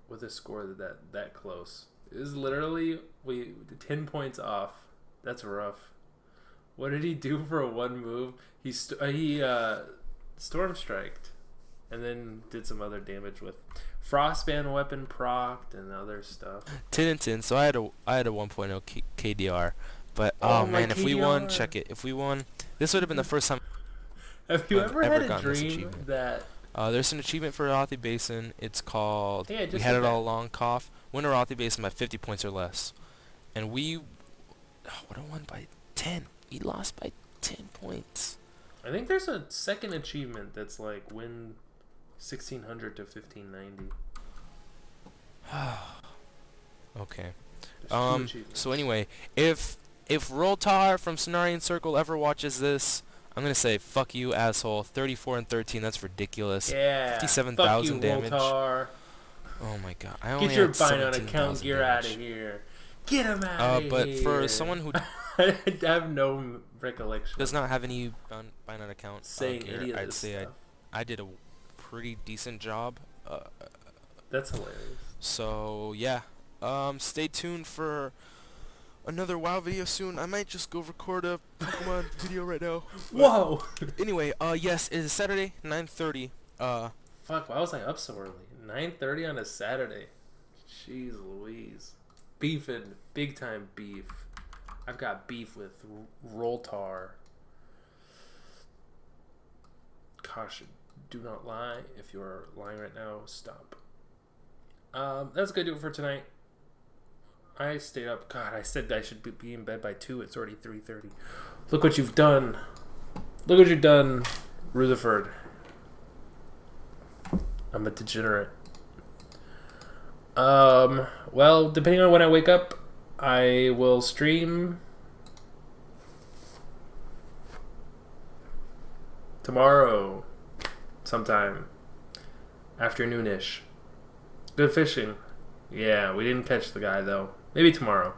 Speaker 1: with a score that close. It was literally 10 points off. That's rough. What did he do for a 1 move? He storm striked, and then did some other damage with frostband weapon procced and other stuff.
Speaker 5: 10 and 10. So I had a 1.0 KDR. But
Speaker 1: Oh,
Speaker 5: oh
Speaker 1: my
Speaker 5: man, if we won,
Speaker 1: KDR.
Speaker 5: check it. If we won, this would have been the first time.
Speaker 1: Have you
Speaker 5: I've
Speaker 1: ever
Speaker 5: ever
Speaker 1: had a
Speaker 5: gotten this
Speaker 1: dream
Speaker 5: achievement.
Speaker 1: that?
Speaker 5: There's an achievement for Arathi Basin. It's called
Speaker 1: Yeah,
Speaker 5: We
Speaker 1: just
Speaker 5: Had
Speaker 1: like
Speaker 5: It All
Speaker 1: that.
Speaker 5: Along, cough. Win Arathi Basin by 50 points or less. And we would have won by 10. We lost by 10 points.
Speaker 1: I think there's a second achievement that's like win 1600 to 1590.
Speaker 5: Okay.
Speaker 1: There's 2 achievements.
Speaker 5: So anyway, if Roltar from Cenarian Circle ever watches this, I'm gonna say fuck you, asshole. 34 and 13. That's ridiculous.
Speaker 1: Yeah.
Speaker 5: 57,000
Speaker 1: fuck you,
Speaker 5: damage.
Speaker 1: Voltar.
Speaker 5: Oh my god. I only
Speaker 1: Get your
Speaker 5: had
Speaker 1: Binance
Speaker 5: 17,000
Speaker 1: account gear out of
Speaker 5: damage.
Speaker 1: here. Get him out of here.
Speaker 5: But for someone who
Speaker 1: I have no recollection.
Speaker 5: does not have any Binance account
Speaker 1: saying
Speaker 5: gear,
Speaker 1: any of
Speaker 5: I'd
Speaker 1: this
Speaker 5: say
Speaker 1: stuff.
Speaker 5: I did a pretty decent job.
Speaker 1: That's hilarious.
Speaker 5: So yeah, stay tuned for another WoW video soon. I might just go record a Pokemon video right now.
Speaker 1: Whoa!
Speaker 5: Anyway, yes, it is Saturday, 9:30.
Speaker 1: Fuck, why was I up so early? 9:30 on a Saturday. Jeez Louise. Beefing. Big time beef. I've got beef with Roltar. Caution. Do not lie. If you are lying right now, stop. That's gonna do it for tonight. I stayed up. God, I said I should be in bed by 2. It's already 3:30. Look what you've done. Look what you've done, Rutherford. I'm a degenerate. Well, depending on when I wake up, I will stream tomorrow sometime afternoonish. Good fishing. Yeah, we didn't catch the guy though. Maybe tomorrow.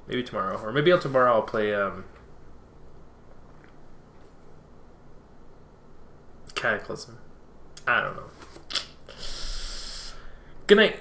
Speaker 1: Maybe tomorrow. Or maybe tomorrow I'll play Cataclysm. I don't know. Good night.